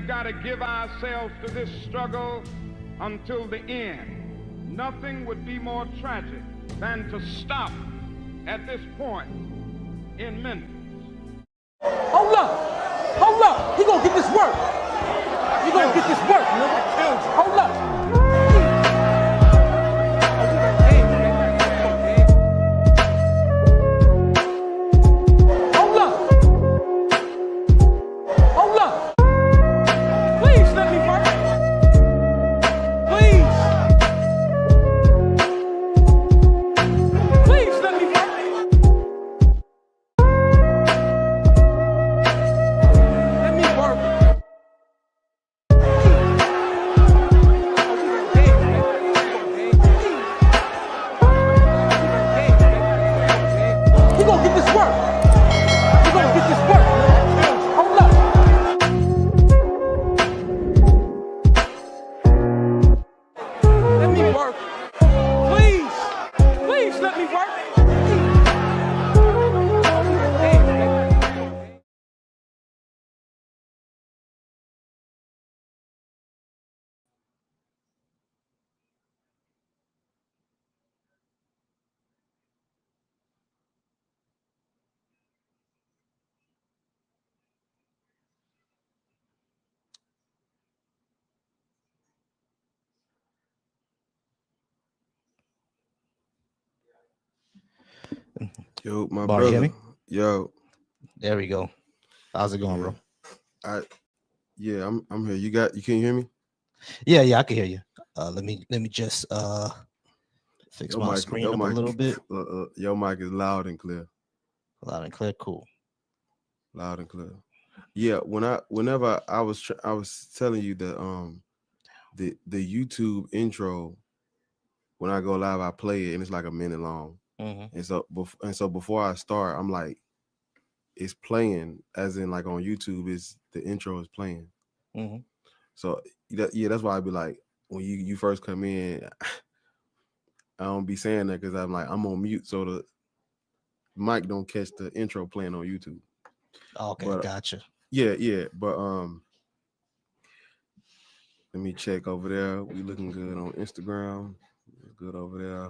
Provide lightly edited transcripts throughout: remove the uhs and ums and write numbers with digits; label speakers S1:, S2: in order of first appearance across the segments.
S1: got to give ourselves to this struggle until the end. Nothing would be more tragic than to stop at this point in Memphis.
S2: Hold up, he gonna get this work. He gonna get this work, nigga. Hold up.
S3: Yo, my
S4: Bar, you hear
S3: brother.
S4: me?
S3: Yo.
S4: There we go. How's it going, bro?
S3: I'm here. You can hear me?
S4: Yeah, I can hear you. Let me just fix my screen up a little bit.
S3: Your mic is loud and clear.
S4: Loud and clear, cool.
S3: Loud and clear. Yeah, whenever I was telling you that the YouTube intro, when I go live, I play it and it's like a minute long.
S4: Mm-hmm.
S3: And so before I start, I'm like, it's playing, as in like on YouTube, is the intro is playing.
S4: Mm-hmm.
S3: So that's why I'd be like, when you first come in, I don't be saying that because I'm like, I'm on mute, so the mic don't catch the intro playing on YouTube.
S4: Okay,
S3: but,
S4: gotcha.
S3: Yeah, but let me check over there. We looking good on Instagram. Good over there.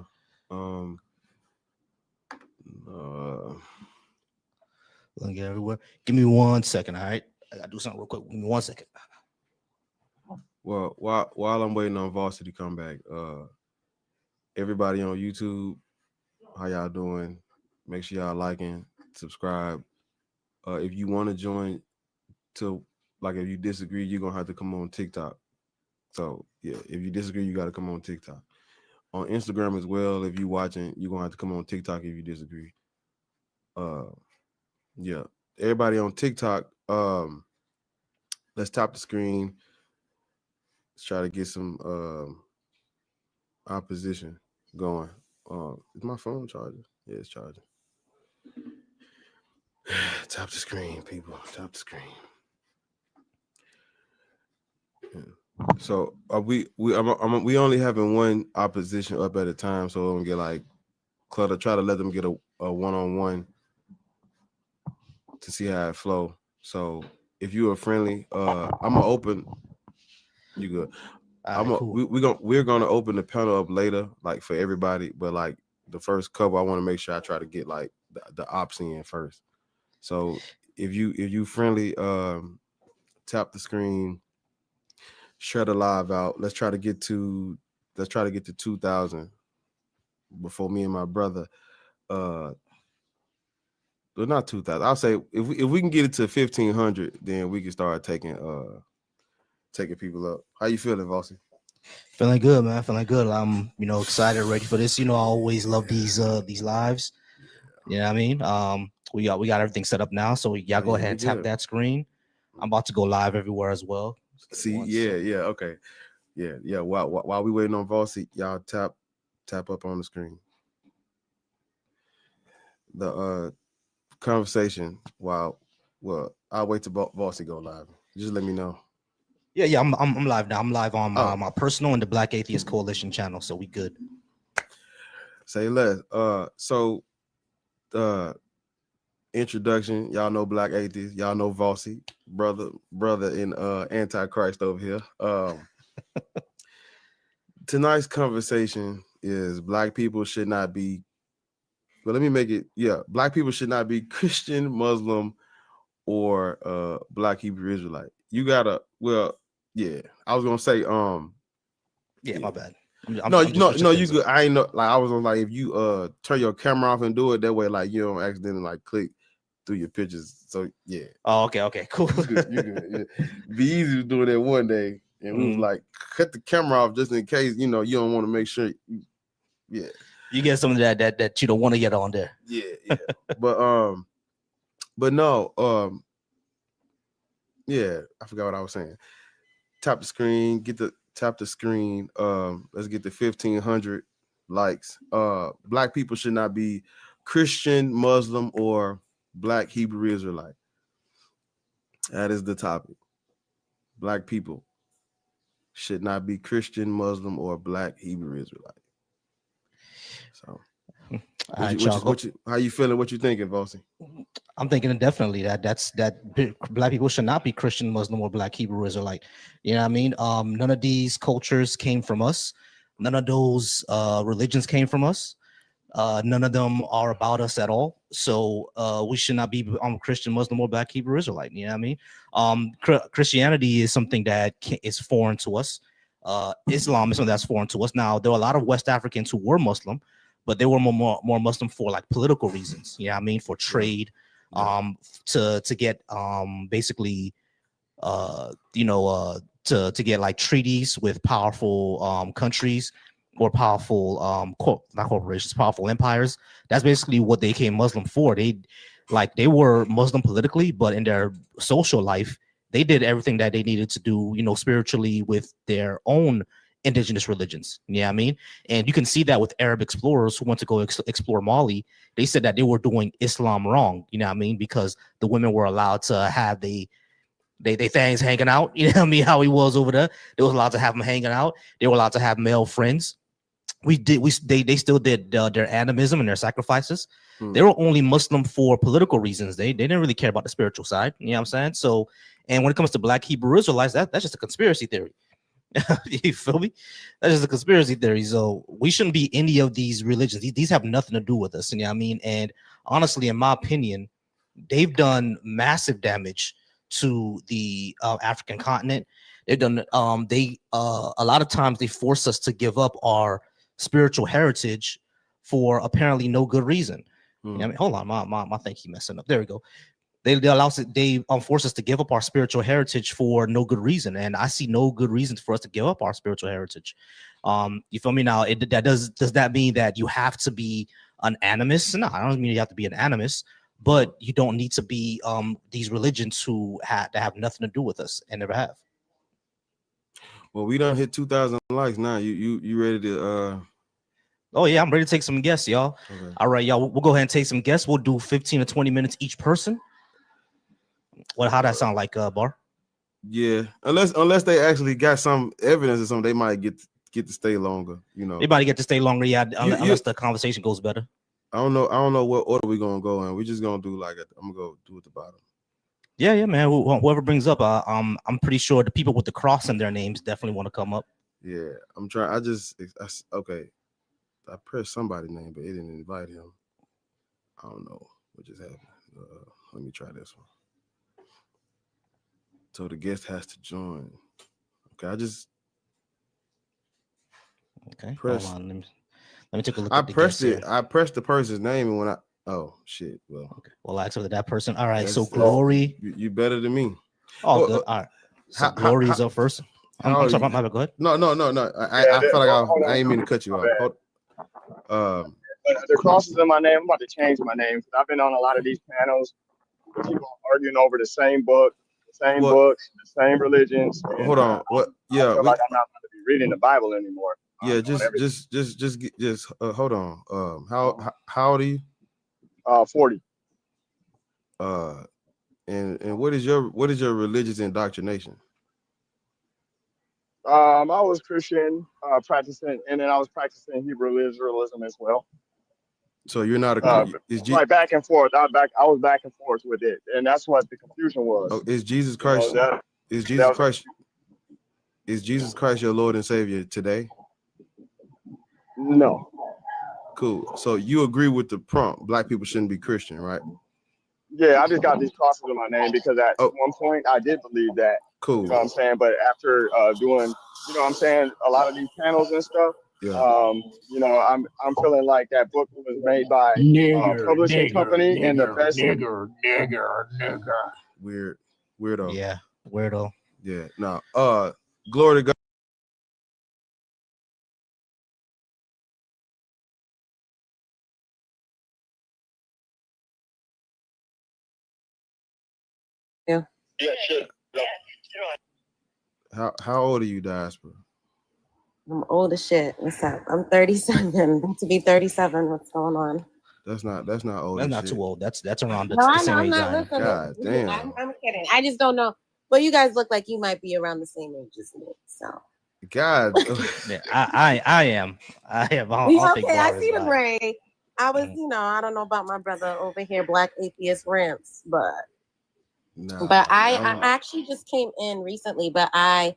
S4: Looking good everywhere. Give me 1 second, all right? I gotta do something real quick. Give me 1 second.
S3: Well, while I'm waiting on Varsity to come back, everybody on YouTube, how y'all doing? Make sure y'all liking, subscribe. If you want to join, if you disagree, you're gonna have to come on TikTok. So yeah, if you disagree, you got to come on TikTok. On Instagram as well, if you watching, you're gonna have to come on TikTok if you disagree. Yeah, everybody on TikTok, let's tap the screen. Let's try to get some opposition going. Is my phone charging? Yeah, it's charging. Tap the screen, people. Tap the screen. Yeah. So we only having one opposition up at a time, so don't get like clutter. Try to let them get a one-on-one to see how it flow. So if you are friendly, I'm gonna open. You good?
S4: Cool.
S3: We're gonna open the panel up later, like for everybody. But like the first couple, I want to make sure I try to get like the ops in first. So if you friendly, tap the screen, share the live out. Let's try to get to 2,000 before me and my brother. Well, not 2,000. I'll say if we can get it to 1,500, then we can start taking people up. How you feeling, Vossi?
S4: Feeling good, man. Feeling good. I'm excited, ready for this. I always love these lives. You know what I mean? We got everything set up now, so y'all go ahead and tap that screen. I'm about to go live everywhere as well.
S3: See, okay. Yeah. While we waiting on Vossi, y'all tap up on the screen. The conversation. I'll wait till Vossi go live. Just let me know.
S4: Yeah. I'm live now. I'm live on my personal and the Black Atheist Coalition channel, so we good.
S3: Say less. So introduction. Y'all know Black Atheist. Y'all know Vossi, brother in Antichrist over here. Tonight's conversation is Black people should not be. Well, let me make it. Yeah, Black people should not be Christian, Muslim, or Black Hebrew Israelite. You gotta. Well, yeah. I was gonna say.
S4: Yeah, my bad.
S3: No, you good. I ain't know. Like I was on. Like if you turn your camera off and do it that way, like you don't accidentally like click through your pictures. So yeah.
S4: Oh, okay, cool.
S3: You good. Yeah. Be easy doing that one day, and we was like, cut the camera off just in case you don't want to make sure. Yeah.
S4: You get some of that you don't want to get on there.
S3: Yeah. but no, yeah, I forgot what I was saying. Tap the screen, tap the screen. Let's get the 1,500 likes. Black people should not be Christian, Muslim, or Black Hebrew Israelite. That is the topic. Black people should not be Christian, Muslim, or Black Hebrew Israelite. So, how you feeling? What you thinking, Vossi?
S4: I'm thinking definitely that Black people should not be Christian, Muslim, or Black Hebrew Israelite. You know what I mean? None of these cultures came from us. None of those religions came from us. None of them are about us at all. So we should not be Christian, Muslim, or Black Hebrew Israelite. You know what I mean? Christianity is something that is foreign to us. Islam is something that's foreign to us. Now, there are a lot of West Africans who were Muslim, but they were more Muslim for like political reasons. You know what I mean? For trade, to get basically to get like treaties with powerful countries or powerful not corporations, powerful empires. That's basically what they came Muslim for. They were Muslim politically, but in their social life, they did everything that they needed to do, spiritually with their own indigenous religions. You know what I mean? And you can see that with Arab explorers who went to go explore Mali. They said that they were doing Islam wrong. You know what I mean? Because the women were allowed to have they things hanging out. You know what I mean? How he was over there. They was allowed to have them hanging out. They were allowed to have male friends. They still did their animism and their sacrifices. They were only Muslim for political reasons. They didn't really care about the spiritual side. You know what I'm saying? So, and when it comes to Black Hebrew Israelites, that's just a conspiracy theory. You feel me? That's just a conspiracy theory. So we shouldn't be any of these religions. These have nothing to do with us. You know what I mean? And honestly, in my opinion, they've done massive damage to the African continent. They've done a lot of times they force us to give up our spiritual heritage for apparently no good reason. You know what I mean? Hold on, my thing keep messing up. There we go. They force us to give up our spiritual heritage for no good reason, and I see no good reasons for us to give up our spiritual heritage. You feel me? Now, does that mean that you have to be an animist? No, I don't mean you have to be an animist, but you don't need to be these religions who have nothing to do with us and never have.
S3: Well, we done hit 2,000 likes now. You ready to?
S4: Oh yeah, I'm ready to take some guests, y'all. Okay. All right, y'all. We'll go ahead and take some guests. We'll do 15 to 20 minutes each person. How that sound like, Bar?
S3: Yeah, unless they actually got some evidence or something, they might get to stay longer. They
S4: might get to stay longer. Yeah, unless the conversation goes better.
S3: I don't know what order we're gonna go in. We're just gonna do I'm gonna go do at the bottom.
S4: Yeah, man. Whoever brings up, I'm pretty sure the people with the cross in their names definitely want to come up.
S3: Yeah, I'm trying. Okay. I pressed somebody's name, but it didn't invite him. I don't know what just happened. Let me try this one. So the guest has to join. Okay,
S4: hold on. Let me take a look.
S3: I pressed the person's name, and when oh shit. Well,
S4: okay. Well, I accepted that person. All right. So Glory,
S3: you better than me.
S4: Oh, good. All right. So Glory is up first. I'm sorry. Go ahead.
S3: No. I feel like I ain't mean to cut you off.
S5: The cross is in my name. I'm about to change my name because I've been on a lot of these panels. People arguing over the same book, books, the same religions.
S3: Hold on. What? Yeah.
S5: I feel like I'm not going to be reading the Bible anymore.
S3: Yeah. Just hold on. How old are you?
S5: 40.
S3: And what is your religious indoctrination?
S5: I was Christian, practicing, and then I was practicing Hebrew Israelism as well.
S3: So you're not
S5: like back and forth. I was back and forth with it, and that's what the confusion was.
S3: Oh, is Jesus Christ? Is Jesus Christ your Lord and Savior today?
S5: No.
S3: Cool. So you agree with the prompt? Black people shouldn't be Christian, right?
S5: Yeah, I just got these crosses in my name because at one point I did believe that.
S3: Cool.
S5: You know what I'm saying? But after doing, you know what I'm saying, a lot of these panels and stuff, you know, I'm feeling like that book was made by a publishing company and the best.
S3: Weirdo.
S4: Yeah, weirdo.
S3: Yeah. No. Glory to God.
S6: Yeah.
S3: How old are you, Diaspora?
S6: I'm old as shit. What's up? I'm 37. To be 37. What's going on?
S3: That's not old.
S4: That's not too old. That's around the
S6: No,
S4: same age.
S6: I'm not listening.
S3: God damn.
S6: I'm kidding. I just don't know. But you guys look like you might be around the same age as me. So.
S3: God.
S4: Yeah, I am.
S6: Okay, I see the gray. I was, you know, I don't know about my brother over here, Black Atheist Rants, but I actually just came in recently, but I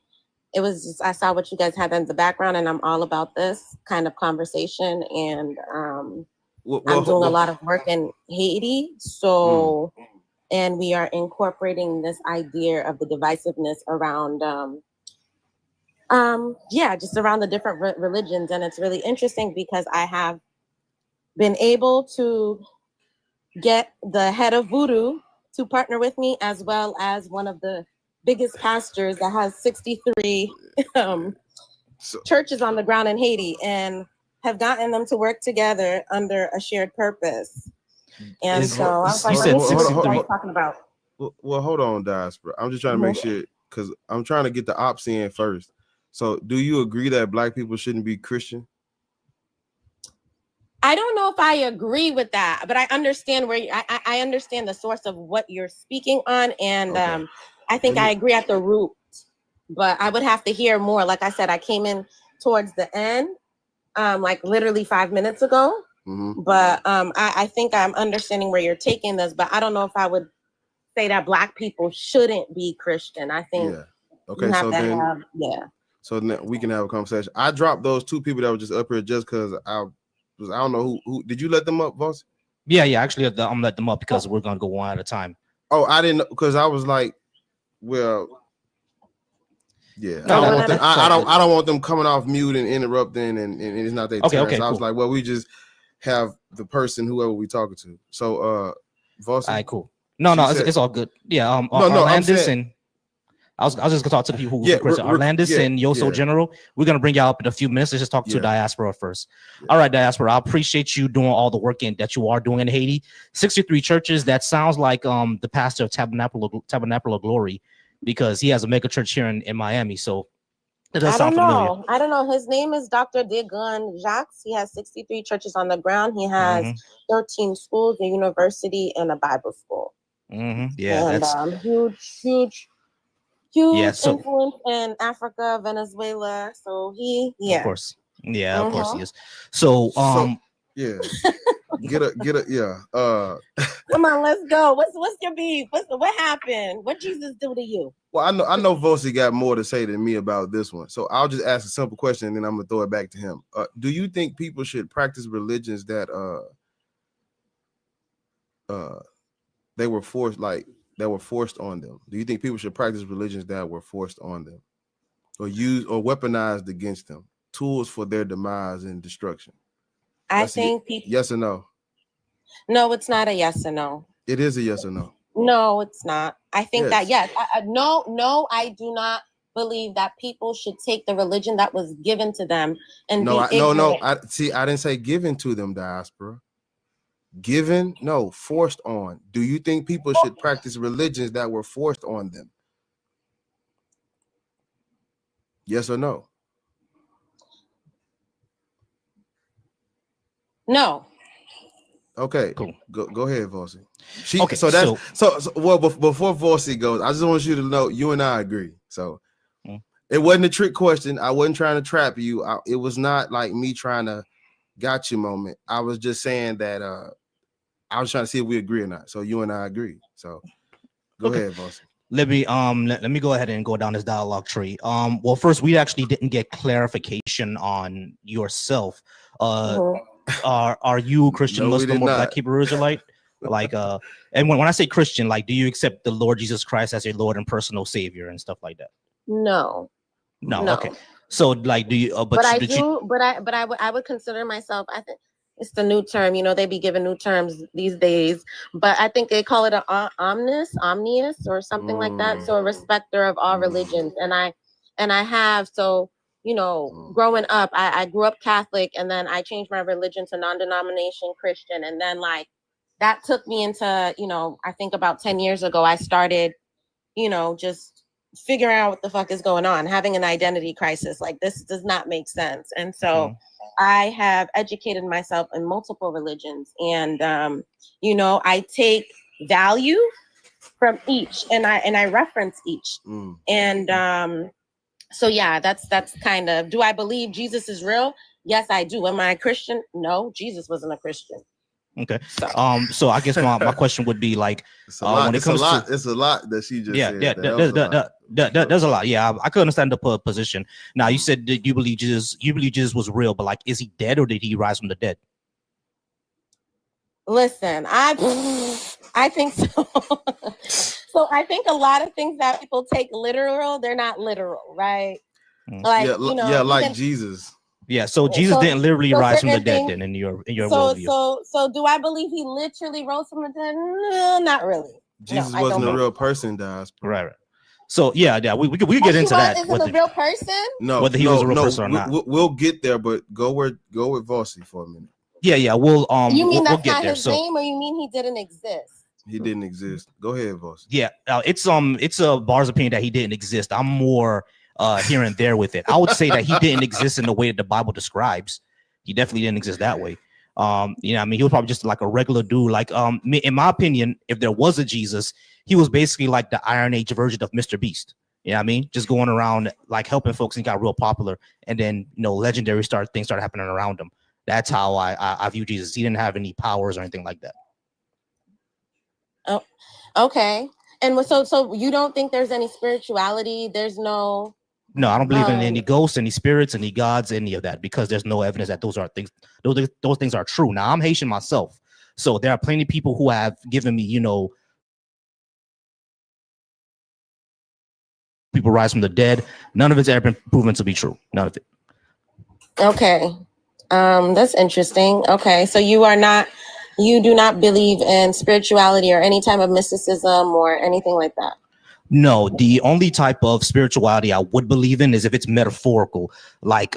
S6: saw what you guys had in the background, and I'm all about this kind of conversation, and I'm doing a lot of work in Haiti, so and we are incorporating this idea of the divisiveness around just around the different religions, and it's really interesting because I have been able to get the head of Voodoo to partner with me, as well as one of the biggest pastors that has 63 churches on the ground in Haiti, and have gotten them to work together under a shared purpose. And so I was like, let me see what you guys talking about.
S3: Well, hold on, Diaspora. I'm just trying to make sure, because I'm trying to get the ops in first. So do you agree that Black people shouldn't be Christian?
S6: I don't know if I agree with that, but I understand I understand the source of what you're speaking on. And I think I agree at the root, but I would have to hear more. Like I said, I came in towards the end, like literally 5 minutes ago. But I think I'm understanding where you're taking this, but I don't know if I would say that Black people shouldn't be Christian. I think
S3: so then we can have a conversation. I dropped those two people that were just up here just because I don't know who did you let them up, boss?
S4: Yeah, actually I'm letting them up because we're gonna go one at a time.
S3: Oh, I didn't, because I was like, well, yeah, I don't want them coming off mute and interrupting and it's not their turn. So I was like, well, we just have the person, whoever we talking to. So Vossi.
S4: All right, cool. No, it's all good. Yeah, Orlandis and I was just gonna talk to the people who Orlandis and Yoso General. We're gonna bring y'all up in a few minutes. Let's just talk to Diaspora first. All right, Diaspora, I appreciate you doing all the work that you are doing in Haiti. 63 churches. That sounds like the pastor of Tabernacle of Glory, because he has a mega church here in Miami. So it does sound familiar.
S6: I don't know. His name is Dr. Degun Jacques. He has 63 churches on the ground. He has 13 schools, a university, and a Bible school.
S4: Yeah,
S6: and
S4: that's
S6: huge influence in Africa, Venezuela. So
S4: of course, of course he is. So
S3: get a
S6: come on, let's go. What's your beef? What happened? What Jesus do to you?
S3: Well, I know Vossi got more to say than me about this one, so I'll just ask a simple question and then I'm gonna throw it back to him. Do you think people should practice religions that they were forced, like that were forced on them? Do you think people should practice religions that were forced on them, or used or weaponized against them, tools for their demise and destruction?
S6: I think people.
S3: Yes or no?
S6: No, it's not a yes or no.
S3: It is a yes or no.
S6: No, it's not. I think that yes. No, I do not believe that people should take the religion that was given to them and
S3: no. I didn't say given to them, Diaspora. Given, no, forced on. Do you think people should practice religions that were forced on them? Yes or no?
S6: No.
S3: Okay,
S4: cool.
S3: Go ahead, Vossi. Before Vossi goes, I just want you to know you and I agree. So it wasn't a trick question. I wasn't trying to trap you. It was not like me trying to gotcha moment. I was just saying that I was trying to see if we agree or not. So you and I agree. So go ahead, boss.
S4: Let me go ahead and go down this dialogue tree. Well, first, we actually didn't get clarification on yourself. Are you Christian, Muslim, or Black Hebrew Israelite? Like, and when I say Christian, like, do you accept the Lord Jesus Christ as your Lord and personal Savior and stuff like that?
S6: No.
S4: Okay. So, like, do you?
S6: But I would consider myself. I think it's the new term. You know, they be giving new terms these days. But I think they call it an omnius, or something like that. So a respecter of all religions. And I have, so, you know, growing up, I grew up Catholic, and then I changed my religion to non-denomination Christian, and then like that took me into, you know, I think about 10 years ago, I started, you know, just figuring out what the fuck is going on, having an identity crisis. Like, this does not make sense. And so I have educated myself in multiple religions, and you know, I take value from each, and I reference each. And so yeah, that's kind of, do I believe Jesus is real? Yes, I do. Am I a Christian? No, Jesus wasn't a Christian.
S4: Okay. So I guess my question would be like,
S3: it's a lot that she just said.
S4: There's a lot. Yeah, I could understand the position. Now, you said that you believe Jesus was real, but like, is he dead, or did he rise from the dead?
S6: Listen, I think so. So I think a lot of things that people take literal, they're not literal, right? Like, you know,
S3: like Jesus.
S4: Yeah, so Jesus didn't literally rise from the dead then in your worldview.
S6: So do I believe he literally rose from the dead? No, not really.
S3: Jesus wasn't a real person, guys.
S4: Right. So yeah, we get into that.
S6: Isn't a real person?
S3: No,
S4: whether he was a real person or not.
S3: We'll get there, but go with Vossi for a minute.
S4: Yeah, we'll
S6: You mean that's
S4: get
S6: not
S4: there.
S6: his name, or you mean he didn't exist?
S3: He didn't exist. Go ahead, Vossi.
S4: Yeah, it's a Bar's opinion that he didn't exist. I'm more here and there with it. I would say that he didn't exist in the way that the Bible describes. He definitely didn't exist that way. You know, I mean, he was probably just like a regular dude. Like, in my opinion, if there was a Jesus, he was basically like the Iron Age version of Mr. Beast. You know what I mean? Just going around like helping folks, and he got real popular, and then, you know, legendary things started happening around him. That's how I view Jesus. He didn't have any powers or anything like that.
S6: Oh, okay. And so you don't think there's any spirituality? There's no.
S4: No, I don't believe in any ghosts, any spirits, any gods, any of that, because there's no evidence that those are things. Those things are true. Now, I'm Haitian myself, so there are plenty of people who have given me, you know, people rise from the dead. None of it's ever been proven to be true. None of it.
S6: Okay, that's interesting. Okay, so you do not believe in spirituality or any type of mysticism or anything like that.
S4: No, the only type of spirituality I would believe in is if it's metaphorical. Like,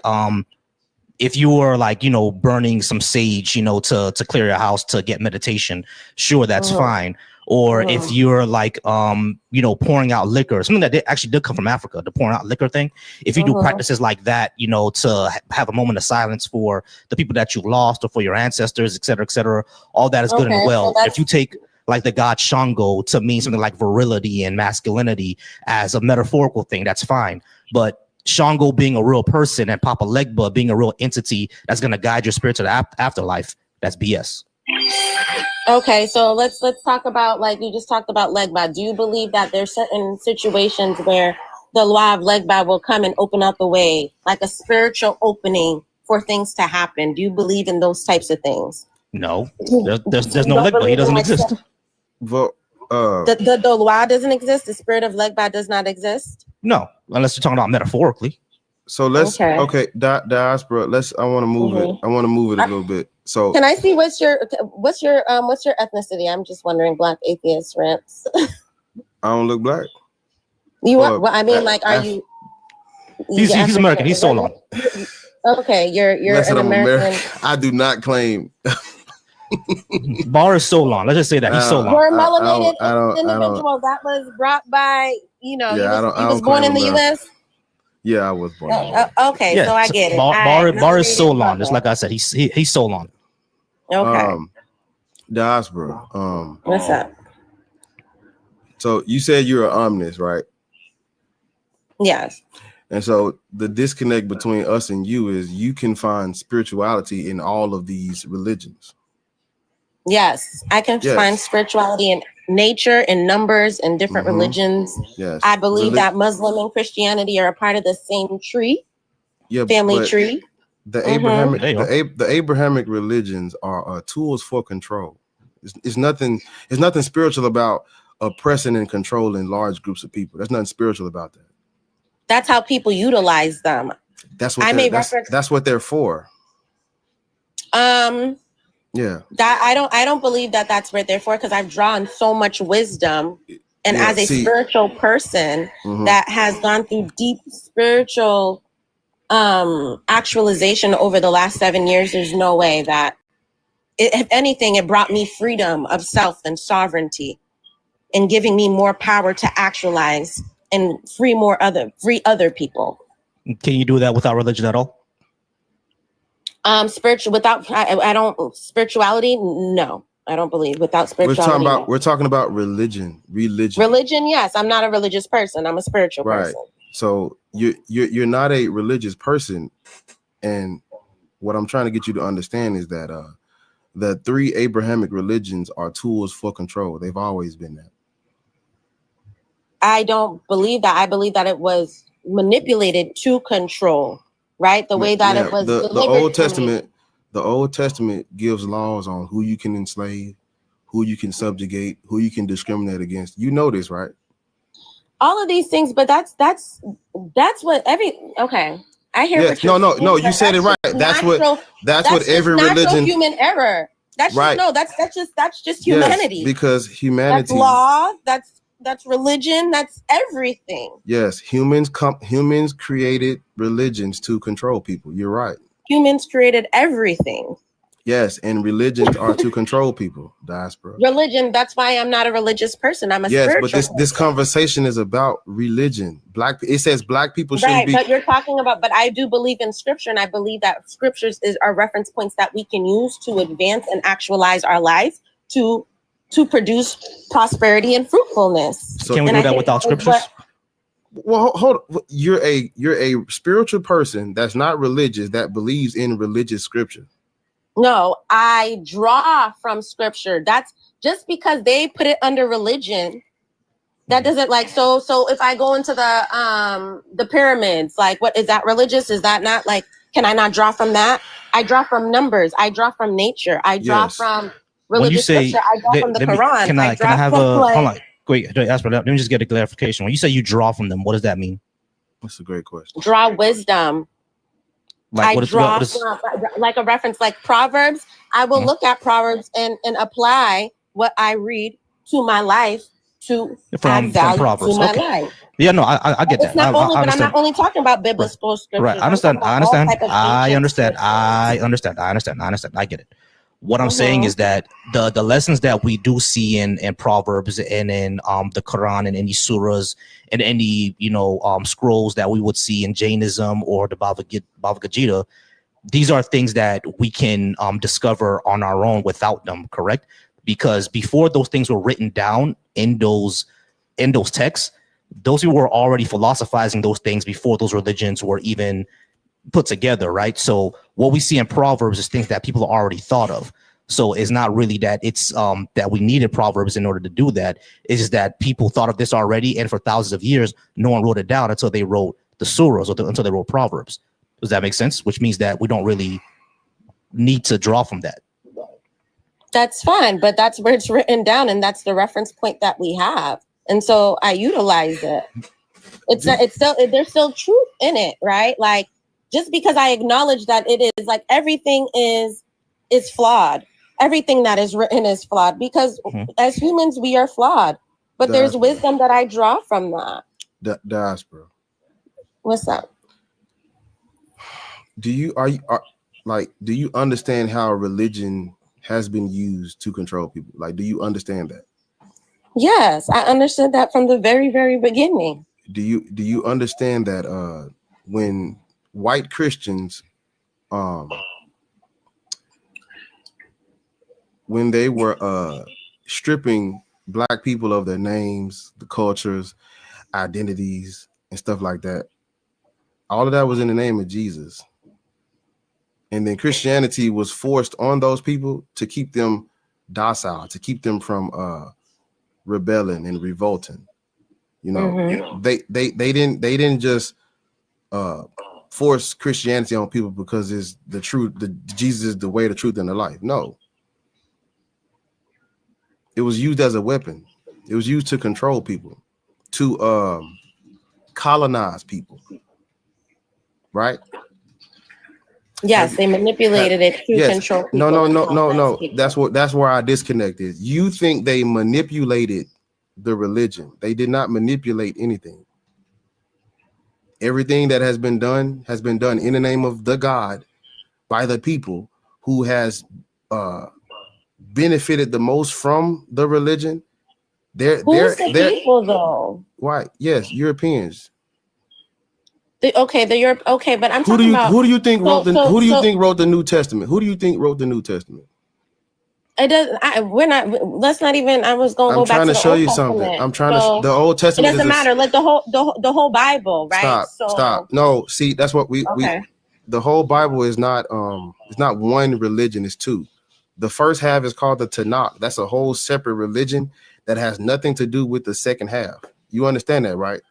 S4: if you were like, you know, burning some sage, you know, to clear your house to get meditation, sure, that's fine. Or if you're like, you know, pouring out liquor, something that actually did come from Africa, the pouring out liquor thing. If you do practices like that, you know, to have a moment of silence for the people that you lost or for your ancestors, et cetera, all that is good and well. So if you take like the god Shango to mean something like virility and masculinity as a metaphorical thing, that's fine. But Shango being a real person and Papa Legba being a real entity that's going to guide your spirit to the afterlife, that's BS.
S6: Okay, so let's talk about, like you just talked about Legba. Do you believe that there's certain situations where the law of Legba will come and open up the way, like a spiritual opening for things to happen? Do you believe in those types of things?
S4: No, there's no Legba. He doesn't exist.
S6: The law doesn't exist. The spirit of Legba does not exist.
S4: No, unless you're talking about metaphorically.
S3: So let's diaspora. I want to move it. I want to move it a little bit. So
S6: can I see what's your ethnicity? I'm just wondering. Black atheist Rance.
S3: I don't look black.
S6: You are. Well, I mean, like, are you?
S4: He's American. He's Solon.
S6: Okay, you're an American.
S3: I do not claim.
S4: Bar is Solon. Let's just say that he's Solon.
S6: You're a melanated individual that was brought by, you know, he was born in the U.S.
S3: Yeah, I was born.
S6: Okay, yeah, so I get it.
S4: Bar is Solon. Just like I said, he's Solon.
S6: Okay.
S3: Diaspora.
S6: What's up?
S3: So you said you're an omnis, right?
S6: Yes.
S3: And so the disconnect between us and you is you can find spirituality in all of these religions.
S6: Yes, I can find spirituality in nature, in numbers, in different religions.
S3: Yes,
S6: I believe that Muslim and Christianity are a part of the same tree, family tree.
S3: The Abrahamic religions are tools for control. It's nothing spiritual about oppressing and controlling large groups of people. There's nothing spiritual about that.
S6: That's how people utilize them.
S3: That's what they're for. Yeah.
S6: That I don't believe that that's what they're for, because I've drawn so much wisdom, and as a spiritual person that has gone through deep spiritual actualization over the last 7 years, there's no way that if anything, it brought me freedom of self and sovereignty, and giving me more power to actualize and free other people.
S4: Can you do that without religion at all?
S6: Spirituality, no. I don't believe without spirituality.
S3: We're talking about religion.
S6: Religion, yes. I'm not a religious person. I'm a spiritual person.
S3: So you're not a religious person, and what I'm trying to get you to understand is that the 3 Abrahamic religions are tools for control. They've always been that.
S6: I don't believe that. I believe that it was manipulated to control, right? The way that it was
S3: the Old Testament gives laws on who you can enslave, who you can subjugate, who you can discriminate against. You know this, right?
S6: All of these things, but that's what okay. I hear.
S3: Yes, no. You said it right. That's what every religion.
S6: Human error. That's right. That's just humanity.
S3: Yes, because humanity.
S6: That's law. That's religion. That's everything.
S3: Yes, humans created religions to control people. You're right.
S6: Humans created everything.
S3: Yes, and religions are to control people. Diaspora.
S6: Religion. That's why I'm not a religious person. I'm a spiritual
S3: person. But this conversation is about religion. It says black people shouldn't be.
S6: But you're talking about. But I do believe in scripture, and I believe that scriptures are reference points that we can use to advance and actualize our life to produce prosperity and fruitfulness.
S4: So can we do that without scriptures?
S3: Well, hold on. You're a spiritual person that's not religious, that believes in religious scripture.
S6: No, I draw from scripture. That's just because they put it under religion. That doesn't so if I go into the pyramids, what is that religious? Is that not can I not draw from that? I draw from numbers. I draw from nature. I draw from religious scripture. I draw from the Quran.
S4: Can I have hold on? Wait, Asper, let me just get a clarification. When you say you draw from them, what does that mean?
S3: That's a great question.
S6: Draw wisdom. From, like a reference, like Proverbs. I will look at Proverbs and apply what I read to my life to add value to my life.
S4: Yeah, no, I get that.
S6: But I'm not only talking about biblical scriptures.
S4: Right, I understand. I understand. I get it. What I'm saying is that the lessons that we do see in Proverbs and in the Quran and any surahs and any scrolls that we would see in Jainism or the Bhagavad Gita, these are things that we can discover on our own without them, correct? Because before those things were written down in those texts, those people were already philosophizing those things before those religions were even put together, right? So what we see in Proverbs is things that people already thought of. So it's not really that it's that we needed Proverbs in order to do that. It's just that people thought of this already, and for thousands of years, no one wrote it down until they wrote the surahs or until they wrote Proverbs. Does that make sense? Which means that we don't really need to draw from that.
S6: That's fine, but that's where it's written down, and that's the reference point that we have, and so I utilize it. There's still truth in it, right? Like, just because I acknowledge that it is everything is flawed. Everything that is written is flawed because as humans, we are flawed, but there's wisdom that I draw from that.
S3: Diaspora.
S6: What's up?
S3: Do you understand how religion has been used to control people? Do you understand that?
S6: Yes, I understood that from the very, very beginning.
S3: Do you understand that when white Christians when they were stripping black people of their names, the cultures, identities, and stuff like that, All of that was in the name of Jesus. And then Christianity was forced on those people to keep them docile, to keep them from rebelling and revolting. You know, they didn't just force Christianity on people because it's the truth. Jesus is the way, the truth, and the life. No, it was used as a weapon. It was used to control people, to colonize people. Right?
S6: Yes, they manipulated it to control people.
S3: No. That's where I disconnect is. You think they manipulated the religion. They did not manipulate anything. Everything that has been done in the name of the God by the people who has benefited the most from the religion. Who's the
S6: people though?
S3: Why? Yes, Europeans.
S6: Okay, but I'm talking about
S3: who do you think wrote the New Testament? Who do you think wrote the New Testament?
S6: It doesn't. We're not. Let's not even. I was going to go back to the Old Testament. I'm trying to show you something.
S3: I'm trying to. The Old Testament.
S6: It doesn't matter. Like the whole Bible, right?
S3: Stop. No, see, that's what we. The whole Bible is not. It's not one religion. It's two. The first half is called the Tanakh. That's a whole separate religion that has nothing to do with the second half. You understand that, right?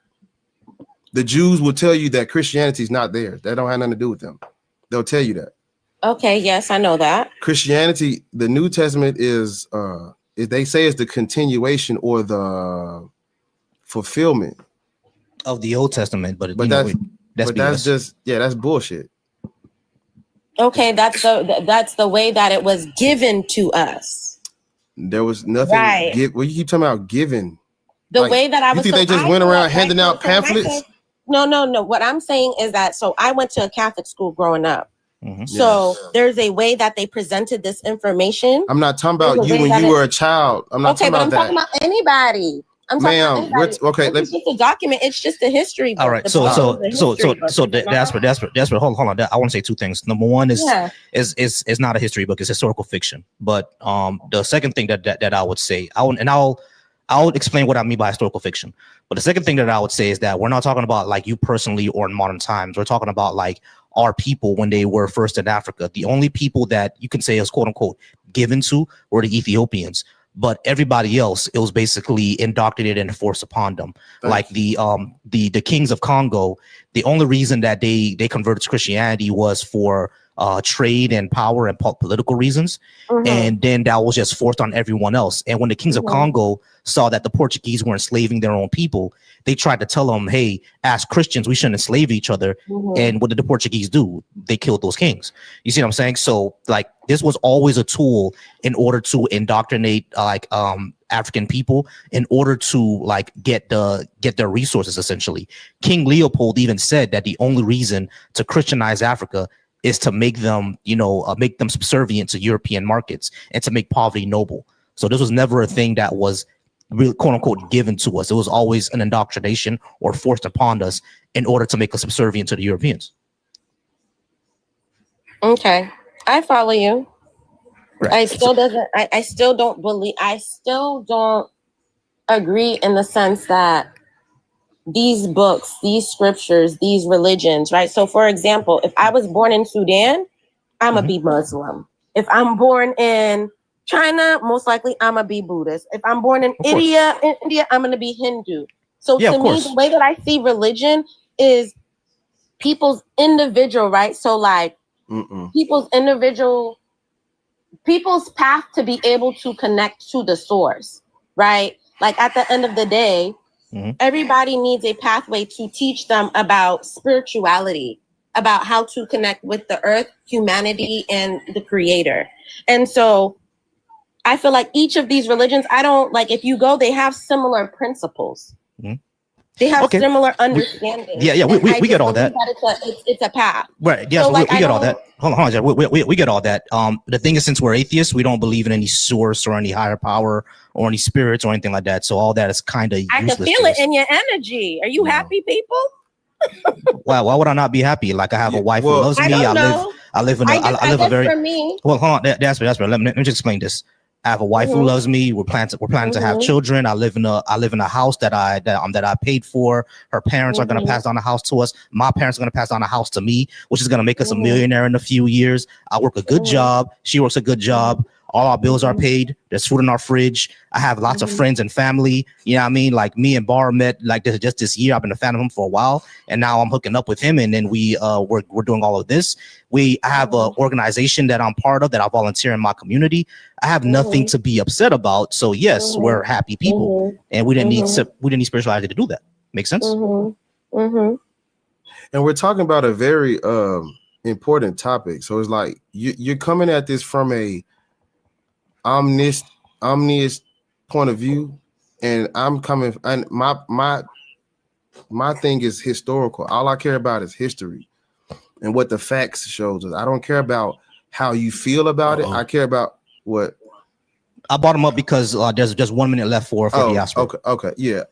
S3: The Jews will tell you that Christianity is not theirs. That don't have nothing to do with them. They'll tell you that.
S6: Okay, yes, I know that.
S3: Christianity, the New Testament is they say it's the continuation or the fulfillment
S4: of the Old Testament, but
S3: that's bullshit.
S6: Okay, that's the way that it was given to us.
S3: There was nothing.
S6: Right.
S3: Well, you keep talking about giving.
S6: The way that I was.
S3: You think they just went around handing out pamphlets?
S6: No. What I'm saying is that I went to a Catholic school growing up. So there's a way that they presented this information.
S3: I'm not talking about you when you were a child. I'm not talking about that.
S6: I'm talking about anybody.
S3: Ma'am, okay.
S6: It's just a document. It's just a history book.
S4: All right. So that's what. Hold on. I want to say two things. Number one is not a history book. It's historical fiction. But the second thing that I would say, I'll explain what I mean by historical fiction. But the second thing that I would say is that we're not talking about like you personally or in modern times. We're talking about like our people when they were first in Africa. The only people that you can say is quote unquote given to were the Ethiopians. But everybody else, it was basically indoctrinated and forced upon them. Like the kings of Congo, the only reason that they converted to Christianity was for trade and power and political reasons. And then that was just forced on everyone else. And when the kings of Congo saw that the Portuguese were enslaving their own people, they tried to tell them, hey, as Christians, we shouldn't enslave each other. And what did the Portuguese do? They killed those kings. You see what I'm saying? So like this was always a tool in order to indoctrinate African people in order to like get their resources. Essentially, King Leopold even said that the only reason to Christianize Africa is to make them, make them subservient to European markets and to make poverty noble. So this was never a thing that was really quote unquote given to us. It was always an indoctrination or forced upon us in order to make us subservient to the Europeans.
S6: Okay, I follow you. Right. I still don't agree in the sense that these books, these scriptures, these religions, right? So for example, if I was born in Sudan, I'm gonna be Muslim. If I'm born in China, most likely I'm gonna be Buddhist. If I'm born in India, I'm gonna be Hindu. So to me, the way that I see religion is people's individual, right? So like people's path to be able to connect to the source, right? Like at the end of the day, everybody needs a pathway to teach them about spirituality, about how to connect with the earth, humanity, and the creator. And so I feel like each of these religions, if you go, they have similar principles. They have similar understanding.
S4: We get all that.
S6: It's a path.
S4: Right. Yes, so we get all that. Hold on. We get all that. The thing is, since we're atheists, we don't believe in any source or any higher power or any spirits or anything like that. So all that is kind of useless.
S6: I can feel it in your energy. Are you happy, people?
S4: Why would I not be happy? Like I have a wife who loves me. I live a very.
S6: For me.
S4: Well, hold on. That's let me just explain this. I have a wife who loves me. We're planning to have children. I live in a house that I paid for. Her parents are going to pass down the house to us. My parents are going to pass down the house to me, which is going to make us a millionaire in a few years. I work a good job. She works a good job. All our bills are paid. There's food in our fridge. I have lots of friends and family. You know what I mean? Like me and Bar met like this year. I've been a fan of him for a while, and now I'm hooking up with him. And then we're doing all of this. I have an organization that I'm part of that I volunteer in my community. I have nothing to be upset about. So yes, we're happy people, and we didn't need spirituality to do that. Make sense?
S3: And we're talking about a very important topic. So it's like you're coming at this from a omniscient point of view, and I'm coming, and my thing is historical. All I care about is history and what the facts shows us. I don't care about how you feel about it. I care about what.
S4: I brought him up because there's just 1 minute left for the diaspora.
S3: Okay, yeah.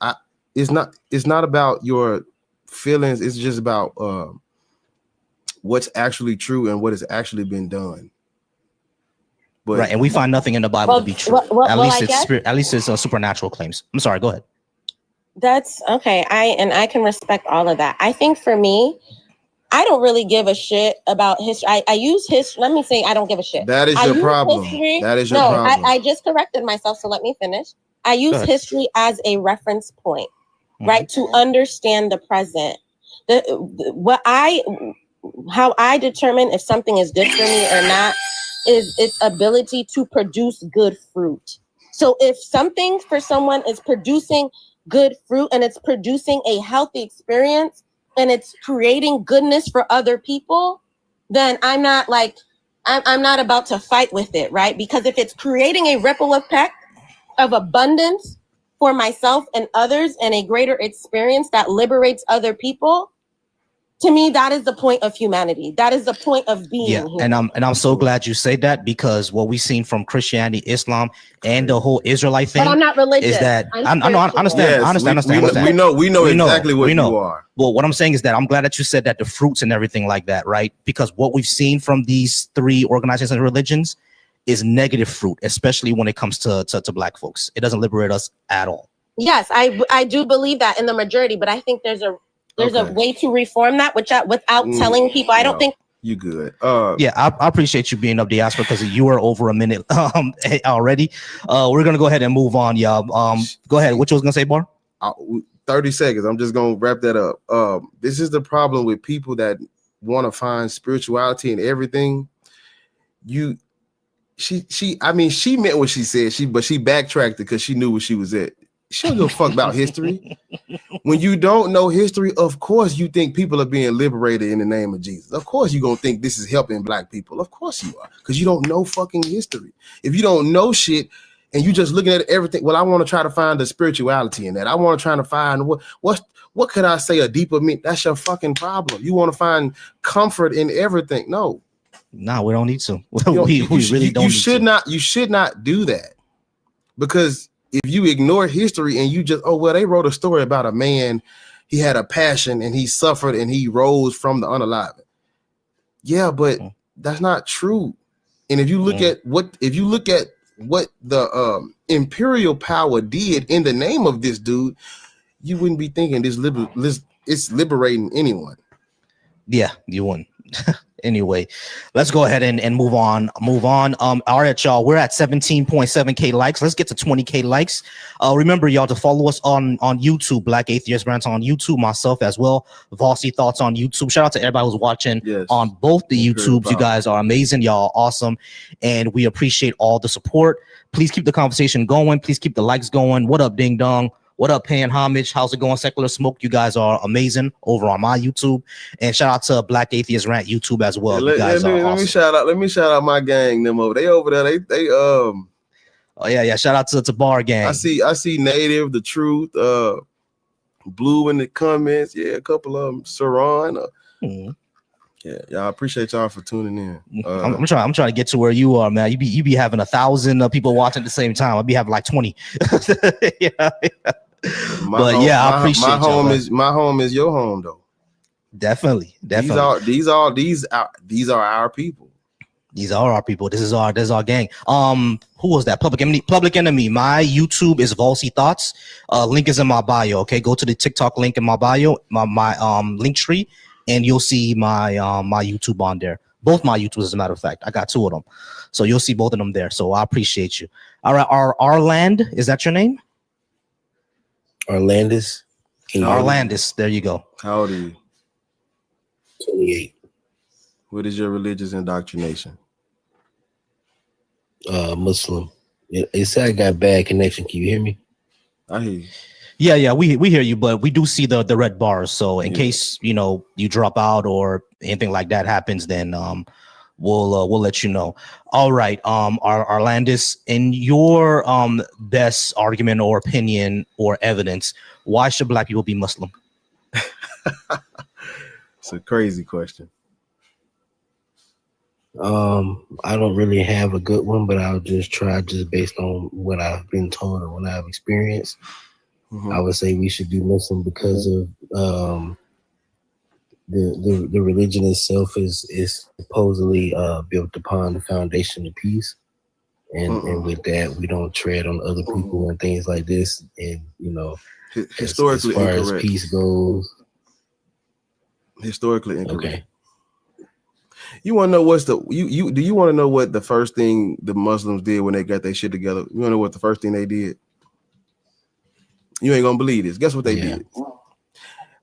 S3: It's not about your feelings. It's just about what's actually true and what has actually been done. But,
S4: right, and we find nothing in the Bible to be true. At least it's supernatural claims. I'm sorry, go ahead.
S6: That's okay. I can respect all of that. I think for me, I don't really give a shit about history. I use history. Let me say I don't give a shit.
S3: That is your problem. That is your problem.
S6: I just corrected myself, so let me finish. I use history as a reference point, right, to understand the present. How I determine if something is good for me or not is its ability to produce good fruit. So if something for someone is producing good fruit and it's producing a healthy experience and it's creating goodness for other people, then I'm not about to fight with it, right? Because if it's creating a ripple effect of abundance for myself and others and a greater experience that liberates other people, to me, that is the point of humanity. That is the point of being here.
S4: And I'm so glad you say that, because what we've seen from Christianity, Islam, and the whole Israelite thing.
S6: But I'm not religious.
S4: Is that I understand.
S3: We know exactly what you are.
S4: Well, what I'm saying is that I'm glad that you said that, the fruits and everything like that, right? Because what we've seen from these three organizations and religions is negative fruit, especially when it comes to Black folks. It doesn't liberate us at all.
S6: Yes, I do believe that in the majority, but I think there's a way to reform that without telling people. I don't think
S3: you good.
S4: I appreciate you being up the ass because you were over a minute already. We're gonna go ahead and move on, y'all. Go ahead. What you was gonna say, Bar?
S3: 30 seconds. I'm just gonna wrap that up. This is the problem with people that want to find spirituality in everything. She meant what she said. But she backtracked it because she knew where she was at. She don't give a fuck about history. When you don't know history, of course you think people are being liberated in the name of Jesus. Of course you're gonna think this is helping Black people. Of course you are, because you don't know fucking history. If you don't know shit and you just looking at everything, well, I want to try to find the spirituality in that. I want to try to find what could I say a deeper meaning? That's your fucking problem. You want to find comfort in everything. No,
S4: we don't need to. we really don't.
S3: You should not do that, because if you ignore history and you just, they wrote a story about a man, he had a passion and he suffered and he rose from the unalive. Yeah, but that's not true. And if you look at what the imperial power did in the name of this dude, you wouldn't be thinking it's liberating anyone.
S4: Yeah, you wouldn't. Anyway, let's go ahead and move on. All right, y'all, we're at 17.7K likes. Let's get to 20K likes. Remember, y'all, to follow us on YouTube, Black Atheist Rants on YouTube, myself as well, Vossi Thoughts on YouTube. Shout out to everybody who's watching on both the YouTubes. You guys are amazing. Y'all awesome. And we appreciate all the support. Please keep the conversation going. Please keep the likes going. What up, Ding Dong? What up, Paying Homage? How's it going, Secular Smoke? You guys are amazing over on my YouTube. And shout out to Black Atheist Rant YouTube as well. You guys are awesome.
S3: Let me shout out my gang. Them over. They over there. They
S4: Oh yeah. Shout out to Bar Gang.
S3: I see Native, The Truth, Blue in the comments. Yeah, a couple of them. Saran. Yeah, y'all, appreciate y'all for tuning in.
S4: I'm trying to get to where you are, man. You be having 1,000 people watching at the same time. I'll be having like 20. Yeah. I appreciate
S3: my home is your home though.
S4: Definitely.
S3: These are our people.
S4: These are our people. This is our gang. Who was that? Public Enemy. My YouTube is Volsy Thoughts. Link is in my bio. Okay, go to the TikTok link in my bio, my link tree, and you'll see my my YouTube on there. Both my YouTubes, as a matter of fact. I got 2 of them, so you'll see both of them there. So I appreciate you. All right, Arland, is that your name?
S7: Arlandis.
S4: Arlandis. There you go.
S3: How old are you?
S7: 28.
S3: What is your religious indoctrination?
S7: Muslim. It said I got bad connection. Can you hear me?
S3: I hear you.
S4: Yeah, we hear you, but we do see the red bars. So in case you drop out or anything like that happens, then we'll let you know. All right, Arlandis, in your best argument or opinion or evidence, why should Black people be Muslim?
S3: It's a crazy question.
S7: I don't really have a good one, but I'll just try just based on what I've been told or what I've experienced. I would say we should be Muslim because of the religion itself is supposedly built upon the foundation of peace, and with that we don't tread on other people and things like this. And
S3: historically
S7: as far
S3: incorrect.
S7: as peace goes,
S3: historically incorrect.
S7: Okay.
S3: You want to know what's do you want to know what the first thing the Muslims did when they got their shit together? You want to know what the first thing they did? You ain't gonna believe this. Guess what they did?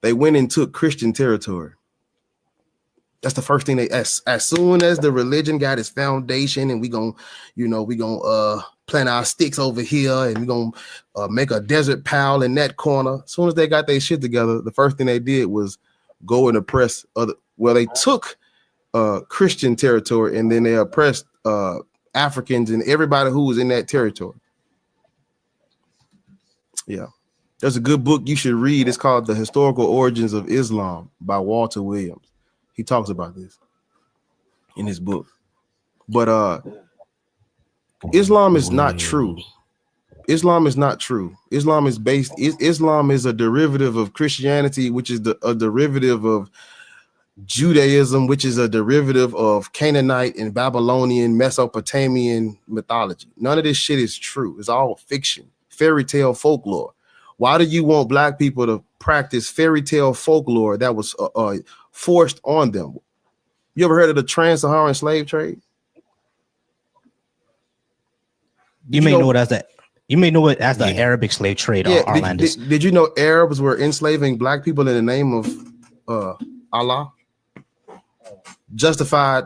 S3: They went and took Christian territory. That's the first thing they as soon as the religion got its foundation, and we gonna plant our sticks over here, and we gonna make a desert pile in that corner. As soon as they got their shit together, the first thing they did was go and oppress other. Well, they took Christian territory, and then they oppressed Africans and everybody who was in that territory. Yeah, there's a good book you should read. It's called The Historical Origins of Islam by Walter Williams. He talks about this in his book. But Islam is not true. Islam is not true. Islam is Islam is a derivative of Christianity, which is a derivative of Judaism, which is a derivative of Canaanite and Babylonian, Mesopotamian mythology. None of this shit is true. It's all fiction, fairy tale folklore. Why do you want Black people to practice fairy tale folklore that was forced on them? You ever heard of the trans-Saharan slave trade?
S4: You may know it as that. You may know it as the Arabic slave trade.
S3: Yeah. Did you know Arabs were enslaving Black people in the name of Allah? Justified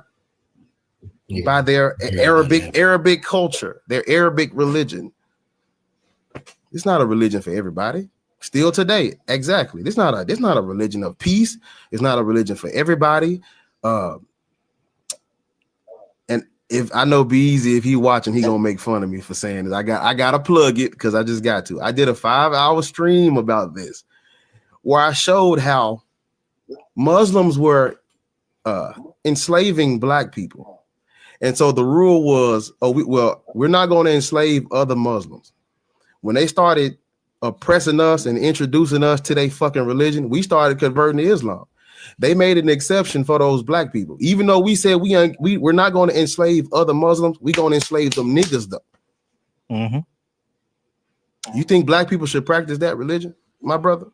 S3: by their Arabic culture, their Arabic religion. It's not a religion for everybody. Still today, exactly. It's not a religion of peace. It's not a religion for everybody. And if I know Beezy, if he watching, he gonna make fun of me for saying this. I gotta plug it because I just got to. I did a 5-hour stream about this where I showed how Muslims were enslaving Black people. And so the rule was, we're not going to enslave other Muslims. When they started oppressing us and introducing us to their fucking religion, we started converting to Islam. They made an exception for those Black people. Even though we said we're not going to enslave other Muslims, we're going to enslave them niggas though. You think Black people should practice that religion, my brother?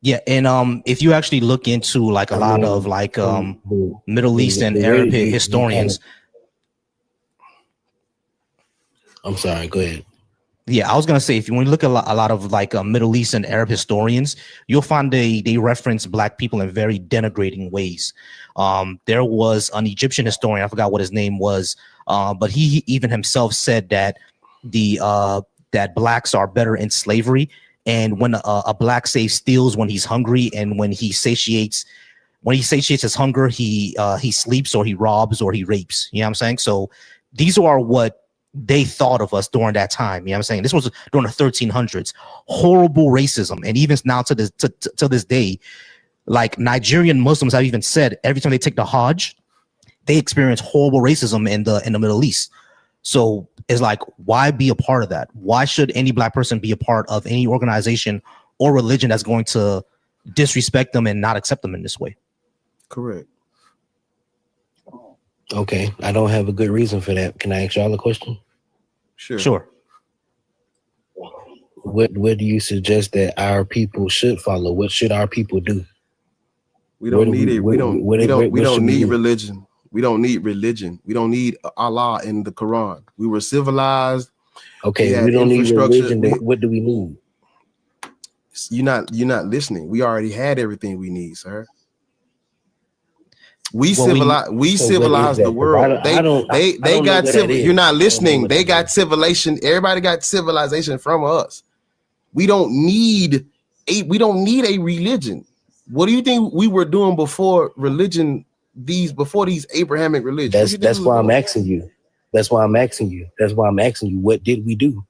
S4: Yeah, and if you actually look into like a lot of like Middle East and Arab historians.
S7: I'm sorry, go ahead.
S4: Yeah, I was gonna say if you want to look at a lot of like Middle East and Arab historians, you'll find they reference Black people in very denigrating ways. There was an Egyptian historian, I forgot what his name was, but he even himself said that that Blacks are better in slavery. And when a Black slave steals when he's hungry, and when he satiates his hunger, he sleeps or he robs or he rapes. You know what I'm saying? So these are what they thought of us during that time. You know what I'm saying? This was during the 1300s. Horrible racism. And even now to this day, like Nigerian Muslims have even said every time they take the Hajj, they experience horrible racism in the Middle East. So it's like, why be a part of that? Why should any Black person be a part of any organization or religion that's going to disrespect them and not accept them in this way?
S3: Correct.
S7: Okay, I don't have a good reason for that. Can I ask y'all a question?
S4: Sure.
S7: What do you suggest that our people should follow? What should our people do?
S3: We don't need it. We don't need religion. We don't need religion. We don't need Allah in the Quran. We were civilized.
S7: Okay, we don't need religion. What do we need?
S3: You're not listening. We already had everything we need, sir. We civilized the world. They got civil. You're not listening. They got civilization. Everybody got civilization from us. We don't need a religion. What do you think we were doing before religion? Before these Abrahamic religions.
S7: That's why I'm asking you. That's why I'm asking you. What did we do?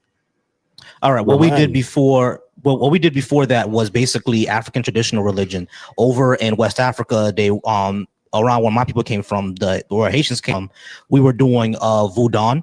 S4: All right. What we did before that was basically African traditional religion. Over in West Africa, they around where my people came from, where Haitians came, we were doing Voodoo.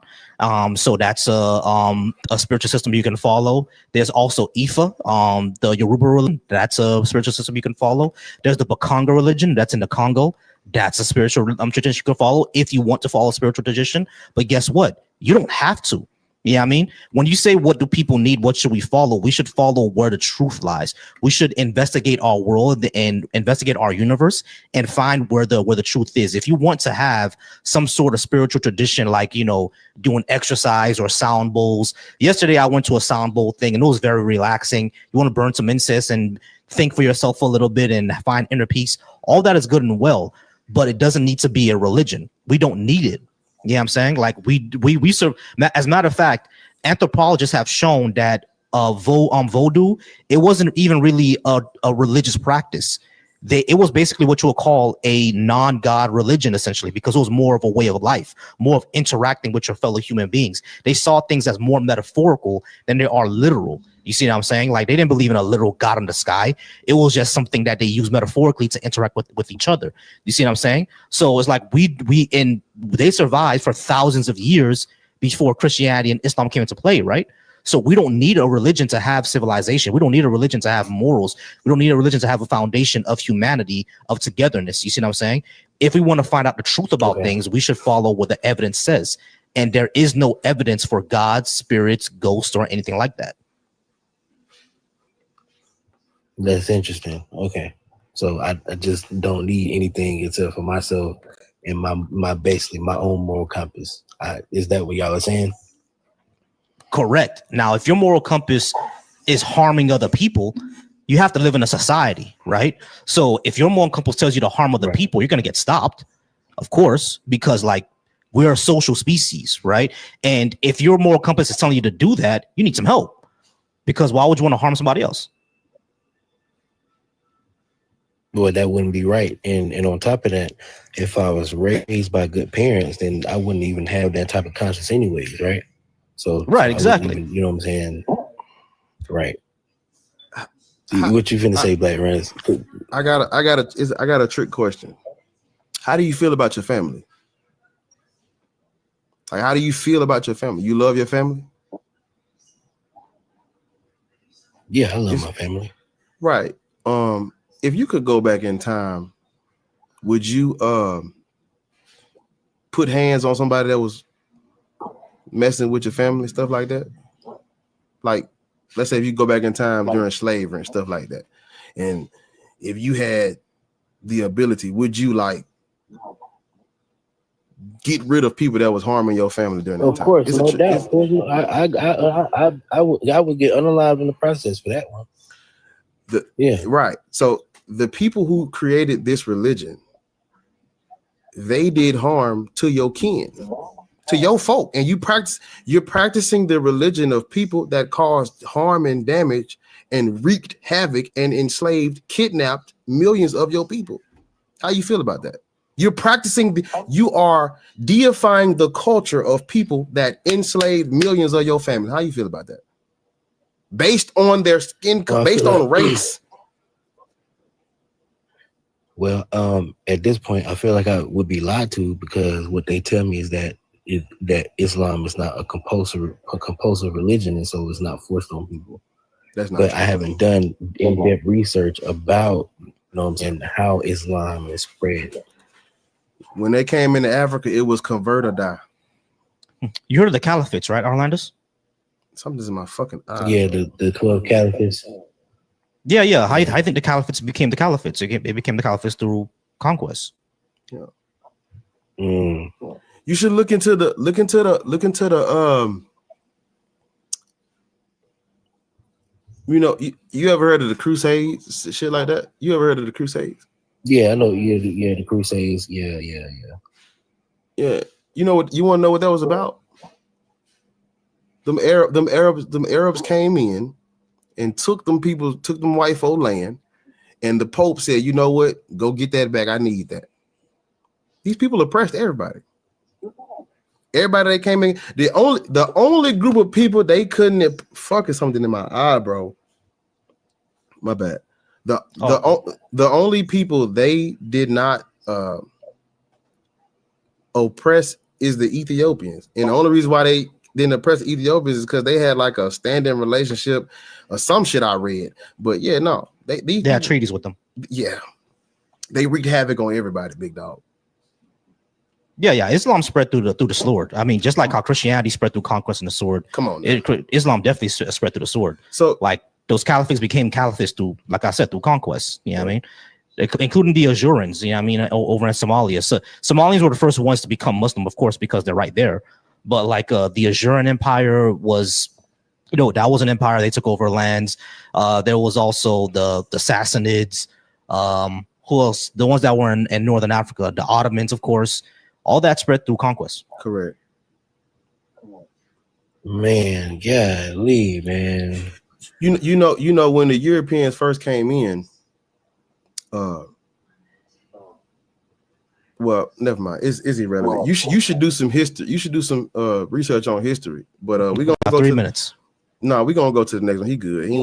S4: So that's a spiritual system you can follow. There's also Ifa, the Yoruba religion. That's a spiritual system you can follow. There's the Bakanga religion. That's in the Congo. That's a spiritual tradition you can follow if you want to follow a spiritual tradition. But guess what? You don't have to. Yeah, I mean, when you say what do people need, what should we follow? We should follow where the truth lies. We should investigate our world and investigate our universe and find where the truth is. If you want to have some sort of spiritual tradition, like, you know, doing exercise or sound bowls. Yesterday, I went to a sound bowl thing and it was very relaxing. You want to burn some incense and think for yourself a little bit and find inner peace. All that is good and well, but it doesn't need to be a religion. We don't need it. Yeah, you know I'm saying, like we serve. As a matter of fact, anthropologists have shown that voodoo, it wasn't even really a religious practice. It was basically what you would call a non-God religion, essentially, because it was more of a way of life, more of interacting with your fellow human beings. They saw things as more metaphorical than they are literal. You see what I'm saying? Like, they didn't believe in a literal God in the sky. It was just something that they used metaphorically to interact with each other. You see what I'm saying? So it's like they survived for thousands of years before Christianity and Islam came into play, right? So we don't need a religion to have civilization. We don't need a religion to have morals. We don't need a religion to have a foundation of humanity, of togetherness. You see what I'm saying? If we want to find out the truth about things, we should follow what the evidence says. And there is no evidence for God, spirits, ghosts, or anything like that.
S7: That's interesting. Okay. So I just don't need anything except for myself and my basically my own moral compass. Is that what y'all are saying?
S4: Correct. Now, if your moral compass is harming other people, you have to live in a society, right? So if your moral compass tells you to harm other people, you're going to get stopped, of course, because like we're a social species, right? And if your moral compass is telling you to do that, you need some help, because why would you want to harm somebody else?
S7: Well, that wouldn't be right. And on top of that, if I was raised by good parents, then I wouldn't even have that type of conscience anyways, right? So
S4: right, exactly.
S7: You know what I'm saying? Right. What you finna say, Black Rance?
S3: I got a trick question. How do you feel about your family? Like, how do you feel about your family? You love your family?
S7: Yeah, I love my family.
S3: Right. If you could go back in time, would you put hands on somebody that was messing with your family, stuff like that? Like, let's say if you go back in time during slavery and stuff like that, and if you had the ability, would you like get rid of people that was harming your family during that time? Of
S7: course, no doubt. I would get unalived in the process for that one.
S3: Right. So the people who created this religion, they did harm to your kin, to your folk, and you're practicing the religion of people that caused harm and damage and wreaked havoc and enslaved, kidnapped millions of your people. How you feel about that? You're practicing, you are deifying the culture of people that enslaved millions of your family. How you feel about that? Based on their skin color, based on race.
S7: Well, at this point, I feel like I would be lied to, because what they tell me is that Islam is not a compulsory religion, and so it's not forced on people.
S3: That's not
S7: but
S3: true.
S7: I haven't done in-depth research about, you know what I'm saying, how Islam is spread.
S3: When they came into Africa, it was convert or die.
S4: You heard of the caliphates, right, Orlandus?
S3: Something's in my fucking eye.
S7: Yeah, the 12 caliphates.
S4: Yeah. I think the caliphates became the caliphates. It became the caliphates through conquest.
S3: Yeah.
S7: Mm.
S3: You should look into the you know, you ever heard of the Crusades, shit like that? You ever heard of the Crusades?
S7: Yeah, I know. Yeah, the Crusades. Yeah.
S3: Yeah. You know what? You want to know what that was about? Them Arabs came in and took them white folk land, and the Pope said, "You know what? Go get that back. I need that." These people oppressed everybody. Everybody that came in, the only group of people they couldn't fucking something in my eye, bro. My bad. The only people they did not oppress is the Ethiopians, and the only reason why they didn't oppress the Ethiopians is because they had like a stand-in relationship or some shit I read. But yeah, no, they
S4: had treaties with them.
S3: Yeah, they wreaked havoc on everybody, big dog.
S4: Yeah. Islam spread through the sword. I mean, just like how Christianity spread through conquest and the sword.
S3: Come on,
S4: Islam definitely spread through the sword. So, like those caliphates became caliphates through, like I said, through conquest. You know what I mean? Including the Azurans. You know what I mean? Over in Somalia. So Somalians were the first ones to become Muslim, of course, because they're right there. But like the Azuran Empire was, that was an empire. They took over lands. There was also the Sassanids. Who else? The ones that were in Northern Africa, the Ottomans, of course. All that spread through conquest.
S3: Correct.
S7: Man, golly, man.
S3: You know when the Europeans first came in, well, never mind. It's irrelevant. You should do some history. You should do some research on history. But we're gonna go
S4: 3 minutes.
S3: No, we're gonna go to the next one. He good. He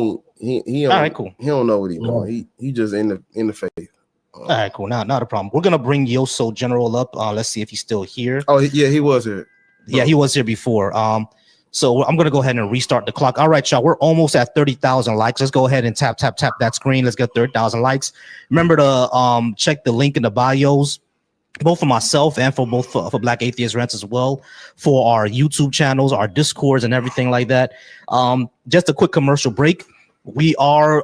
S4: all right, cool.
S3: He don't know what he doing. He just in the faith.
S4: All right, cool. Not a problem. We're gonna bring Yoso General up. Let's see if he's still here.
S3: Oh yeah, he was here.
S4: Yeah, he was here before. So I'm gonna go ahead and restart the clock. All right, y'all. We're almost at 30,000 likes. Let's go ahead and tap that screen. Let's get 30,000 likes. Remember to check the link in the bios, both for myself and for Black Atheist Rants as well, for our YouTube channels, our Discords, and everything like that. Just a quick commercial break. We are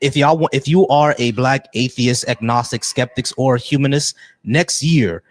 S4: if you are a Black atheist, agnostic, skeptics, or humanist, next year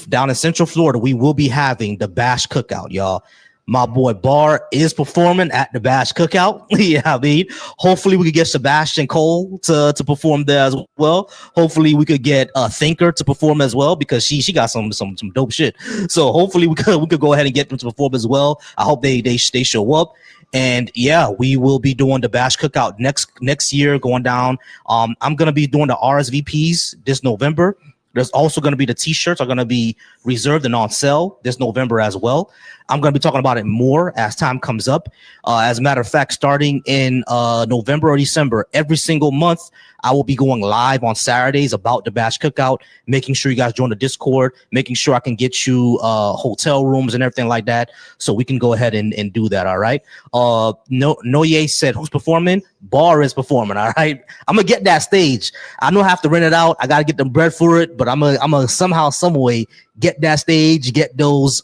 S4: down in Central Florida, we will be having the Bash Cookout, y'all. My boy Bar is performing at the Bash Cookout. Yeah, I mean, hopefully we could get Sebastian Cole to perform there as well. Hopefully we could get Thinker to perform as well, because she got some dope shit. So hopefully we could go ahead and get them to perform as well. I hope they show up. And yeah, we will be doing the Bash Cookout next year going down. I'm gonna be doing the RSVPs this November. There's also going to be the t-shirts are going to be reserved and on sale this November as well. I'm going to be talking about it more as time comes up. As a matter of fact, starting in November or December, every single month, I will be going live on Saturdays about the Bash Cookout, making sure you guys join the Discord, making sure I can get you hotel rooms and everything like that, so we can go ahead and do that, all right? Noye said, who's performing? Bar is performing, all right? I'm going to get that stage. I know I have to rent it out. I got to get the bread for it, but I'm gonna somehow, some way get that stage, get those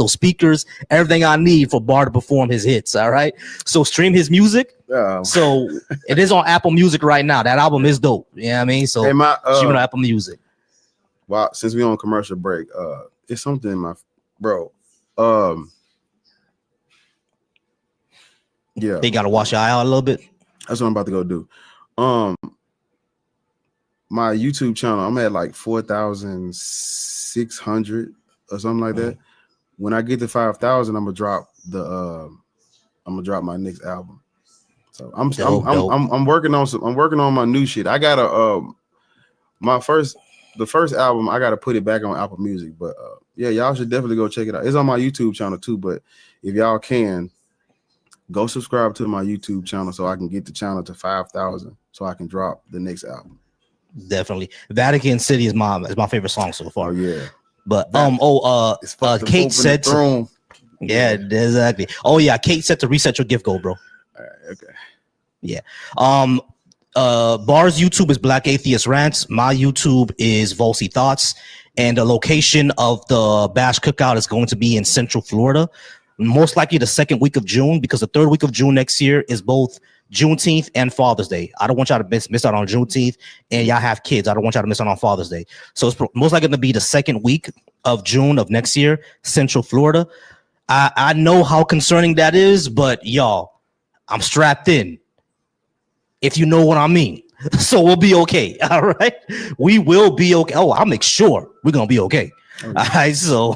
S4: speakers, everything I need for Bar to perform his hits, all right? So stream his music. So it is on Apple Music right now. That album is dope. You know what I mean? So stream on Apple Music.
S3: Wow, since we on commercial break, it's something in my bro. Yeah.
S4: They gotta wash your eye out a little bit.
S3: That's what I'm about to go do. My YouTube channel, I'm at like 4,600 or something like that. When I get to 5,000, I'm gonna drop my next album. So I'm working on my new shit. I gotta the first album, I gotta put it back on Apple Music. But yeah, y'all should definitely go check it out. It's on my YouTube channel too. But if y'all can, go subscribe to my YouTube channel so I can get the channel to 5,000 so I can drop the next album.
S4: Definitely. Vatican City is my favorite song so far.
S3: Oh yeah.
S4: But Kate said yeah, exactly. Oh yeah, Kate said to reset your gift goal, bro.
S3: All right, okay.
S4: Yeah. Bar's YouTube is Black Atheist Rants. My YouTube is Volsy Thoughts. And the location of the Bash Cookout is going to be in Central Florida, most likely the second week of June, because the third week of June next year is both Juneteenth and Father's Day. I don't want y'all to miss out on Juneteenth, and y'all have kids. I don't want y'all to miss out on Father's Day. So it's most likely going to be the second week of June of next year, Central Florida. I know how concerning that is, but y'all, I'm strapped in, if you know what I mean. So we'll be okay. All right. We will be okay. Oh, I'll make sure we're going to be okay. All right. So,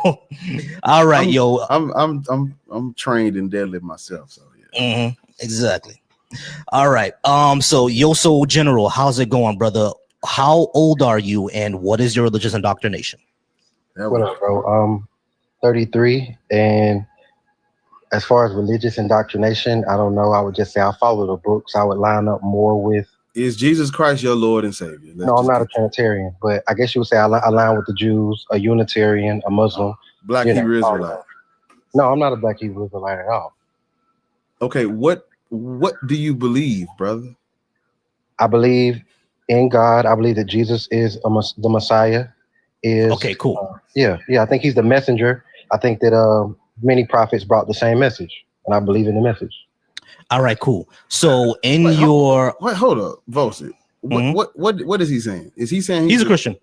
S4: all right,
S3: I'm trained in deadlift myself. So yeah.
S4: Exactly. All right. So Yoso General, how's it going, brother? How old are you and what is your religious indoctrination?
S8: What up, bro? 33, and as far as religious indoctrination, I don't know. I would just say I follow the books. I would line up more with.
S3: Is Jesus Christ your Lord and Savior?
S8: No, I'm not a Trinitarian, but I guess you would say I line with the Jews, a Unitarian, a Muslim.
S3: Black Hebrew Israelite.
S8: No, I'm not a Black Hebrew Israelite at all.
S3: Okay, what do you believe, brother?
S8: I believe in God. I believe that Jesus is the Messiah.
S4: Okay, cool.
S8: Yeah. I think he's the messenger. I think that many prophets brought the same message, and I believe in the message.
S4: All right, cool. So
S3: hold up, Vosi. What is he saying? Is he saying
S4: he's a Christian?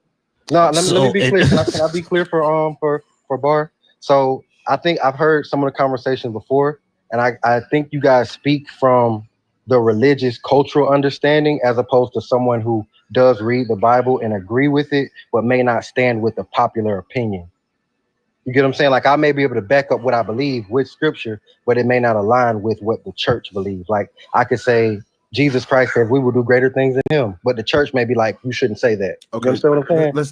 S8: No, let me be clear. Can I be clear for Bar? So I think I've heard some of the conversations before, and I think you guys speak from the religious cultural understanding as opposed to someone who does read the Bible and agree with it, but may not stand with the popular opinion. You get what I'm saying? Like, I may be able to back up what I believe with scripture, but it may not align with what the church believes. Like, I could say Jesus Christ said we will do greater things than him, but the church may be like, you shouldn't say that.
S3: Okay.
S8: You understand what I'm saying?
S3: I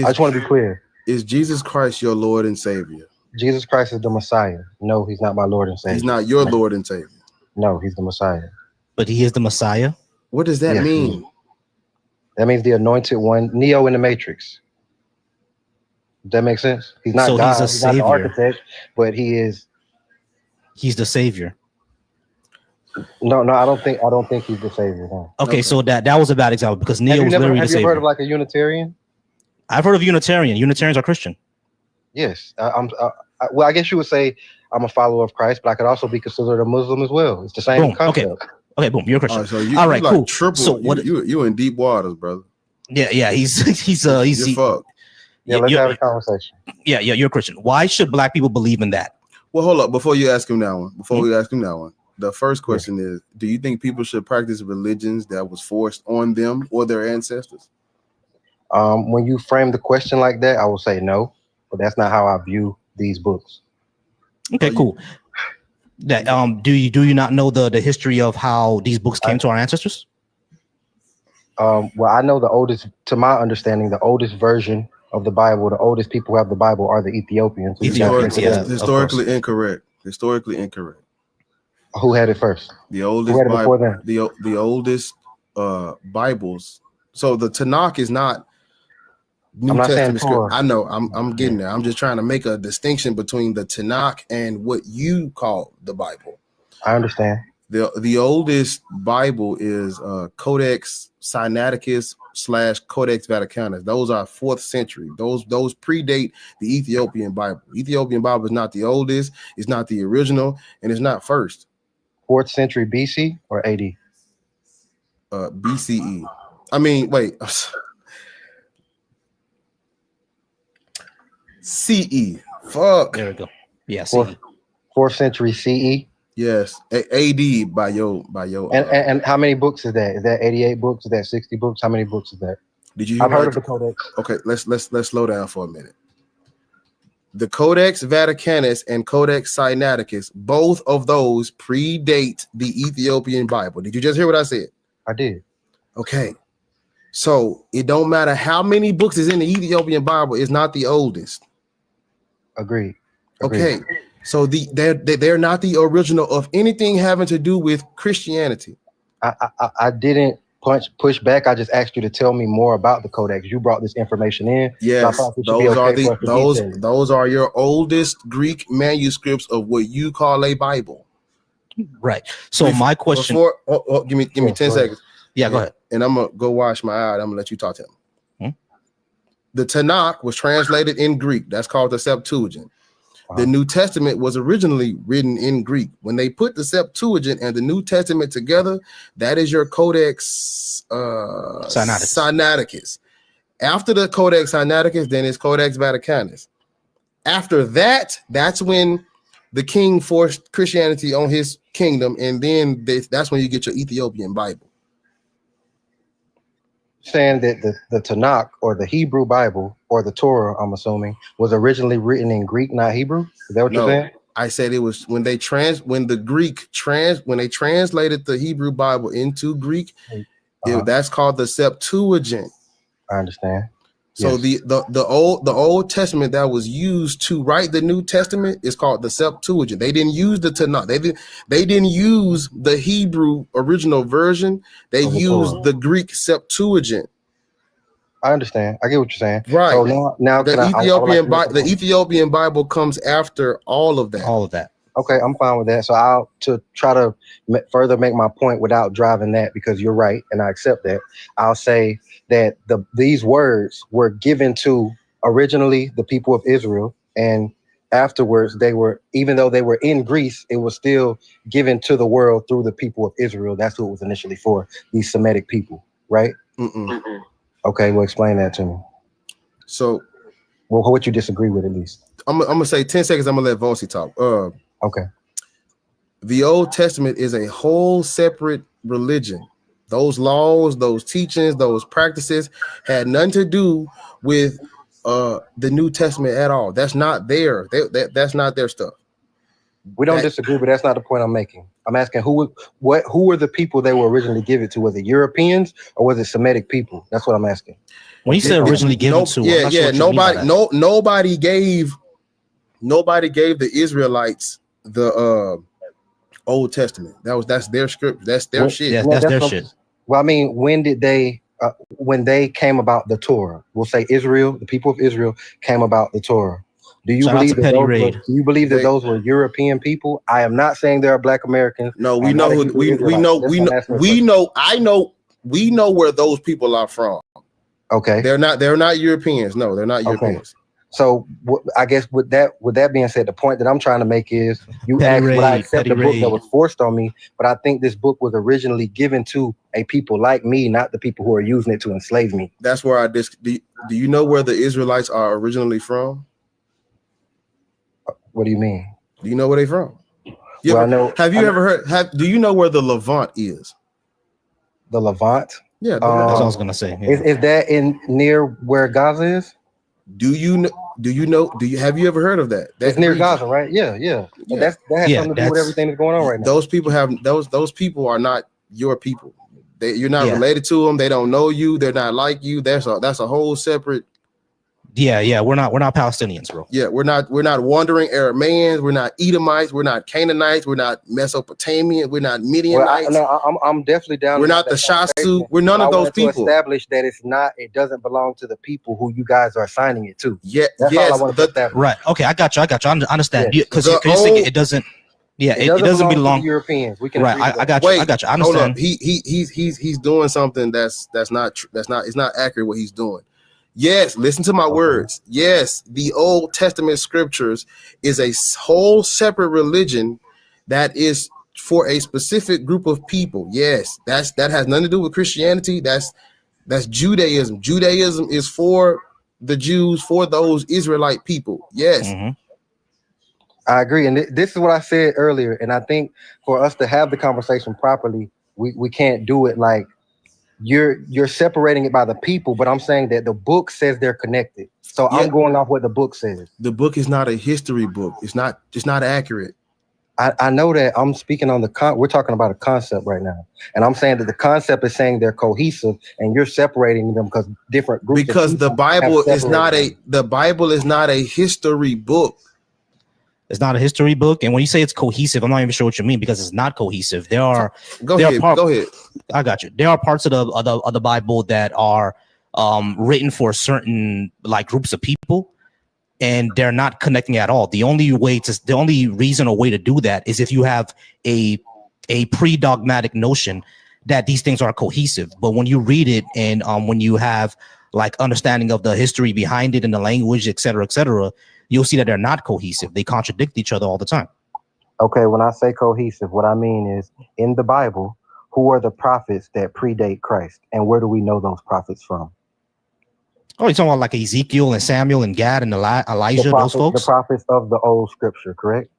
S8: just want to be clear.
S3: Is Jesus Christ your Lord and Savior?
S8: Jesus Christ is the Messiah. No, he's not my Lord and Savior.
S3: He's not your Lord and Savior.
S8: No, he's the Messiah.
S4: But he is the Messiah?
S3: What does that mean?
S8: That means the anointed one, Neo in the Matrix. Does that make sense? He's not God, he's not the architect, but he's
S4: the savior.
S8: No, I don't think he's the savior. No.
S4: Okay, so that was a bad example because Neo was literally the savior.
S8: Have you heard of like a Unitarian?
S4: I've heard of Unitarian. Unitarians are Christian.
S8: Yes, well, I guess you would say I'm a follower of Christ, but I could also be considered a Muslim as well. It's the same concept.
S4: Okay, boom, you're a Christian.
S3: All
S4: right,
S3: like
S4: cool.
S3: Triple, so what? You in deep waters, brother.
S4: Yeah. He's
S3: fucked.
S8: Yeah, let's have a conversation.
S4: Yeah, you're a Christian. Why should Black people believe in that?
S3: Well, hold up. Before you ask him that one, the first question is: do you think people should practice religions that was forced on them or their ancestors?
S8: When you frame the question like that, I will say no, but that's not how I view these books.
S4: Okay, cool. That do you not know the history of how these books came to our ancestors?
S8: Well, I know to my understanding, the oldest version of the Bible, the oldest people who have the Bible are the Ethiopians.
S3: Historically incorrect.
S8: Who had it first?
S3: The oldest
S8: Who had it
S3: Bible,
S8: before them?
S3: the oldest Bibles. So the Tanakh is not New Testament script. I know. I'm getting there. I'm just trying to make a distinction between the Tanakh and what you call the Bible.
S8: I understand.
S3: The oldest Bible is Codex Sinaiticus / Codex Vaticanus. Those are 4th century. Those predate the Ethiopian Bible. Ethiopian Bible is not the oldest, it's not the original, and it's not first.
S8: 4th century BC or AD?
S3: BCE. I mean, wait. CE. Fuck.
S4: There we go. Yeah,
S8: CE. 4th century CE.
S3: Yes, AD by your.
S8: And how many books is that? Is that 88 books? Is that 60 books? How many books is that?
S3: Did you?
S8: I've heard of the Codex.
S3: Okay, let's slow down for a minute. The Codex Vaticanus and Codex Sinaiticus, both of those predate the Ethiopian Bible. Did you just hear what I said?
S8: I did.
S3: Okay, so it don't matter how many books is in the Ethiopian Bible; it's not the oldest.
S8: Agreed.
S3: Okay. So they're not the original of anything having to do with Christianity.
S8: I didn't push back. I just asked you to tell me more about the Codex. You brought this information in.
S3: Yes, so those are your oldest Greek manuscripts of what you call a Bible.
S4: Right. So my question.
S3: Give me 10 seconds.
S4: Yeah, go ahead.
S3: And I'm gonna go wash my eye. I'm gonna let you talk to him. the Tanakh was translated in Greek. That's called the Septuagint. The New Testament was originally written in Greek. When they put the Septuagint and the New Testament together, that is your Codex Sinaiticus. After the Codex Sinaiticus, then it's Codex Vaticanus. After that, that's when the king forced Christianity on his kingdom, and then that's when you get your Ethiopian Bible.
S8: Saying that the Tanakh or the Hebrew Bible or the Torah, I'm assuming, was originally written in Greek, not Hebrew. Is that what you're saying?
S3: I said it was when they translated the Hebrew Bible into Greek. That's called the Septuagint.
S8: I understand.
S3: So the Old Testament that was used to write the New Testament is called the Septuagint. They didn't use the Tanakh. They didn't use the Hebrew original version. They used the Greek Septuagint.
S8: I understand. I get what you're saying.
S3: Right.
S8: So now
S3: the Ethiopian Bible comes after all of that.
S4: All of that.
S8: Okay, I'm fine with that. So to try to further make my point without driving that, because you're right, and I accept that. I'll say that these words were given to originally the people of Israel, and afterwards they were, even though they were in Greece, it was still given to the world through the people of Israel. That's who it was initially for, these Semitic people, right? Okay, well, explain that to me.
S3: So,
S8: well, what you disagree with at least?
S3: I'm gonna say 10 seconds. I'm gonna let Vonsi talk.
S8: Okay.
S3: The Old Testament is a whole separate religion. Those laws, those teachings, those practices had nothing to do with the New Testament at all. That's not their. That's not their stuff.
S8: We don't disagree, but that's not the point I'm making. I'm asking who were the people they were originally given to? Was it Europeans or was it Semitic people? That's what I'm asking.
S4: When you say originally given to,
S3: nobody gave the Israelites the Old Testament. That's their script. That's their shit.
S4: Yeah, that's their shit.
S8: Well, I mean, when they came about the Torah? We'll say Israel, the people of Israel came about the Torah. Do you believe that those were European people? I am not saying they are Black Americans.
S3: No, we know where those people are from.
S8: Okay.
S3: They're not Europeans. No, they're not Europeans.
S8: So I guess with that being said, the point that I'm trying to make is you asked would I accept the book that was forced on me, but I think this book was originally given to a people like me, not the people who are using it to enslave me.
S3: That's where do you know where the Israelites are originally from?
S8: What do you mean?
S3: Do you know where they're from? Do you know where the Levant is?
S8: The Levant?
S4: Yeah, that's what I was gonna say. Yeah.
S8: Is that near where Gaza is?
S3: Have you ever heard of that?
S8: It's near Gaza, right? Yeah. That has something to do with everything that's going on right now.
S3: Those people are not your people. You're not related to them. They don't know you. They're not like you. That's a whole separate.
S4: Yeah. We're not Palestinians, bro.
S3: Yeah, we're not wandering Arameans. We're not Edomites. We're not Canaanites. We're not Mesopotamians. We're not Midianites.
S8: I'm definitely down.
S3: We're not the Shasu. We're none of those people.
S8: Establish that it doesn't belong to the people who you guys are assigning it to.
S3: Yeah,
S4: right. Okay, I got you. I understand because you're saying it doesn't. Yeah, it doesn't belong
S8: to the Europeans. We can
S4: I got you. I got you. I understand.
S3: Hold up. He's doing something that's not it's not accurate what he's doing. Yes, listen to my words. Yes, the Old Testament scriptures is a whole separate religion that is for a specific group of people. Yes, that has nothing to do with Christianity. That's Judaism. Judaism is for the Jews, for those Israelite people. Yes.
S4: Mm-hmm.
S8: I agree. And this is what I said earlier. And I think for us to have the conversation properly, we can't do it like you're separating it by the people, but I'm saying that the book says they're connected. So I'm going off what the book says.
S3: The book is not a history book. It's not accurate.
S8: I know that. I'm speaking on we're talking about a concept right now. And I'm saying that the concept is saying they're cohesive and you're separating them because different groups.
S3: Because the Bible is not a history book.
S4: It's not a history book, and when you say it's cohesive, I'm not even sure what you mean because it's not cohesive. Go
S3: ahead.
S4: I got you. There are parts of the Bible that are written for certain groups of people, and they're not connecting at all. The only reason or way to do that is if you have a pre-dogmatic notion that these things are cohesive. But when you read it and when you have like understanding of the history behind it and the language, et cetera, you'll see that they're not cohesive. They contradict each other all the time.
S8: Okay, when I say cohesive, what I mean is in the Bible, who are the prophets that predate Christ, and where do we know those prophets from?
S4: Oh, you're talking about like Ezekiel and Samuel and Gad and Elijah, those folks?
S8: The prophets of the old scripture, correct?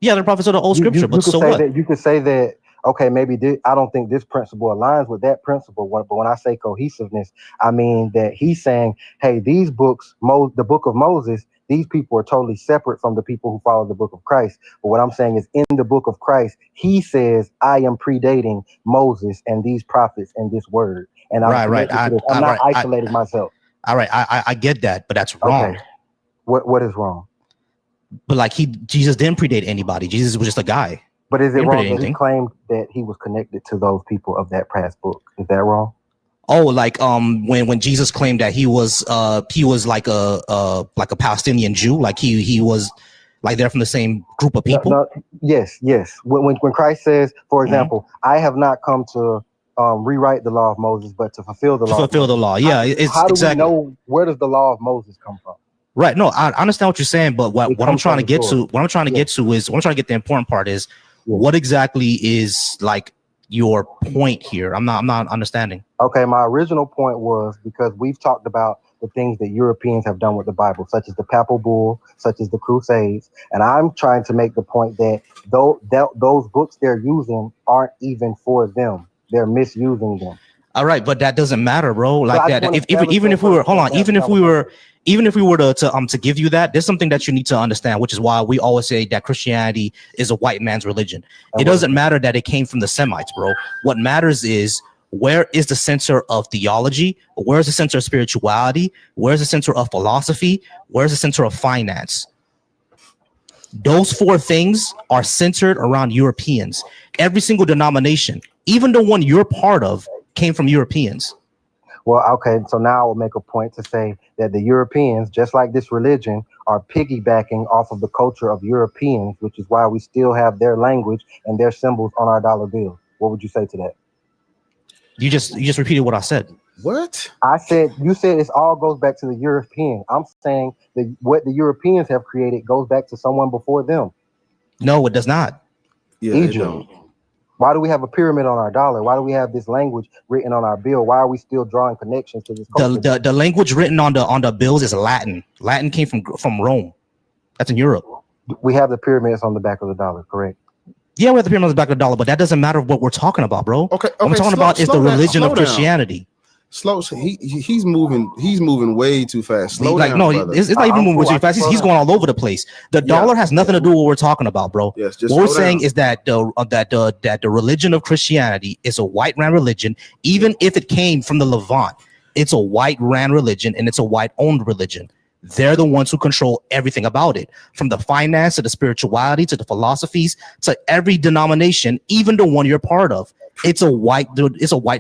S4: Yeah, they're prophets of the old scripture, but so what?
S8: You could say that, okay, maybe I don't think this principle aligns with that principle, but when I say cohesiveness, I mean that he's saying, hey, these books, the book of Moses, these people are totally separate from the people who follow the book of Christ. But what I'm saying is in the book of Christ, he says, I am predating Moses and these prophets and this word. And I'm not isolating myself.
S4: All right, I get that, but that's wrong.
S8: Okay. What is wrong?
S4: But like Jesus didn't predate anybody. Jesus was just a guy.
S8: But is it wrong that he claimed that he was connected to those people of that past book? Is that wrong?
S4: Oh, like when Jesus claimed that he was like a Palestinian Jew, like he was like they're from the same group of people.
S8: Yes. When Christ says, for example, I have not come to rewrite the law of Moses, but to fulfill the law.
S4: Fulfill the law. Yeah,
S8: how do we know where does the law of Moses come from?
S4: Right. No, I understand what you're saying, but what I'm trying to get to, what I'm trying to get to the important part is what exactly is like your point here. I'm not understanding.
S8: Okay, my original point was because we've talked about the things that Europeans have done with the Bible, such as the Papal Bull, such as the Crusades, and I'm trying to make the point that those books they're using aren't even for them. They're misusing them.
S4: All right, but that doesn't matter, bro. Like that. Even if we were to give you that, there's something that you need to understand, which is why we always say that Christianity is a white man's religion. It doesn't matter that it came from the Semites, bro. What matters is where is the center of theology? Where's the center of spirituality? Where's the center of philosophy? Where's the center of finance? Those four things are centered around Europeans. Every single denomination, even the one you're part of, came from Europeans.
S8: Well, okay, so now I will make a point to say that the Europeans, just like this religion, are piggybacking off of the culture of Europeans, which is why we still have their language and their symbols on our dollar bill. What would you say to that?
S4: You just repeated what I said.
S8: What? You said it all goes back to the European. I'm saying that what the Europeans have created goes back to someone before them.
S4: No, it does not.
S3: Yeah,
S8: Egypt. Why do we have a pyramid on our dollar? Why do we have this language written on our bill? Why are we still drawing connections to this culture?
S4: The language written on the bills is Latin. Latin came from Rome. That's in Europe.
S8: We have the pyramids on the back of the dollar, correct?
S4: Yeah, we have the pyramids on the back of the dollar, but that doesn't matter what we're talking about, bro.
S3: Okay.
S4: What I'm talking about is the religion of Christianity.
S3: He's moving way too fast. Slow down, brother.
S4: It's not even moving too fast. He's going all over the place. The dollar has nothing to do with what we're talking about, bro.
S3: Yes, just
S4: what we're saying is that the religion of Christianity is a white man religion, even if it came from the Levant. It's a white ran religion and it's a white owned religion. They're the ones who control everything about it, from the finance to the spirituality to the philosophies to every denomination, even the one you're part of. It's a white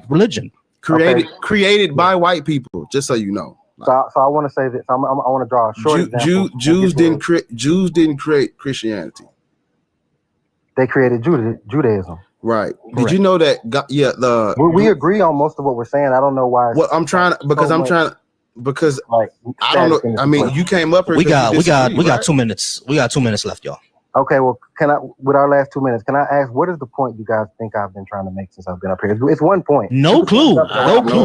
S4: religion.
S3: Created by white people, just so you know.
S8: So I want to say this. I want to draw a short example.
S3: Jews didn't create Christianity.
S8: They created Judaism.
S3: Right. Correct. Did you know that?
S8: We agree on most of what we're saying. I don't know why.
S3: Well, because I don't know. I mean, you came up here.
S4: We got 2 minutes. We got 2 minutes left, y'all.
S8: Okay, well, with our last 2 minutes, can I ask what is the point you guys think I've been trying to make since I've been up here? It's one point.
S4: No clue,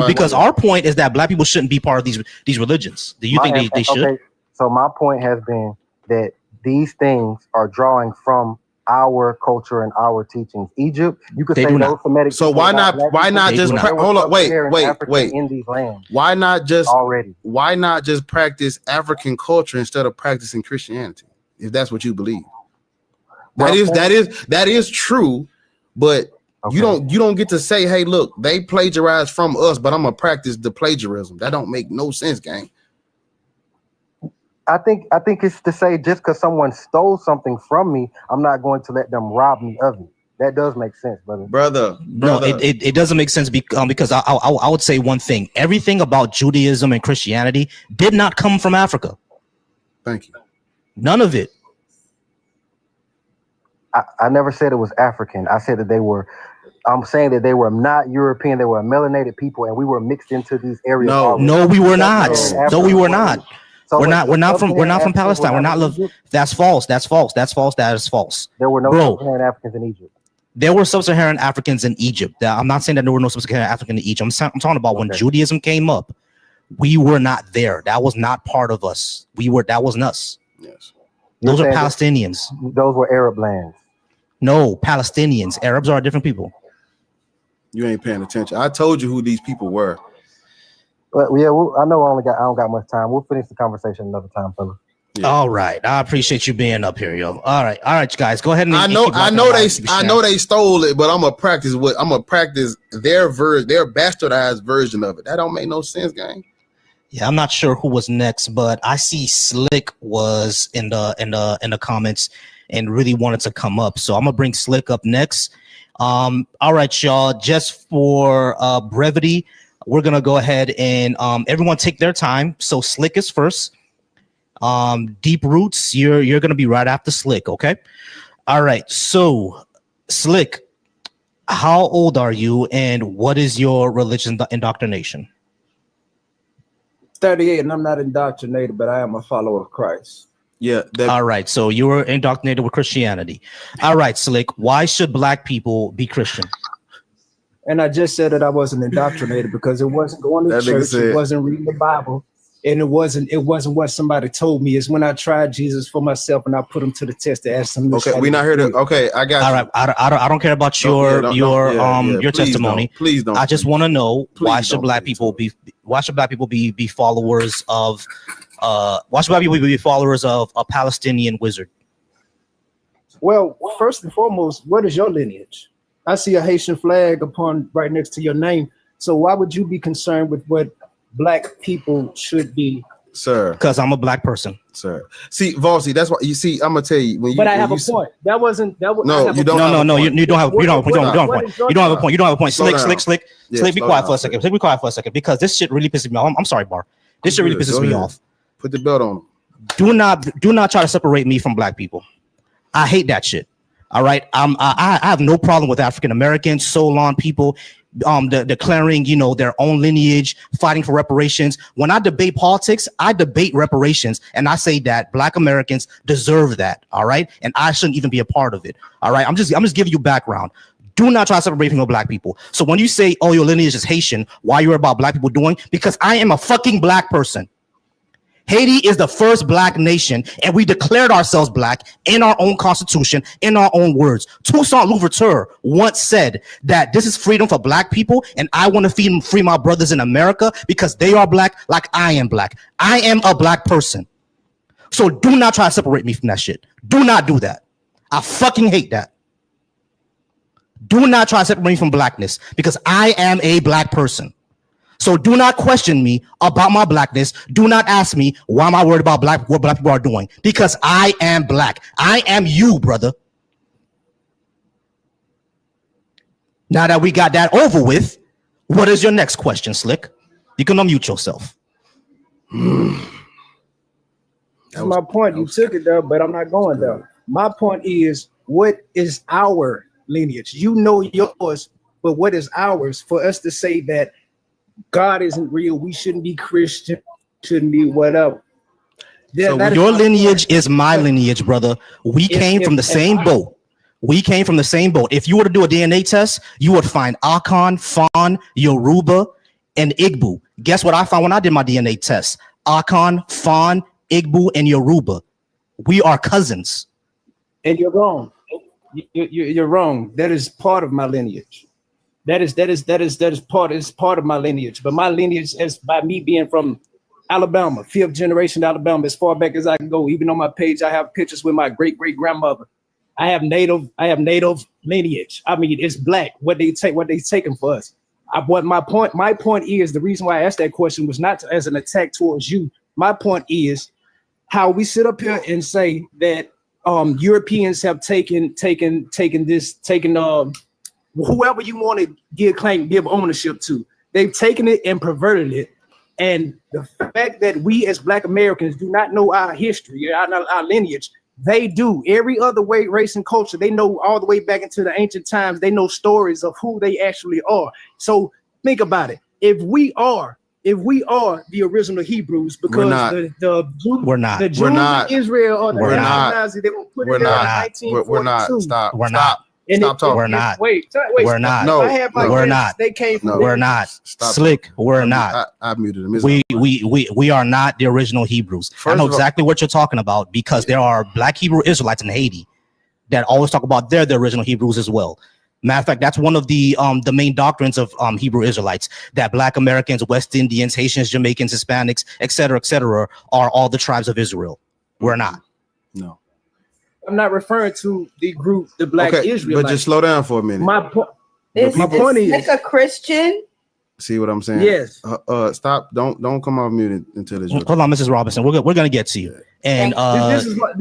S4: because our point is that black people shouldn't be part of these religions. Do you think they should? Okay,
S8: so my point has been that these things are drawing from our culture and our teachings. Egypt, you could say those Semitic.
S3: So why not just hold up? Wait.
S8: In these lands,
S3: why not just practice African culture instead of practicing Christianity? If that's what you believe. That is true, but you don't get to say, hey, look, they plagiarized from us, but I'm gonna practice the plagiarism. That don't make no sense, gang.
S8: I think it's to say just because someone stole something from me, I'm not going to let them rob me of it. That does make sense, brother.
S4: No, it doesn't make sense because I would say one thing. Everything about Judaism and Christianity did not come from Africa.
S3: Thank you.
S4: None of it.
S8: I never said it was African. I said that they were. I'm saying that they were not European. They were melanated people, and we were mixed into these areas.
S4: No, we were not. No, we were not. So we're not from Palestine. We're not. That's false. That's false. That's false. That is false.
S8: There were no sub-Saharan Africans in Egypt.
S4: There were sub-Saharan Africans in Egypt. I'm not saying that there were no sub-Saharan Africans in Egypt. I'm talking about when Judaism came up. We were not there. That was not part of us. That wasn't us.
S3: Yes.
S4: Those are Palestinians.
S8: Those were Arab lands.
S4: No, Palestinians. Arabs are different people.
S3: You ain't paying attention. I told you who these people were.
S8: But yeah, I know I don't got much time. We'll finish the conversation another time, fella.
S4: Yeah. All right, I appreciate you being up here, yo. All right, guys, go ahead and.
S3: I know they stole it, but I'm gonna practice their bastardized version of it. That don't make no sense, gang.
S4: Yeah, I'm not sure who was next, but I see Slick was in the comments and really wanted to come up, so I'm gonna bring Slick up next. All right, y'all. Just for brevity, we're gonna go ahead and everyone take their time. So Slick is first. Deep Roots, you're gonna be right after Slick, okay? All right. So Slick, how old are you, and what is your religious indoctrination?
S9: 38, and I'm not indoctrinated, but I am a follower of Christ.
S3: Yeah.
S4: All right. So you were indoctrinated with Christianity. All right, Slick. Why should Black people be Christian?
S9: And I just said that I wasn't indoctrinated because it wasn't going to church, it wasn't reading the Bible, and it wasn't what somebody told me. It's when I tried Jesus for myself and I put him to the test to ask him.
S3: Okay, we're not here to. Okay, I got.
S4: All right. I don't care about your testimony.
S3: Please don't.
S4: I just want to know why should Black people be followers of why should Black people be followers of a Palestinian wizard?
S9: Well, first and foremost, what is your lineage? I see a Haitian flag right next to your name. So why would you be concerned with what Black people should be?
S3: Sir,
S4: because I'm a Black person,
S3: sir. See, Valsy, that's why you see. I'm gonna tell you when you.
S9: But I have a point. That wasn't.
S3: No, you don't.
S4: No, you don't have. You don't have a point. You don't have a point. You don't have a point. Slick. Be quiet for a second. Slick, be quiet for a second because this shit really pisses me off. I'm sorry, Bar. This shit really pisses me off.
S3: Put the belt on.
S4: Do not try to separate me from Black people. I hate that shit. All right. I have no problem with African Americans, Solon people, declaring, their own lineage, fighting for reparations. When I debate politics, I debate reparations, and I say that Black Americans deserve that. All right, and I shouldn't even be a part of it. All right, I'm just giving you background. Do not try to separate me from Black people. So when you say, "Oh, your lineage is Haitian," why you're about Black people doing? Because I am a fucking Black person. Haiti is the first Black nation, and we declared ourselves Black in our own constitution, in our own words. Toussaint Louverture once said that this is freedom for Black people, and I want to free my brothers in America because they are Black like I am Black. I am a Black person. So do not try to separate me from that shit. Do not do that. I fucking hate that. Do not try to separate me from Blackness because I am a Black person. So do not question me about my Blackness. Do not ask me why am I worried about what Black people are doing, because I am Black. I am you, brother. Now that we got that over with, what is your next question, Slick? You can unmute yourself.
S9: That's my point. You took it there, but I'm not going there. My point is, what is our lineage? You know yours, but what is ours? For us to say that God isn't real, we shouldn't be Christian, shouldn't be whatever.
S4: So your lineage is my lineage, brother. We came from the same boat. We came from the same boat. If you were to do a DNA test, you would find Akan, Fon, Yoruba, and Igbo. Guess what I found when I did my DNA test? Akan, Fon, Igbo, and Yoruba. We are cousins.
S9: And you're wrong. You're wrong. That is part of my lineage. That is part of my lineage. But my lineage is by me being from Alabama, 5th generation Alabama, as far back as I can go. Even on my page, I have pictures with my great grandmother. I have native lineage. I mean, it's Black. What they taking for us. My point is, the reason why I asked that question was not as an attack towards you. My point is how we sit up here and say that Europeans have taken whoever you want to give ownership to, they've taken it and perverted it. And the fact that we as Black Americans do not know our history, our lineage, They do. Every other way, race and culture, they know all the way back into the ancient times. They know stories of who they actually are. So think about it. If we are the original Hebrews, because
S4: we're not.
S9: The Jews in Israel or the Ashkenazi, they will put it in 1942.
S3: We're not. Stop.
S4: We're not.
S9: And
S3: Stop talking.
S4: We're not.
S9: Wait.
S4: We're not.
S3: No,
S4: we're not.
S9: They came from
S4: we're not.
S3: Stop.
S4: Slick. We're not.
S3: I muted him.
S4: We are not the original Hebrews. I know exactly what you're talking about because there are Black Hebrew Israelites in Haiti that always talk about they're the original Hebrews as well. Matter of fact, that's one of the main doctrines of Hebrew Israelites, that Black Americans, West Indians, Haitians, Jamaicans, Hispanics, etc., are all the tribes of Israel. We're not.
S3: No.
S9: I'm not referring to the group, the Black Israelites.
S3: But just slow down for a minute.
S9: My point is,
S10: like a Christian.
S3: See what I'm saying?
S9: Yes.
S3: Stop. Don't come off mute until this.
S4: Hold on, Mrs. Robinson. We're gonna get to you. And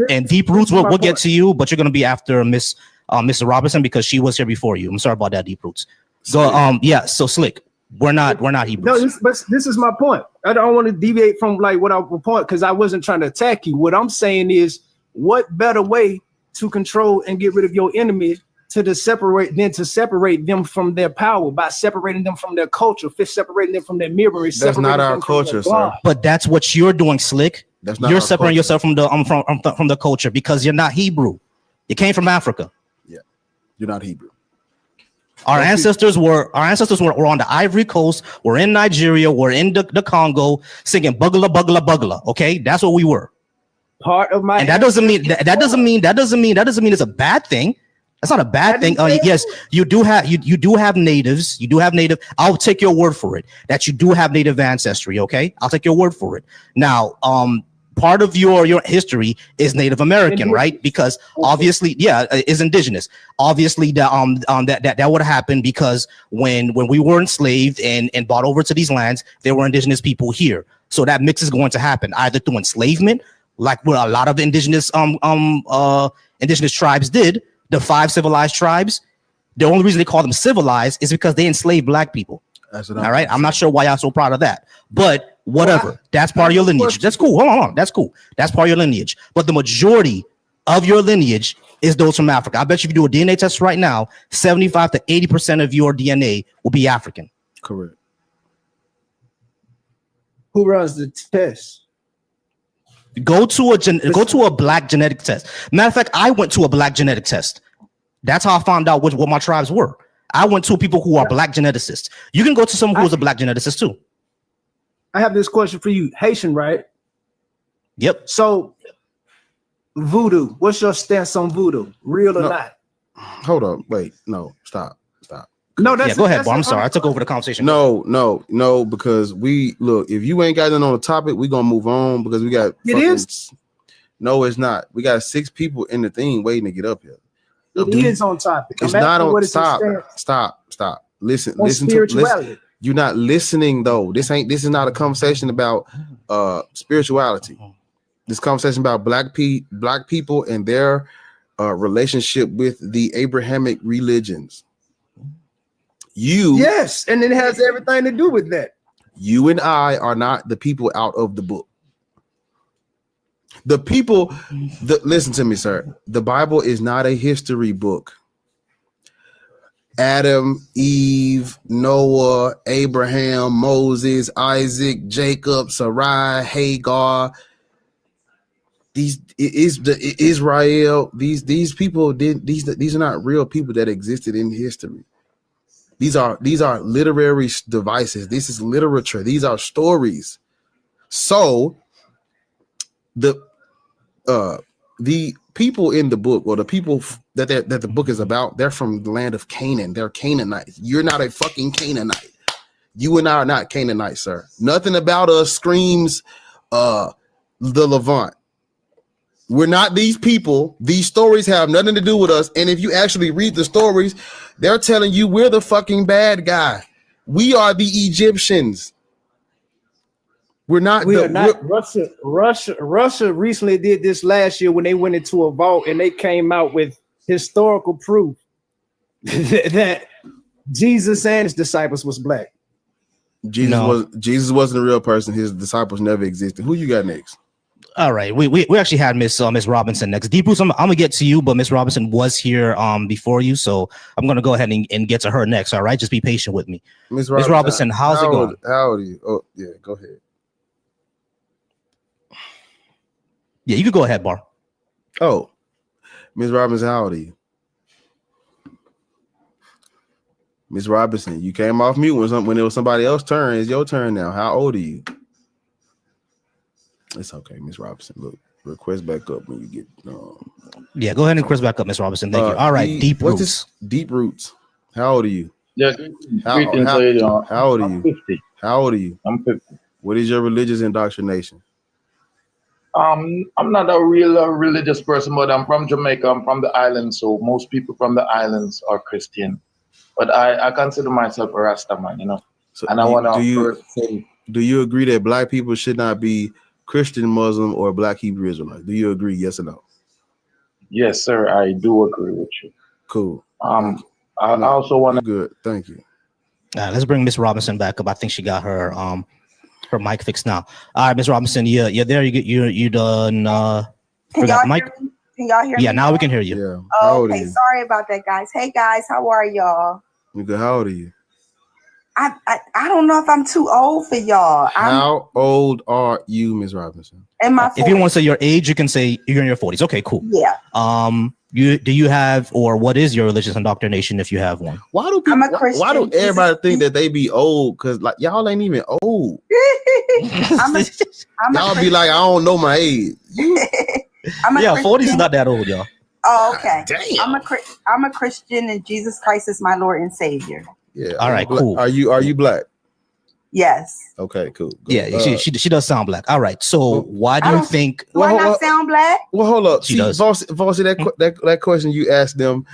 S4: and Deep Roots, we'll get to you, but you're gonna be after Mrs. Robinson because she was here before you. I'm sorry about that, Deep Roots. So so Slick, we're not Hebrews.
S9: No, this is my point. I don't want to deviate from like what I point because I wasn't trying to attack you. What I'm saying is, what better way to control and get rid of your enemy to separate them from their power by separating them from their culture, separating them from their memory.
S3: That's not our culture, sir.
S4: But that's what you're doing, Slick. You're separating yourself from the culture because you're not Hebrew. You came from Africa.
S3: Yeah, you're not Hebrew.
S4: Our ancestors were on the Ivory Coast. We're in Nigeria. We're in the Congo singing bugla bugla bugla. Okay, that's what we were.
S9: Part of my
S4: and that doesn't mean it's a bad thing. That's not a bad thing. Yes, you do have natives. You do have native. I'll take your word for it that you do have native ancestry. Okay, I'll take your word for it. Now, part of your history is Native American, right? Because obviously, is indigenous. Obviously, that would happen because when we were enslaved and brought over to these lands, there were indigenous people here. So that mix is going to happen either through enslavement, like what a lot of indigenous tribes did. The 5 civilized tribes, the only reason they call them civilized is because they enslaved Black people. All right. I'm not sure why y'all so proud of that, but whatever. That's part of your lineage. That's cool. Hold on. That's cool. That's part of your lineage. But the majority of your lineage is those from Africa. I bet you if you do a DNA test right now, 75 to 80% of your DNA will be African.
S3: Correct.
S9: Who runs the test?
S4: Go to a Black genetic test. Matter of fact, I went to a Black genetic test. That's how I found out what my tribes were. I went to people who are Black geneticists. You can go to someone who's a Black geneticist too.
S9: I have this question for you. Haitian, right?
S4: Yep.
S9: So voodoo, what's your stance on voodoo? Real or not?
S3: Hold on. Wait. No. Stop.
S9: No, that's
S4: go ahead, bro. I'm sorry. I took over the conversation.
S3: No, because if you ain't got nothing on the topic, we gonna move on because we got No, it's not. We got 6 people in the thing waiting to get up here.
S9: It is on topic.
S3: It's not on. Stop. Listen to. You're not listening though. This is not a conversation about spirituality. This conversation about black people and their relationship with the Abrahamic religions.
S9: Yes, and it has everything to do with that.
S3: You and I are not the people out of the book. The people, listen to me, sir. The Bible is not a history book. Adam, Eve, Noah, Abraham, Moses, Isaac, Jacob, Sarai, Hagar. Israel. These people these are not real people that existed in history. These are literary devices. This is literature. These are stories. So the people in the book, or the people that the book is about, they're from the land of Canaan. They're Canaanites. You're not a fucking Canaanite. You and I are not Canaanites, sir. Nothing about us screams the Levant. We're not these people. These stories have nothing to do with us. And if you actually read the stories, they're telling you we're the fucking bad guy. We are the Egyptians. We're not.
S9: Russia recently did this last year when they went into a vault and they came out with historical proof that Jesus and his disciples was black.
S3: Jesus wasn't a real person. His disciples never existed. Who you got next?
S4: All right, we actually had Miss Robinson next. Deep Roots, I'm gonna get to you, but Miss Robinson was here before you, so I'm gonna go ahead and get to her next. All right, just be patient with me. Miss Robinson, how's it going?
S3: How old are you? Oh yeah, go ahead.
S4: Yeah, you can go ahead, Bar.
S3: Oh, Miss Robinson, how old are you? Miss Robinson, you came off mute when it was somebody else's turn. It's your turn now. How old are you? It's okay, Miss Robinson. Look, request back up when you get.
S4: Yeah, go ahead and request back up, Miss Robinson. Thank you. All right, Deep Roots.
S3: What's this? Deep Roots. How old are you?
S10: Yeah,
S3: how old are you?
S10: 50.
S3: How old are you?
S10: I'm 50.
S3: What is your religious indoctrination?
S10: I'm not a real religious person, but I'm from Jamaica. I'm from the islands, so most people from the islands are Christian. But I consider myself a Rasta man, you know.
S3: So
S10: and I want to say,
S3: do you agree that black people should not be Christian, Muslim, or Black Hebrew Israelite? Do you agree? Yes or no?
S10: Yes, sir. I do agree with you.
S3: Cool.
S10: I also want to.
S3: Good. Thank you.
S4: Let's bring Miss Robinson back up. I think she got her mic fixed now. All right, Miss Robinson, you're there. You done.
S11: Can y'all hear me? Can y'all hear me?
S4: Yeah, now we can hear you.
S3: Yeah.
S11: Oh, okay. Sorry about that, guys. Hey, guys, how are y'all?
S3: You good? How old are you?
S11: I don't know if I'm too old for y'all.
S3: How old are you, Miss Robinson?
S11: In my 40s.
S4: If you want to say your age, you can say you're in your 40s. Okay, cool.
S11: Yeah.
S4: Do you have, or what is your religious indoctrination if you have one?
S3: Why do people?
S11: I'm a Christian.
S3: Why do everybody think that they be old? Because like y'all ain't even old. Y'all be like, I don't know my age.
S4: Yeah, 40 is not that old, y'all.
S11: Oh, okay.
S3: Damn.
S11: I'm a Christian, and Jesus Christ is my Lord and Savior.
S3: Yeah.
S4: All right, cool.
S3: Are you black?
S11: Yes.
S3: Okay, cool. Good.
S4: Yeah, she does sound black. All right. So why do you think?
S11: Do I not sound black?
S3: Well, hold up.
S4: She
S3: See,
S4: does.
S3: Vossi, that question you asked them,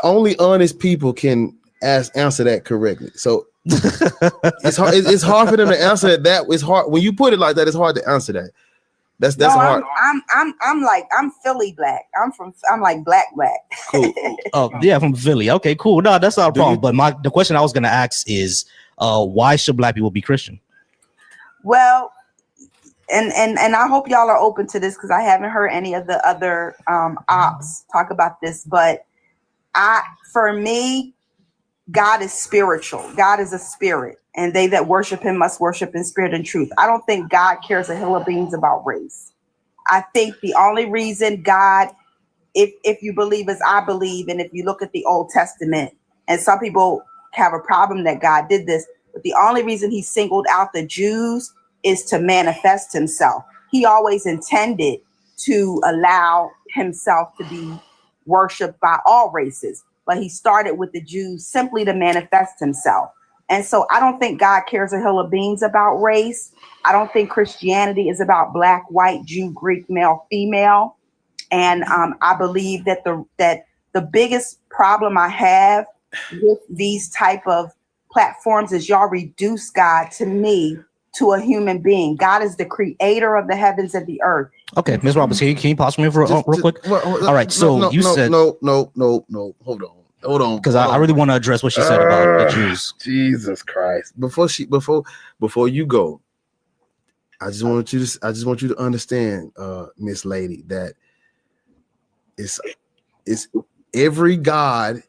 S3: only honest people can answer that correctly. So it's hard for them to answer that. It's hard when you put it like that. It's hard to answer that. That's hard.
S11: I'm Philly black. I'm like black.
S3: Cool.
S4: Oh yeah, from Philly. Okay, cool. No, that's not a problem. But the question I was gonna ask is, why should black people be Christian?
S11: Well, and I hope y'all are open to this because I haven't heard any of the other ops talk about this. But for me, God is spiritual. God is a spirit, and they that worship him must worship in spirit and truth. I don't think God cares a hill of beans about race. I think the only reason God, if you believe as I believe, and if you look at the Old Testament, and some people have a problem that God did this, but the only reason he singled out the Jews is to manifest himself. He always intended to allow himself to be worshiped by all races, but he started with the Jews simply to manifest himself. And so I don't think God cares a hill of beans about race. I don't think Christianity is about black, white, Jew, Greek, male, female. And I believe that the biggest problem I have with these type of platforms is y'all reduce God to me to a human being. God is the creator of the heavens and the earth.
S4: Okay, Ms. Robinson, can you pause for me real quick? All right, so you said
S3: no. Hold on,
S4: because I really want to address what she said about the Jews.
S3: Jesus Christ! Before you go, I just want you to understand, Miss Lady, that it's every God,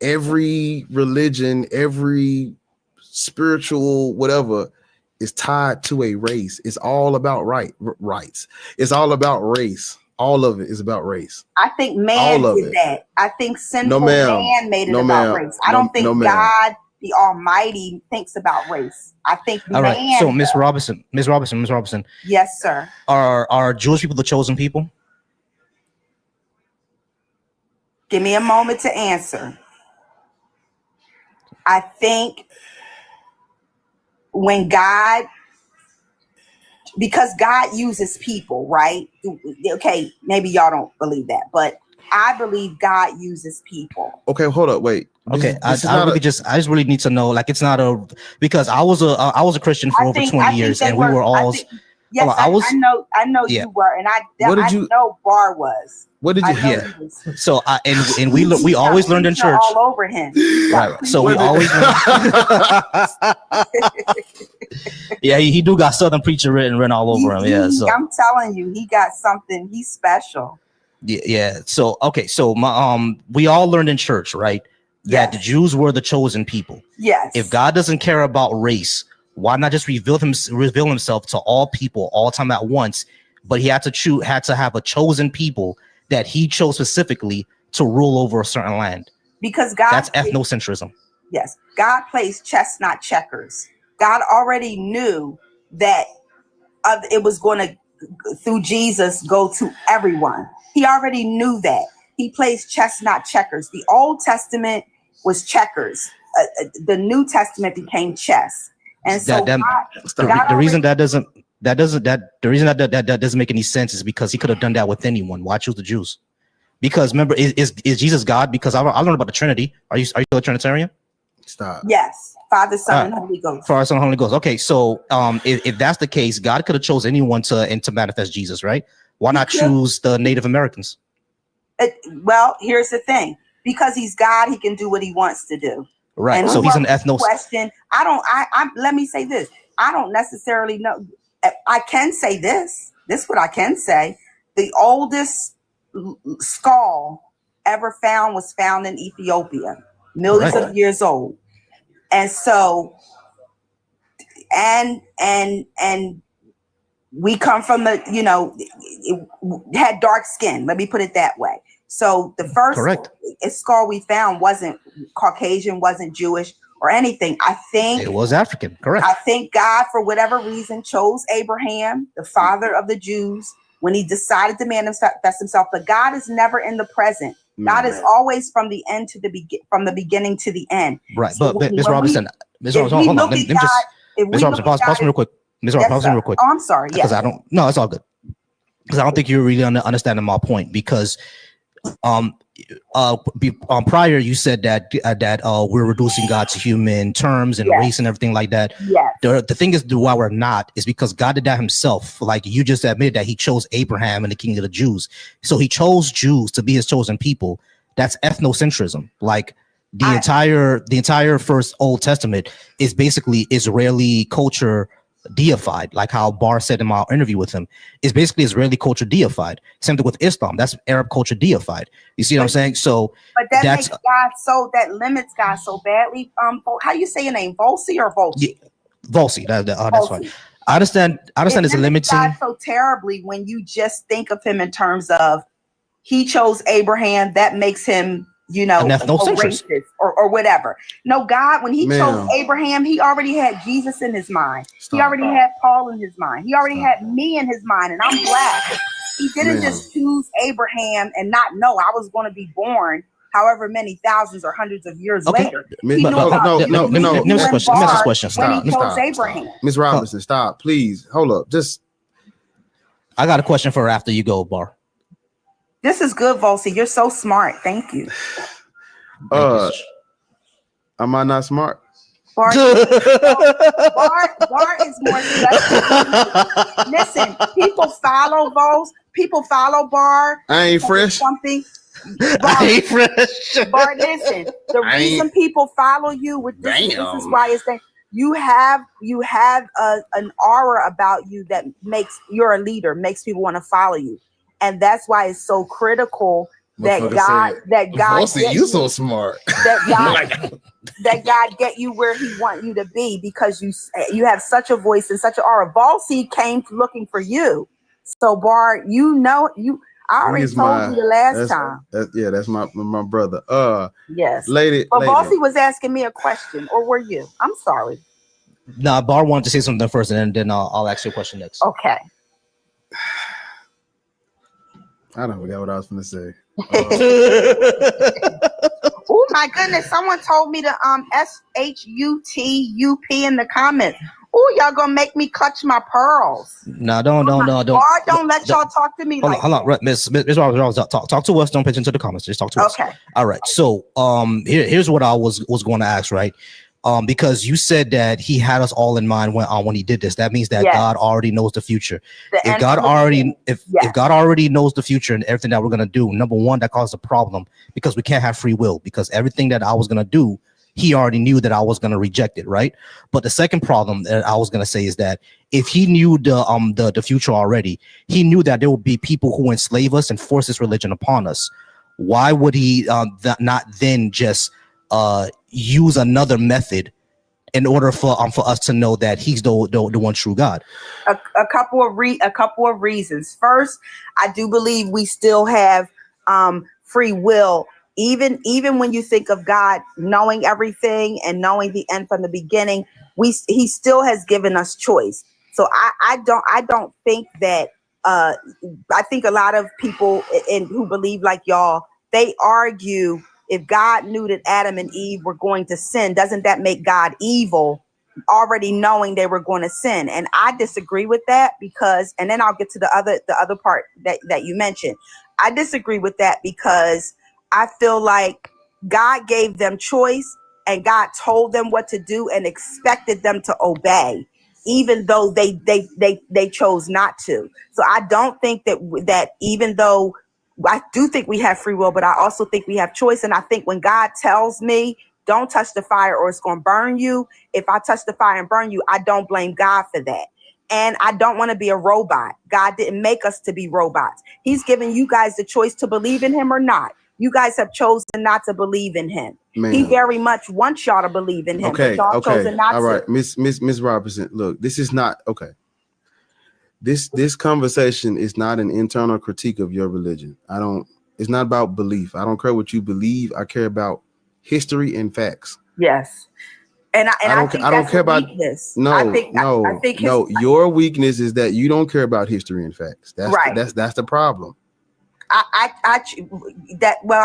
S3: every religion, every spiritual whatever is tied to a race. It's all about rights. It's all about race. All of it is about race.
S11: I think man did that. I think sinful man made it about race. I don't think God, the Almighty, thinks about race. I think
S4: all
S11: man.
S4: Right. So Miss Robinson.
S11: Yes, sir.
S4: Are Jewish people the chosen people?
S11: Give me a moment to answer. I think when God, because God uses people, right? Okay, maybe y'all don't believe that, but I believe God uses people.
S3: Okay, hold up, wait.
S4: I just really need to know, like, it's not because I was a Christian for over 20 years, and we were all
S11: Yes, I know
S4: yeah.
S11: you were, and I know Bar was.
S3: What did you
S4: hear? So and we always learned in church
S11: all over him.
S4: Right. So we always learned. Yeah, he do got Southern preacher written all over him. Yeah, so
S11: I'm telling you, he got something. He's special.
S4: Yeah. So okay. So we all learned in church, right? That the Jews were the chosen people.
S11: Yes.
S4: If God doesn't care about race, why not just reveal himself to all people all time at once? But he had to have a chosen people that he chose specifically to rule over a certain land.
S11: Because God,
S4: that's ethnocentrism.
S11: Yes. God plays chess, not checkers. God already knew that it was going to, through Jesus, go to everyone. He already knew that. He plays chess, not checkers. The Old Testament was checkers. The New Testament became chess. And so
S4: the reason that doesn't make any sense is because he could have done that with anyone. Why choose the Jews? Because remember, is Jesus God? Because I learned about the Trinity. Are you a Trinitarian?
S3: Stop.
S11: Yes, Father, Son, and Holy Ghost.
S4: Father, Son, and Holy Ghost. Okay, so if that's the case, God could have chose anyone to manifest Jesus, right? Why not choose the Native Americans?
S11: Well, here's the thing: because he's God, he can do what he wants to do.
S4: Right. And so he's an
S11: question. Let me say this. I don't necessarily know. I can say this. This is what I can say. The oldest skull ever found was found in Ethiopia, millions of years old. And so, and we come from it had dark skin. Let me put it that way. So the first skull we found wasn't Caucasian, wasn't Jewish or anything. I think
S4: it was African. Correct.
S11: I think God, for whatever reason, chose Abraham, the father of the Jews, when he decided to manifest himself. But God is never in the present. God is always from the end to from the beginning to the end.
S4: Right. So but Ms. Robinson, hold on. Let me just Ms. Robinson, pause me real quick. Ms. Robinson, pause me real quick.
S11: Oh, I'm sorry.
S4: Because it's all good. Because I don't think you're really understanding my point. Because prior you said that we're reducing God to human terms and race and everything like that.
S11: Yes.
S4: The thing is, why we're not is because God did that himself. Like you just admitted that he chose Abraham and the king of the Jews. So he chose Jews to be his chosen people. That's ethnocentrism. Like the entire first Old Testament is basically Israeli culture deified, like how Bar said in my interview with him, is basically Israeli culture deified. Same thing with Islam, that's Arab culture deified. You see what I'm saying? So
S11: but that makes God that limits God so badly. How do you say your name? Volsi or Volsi?
S4: Yeah, Volsi. That's fine. I understand it's a limiting
S11: God so terribly when you just think of him in terms of he chose Abraham, that makes him racist or whatever. No, God, when he chose Abraham, he already had Jesus in his mind. He already had Paul in his mind. He already had me in his mind, and I'm black. He didn't just choose Abraham and not know I was going to be born however many thousands or hundreds of years later.
S3: No.
S11: Next question. Stop.
S3: Ms. Robinson, stop. Please. Hold up.
S4: I got a question for her after you go, Bar.
S11: This is good, Volsi. You're so smart. Thank you.
S3: Am I not smart?
S11: Bar is more special. Listen, people follow Vols. People follow Bar.
S3: I ain't fresh.
S11: Something.
S4: I ain't fresh.
S11: Bar, listen. The reason people follow you with this is why it's that you have an aura about you that makes you're a leader, makes people want to follow you. And that's why it's so critical that God
S12: you so smart.
S11: That God get you where he want you to be, because you have such a voice and such an aura. Volsi came looking for you. So Bar, I already told you the last time.
S3: That's my brother.
S11: Yes.
S3: Lady.
S11: But Volsi was asking me a question, or were you? I'm sorry.
S4: No, Bar wanted to say something first, and then I'll ask you a question next.
S11: Okay.
S3: I don't forget what I was going to say.
S11: Oh my goodness! Someone told me to SHUTUP in the comments. Oh, y'all gonna make me clutch my pearls?
S4: No, don't.
S11: Don't let y'all talk to me.
S4: Hold on, right, Miss Roberts, talk to us. Don't pitch into the comments. Just talk to us.
S11: Okay.
S4: All right. So, here's what I was going to ask. Right. because you said that he had us all in mind when he did this. That means that God already knows the future. If God already knows the future and everything that we're gonna do, number one, that causes a problem because we can't have free will, because everything that I was gonna do, he already knew that I was gonna reject it, right? But the second problem that I was gonna say is that if he knew the future already, he knew that there would be people who enslave us and force this religion upon us. Why would he not then just use another method in order for us to know that he's the one true God?
S11: A couple of reasons. First, I do believe we still have free will, even when you think of God knowing everything and knowing the end from the beginning. He still has given us choice. So I don't think that I think a lot of people who believe like y'all, they argue, if God knew that Adam and Eve were going to sin, doesn't that make God evil, already knowing they were going to sin? And I disagree with that, because, and then I'll get to the other part that you mentioned. I disagree with that because I feel like God gave them choice and God told them what to do and expected them to obey, even though they chose not to. So I don't think that even though I do think we have free will, but I also think we have choice. And I think when God tells me, don't touch the fire or it's going to burn you, if I touch the fire and burn you, I don't blame God for that. And I don't want to be a robot. God didn't make us to be robots. He's given you guys the choice to believe in him or not. You guys have chosen not to believe in him. Man. He very much wants y'all to believe in him.
S3: Okay,
S11: but y'all chosen not
S3: all right,
S11: to.
S3: Miss Robertson, look, this is not okay. This conversation is not an internal critique of your religion. It's not about belief. I don't care what you believe. I care about history and facts.
S11: Yes. And I don't care about weakness.
S3: No. Your weakness is that you don't care about history and facts. That's right. That's the problem.
S11: I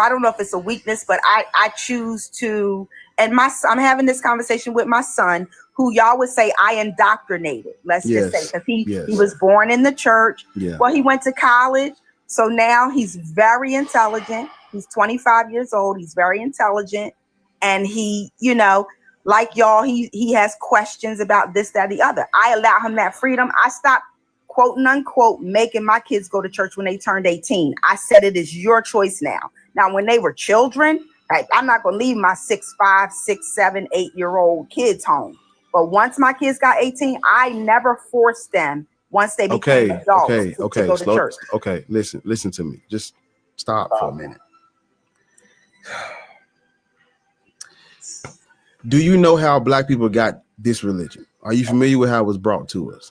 S11: don't know if it's a weakness, but I choose to, and I'm having this conversation with my son, who y'all would say I indoctrinated. Let's just say, because he was born in the church. Yeah. Well, he went to college, so now he's very intelligent. He's 25 years old. He's very intelligent, and he, like y'all, he has questions about this, that, the other. I allow him that freedom. I stopped, quote unquote, making my kids go to church when they turned 18. I said it is your choice now. Now, when they were children, I'm not going to leave my 6, 5, 6, 7, 8-year-old kids home. But once my kids got 18, I never forced them once they became adults to go to church.
S3: Okay, listen to me. Just stop for a minute. Do you know how Black people got this religion? Are you familiar with how it was brought to us?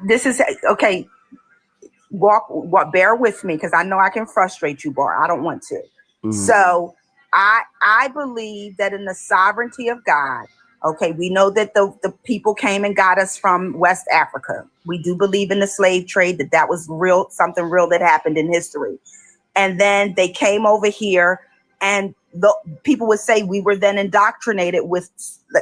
S11: This is okay. Bear with me, because I know I can frustrate you, Bar. I don't want to. Mm-hmm. So I believe that in the sovereignty of God. Okay, we know that the people came and got us from West Africa. We do believe in the slave trade, that was real, something real that happened in history. And then they came over here, and the people would say we were then indoctrinated with,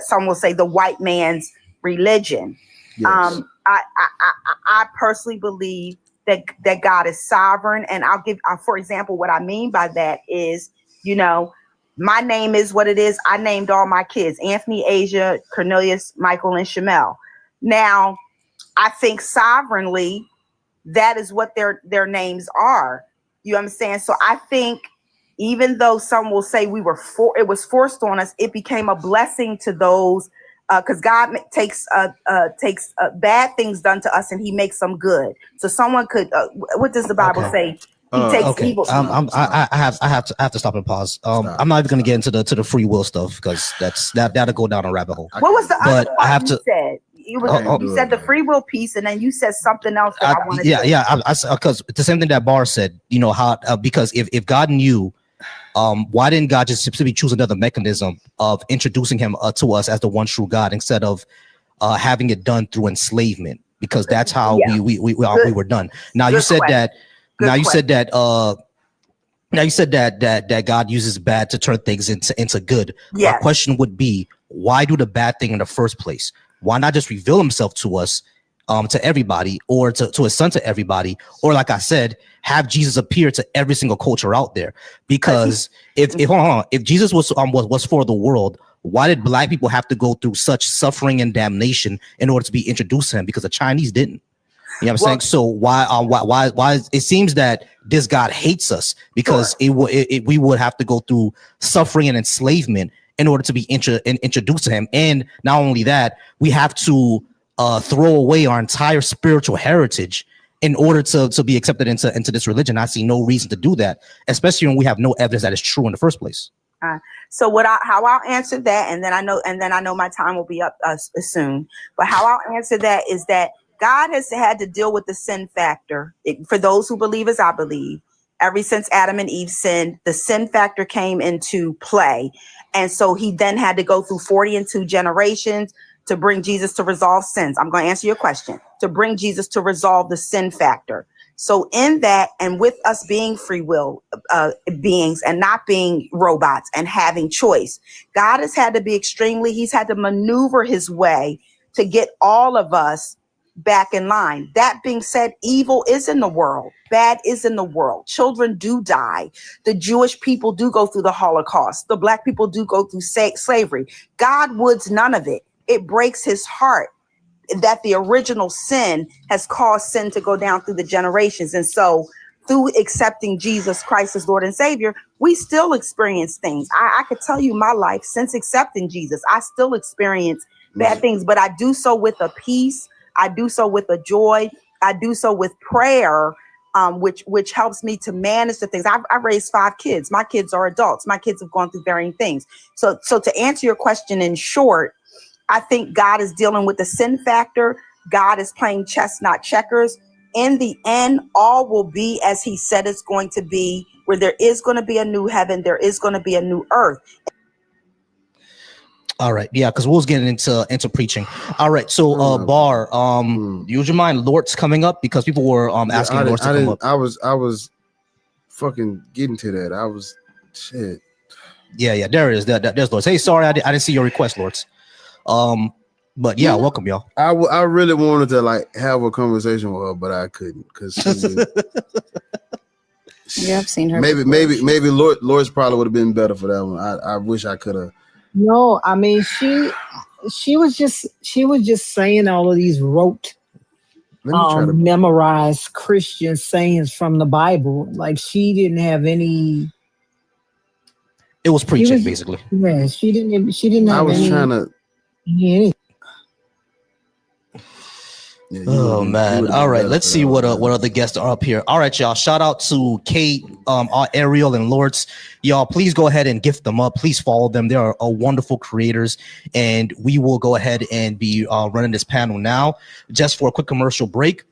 S11: some will say, the white man's religion. Yes. I personally believe that God is sovereign, and I'll give, for example, what I mean by that is, my name is what it is. I named all my kids Anthony, Asia, Cornelius, Michael, and Shamel. Now, I think sovereignly, that is what their names are. You understand? So I think even though some will say it was forced on us, it became a blessing to those, because God takes bad things done to us and he makes them good. So someone could, what does the Bible say? He takes evil.
S4: I have to stop and pause. I'm not even going to get into the free will stuff, because that'll go down a rabbit hole.
S11: What was the other part you said? You said the free will piece, and then you said something else that I wanted to say.
S4: Yeah, because the same thing that Bar said, how because if God knew, why didn't God just simply choose another mechanism of introducing him to us as the one true God, instead of having it done through enslavement? Because that's how we were done. Now you said that. Now you said that God uses bad to turn things into good. Yes. My question would be, why do the bad thing in the first place? Why not just reveal himself to us, to everybody, or to his son to everybody, or like I said, have Jesus appear to every single culture out there? Because if Jesus was for the world, Why did black people have to go through such suffering and damnation in order to be introduced to him? Because the Chinese didn't. You know what I'm saying? So why it seems that this God hates us because we would have to go through suffering and enslavement in order to be introduced to him. And not only that, we have to throw away our entire spiritual heritage in order to be accepted into this religion. I see no reason to do that, especially when we have no evidence that is true in the first place.
S11: So how I'll answer that, and then I know my time will be up soon. But how I'll answer that is that God has had to deal with the sin factor. For those who believe as I believe, ever since Adam and Eve sinned, the sin factor came into play. And so he then had to go through 42 generations to bring Jesus to resolve sins. I'm going to answer your question. To bring Jesus to resolve the sin factor. So in that, and with us being free will beings and not being robots and having choice, God has had to be he's had to maneuver his way to get all of us back in line. That being said, evil is in the world. Bad is in the world. Children do die. The Jewish people do go through the Holocaust. The black people do go through slavery. God woods none of it. It breaks his heart that the original sin has caused sin to go down through the generations. And so through accepting Jesus Christ as Lord and Savior, we still experience things. I could tell you my life since accepting Jesus, I still experience bad things, but I do so with a peace. I do so with a joy. I do so with prayer, which helps me to manage the things. I raised 5 kids. My kids are adults. My kids have gone through varying things. So to answer your question in short, I think God is dealing with the sin factor. God is playing chess, not checkers. In the end, all will be as he said it's going to be, where there is going to be a new heaven. There is going to be a new earth.
S4: All right. Yeah, because we was getting into preaching. All right. So Bar, use your mind. Lord's coming up because people were asking Lord to come up.
S3: I was fucking getting to that. I was shit.
S4: Yeah, there it is. There's Lords. Hey, sorry, I didn't see your request, Lords. But yeah, welcome y'all.
S3: I really wanted to like have a conversation with her, but I couldn't because
S12: yeah, I've seen her.
S3: Maybe Lord's probably would have been better for that one. I wish I could have.
S13: No, I mean she was just saying all of these rote, memorized Christian sayings from the Bible. Like she didn't have any.
S4: It was preaching, basically.
S13: Yeah, she didn't have.
S3: I was trying to.
S13: Yeah.
S4: Oh man! All right, let's see what other guests are up here. All right, y'all. Shout out to Kate, Ariel, and Lords. Y'all, please go ahead and gift them up. Please follow them. They are wonderful creators, and we will go ahead and be running this panel now. Just for a quick commercial break,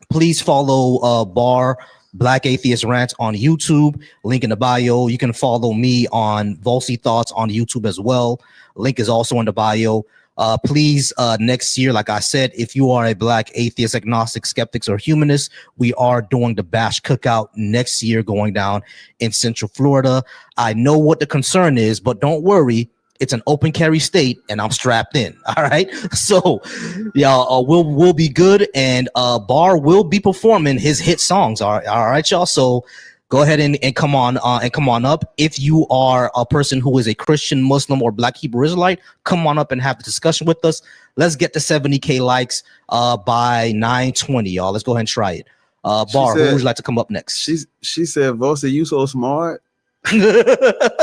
S4: please follow Bar Black Atheist Rants on YouTube. Link in the bio. You can follow me on Volsy Thoughts on YouTube as well. Link is also in the bio. Please, next year, like I said, if you are a Black atheist, agnostic, skeptics, or humanist, we are doing the Bash Cookout next year going down in Central Florida. I know what the concern is, but don't worry. It's an open carry state, and I'm strapped in. All right. So, y'all, we'll be good, and Bar will be performing his hit songs. All right, y'all. So go ahead and come on up. If you are a person who is a Christian, Muslim, or Black Hebrew Israelite, come on up and have the discussion with us. Let's get to 70K likes by 9:20, y'all. Let's go ahead and try it. Bar, who would you like to come up next?
S3: She said, "Vosa, you so smart."
S12: I'm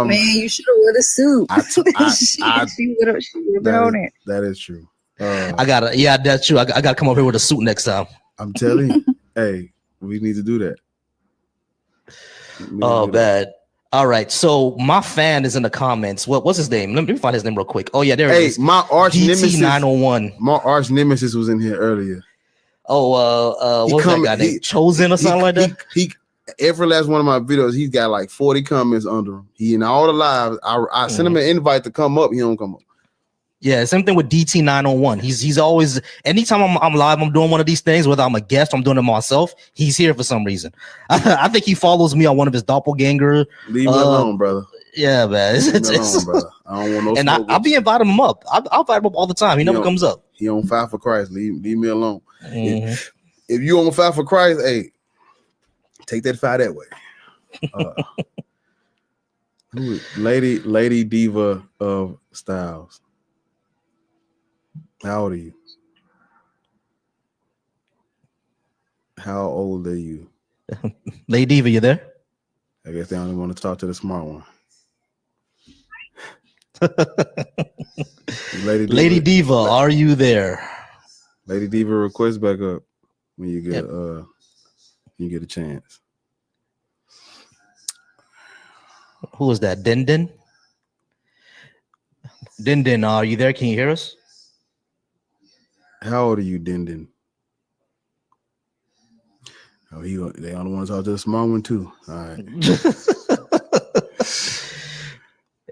S12: man. You should have worn a suit. She would have been on it.
S3: That is true.
S4: That's true. I gotta come up here with a suit next time.
S3: I'm telling you, hey, we need to do that.
S4: Bad. All right. So my fan is in the comments. What's his name? Let me find his name real quick. Oh yeah, there it is.
S3: My arch nemesis
S4: 901.
S3: My arch nemesis was in here earlier.
S4: Oh, what was that guy named? Chosen or something like that?
S3: He every last one of my videos, he's got like 40 comments under him. He in all the lives. I send him an invite to come up. He don't come up.
S4: Yeah, same thing with DT901. He's always, anytime I'm live, I'm doing one of these things, whether I'm a guest, I'm doing it myself, he's here for some reason. I think he follows me on one of his doppelganger.
S3: Leave me alone, brother.
S4: Yeah, man.
S3: Leave me alone, brother. I don't want no.
S4: And I'll be inviting him up. I'll invite him up all the time. He never comes up.
S3: He on Fire for Christ. Leave me alone.
S4: Mm-hmm.
S3: If you on Fire for Christ, hey, take that fire that way. Lady Diva of Styles. How old are you? How old are you?
S4: Lady Diva, you there?
S3: I guess they only want to talk to the smart one.
S4: Lady Diva, are you there?
S3: Lady Diva, request back up when you get you get a chance.
S4: Who is that? Din Din? Din Din, are you there? Can you hear us?
S3: How old are you, Din Din? Oh, they only want to talk to the small one too. All right.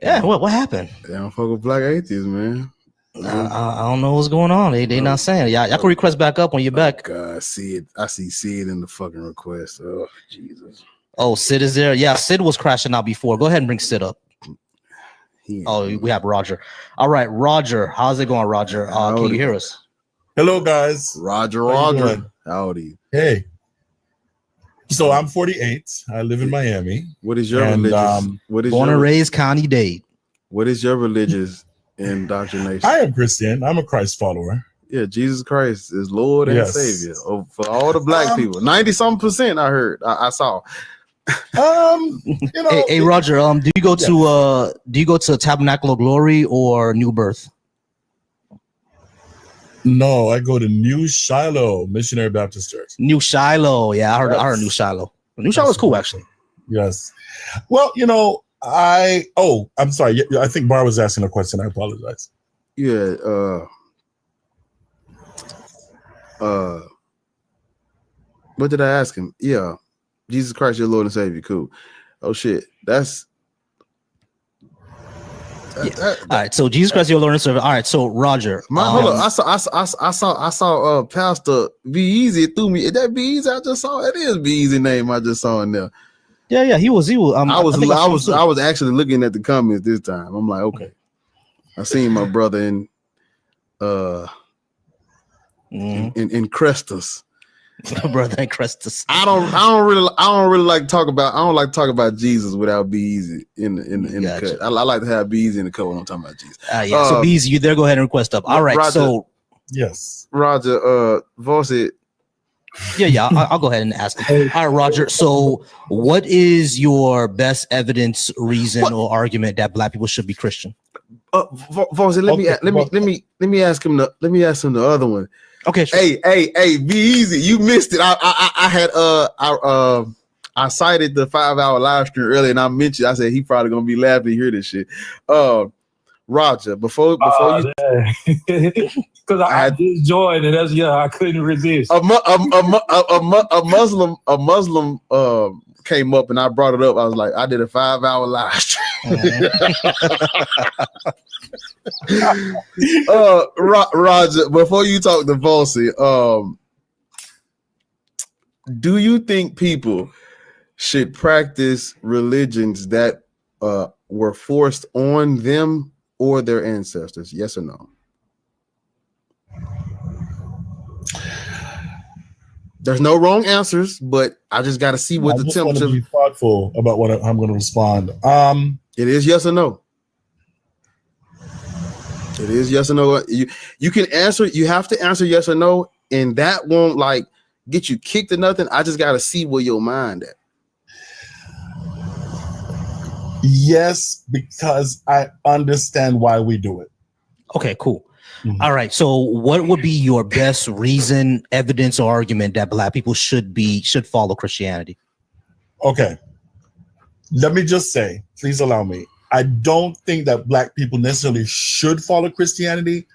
S4: Yeah, what happened?
S3: They don't fuck with black atheists, man.
S4: I don't know what's going on. They not saying. Y'all can request back up when you're back.
S3: God, see it. I see it in the fucking request. Oh, Jesus.
S4: Oh, Sid is there. Yeah, Sid was crashing out before. Go ahead and bring Sid up. Oh, we have Roger. All right, Roger. How's it going, Roger? Can you hear us?
S14: Hello, guys.
S3: Roger. How old are you?
S14: Hey. So I'm 48. I live in Miami.
S3: What is your religious?
S4: Born and raised County Dade.
S3: What is your religious indoctrination?
S14: I am Christian. I'm a Christ follower.
S3: Yeah, Jesus Christ is Lord and Savior for all the black people. 90-some%. I heard. I saw.
S4: Hey, Roger. Do you go to Tabernacle of Glory or New Birth?
S14: No, I go to New Shiloh Missionary Baptist Church.
S4: New Shiloh, yeah, I heard New Shiloh. New Shiloh's cool, actually.
S14: Yes. Well, I'm sorry. I think Bar was asking a question. I apologize.
S3: Yeah. What did I ask him? Yeah, Jesus Christ, your Lord and Savior. Cool. Oh shit, that's.
S4: All right, so Jesus Christ, your Lord and Savior. All right, so Roger,
S3: hold on. I saw Pastor Be Easy threw me. Is that Be Easy? I just saw it is Be Easy name. I just saw in there.
S4: Yeah, he was.
S3: I was actually looking at the comments this time. I'm like, okay, I seen my brother in Crestus.
S4: Brother in Crestus.
S3: I don't really like to talk about. I don't like to talk about Jesus without Be Easy in the cut. I like to have Be Easy in the cut when I'm talking about Jesus.
S4: So Be Easy, you there? Go ahead and request up. All right,
S3: Roger,
S4: so
S14: yes,
S3: Roger. Voice.
S4: Yeah. I'll go ahead and ask him. All right, Roger. So, what is your best evidence, reason, or argument that black people should be Christian?
S3: Voice. Let me ask him the other one.
S4: Okay. Sure.
S3: Hey, Be Easy. You missed it. I cited the 5-hour live stream earlier, and I said he probably gonna be laughing to hear this shit. Roger, before you,
S2: because I just joined, and I couldn't resist.
S3: A Muslim came up, and I brought it up. I was like, I did a 5-hour live stream. Roger, before you talk to Volsey, do you think people should practice religions that were forced on them or their ancestors? Yes or no? There's no wrong answers, but I just got to see what the temperature.
S14: I be thoughtful about what I'm going to respond.
S3: It is yes or no. It is yes or no. You can answer. You have to answer yes or no, and that won't get you kicked or nothing. I just got to see where your mind at.
S14: Yes, because I understand why we do it.
S4: Okay, cool. Mm-hmm. All right. So what would be your best reason, evidence, or argument that black people should follow Christianity?
S14: Okay. Let me just say, please allow me. I don't think that black people necessarily should follow Christianity,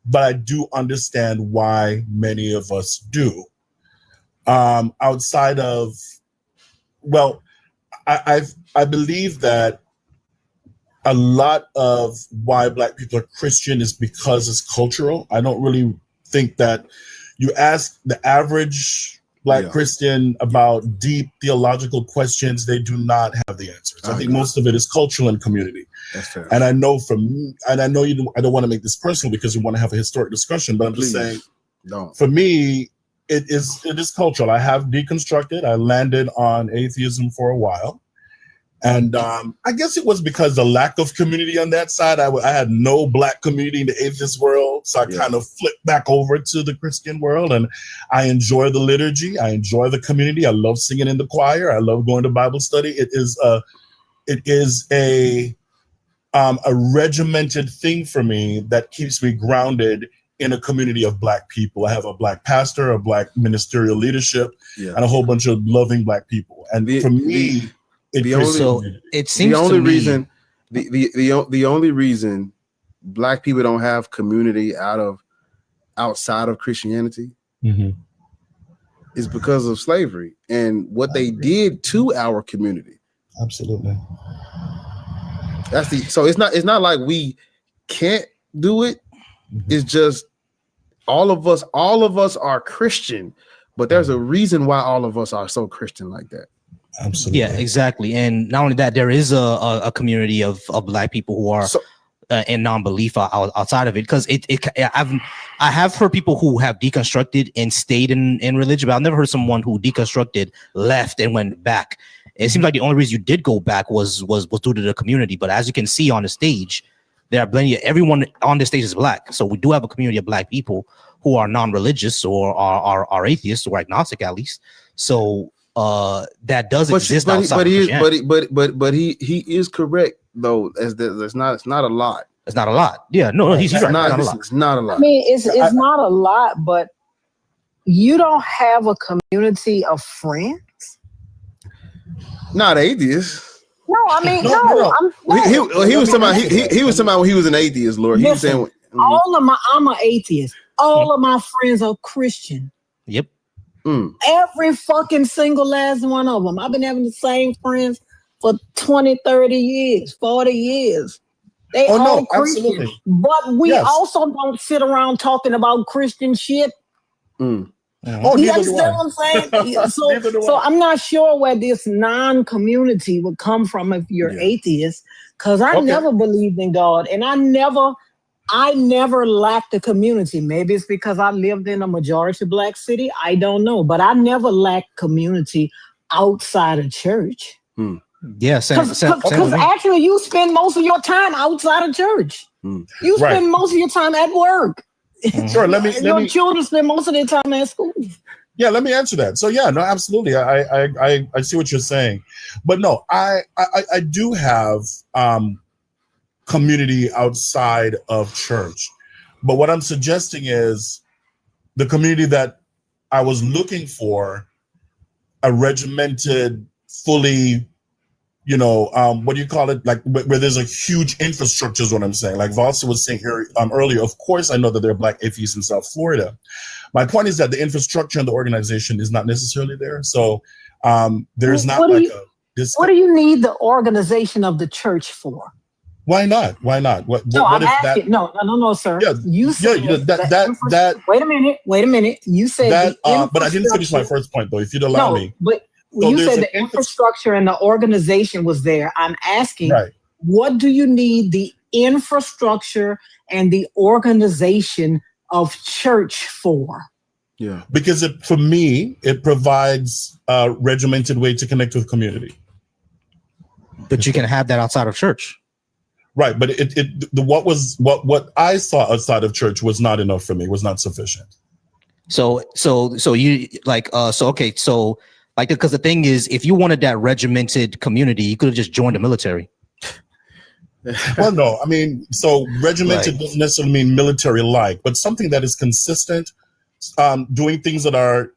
S14: but I do understand why many of us do. Outside of, I believe that a lot of why black people are Christian is because it's cultural. I don't really think that you ask the average black Christian about deep theological questions, they do not have the answers. I think most of it is cultural and community.
S3: That's fair.
S14: And I know I don't want to make this personal because we want to have a historic discussion, but I'm just saying, for me, it is cultural. I have deconstructed. I landed on atheism for a while. And I guess it was because the lack of community on that side. I had no Black community in the atheist world. So I kind of flipped back over to the Christian world. And I enjoy the liturgy. I enjoy the community. I love singing in the choir. I love going to Bible study. It is a regimented thing for me that keeps me grounded in a community of Black people. I have a Black pastor, a Black ministerial leadership, and a whole bunch of loving Black people. And for me, the only reason Black people don't have community outside of Christianity is because of slavery and what they did to our community. Absolutely.
S3: So it's not like we can't do it. It's just all of us are Christian, but there's a reason why all of us are so Christian like that.
S14: Absolutely.
S4: Yeah, exactly. And not only that, there is a community of Black people who are in non-belief outside of it. Because I have heard people who have deconstructed and stayed in religion, but I've never heard someone who deconstructed, left, and went back. It seems like the only reason you did go back was due to the community. But as you can see on the stage, there are plenty. Everyone on the stage is Black, so we do have a community of Black people who are non-religious or are atheists or agnostic at least. So that does exist outside.
S3: But he is correct though. It's not a lot.
S4: It's not a lot. Yeah, no, he's right.
S3: It's not a lot.
S13: I mean, it's not a lot, but you don't have a community of friends.
S3: Not atheists.
S13: No, I mean, no.
S3: He was talking about when he was an atheist, Lord. He was saying
S13: I'm an atheist. All of my friends are Christian.
S4: Yep.
S13: Every fucking single last one of them. I've been having the same friends for 20, 30 years, 40 years. They all Christian. Absolutely. But we also don't sit around talking about Christian shit. You understand what I'm saying? So I'm not sure where this non-community would come from if you're atheist, because I never believed in God, and I never lacked a community. Maybe it's because I lived in a majority Black city. I don't know, but I never lacked community outside of church.
S4: Yeah,
S13: because actually you spend most of your time outside of church. You spend most of your time at work.
S14: Sure,
S13: your children spend most of their time at school.
S14: Yeah, let me answer that. So yeah, no, absolutely. I see what you're saying, but no, I do have community outside of church. But what I'm suggesting is the community that I was looking for, a regimented, fully, what do you call it? Like where there's a huge infrastructure is what I'm saying. Like Valsa was saying here earlier, of course, I know that there are Black atheists in South Florida. My point is that the infrastructure and the organization is not necessarily there. So there's not
S13: what do you need the organization of the church for?
S14: Why not? Why not? What
S13: I'm
S14: if
S13: asking,
S14: that?
S13: No, sir.
S14: Yeah,
S13: you said
S14: that.
S13: Wait a minute. You said
S14: that. But I didn't finish my first point, though. If you'd allow me.
S13: But you said the infrastructure and the organization was there. I'm asking, what do you need the infrastructure and the organization of church for?
S3: Yeah,
S14: because for me, it provides a regimented way to connect with community.
S4: But you can have that outside of church.
S14: Right, but what I saw outside of church was not enough for me, was not sufficient.
S4: So you because the thing is, if you wanted that regimented community, you could have just joined the military.
S14: Well, no, I mean, so regimented doesn't necessarily mean military-like, but something that is consistent, doing things that are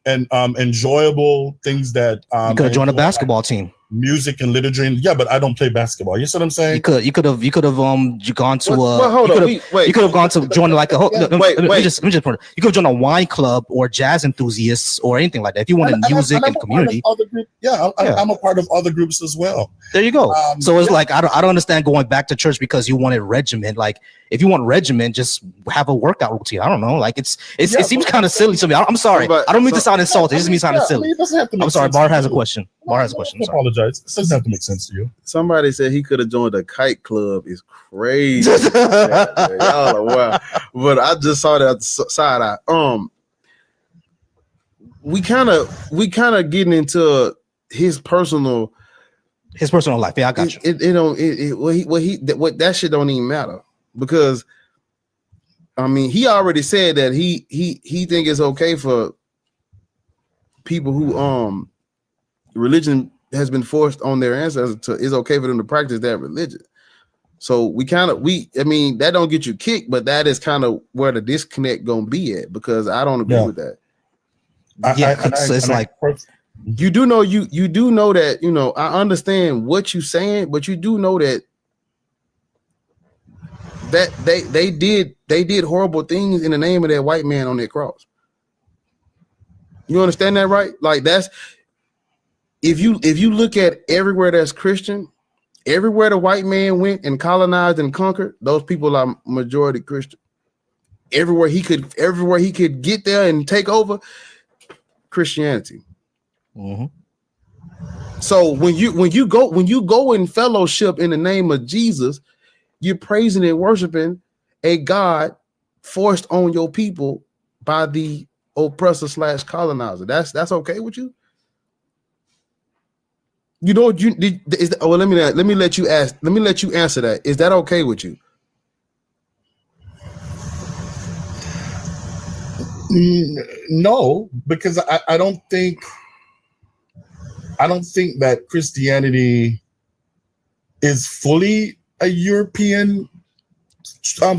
S14: enjoyable, things that
S4: you could have joined a basketball team.
S14: Music and literature, but I don't play basketball. You see what I'm saying?
S4: You could have gone to
S3: you
S4: could have gone to join like a let me just you could have joined a wine club or jazz enthusiasts or anything like that if you wanted music and community.
S14: I'm a part of other groups as well.
S4: There you go. So it's like I don't understand going back to church because you wanted regiment. Like if you want regiment, just have a workout routine. I don't know. Like it seems kind of silly to me. I'm sorry. I don't mean to sound insulting. It just means kind of silly. I'm sorry. Bar has a question. Bar has a question.
S14: I apologize. It doesn't have to make sense to you.
S3: Somebody said he could have joined a kite club. Is crazy. Y'all are wild. But I just saw that side eye. We kind of getting into his personal
S4: His personal life. Yeah, I got you.
S3: That shit don't even matter, because I mean, he already said that he think it's okay for people who religion has been forced on their ancestors to, it's okay for them to practice that religion. So I mean, that don't get you kicked, but that is kind of where the disconnect gonna be at, because I don't agree with that.
S4: It's like
S3: you do know that, you know, I understand what you're saying, but you do know that they did horrible things in the name of that white man on that cross. You understand that, right? Like, that's if you look at everywhere that's Christian, everywhere the white man went and colonized and conquered, those people are majority Christian. Everywhere he could get there and take over, Christianity.
S4: Mm-hmm.
S3: So when you go in fellowship in the name of Jesus, you're praising and worshiping a God forced on your people by the oppressor / colonizer. That's okay with you? You know what let me let you answer that. Is that okay with you?
S14: No, because I don't think that Christianity is fully a European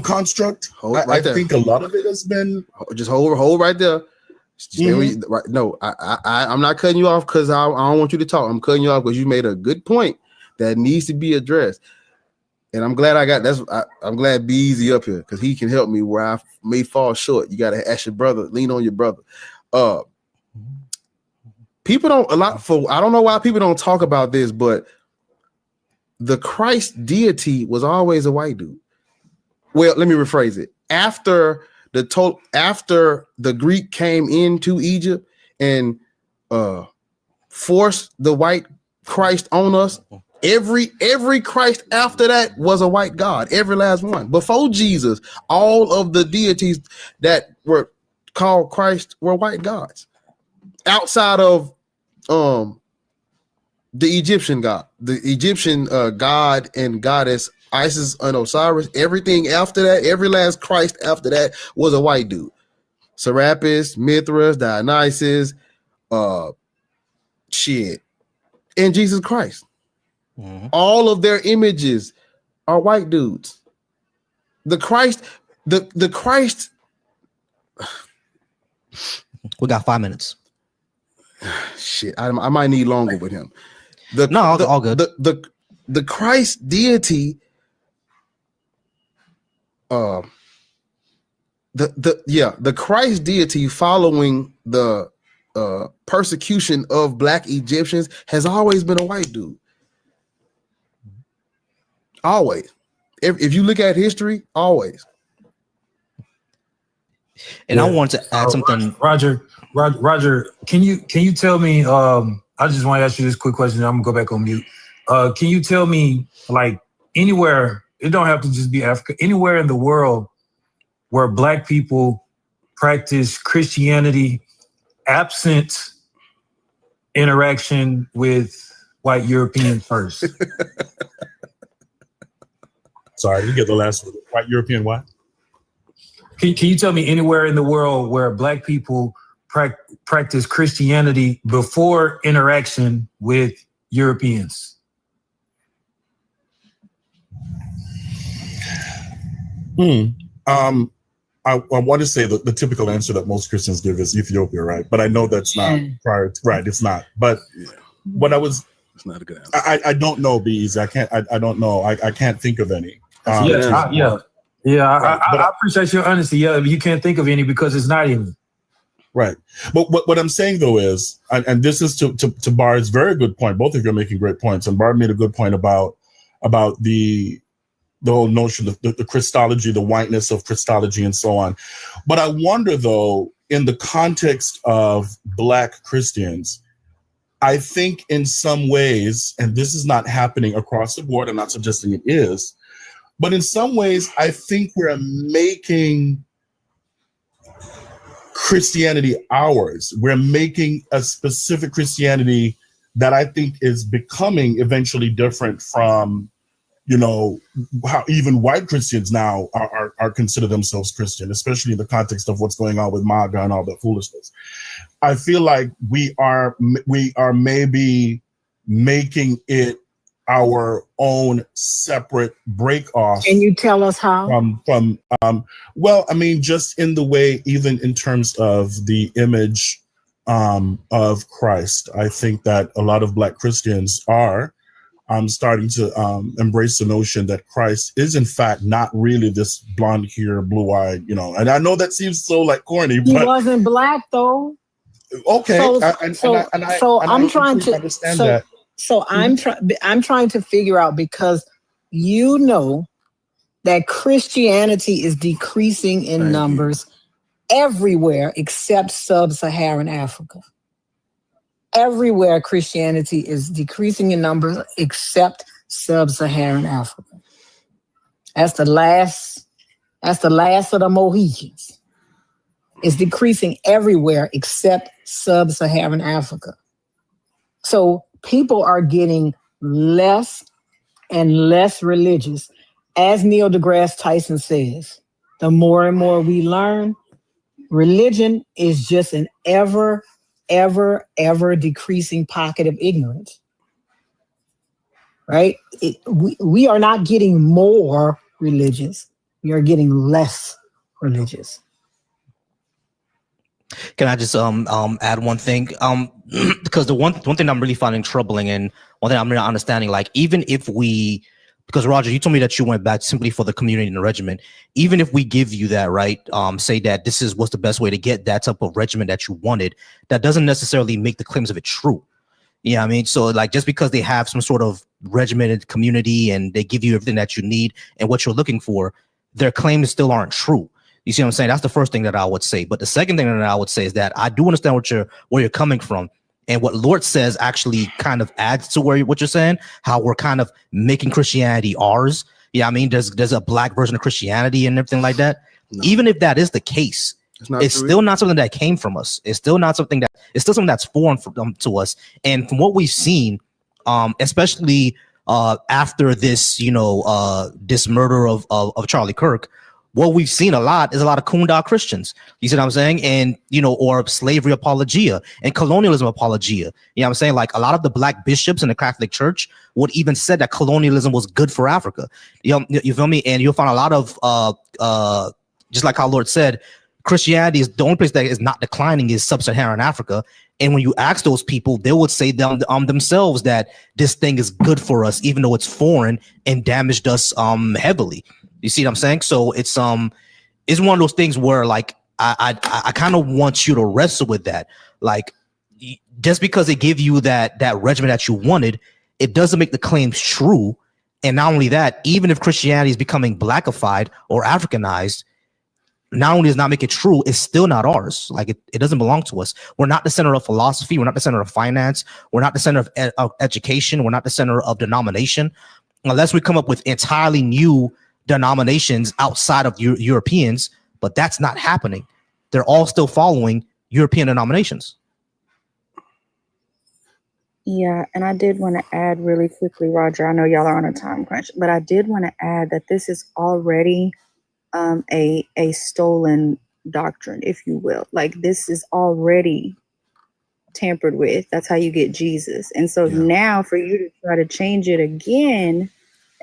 S14: construct. I think a lot of it has been.
S3: Just hold right there. Right. No, I'm not cutting you off because I don't want you to talk. I'm cutting you off because you made a good point that needs to be addressed. And I'm glad I'm glad Be Easy up here, because he can help me where I may fall short. You got to ask your brother, lean on your brother. People don't I don't know why people don't talk about this, but the Christ deity was always a white dude. Well, let me rephrase it. After the Greek came into Egypt and forced the white Christ on us, every Christ after that was a white god, every last one. Before Jesus, all of the deities that were called Christ were white gods. Outside of the Egyptian god, the Egyptian god and goddess Isis and Osiris, everything after that, every last Christ after that was a white dude. Serapis, Mithras, Dionysus, and Jesus Christ. Mm-hmm. All of their images are white dudes. The Christ.
S4: We got 5 minutes.
S3: Shit, I might need longer with him.
S4: All good.
S3: The Christ deity. The Christ deity following the persecution of Black Egyptians has always been a white dude. Always. If you look at history, always.
S4: And I wanted to add something.
S15: Roger, can you tell me, I just want to ask you this quick question, I'm gonna go back on mute. Can you tell me, like, anywhere, it don't have to just be Africa, anywhere in the world where Black people practice Christianity absent interaction with white Europeans first?
S14: Sorry, you get the last one. White European what?
S15: Can you tell me anywhere in the world where Black people practice Christianity before interaction with Europeans?
S14: I want to say that the typical answer that most Christians give is Ethiopia, right? But I know that's not prior to, right. It's not. But what it's not a good answer. I don't know, Bees. I don't know. I can't think of any.
S15: I appreciate your honesty. Yeah, you can't think of any because it's not any.
S14: Right. But what I'm saying though is, and this is to Bar's very good point. Both of you are making great points, and Bar made a good point about the whole notion of the Christology, the whiteness of Christology, and so on. But I wonder though, in the context of Black Christians, I think in some ways, and this is not happening across the board, I'm not suggesting it is, but in some ways, I think we're making Christianity ours. We're making a specific Christianity that I think is becoming eventually different from, you know, how even white Christians now are consider themselves Christian, especially in the context of what's going on with MAGA and all that foolishness. I feel like we are maybe making it our own separate break off.
S13: Can you tell us how?
S14: Well, I mean, just in the way, even in terms of the image of Christ, I think that a lot of Black Christians are starting to embrace the notion that Christ is in fact not really this blonde hair, blue-eyed, you know. And I know that seems so like corny,
S13: He
S14: but
S13: wasn't Black though.
S14: okay.
S13: I'm trying to
S14: understand that.
S13: So I'm trying to figure out, because you know that Christianity is decreasing in numbers everywhere except sub-Saharan Africa. Everywhere Christianity is decreasing in numbers except sub-Saharan Africa. That's the last of the Mohicans. It's decreasing everywhere except sub-Saharan Africa. So people are getting less and less religious. As Neil deGrasse Tyson says, the more and more we learn, religion is just an ever decreasing pocket of ignorance, right? We are not getting more religious. We are getting less religious.
S4: Can I just add one thing? Because the one thing I'm really finding troubling, and one thing I'm really understanding, like, even if we, because Roger, you told me that you went back simply for the community and the regiment. Even if we give you that, right, say that this is what's the best way to get that type of regiment that you wanted, that doesn't necessarily make the claims of it true. Yeah, I mean, so like, just because they have some sort of regimented community and they give you everything that you need and what you're looking for, their claims still aren't true. You see what I'm saying? That's the first thing that I would say. But the second thing that I would say is that I do understand where you're coming from. And what Lord says actually kind of adds to what you're saying, how we're kind of making Christianity ours. Yeah, I mean, there's a Black version of Christianity and everything like that. No. Even if that is the case, it's still not something that came from us. It's still not something that's foreign to us. And from what we've seen, especially after this, this murder of Charlie Kirk, what we've seen a lot is a lot of Kunda Christians. You see what I'm saying? And, or slavery apologia and colonialism apologia. You know what I'm saying? Like, a lot of the Black bishops in the Catholic Church would even said that colonialism was good for Africa. You feel me? And you'll find a lot of, just like how Lord said, Christianity is the only place that is not declining is sub-Saharan Africa. And when you ask those people, they would say themselves that this thing is good for us, even though it's foreign and damaged us heavily. You see what I'm saying? So it's one of those things where, like, I kind of want you to wrestle with that. Like, just because they give you that regimen that you wanted, it doesn't make the claims true. And not only that, even if Christianity is becoming Blackified or Africanized, not only does not make it true, it's still not ours. Like, it doesn't belong to us. We're not the center of philosophy. We're not the center of finance. We're not the center of education. We're not the center of denomination. Unless we come up with entirely new denominations outside of Europeans, but that's not happening. They're all still following European denominations.
S12: Yeah, and I did want to add really quickly, Roger, I know y'all are on a time crunch, but I did want to add that this is already a stolen doctrine, if you will. Like, this is already tampered with. That's how you get Jesus. And so now for you to try to change it again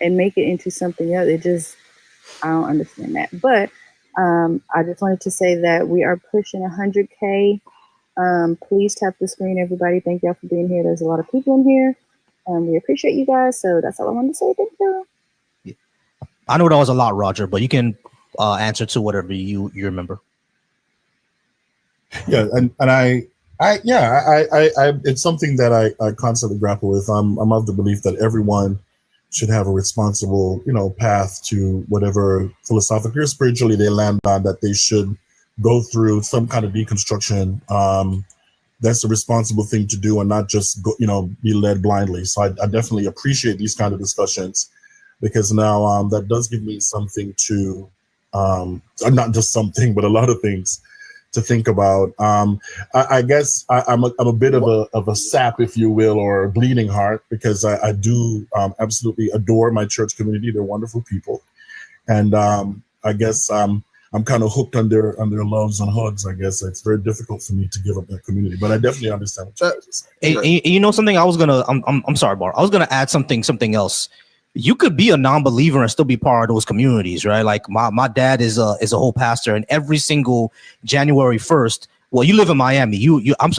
S12: and make it into something else, I don't understand that. But I just wanted to say that we are pushing 100K. Please tap the screen, everybody. Thank y'all for being here. There's a lot of people in here. We appreciate you guys. So that's all I wanted to say. Thank you.
S4: I know that was a lot, Roger, but you can answer to whatever you remember.
S14: Yeah, and I it's something that I constantly grapple with. I'm of the belief that everyone should have a responsible, path to whatever philosophically or spiritually they land on, that they should go through some kind of deconstruction. That's a responsible thing to do, and not just go, be led blindly. So I definitely appreciate these kind of discussions, because now that does give me something to, not just something, but a lot of things to think about. I guess I'm a bit of a sap, if you will, or a bleeding heart, because I do absolutely adore my church community. They're wonderful people, and I guess I'm kind of hooked on their loves and hugs. I guess it's very difficult for me to give up that community, but I definitely understand what you're saying.
S4: And you know something? I'm sorry, Bar. I was gonna add something else. You could be a non-believer and still be part of those communities, right? Like my dad is a whole pastor, and every single January 1st, well, you live in Miami.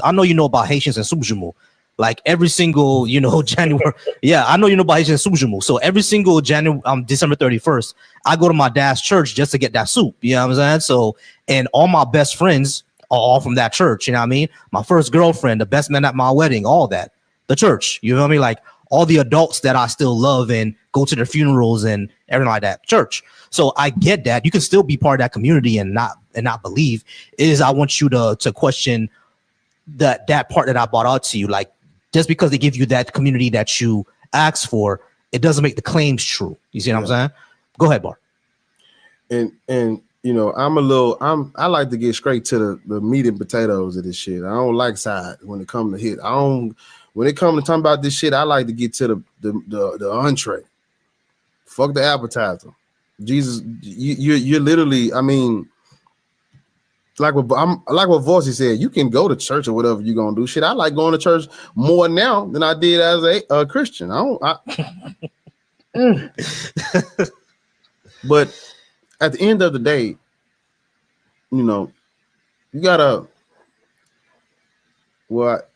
S4: I know you know about Haitians and Subujumu. Like every single, January. Yeah, I know you know about Haitians and Subujumu. So every single December 31st, I go to my dad's church just to get that soup. You know what I'm saying? So, and all my best friends are all from that church. You know what I mean? My first girlfriend, the best man at my wedding, all that. The church. You know what I mean? Like all the adults that I still love and go to their funerals and everything like that. Church. So I get that. You can still be part of that community and not believe. I want you to question that part that I brought out to you. Like, just because they give you that community that you asked for, it doesn't make the claims true. You see what I'm saying? Go ahead, Bar.
S3: And I like to get straight to the meat and potatoes of this shit. I don't like side when it comes to hit. When it comes to talking about this shit, I like to get to the entree. Fuck the appetizer. Jesus, you're literally, I mean, like what Voicy said, you can go to church or whatever you're gonna do. Shit, I like going to church more now than I did as a Christian. But at the end of the day, you gotta what.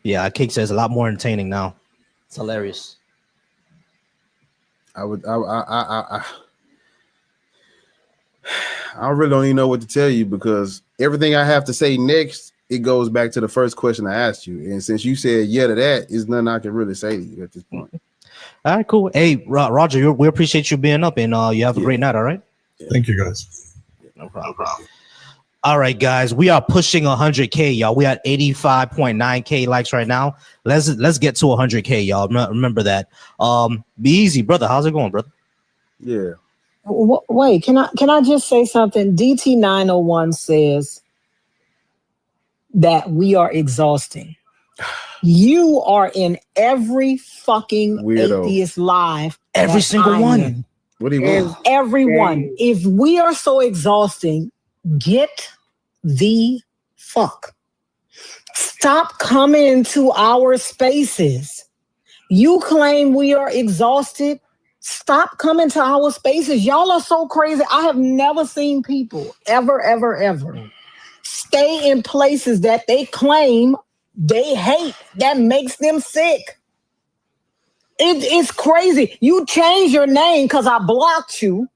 S4: Yeah, Cake says a lot more entertaining now. It's hilarious.
S3: I really don't even know what to tell you, because everything I have to say next, it goes back to the first question I asked you. And since you said yeah to that, there's nothing I can really say to you at this point.
S4: All right, cool. Hey, Roger, we appreciate you being up, and you have a great night, all right?
S14: Thank you, guys.
S4: No problem. All right, guys, we are pushing 100K, y'all. We at 85.9K likes right now. Let's get to 100K, y'all. Remember that. Be easy, brother. How's it going, brother?
S3: Yeah.
S13: Wait, can I just say something? DT901 says that we are exhausting. You are in every fucking
S3: weirdo
S13: atheist live.
S4: Every single one.
S3: What do you mean?
S13: Everyone. If we are so exhausting, get the fuck. Stop coming into our spaces. You claim we are exhausted. Stop coming to our spaces. Y'all are so crazy. I have never seen people ever stay in places that they claim they hate, that makes them sick. It's crazy. You change your name because I blocked you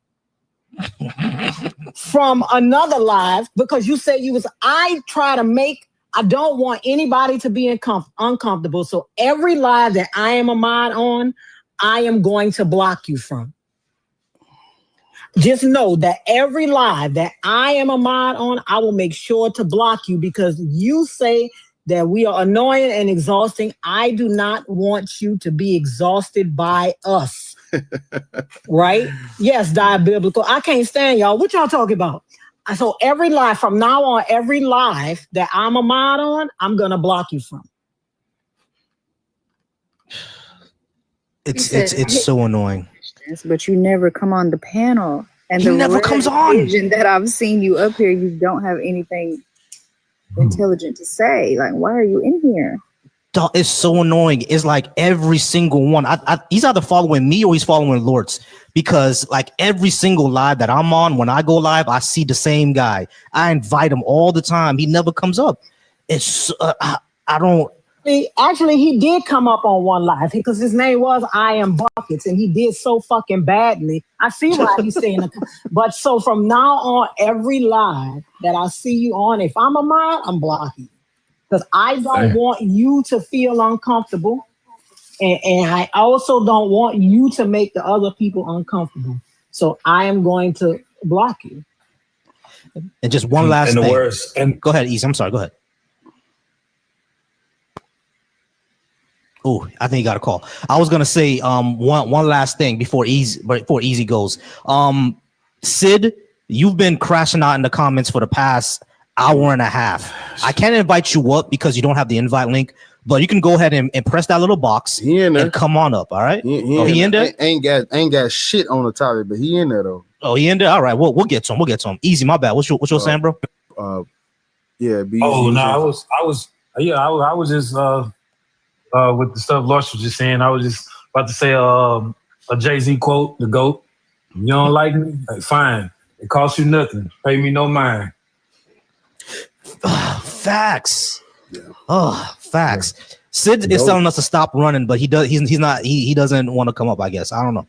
S13: from another live because you said I don't want anybody to be uncomfortable. So every live that I am a mod on, I am going to block you from. Just know that every live that I am a mod on, I will make sure to block you because you say that we are annoying and exhausting. I do not want you to be exhausted by us. Right? Yes, diabiblical. I can't stand y'all. What y'all talking about? So every live, from now on, every live that I'm a mod on, I'm going to block you from.
S4: It's so annoying.
S12: But you never come on the panel. And
S4: he never comes on.
S12: That I've seen you up here, you don't have anything intelligent to say. Like, why are you in here?
S4: It's so annoying. It's like every single one. He's either following me or he's following Lords, because like every single live that I'm on, when I go live, I see the same guy. I invite him all the time. He never comes up. It's I don't.
S13: Actually, he did come up on one live because his name was I Am Buckets, and he did so fucking badly. I see why he's saying it. But so from now on, every live that I see you on, if I'm a mod, I'm blocking. Because I don't want you to feel uncomfortable. And I also don't want you to make the other people uncomfortable. So I am going to block you.
S4: And just one last thing. Go ahead, Ease. I'm sorry. Go ahead. Oh, I think he got a call. I was gonna say one last thing before Easy goes. Sid, you've been crashing out in the comments for the past hour and a half. I can't invite you up because you don't have the invite link, but you can go ahead and press that little box and come on up. All right. He in there?
S3: Ain't got shit on the topic, but he in there though.
S4: Oh, he in there. All right. We'll get to him. Easy. My bad. What's your saying, bro?
S3: Yeah.
S15: I was just with the stuff Lars was just saying. I was just about to say a Jay-Z quote, the GOAT. You don't like me? Hey, fine. It costs you nothing. Pay me no mind.
S4: Facts. Yeah. Oh, facts. Yeah. Sid is telling us to stop running, but he doesn't want to come up, I guess. I don't know.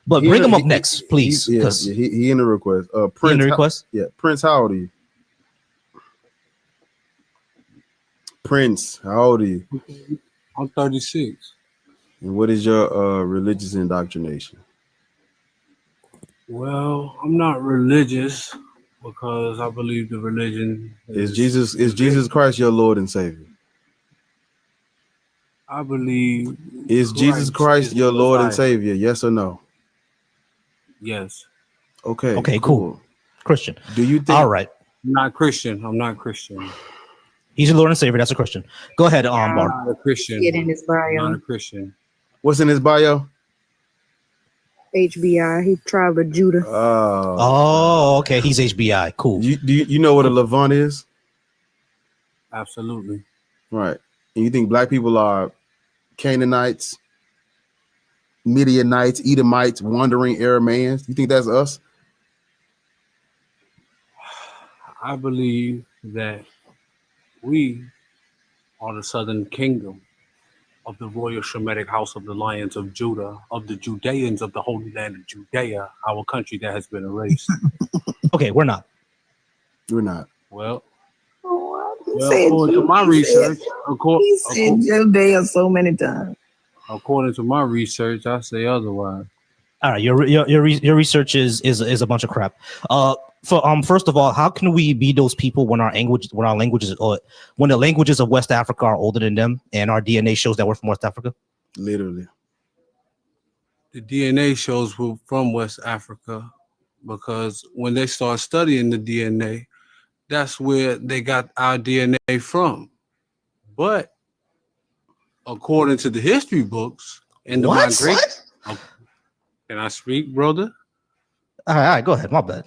S4: But bring him up next, please.
S3: He in the request. Prince,
S4: in the request?
S3: Prince, how old are you? Prince, how old are you?
S16: I'm 36.
S3: And what is your religious indoctrination?
S16: Well, I'm not religious because I believe the religion
S3: is Jesus Christ your Lord and Savior?
S16: I believe
S3: Jesus Christ your Lord and Savior? Yes or no?
S16: Yes.
S3: Okay.
S4: Okay, cool. Christian.
S3: Do you think?
S4: All right.
S16: I'm not Christian.
S4: He's your Lord and Savior. That's a Christian. Go ahead, Bart.
S16: I'm not a Christian.
S12: Get in his bio.
S16: I'm not a Christian.
S3: What's in his bio?
S12: HBI. He tribe of Judah.
S4: Oh, okay. He's HBI. Cool.
S3: You know what a Levant is?
S16: Absolutely.
S3: Right. And you think black people are Canaanites, Midianites, Edomites, wandering Arameans? You think that's us?
S16: I believe that we are the southern kingdom of the royal Shemitic house of the Lions of Judah, of the Judeans of the Holy Land of Judea, our country that has been erased.
S4: Okay, we're not.
S3: We're not.
S16: Well, according to my research,
S13: he said Judea so many times.
S16: According to my research, I say otherwise.
S4: All right, your research is a bunch of crap. First of all, how can we be those people when the languages of West Africa are older than them, and our DNA shows that we're from West Africa?
S3: Literally,
S16: the DNA shows we're from West Africa because when they start studying the DNA, that's where they got our DNA from. But according to the history books and the migration, can I speak, brother?
S4: All right, go ahead. My bad.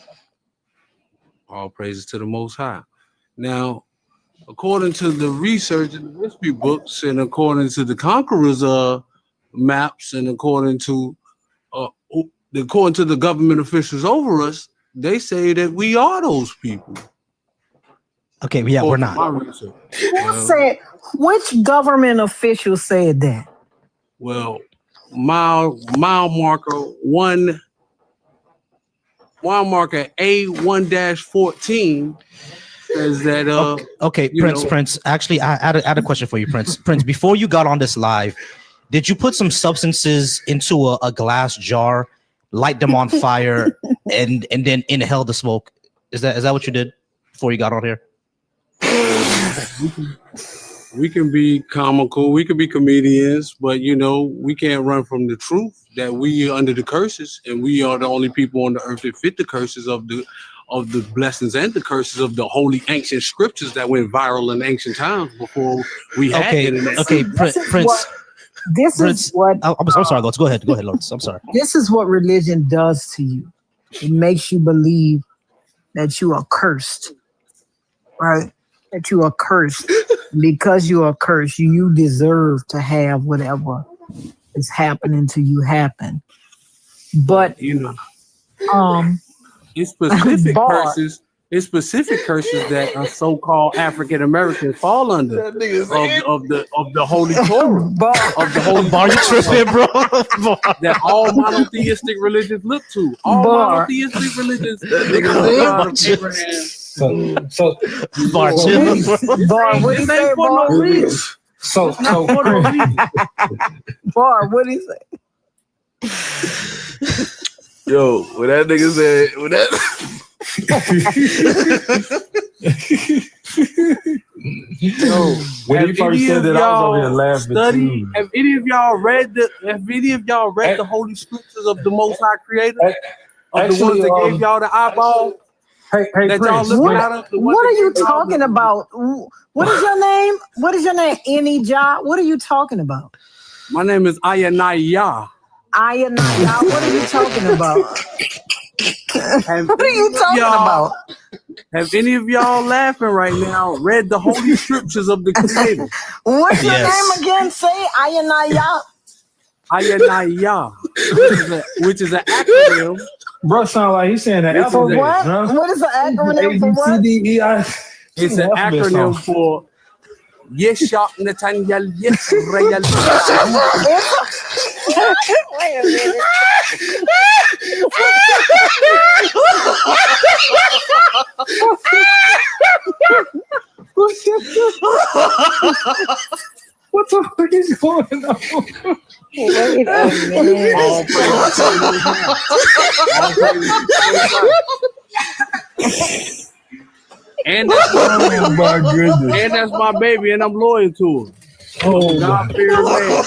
S16: All praises to the Most High. Now, according to the research in the history books, and according to the conquerors' maps, and according to the government officials over us, they say that we are those people.
S4: Okay, yeah, we're not.
S13: Who said? Which government official said that?
S16: Well, mile marker A1-14 says that.
S4: Okay, Prince. Actually, I had a question for you, Prince. Prince, before you got on this live, did you put some substances into a glass jar, light them on fire, and then inhale the smoke? Is that what you did before you got on here?
S16: We can be comical, we can be comedians, but we can't run from the truth that we are under the curses, and we are the only people on the earth that fit the curses of the blessings and the curses of the holy ancient scriptures that went viral in ancient times before we had internet.
S4: Okay, Prince.
S13: Is what
S4: I'm sorry, Lords. Go ahead, Lords. I'm sorry.
S13: This is what religion does to you. It makes you believe that you are cursed, right? That you are cursed. Because you are cursed, you deserve to have whatever is happening to you happen. But
S16: it's specific curses. It's specific curses that are so-called African Americans fall under of the Holy Torah of the Holy
S4: Bar. You tripping, bro?
S16: That all monotheistic religions look to. All monotheistic religions.
S15: So
S13: Bar, what do you say, Bar? Bar, what do you say?
S3: Yo, when that nigga said,
S15: When he first said that, I was over here laughing too.
S16: Have any of y'all read the Holy Scriptures of the Most High Creator? Of the ones that gave y'all the eyeball?
S15: Hey,
S16: that y'all
S15: Prince,
S16: looking at them?
S13: What are you talking about? What is your name? What is your name? Enijah? What are you talking about?
S16: My name is Ayanaya.
S13: Ayanaya? What are you talking about? What are you talking about?
S16: Have any of y'all laughing right now read the Holy Scriptures of the Creator?
S13: What's your name again? Say Ayanaya.
S16: Ayanaya, which is an acronym.
S15: Bro, sound like he's saying that
S13: For
S15: alphabet.
S13: what?
S15: Huh?
S13: What is the acronym for what?
S15: ABCDEI.
S16: It's an acronym for Yeshua Nathaniel Yisrael.
S13: Wait a minute.
S15: What the fuck is going on?
S12: Wait a minute.
S16: And that's my baby, and I'm loyal to her. Oh, God-fearing man.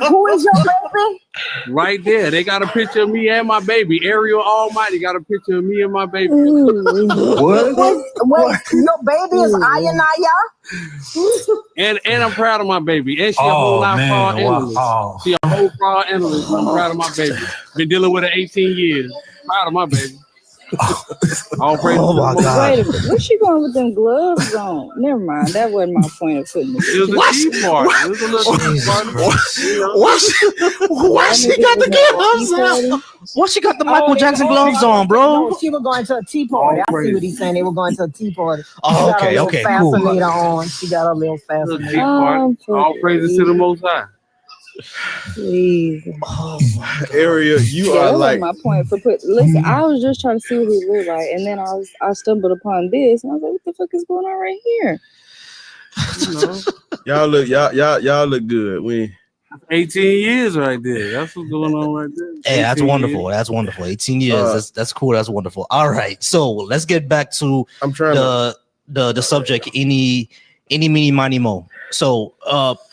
S13: Who is your baby?
S16: Right there. They got a picture of me and my baby. Ariel Almighty got a picture of me and my baby.
S15: What?
S13: Wait, your baby is Ayanaya?
S16: And I'm proud of my baby. And she a whole lot fraud analyst.
S15: Wow.
S16: She a whole fraud analyst. I'm proud of my baby. Been dealing with her 18 years. Proud of my baby. All praise
S4: Oh my God.
S12: Wait a minute. What's she going with them gloves on? Never mind. That wasn't my point of putting
S16: It was a tea party. It was a little tea party.
S4: Why she got the gloves on? Why she got the Michael Jackson gloves on, bro?
S13: No, she was going to a tea party. I see what he's saying. They were going to a tea party.
S4: Oh, okay,
S13: She got a
S4: cool.
S13: little fascinator on. She got a little
S16: Tea
S13: fascinator.
S16: party. All praises to the Most High.
S12: Please.
S3: Area, you
S12: Yeah,
S3: are
S12: that
S3: like
S12: wasn't my point for put. Listen, I was just trying to see what he looked like, and then I stumbled upon this, and I was like, "What the fuck is going on right here?"
S3: y'all look good. We
S16: 18 years right there. That's what's going on right there.
S4: Hey, that's
S16: 18
S4: wonderful.
S16: years.
S4: That's wonderful. 18 years. That's cool. That's wonderful. All right. So let's get back to the subject. Any meeny miny mo. So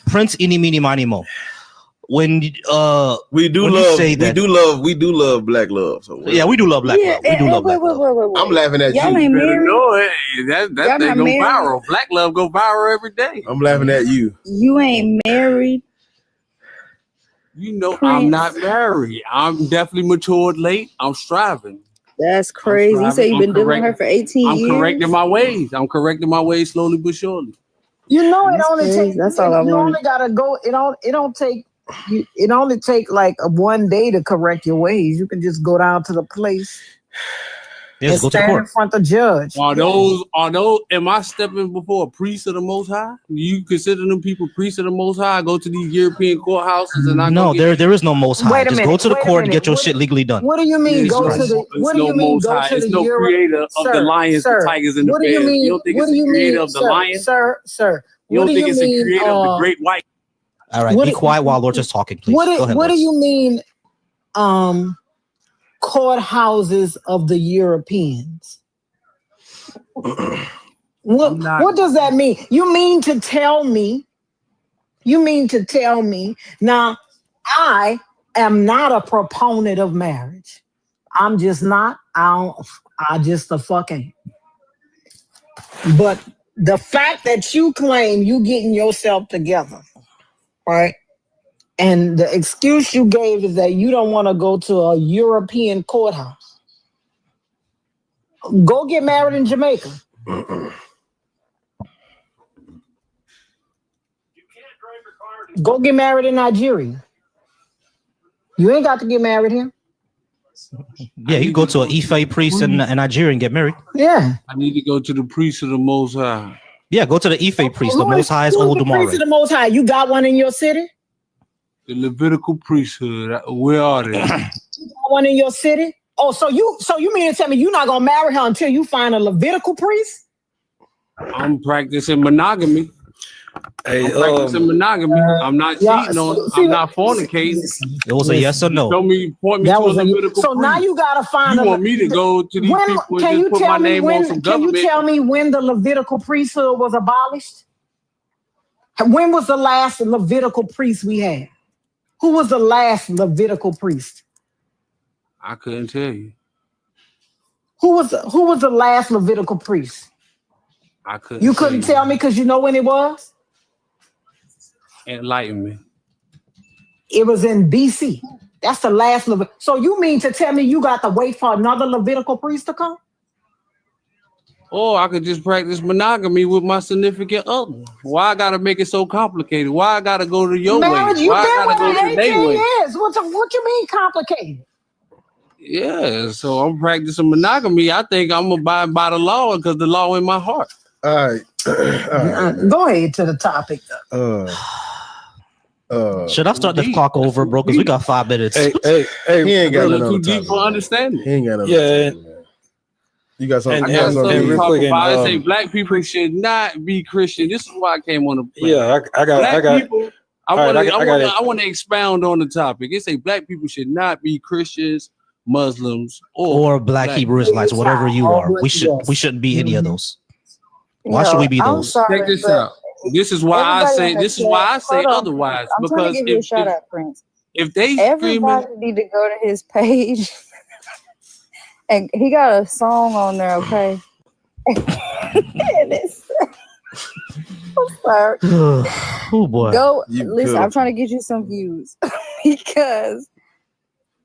S4: Prince any meeny miny mo. When
S3: we do love black love. So
S4: yeah, we do love black love. We do love black love.
S3: I'm laughing at
S12: Y'all
S3: you.
S12: ain't
S3: You better
S12: married?
S3: know
S16: it. That
S12: Y'all
S16: thing
S12: not
S16: go
S12: married?
S16: viral. Black love go viral every day.
S3: I'm laughing at you.
S12: You ain't married.
S16: You know,
S12: Prince.
S16: I'm not married. I'm definitely matured late. I'm striving.
S12: That's crazy. You say you've been dealing with her for 18
S16: I'm
S12: years.
S16: correcting my ways. I'm correcting my ways slowly but surely.
S13: You know, it
S12: That's
S13: only
S12: crazy.
S13: takes.
S12: That's all I
S13: You
S12: wanted.
S13: only gotta go. It don't take. It only take like one day to correct your ways. You can just go down to the place and stand in front of the judge.
S16: Are those? Am I stepping before a priest of the Most High? Do you consider them people priests of the Most High? I go to these European courthouses and I
S4: No, there is no Most High.
S13: Wait a
S4: Just go
S13: minute,
S4: to the
S13: wait a
S4: court and get
S13: minute.
S4: your
S13: What-
S4: shit legally done.
S13: What do you mean? Go to the. What do you mean? Go to
S16: It's
S13: the
S16: no creator of the lions, the tigers, and the
S13: What do
S16: bears.
S13: you mean?
S16: You don't think
S13: What
S16: it's
S13: do
S16: the
S13: you
S16: creator
S13: mean,
S16: of the lion?
S13: sir?
S16: You
S13: What
S16: don't
S13: do
S16: think
S13: you
S16: it's the
S13: mean?
S16: creator of the great white?
S4: All right,
S13: What
S4: be
S13: do-
S4: quiet while Lord is talking, please.
S13: What
S4: Go ahead,
S13: do
S4: Lord.
S13: you mean? Courthouses of the Europeans. What does that mean? You mean to tell me? Now, I am not a proponent of marriage. I'm just not. I just the fucking. But the fact that you claim you getting yourself together, right? And the excuse you gave is that you don't want to go to a European courthouse. Go get married in Jamaica. Go get married in Nigeria. You ain't got to get married here.
S4: Yeah, you go to an Ife priest in Nigeria and get married.
S13: Yeah.
S16: I need to go to the priest of the Most High.
S4: Yeah, go to the Ife priest. The
S13: Who
S4: Most High is
S13: who the priest
S4: Olodumare.
S13: of the Most High? You got one in your city?
S16: The Levitical priesthood. Where are they?
S13: You got one in your city? Oh, so you mean to tell me you're not gonna marry her until you find a Levitical priest?
S16: I'm practicing monogamy.
S3: Hey,
S16: I'm practicing monogamy. I'm not cheating on. I'm not fornicating.
S4: It was a yes or no.
S16: Point me
S13: That
S16: to a
S13: was a
S16: Levitical
S13: so now
S16: priest.
S13: you gotta find.
S16: You want me to go to these people and
S13: Can
S16: just
S13: you
S16: put my
S13: tell me
S16: name on some
S13: when? Can you
S16: government?
S13: tell me when the Levitical priesthood was abolished? When was the last Levitical priest we had? Who was the last Levitical priest?
S16: I couldn't tell you.
S13: Who was the last Levitical priest?
S16: I couldn't.
S13: You couldn't tell me because you know when it was?
S16: Enlighten me.
S13: It was in BC. That's the last Levitical. So you mean to tell me you got to wait for another Levitical priest to come?
S16: Or I could just practice monogamy with my significant other. Why I gotta make it so complicated? Why I gotta go to your way?
S13: Marriage, you
S16: Why I
S13: been
S16: gotta
S13: with
S16: go
S13: it
S16: to their
S13: 18
S16: way?
S13: years. What you mean complicated?
S16: Yeah, so I'm practicing monogamy. I think I'm abiding by the law because the law in my heart.
S3: All right.
S13: Go ahead to the topic.
S4: Should I start the clock over, bro? Because we got 5 minutes.
S3: Hey, he ain't got
S16: Too
S3: no
S16: deep for understanding.
S3: He ain't got no.
S17: Yeah.
S3: You got something.
S16: I got something to
S17: real
S16: talk
S17: quick,
S16: about.
S17: and,
S16: I say black people should not be Christian. This is why I came on the plane.
S17: Yeah, I got.
S16: People,
S17: All right,
S16: I want to expound on the topic. It say black people should not be Christians, Muslims,
S4: or black Hebrew Israelites, whatever you are. We shouldn't be any of those. Why should we be those?
S16: Check this out. This is why I say otherwise.
S12: I'm trying to give you a shout out, Prince.
S16: If they
S12: everybody need to go to his page, and he got a song on there, okay? And it's, I'm sorry.
S4: Oh boy.
S12: Go listen. I'm trying to get you some views because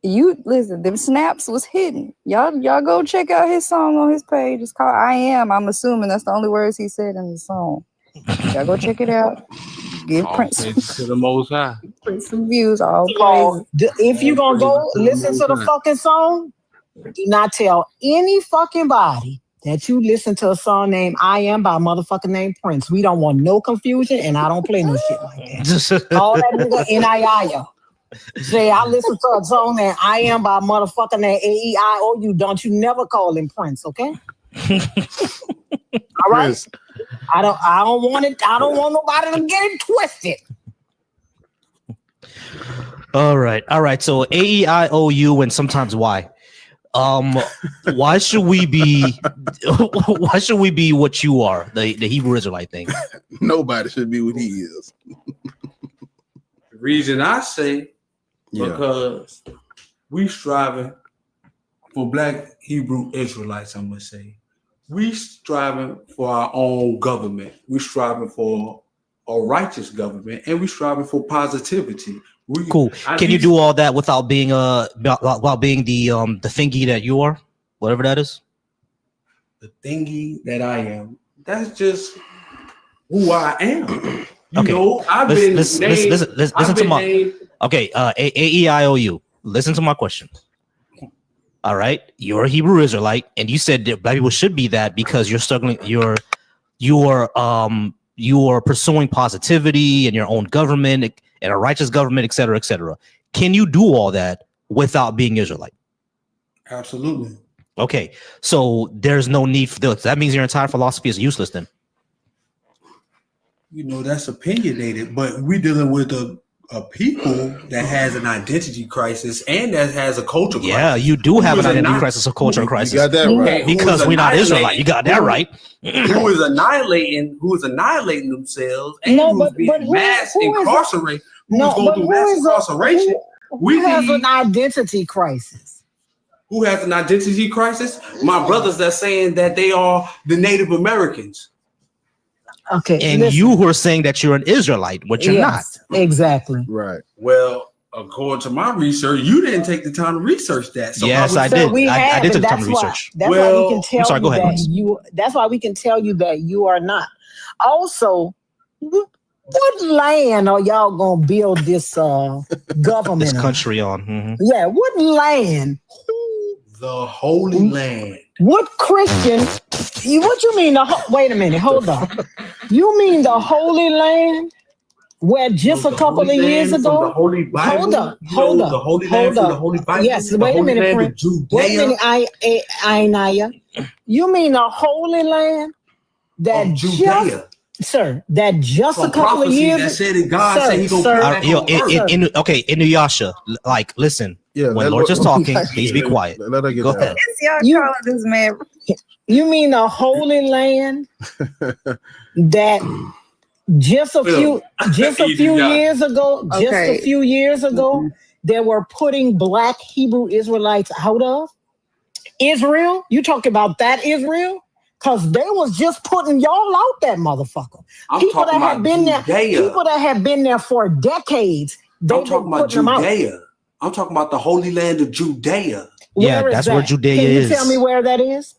S12: you listen. Them snaps was hidden. Y'all go check out his song on his page. It's called "I Am." I'm assuming that's the only words he said in the song. Y'all go check it out. Give Prince
S16: to the Most High.
S12: Prince some views. All
S13: So,
S12: praise.
S13: if you gonna go listen to the fucking song, do not tell any fucking body that you listen to a song named "I Am" by a motherfucking named Prince. We don't want no confusion, and I don't play no shit like that. Call that nigga N.I.I.A. Say I listen to a song named "I Am" by a motherfucking named A-E-I-O-U. Don't you never call him Prince, okay? All right.
S3: Prince.
S13: I don't want it. I don't want nobody to get it twisted.
S4: All right. So A-E-I-O-U and sometimes Y. Why should we be what you are, the Hebrew Israelite thing?
S3: Nobody should be what he is.
S16: The reason I say because we striving for black Hebrew Israelites, I'm gonna say. We striving for our own government. We striving for a righteous government, and we striving for positivity.
S4: Cool. Can you do all that without being the thingy that you are, whatever that is?
S16: The thingy that I am. That's just who I am. You know, I've been
S4: listen to my A-E-I-O-U. Listen to my question. All right, you're a Hebrew Israelite, and you said that black people should be that because you're struggling. You are pursuing positivity and your own government and a righteous government, et cetera, et cetera. Can you do all that without being Israelite?
S16: Absolutely.
S4: Okay, so there's no need for this. That means your entire philosophy is useless then.
S16: You know, that's opinionated, but we're dealing with a people that has an identity crisis and that has a culture crisis.
S4: Yeah, you do have an identity crisis, a culture crisis.
S3: You got that right.
S4: Because we're not Israelite. You got that right.
S16: Who is annihilating themselves and who's being mass incarcerated. Who's going through mass incarceration.
S13: Who has an identity crisis?
S16: Who has an identity crisis? My brothers that's saying that they are the Native Americans.
S13: Okay.
S4: And listen, you were saying that you're an Israelite, but you're not.
S13: Exactly.
S3: Right.
S16: Well, according to my research, you didn't take the time to research that. So
S4: yes, I did. I did take the time to research.
S13: That's why we can tell you that you. That's why we can tell you that you are not. Also, what land are y'all gonna build this government?
S4: This country on?
S13: Mm-hmm. Yeah, what land?
S16: The Holy Land.
S13: What Christian? What you mean? Wait a minute. Hold on. You mean the Holy Land? Where just a couple of years ago?
S16: The Holy Bible.
S13: Hold up. The
S16: Holy Land from the Holy Bible.
S13: Yes. Wait a minute, Prince. Wait a minute, Naya. You mean the Holy Land that
S16: Judea?
S13: Sir, that just a couple of years.
S16: That said that God said He gonna
S4: in Yasha, like, listen. Yeah, when Lord just talking, please be quiet.
S3: Let her get
S12: Go ahead. Y'all calling this man?
S13: You mean the Holy Land that Just a few years ago, they were putting Black Hebrew Israelites out of Israel. You talk about that Israel? Because they was just putting y'all out that motherfucker. People that have been there for decades.
S17: I'm talking about Judea. I'm talking about the Holy Land of Judea.
S4: Yeah, that's where Judea is.
S13: Can you tell me where that is?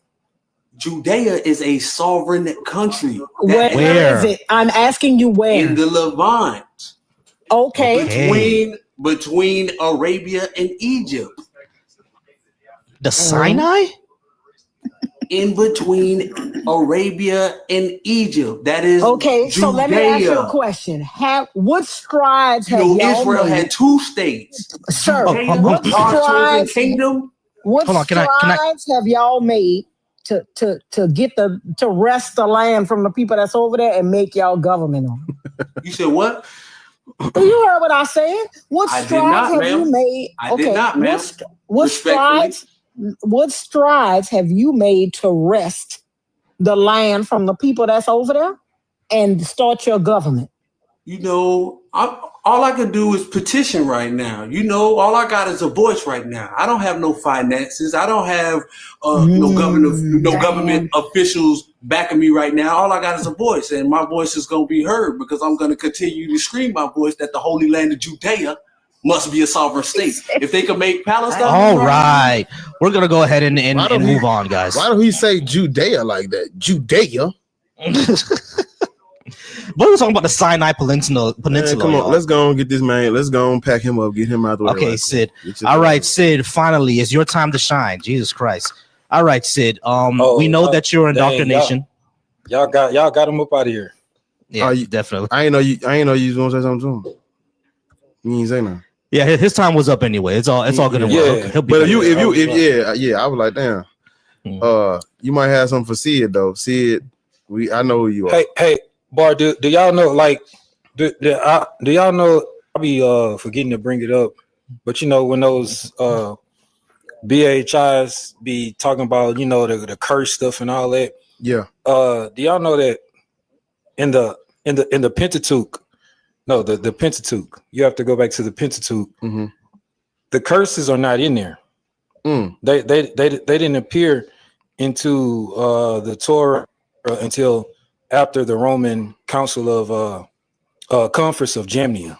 S17: Judea is a sovereign country.
S13: Where is it? I'm asking you where.
S17: In the Levant.
S13: Okay.
S17: Between Arabia and Egypt.
S4: The Sinai?
S17: In between Arabia and Egypt. That is
S13: okay.
S17: Judea.
S13: So let me ask you a question. What strides have y'all
S17: Israel
S13: made?
S17: had 2 states.
S13: Sir,
S17: Judea,
S13: what strides?
S17: Kingdom.
S13: What strides have y'all made to wrest the land from the people that's over there and make y'all government on?
S17: You said what?
S13: You heard what I said. What
S17: I
S13: strides have you made?
S17: I did not, ma'am.
S13: What strides have you made to wrest the land from the people that's over there and start your government?
S17: You know, all I can do is petition right now. You know, all I got is a voice right now. I don't have no finances. I don't have no government officials backing me right now. All I got is a voice, and my voice is going to be heard because I'm going to continue to scream my voice that the Holy Land of Judea must be a sovereign state. If they can make Palestine.
S4: All right. We're going to go ahead and move on, guys.
S3: Why don't he say Judea like that? Judea?
S4: What are we talking about? The Sinai Peninsula.
S3: Man, come on, let's go and get this man. Let's go and pack him up, get him out the way.
S4: Okay, Sid. All right, Sid. Finally, it's your time to shine. Jesus Christ. All right, Sid. We know that you're indoctrination.
S18: Y'all got him up out of here.
S4: Yeah, definitely.
S3: I ain't know you was gonna say something to him. You ain't say nothing.
S4: Yeah, his time was up anyway. It's all gonna work.
S3: But if you I was like, damn. You might have something for Sid though. Sid, I know who you are.
S18: Hey, Bar, do y'all know, like, do y'all know, I'll be forgetting to bring it up, but you know, when those BHIs be talking about, you know, the curse stuff and all that.
S3: Yeah.
S18: Do y'all know that in the Pentateuch, no, the Pentateuch, you have to go back to the Pentateuch.
S3: Mm-hmm.
S18: The curses are not in there. They didn't appear into the Torah until after the Roman Council of Conference of Jamnia.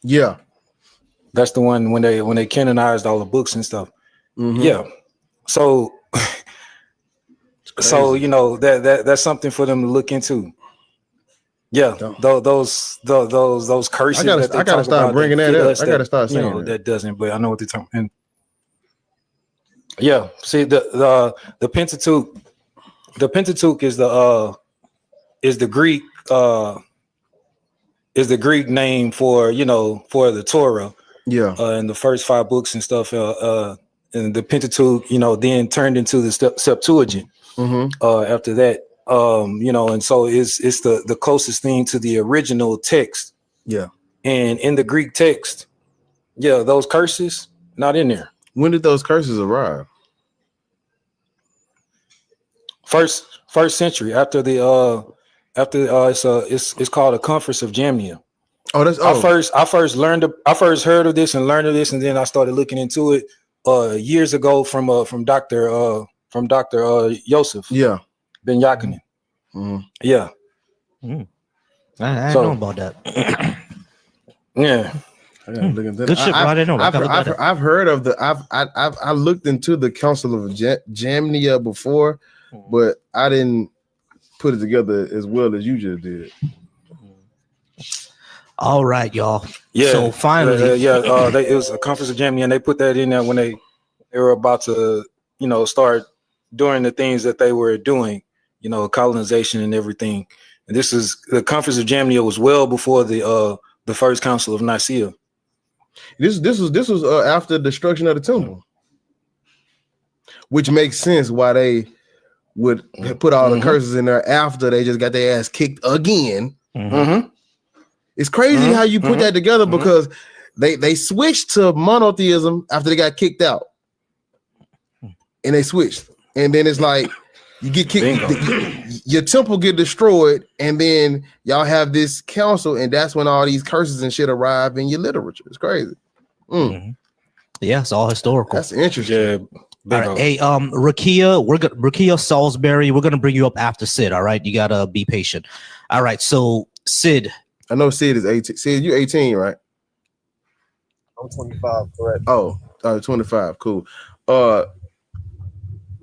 S3: Yeah,
S18: that's the one when they canonized all the books and stuff.
S3: Mm-hmm.
S18: Yeah, so you know that's something for them to look into. Yeah, those curses.
S3: I gotta start bringing that up. I gotta start saying
S18: that doesn't. But I know what they're talking. And yeah, see the Pentateuch. The Pentateuch is the Greek name for, you know, for the Torah.
S3: Yeah.
S18: And the first 5 books and stuff. And the Pentateuch, you know, then turned into the Septuagint. After that, you know, and so it's the closest thing to the original text.
S3: Yeah.
S18: And in the Greek text, yeah, those curses not in there.
S3: When did those curses arrive?
S18: First century after the it's called a Conference of Jamnia. I first heard of this and learned of this, and then I started looking into it years ago from Dr. Yosef.
S3: Yeah.
S18: Ben Yakinen. Yeah.
S4: I know about that.
S18: Yeah.
S3: I gotta look into that.
S4: Good shit, bro. I didn't know.
S3: I've heard of I looked into the Council of Jamnia before, but I didn't put it together as well as you just did.
S4: All right, y'all.
S18: Yeah.
S4: So finally,
S18: it was a Conference of Jamnia, and they put that in there when they were about to, you know, start doing the things that they were doing, you know, colonization and everything. And this is the Conference of Jamnia was well before the First Council of Nicaea.
S3: This was after the destruction of the temple, which makes sense why they would put all the curses in there after they just got their ass kicked again. It's crazy how you put that together, because they switched to monotheism after they got kicked out, and they switched, and then it's like You get kicked, your temple get destroyed, and then y'all have this council, and that's when all these curses and shit arrive in your literature. It's crazy.
S4: Yeah, it's all historical.
S3: That's interesting.
S4: All right. Hey, Rakia Salisbury, we're gonna bring you up after Sid. All right, you gotta be patient. All right, so Sid.
S3: I know Sid is 18. Sid, you 18, right?
S19: I'm 25, correct?
S3: Oh, 25. Cool.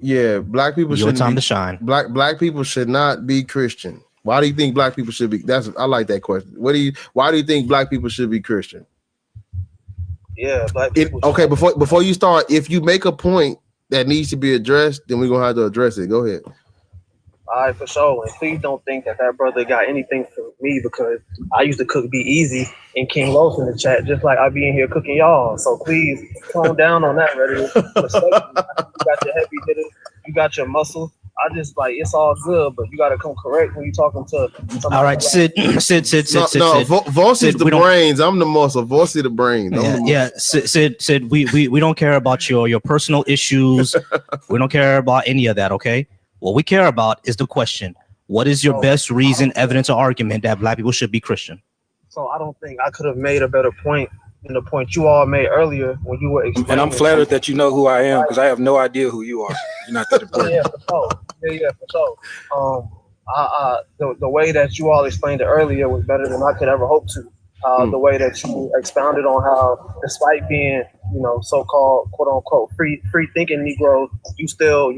S3: Yeah, black people
S4: Your
S3: should
S4: time to shine.
S3: Black people should not be Christian. Why do you think black people should be? I like that question. Why do you think black people should be Christian?
S19: Yeah, black people.
S3: Okay, before you start, if you make a point that needs to be addressed, then we're gonna have to address it. Go ahead.
S19: All right, for sure. And please don't think that brother got anything from me, because I used to cook Be Easy and King Los in the chat, just like I be in here cooking y'all. So please calm down on that, ready? You got your heavy hitter, you got your muscle. I just like, it's all good, but you got to come correct when you're talking to somebody.
S4: All right, Sid. Voss is
S3: the brains. I'm the muscle. Voss is the brains.
S4: Sid. We don't care about your personal issues. We don't care about any of that. Okay. What we care about is the question: what is your best reason, evidence, or argument that black people should be Christian?
S19: So I don't think I could have made a better point than the point you all made earlier when you were explaining.
S18: And I'm flattered that you know who I am, because I have no idea who you are. You're not that important.
S19: Yeah, for sure. Yeah, for sure. The way that you all explained it earlier was better than I could ever hope to. The way that you expounded on how, despite being, so-called quote unquote free thinking Negroes, you still,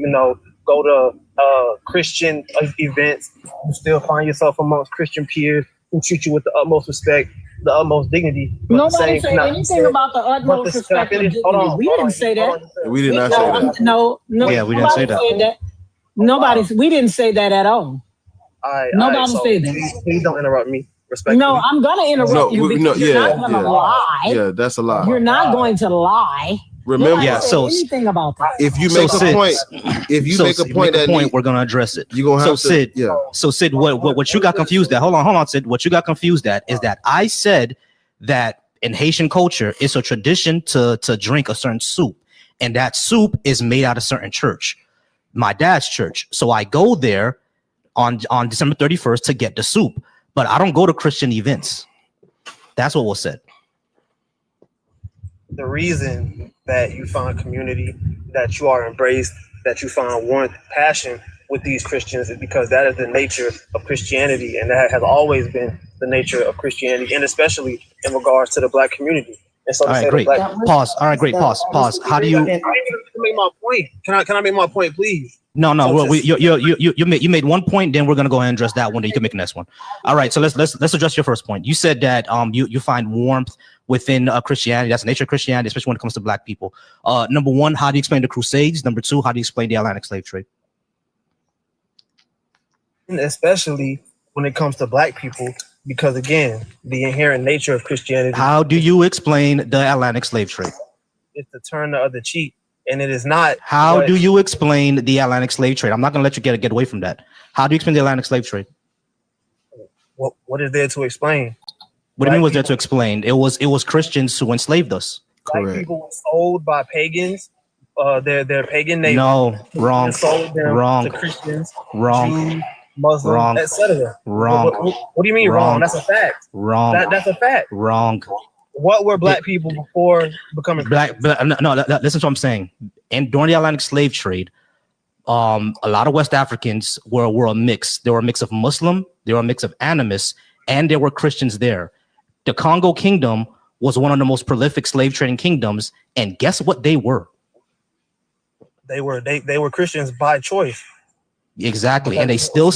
S19: go to Christian events. You still find yourself amongst Christian peers who treat you with the utmost respect, the utmost dignity.
S13: Nobody said anything about the utmost respect. We didn't say that.
S3: We did not say that.
S13: No.
S4: Yeah, we didn't say that.
S13: We didn't say that at all. Nobody said that.
S19: Please don't interrupt me. Respectfully.
S13: No, I'm gonna interrupt you because you're not gonna lie.
S3: Yeah, that's a lie.
S13: You're not going to lie.
S3: Remember,
S13: anything about that.
S3: If you make a point,
S4: we're gonna address it.
S3: You're gonna have
S4: Sid. So Sid, what you got confused at? Hold on, Sid. What you got confused at is that I said that in Haitian culture, it's a tradition to drink a certain soup, and that soup is made out of a certain church, my dad's church. So I go there on December 31st to get the soup, but I don't go to Christian events. That's what was said.
S19: The reason that you find community, that you are embraced, that you find warmth, passion with these Christians is because that is the nature of Christianity, and that has always been the nature of Christianity, and especially in regards to the black community. And so,
S4: all right, great. Pause. All right, great. Pause. How do you?
S19: Make my point. Can I make my point, please?
S4: No. You made one point. Then we're gonna go ahead and address that one. Then you can make the next one. All right. So let's address your first point. You said that you find warmth within Christianity. That's the nature of Christianity, especially when it comes to black people. Number one, how do you explain the Crusades? Number two, how do you explain the Atlantic slave trade?
S19: And especially when it comes to black people, because again, the inherent nature of Christianity.
S4: How do you explain the Atlantic slave trade?
S19: It's to turn the other cheek, and it is not.
S4: How do you explain the Atlantic slave trade? I'm not going to let you get away from that. How do you explain the Atlantic slave trade?
S19: What is there to explain?
S4: What do you mean was there to explain? It was Christians who enslaved us.
S19: Black people were sold by pagans, their pagan neighbors.
S4: No, wrong.
S19: Sold them
S4: Wrong.
S19: to Christians,
S4: Wrong.
S19: Jews, Muslims,
S4: Wrong.
S19: etc.
S4: Wrong.
S19: What do you mean wrong? That's a fact.
S4: Wrong.
S19: That's a fact.
S4: Wrong.
S19: What were black people before becoming
S4: black? No, listen to what I'm saying. And during the Atlantic slave trade, a lot of West Africans were a mix. They were a mix of Muslim, they were a mix of animist, and there were Christians there. The Congo Kingdom was one of the most prolific slave trading kingdoms, and guess what they were?
S19: They were Christians by choice.
S4: Exactly, and they still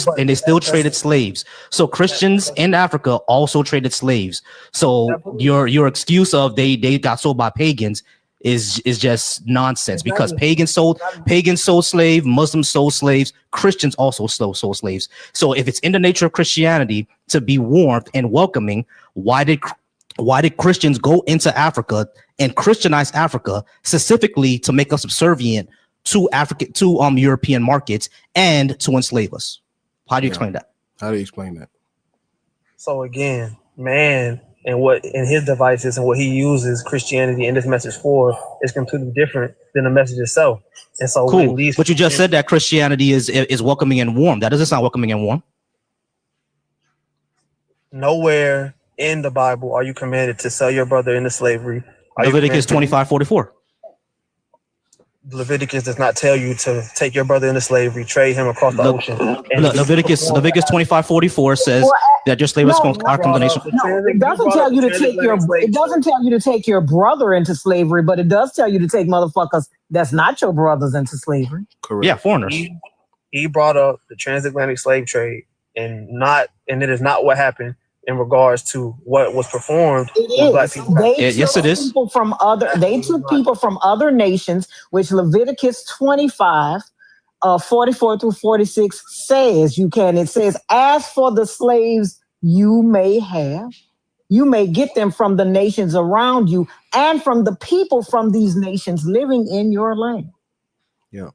S4: traded slaves. So Christians in Africa also traded slaves. So your excuse of they got sold by pagans is just nonsense, because pagans sold slaves, Muslims sold slaves, Christians also sold slaves. So if it's in the nature of Christianity to be warm and welcoming, why did Christians go into Africa and Christianize Africa specifically to make us subservient to European markets and to enslave us? How do you explain that?
S3: How do you explain that?
S19: So again, man and what in his devices and what he uses Christianity in this message for is completely different than the message itself. And so
S4: cool. But you just said that Christianity is welcoming and warm. That doesn't sound welcoming and warm.
S19: Nowhere in the Bible are you commanded to sell your brother into slavery.
S4: Leviticus 25:44.
S19: Leviticus does not tell you to take your brother into slavery, trade him across the ocean.
S4: Leviticus 25:44 says that your slave is our condemnation.
S13: No, it doesn't tell you to take your. It doesn't tell you to take your brother into slavery, but it does tell you to take motherfuckers that's not your brothers into slavery.
S3: Correct.
S4: Yeah, foreigners.
S19: He brought up the transatlantic slave trade, and it is not what happened in regards to what was performed.
S13: It
S19: Black
S13: is.
S19: people.
S4: Yes, it is.
S13: People from other. They took people from other nations, which Leviticus 25. 44 through 46 says you can. It says, as for the slaves you may have, you may get them from the nations around you and from the people from these nations living in your land.
S3: Yeah.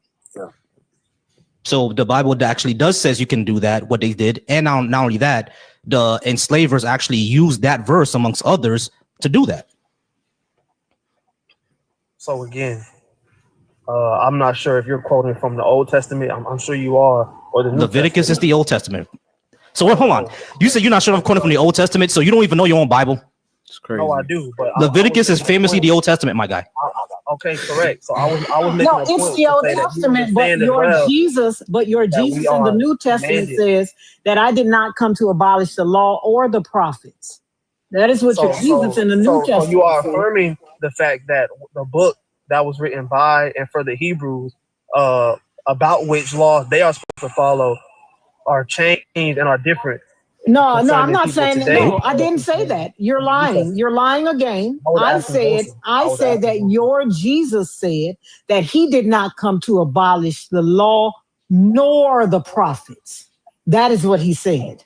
S4: So the Bible actually does says you can do that, what they did. And not only that, the enslavers actually used that verse amongst others to do that.
S19: So again, I'm not sure if you're quoting from the Old Testament. I'm sure you are, or the New
S4: Leviticus is the Old Testament. So hold on. You said you're not sure if I'm quoting from the Old Testament, so you don't even know your own Bible.
S3: It's crazy.
S19: No, I do. But
S4: Leviticus is famously the Old Testament, my guy.
S19: Okay, correct. So I was making
S13: No, it's the Old Testament, but your Jesus in the New Testament says that I did not come to abolish the law or the prophets. That is what your Jesus in the New Testament.
S19: So you are affirming the fact that the book that was written by and for the Hebrews, about which laws they are supposed to follow, are changed and are different.
S13: No, I'm not saying that. No, I didn't say that. You're lying. You're lying again. I said that your Jesus said that he did not come to abolish the law nor the prophets. That is what he said.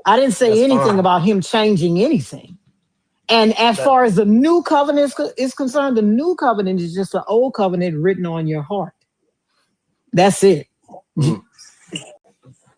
S13: I didn't say anything about him changing anything. And as far as the new covenant is concerned, the new covenant is just the old covenant written on your heart. That's it.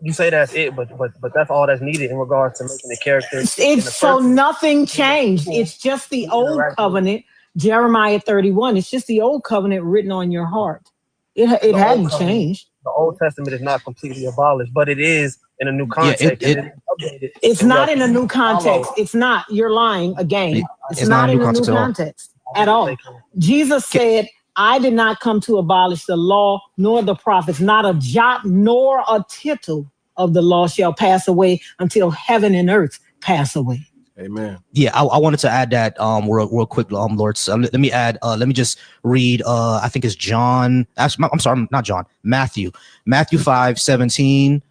S19: You say that's it, but that's all that's needed in regards to making the characters.
S13: It's so nothing changed. It's just the old covenant, Jeremiah 31. It's just the old covenant written on your heart. It hadn't changed.
S19: The Old Testament is not completely abolished, but it is in a new context.
S13: It's not in a new context. It's not. You're lying again. It's not in a new context at all. Jesus said, I did not come to abolish the law nor the prophets. Not a jot nor a tittle of the law shall pass away until heaven and earth pass away.
S3: Amen.
S4: Yeah, I wanted to add that real quick, Lord. So let me add. Let me just read. I think it's John. Actually, I'm sorry, not John. Matthew 5:17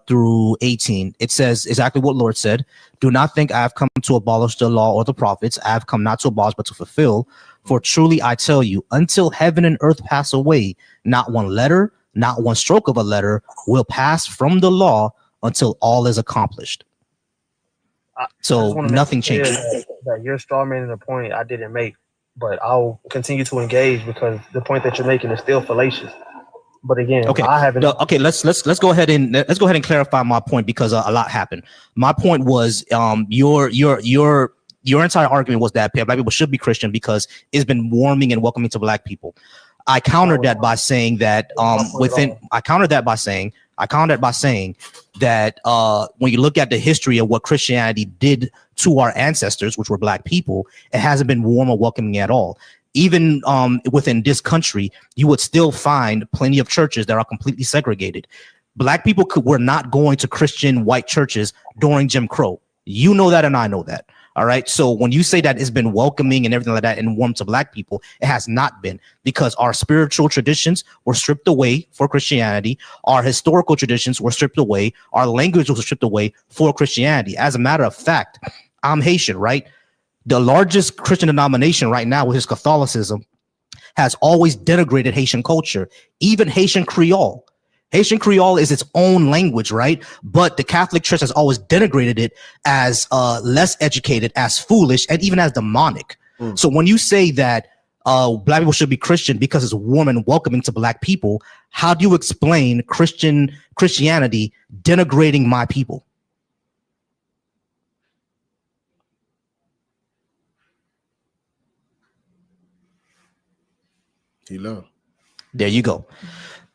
S4: through 18. It says exactly what Lord said. Do not think I have come to abolish the law or the prophets. I have come not to abolish, but to fulfill. For truly I tell you, until heaven and earth pass away, not one letter, not one stroke of a letter will pass from the law until all is accomplished. So nothing changes.
S19: That you're strawmanning the point I didn't make, but I'll continue to engage because the point that you're making is still fallacious. But again,
S4: okay,
S19: I haven't.
S4: Okay, let's go ahead and clarify my point because a lot happened. My point was your entire argument was that Black people should be Christian because it's been warming and welcoming to Black people. I countered that by saying that when you look at the history of what Christianity did to our ancestors, which were Black people, it hasn't been warm or welcoming at all. Even within this country, you would still find plenty of churches that are completely segregated. Black people were not going to Christian white churches during Jim Crow. You know that, and I know that. All right. So when you say that it's been welcoming and everything like that and warm to Black people, it has not been, because our spiritual traditions were stripped away for Christianity. Our historical traditions were stripped away. Our language was stripped away for Christianity. As a matter of fact, I'm Haitian, right? The largest Christian denomination right now, which is Catholicism, has always denigrated Haitian culture, even Haitian Creole. Haitian Creole is its own language, right? But the Catholic Church has always denigrated it as less educated, as foolish, and even as demonic. So when you say that Black people should be Christian because it's warm and welcoming to Black people, how do you explain Christianity denigrating my people?
S3: He left.
S4: There you go.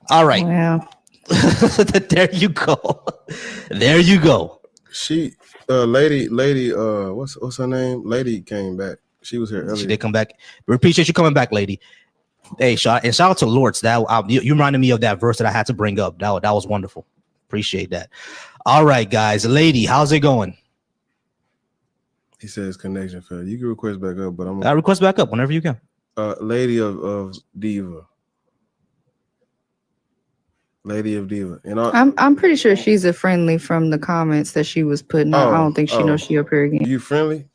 S4: All right.
S12: Wow.
S4: There you go. There you go.
S3: She, lady, what's her name? Lady came back. She was here earlier.
S4: She did come back. We appreciate you coming back, lady. Hey, shout out to Lords. That you reminded me of that verse that I had to bring up. That was wonderful. Appreciate that. All right, guys. Lady, how's it going?
S3: He says connection failed. You can request back up, but
S4: I request back up whenever you can.
S3: Lady of Diva. Lady of Diva. And
S12: I'm pretty sure she's a friendly from the comments that she was putting out. I don't think she knows she up here again.
S3: You friendly?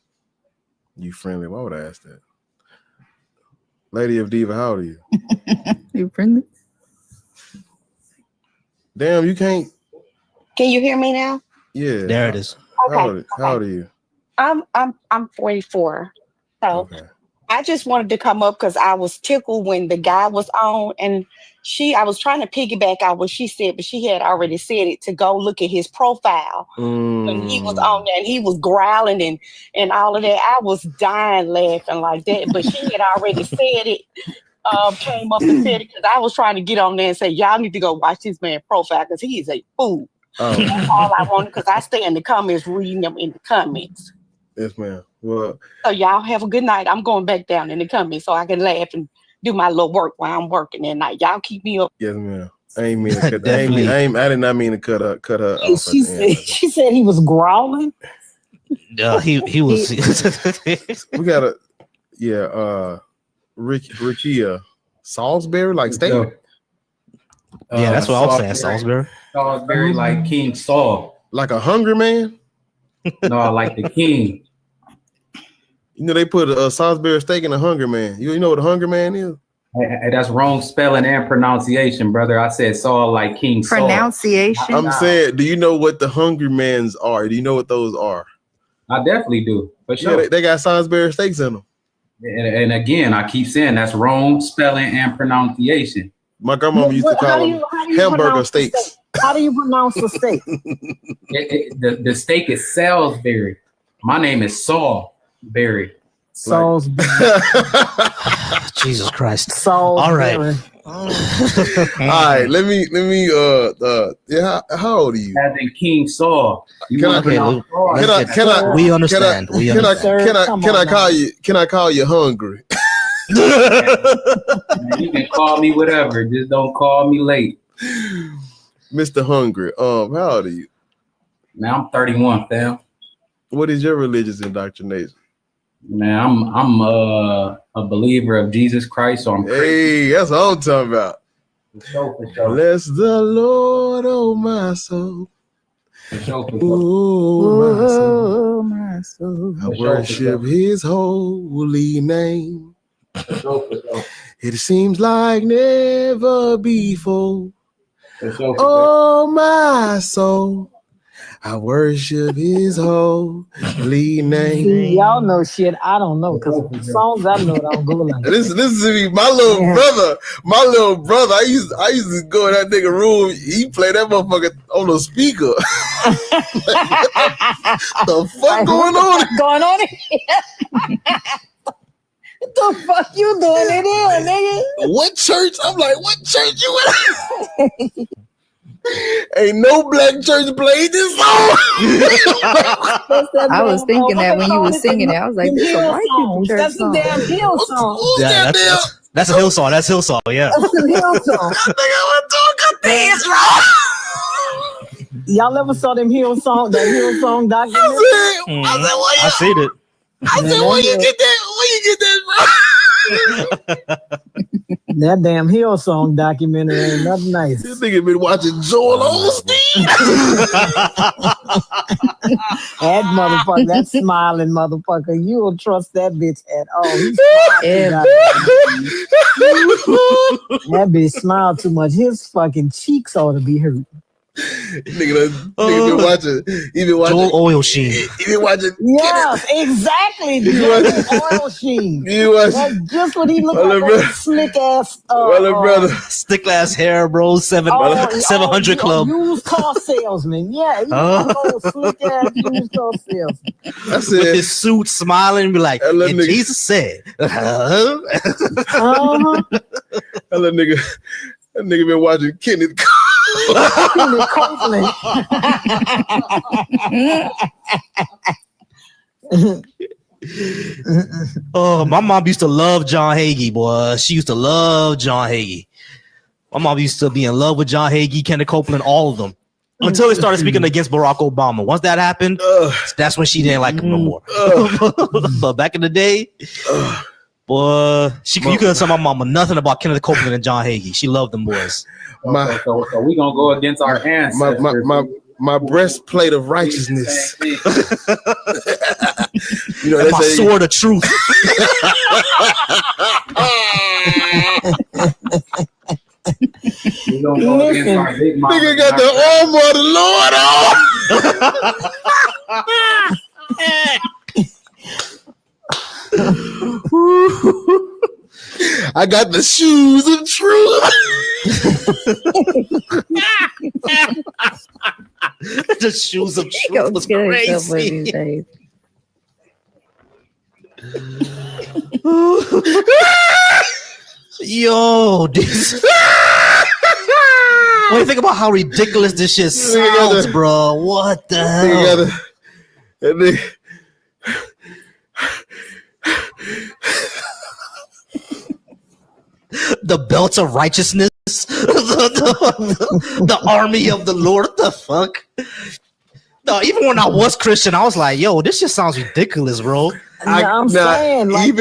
S3: You friendly? Why would I ask that? Lady of Diva, how old are you?
S12: You friendly?
S3: Damn, you can't.
S20: Can you hear me now?
S3: Yeah.
S4: There it is.
S20: Okay.
S3: How old are you?
S20: I'm 44. So I just wanted to come up because I was tickled when the guy was on, and I was trying to piggyback out what she said, but she had already said it, to go look at his profile when he was on there and he was growling and all of that. I was dying laughing like that, but she had already said it. Came up and said it because I was trying to get on there and say, y'all need to go watch this man's profile because he is a fool. That's all I wanted, because I stay in the comments reading them in the comments.
S3: Yes, ma'am. Well,
S20: so y'all have a good night. I'm going back down in the comments so I can laugh and do my little work while I'm working at night. Y'all keep me up.
S3: Yes, ma'am. I ain't mean to cut. I did not mean to cut her off.
S13: She said he was growling.
S4: Yeah, he was.
S3: We got Rikia Salisbury, like steak.
S4: Yeah, that's what I was saying. Salisbury.
S21: Salisbury, like King Saul.
S3: Like a hungry man?
S21: No, like the king.
S3: You know, they put a Salisbury steak in a hungry man. You know what a hungry man is?
S21: Hey, that's wrong spelling and pronunciation, brother. I said Saul like King Saul.
S12: Pronunciation?
S3: I'm saying, do you know what the hungry mans are? Do you know what those are?
S21: I definitely do, for sure.
S3: Yeah, they got Salisbury steaks in them.
S21: And again, I keep saying that's wrong spelling and pronunciation.
S3: My grandmama used to call them hamburger steaks.
S13: How do you pronounce the steak?
S21: The steak is Salisbury. My name is Salisbury.
S13: Salisbury.
S4: Jesus Christ.
S13: Salisbury.
S3: All right. Let me. Yeah. How old are you?
S21: As in King Saul.
S4: We understand.
S3: Can I call you hungry?
S21: You can call me whatever. Just don't call me late.
S3: Mr. Hungry. How old are you?
S21: Man, I'm 31, fam.
S3: What is your religious indoctrination?
S21: Man, I'm a believer of Jesus Christ. So I'm
S3: Hey, that's what I'm talking about.
S21: For sure.
S3: Bless the Lord, oh my soul.
S21: For sure.
S3: Oh
S12: my soul.
S3: I worship his holy name. It seems like never before. Oh my soul, I worship his holy name.
S13: See, y'all know shit I don't know, because the songs I know don't go like that.
S3: Listen to me, my little brother. I used to go in that nigga room. He played that motherfucker on the speaker. The fuck going on?
S13: Going on here? What the fuck you doing in here, nigga?
S3: What church? I'm like, what church you in? Ain't no black church played this song.
S12: I was thinking that when you were singing it. I was like, this is a white people church
S13: That's
S12: song.
S13: a damn Hill song.
S4: Yeah, that's a Hill song. That's Hillsong. Yeah.
S13: That's a Hill song. Y'all ever saw them Hill song? That Hill song documentary?
S4: I seen it.
S3: I said, where you get that?
S13: That damn Hill song documentary ain't nothing nice.
S3: This nigga been watching Joel Osteen.
S13: That motherfucker, that smiling motherfucker, you don't trust that bitch at all. That bitch smiled too much. His fucking cheeks ought to be hurt.
S3: Nigga been watching. He been watching.
S4: Joel Oil Sheen.
S3: He been watching.
S13: Yes, exactly. Oil Sheen.
S3: You watch.
S13: That's just what he looked like. That slick ass.
S3: brother.
S4: Stick ass hair, bro. 700 Club.
S13: Used car salesman. Yeah, he was a slick ass used car salesman.
S3: That's
S4: With
S3: it.
S4: his suit, smiling, be like, and
S3: nigga.
S4: Jesus said.
S13: Uh-huh.
S3: That nigga been watching Kenneth.
S13: Kenneth Copeland.
S4: Oh, my mom used to love John Hagee, boy. She used to love John Hagee. My mom used to be in love with John Hagee, Kenneth Copeland, all of them. Until they started speaking against Barack Obama. Once that happened, that's when she didn't like him no more. But back in the day, boy, you couldn't tell my mama nothing about Kenneth Copeland and John Hagee. She loved them boys.
S21: So we gonna go against our ancestors.
S3: My breastplate of righteousness. You know,
S4: and my sword of truth.
S21: We gonna go against our big mama.
S3: Nigga got the armor of the Lord on. I got the shoes of truth.
S4: The shoes of truth was crazy. Yo, this. When you think about how ridiculous this shit sounds, bro. What the hell? The belt of righteousness, the army of the Lord. What the fuck? No, even when I was Christian, I was like, yo, this just sounds ridiculous, bro.
S13: I'm saying, like,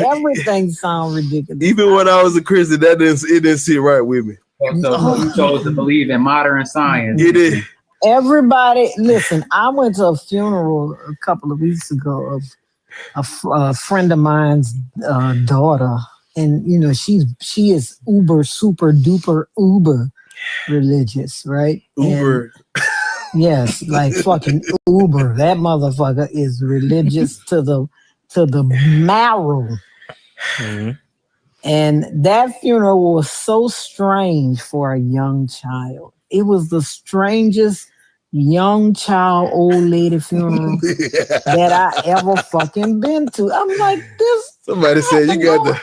S13: everything sounds ridiculous.
S3: Even when I was a Christian, it didn't sit right with me.
S21: So you chose to believe in modern science.
S3: It is.
S13: Everybody, listen, I went to a funeral a couple of weeks ago of a friend of mine's daughter. And, you know, she is uber, super duper, uber religious, right? Uber. And, yes, like fucking uber. That motherfucker is religious to the marrow.
S4: Mm-hmm.
S13: And that funeral was so strange for a young child. It was the strangest young child, old lady funeral that I ever fucking been to. I'm like, this.
S3: Somebody said you got the.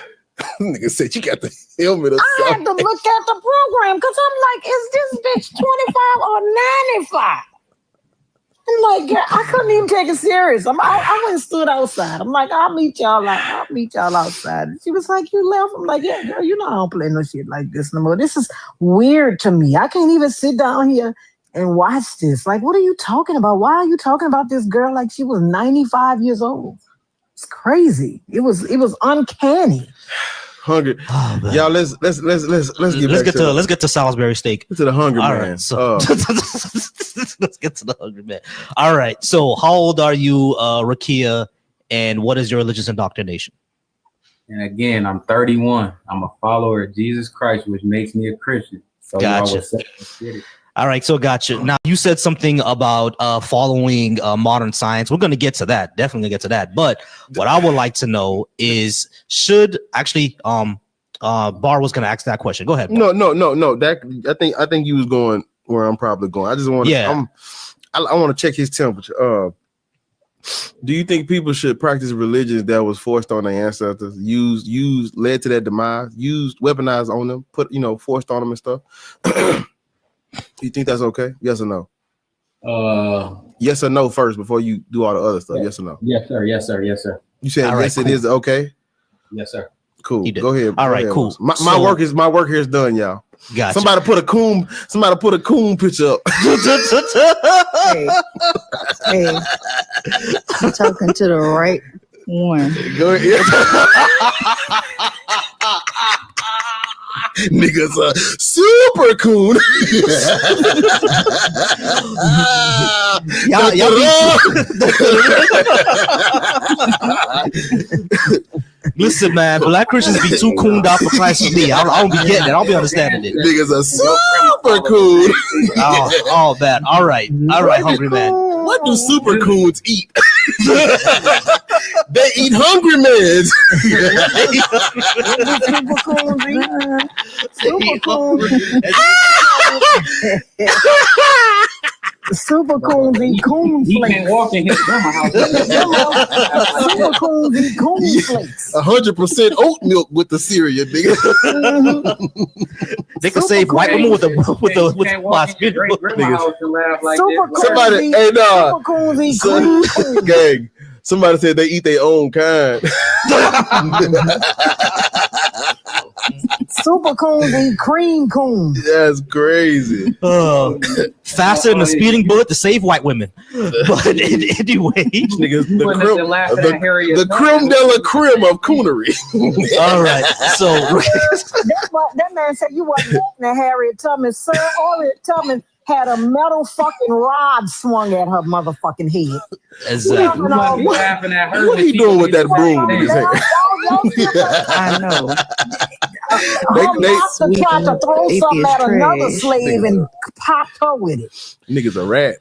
S3: Nigga said you got the helmet or
S13: I
S3: something.
S13: had to look at the program because I'm like, is this bitch 25 or 95? I'm like, girl, I couldn't even take it serious. I went and stood outside. I'm like, I'll meet y'all outside. And she was like, you left? I'm like, yeah, girl, you know I don't play no shit like this no more. This is weird to me. I can't even sit down here and watch this. Like, what are you talking about? Why are you talking about this girl like she was 95 years old? It's crazy. It was uncanny.
S3: Hungry.
S4: Oh,
S3: y'all, let's get
S4: to Salisbury steak.
S3: To the Hungry
S4: All
S3: Man.
S4: right, so let's get to the Hungry Man. All right. So how old are you, Rakia, and what is your religious indoctrination?
S21: And again, I'm 31. I'm a follower of Jesus Christ, which makes me a Christian. So
S4: Gotcha. All right, so gotcha. Now you said something about following modern science. We're gonna get to that. Definitely gonna get to that. But what I would like to know is, should actually Bar was gonna ask that question. Go ahead. Bar.
S3: No. That I think you was going where I'm probably going. I just want to. I want to check his temperature. Do you think people should practice religions that was forced on their ancestors, led to their demise, weaponized on them, forced on them and stuff? You think that's okay? Yes or no? Yes or no first before you do all the other stuff. Yes or no?
S21: Yes, sir. Yes, sir. Yes, sir.
S3: You said
S21: All right,
S3: yes,
S21: cool.
S3: It is okay.
S21: Yes, sir.
S3: Cool. Go ahead.
S4: All right,
S3: ahead,
S4: cool.
S3: My work is done, y'all.
S4: Gotcha.
S3: Somebody put a coon picture up.
S12: Hey, I'm talking to the right one.
S3: Go ahead. Niggas are super coon.
S4: Listen, man, black Christians be too cooned out for Christ for me. I don't be getting it. I don't be understanding it.
S3: Niggas are super cool.
S4: Oh, man. All right, hungry man.
S3: What do super coons eat? They eat hungry men.
S13: Super cool. Super coons eat coon flakes.
S21: He can't walk in his grandma's house.
S13: Super coons eat coon flakes.
S3: 100% oat milk with the cereal, nigga.
S4: They can save white women with the hospital.
S3: Somebody, hey, nah. Gang. Somebody said they eat their own kind.
S13: Super coons eat cream coons.
S3: That's crazy.
S4: Faster than a speeding bullet to save white women. But anyway,
S3: niggas, the creme de la creme of coonery.
S4: All right, so
S13: that man said you wasn't listening to Harriet Tubman. Sir, Harriet Tubman had a metal fucking rod swung at her motherfucking head.
S4: Exactly.
S3: What are you doing with that broom in his hand?
S12: I know.
S13: Her master tried to throw something at another slave and popped her with it.
S3: Niggas a rat.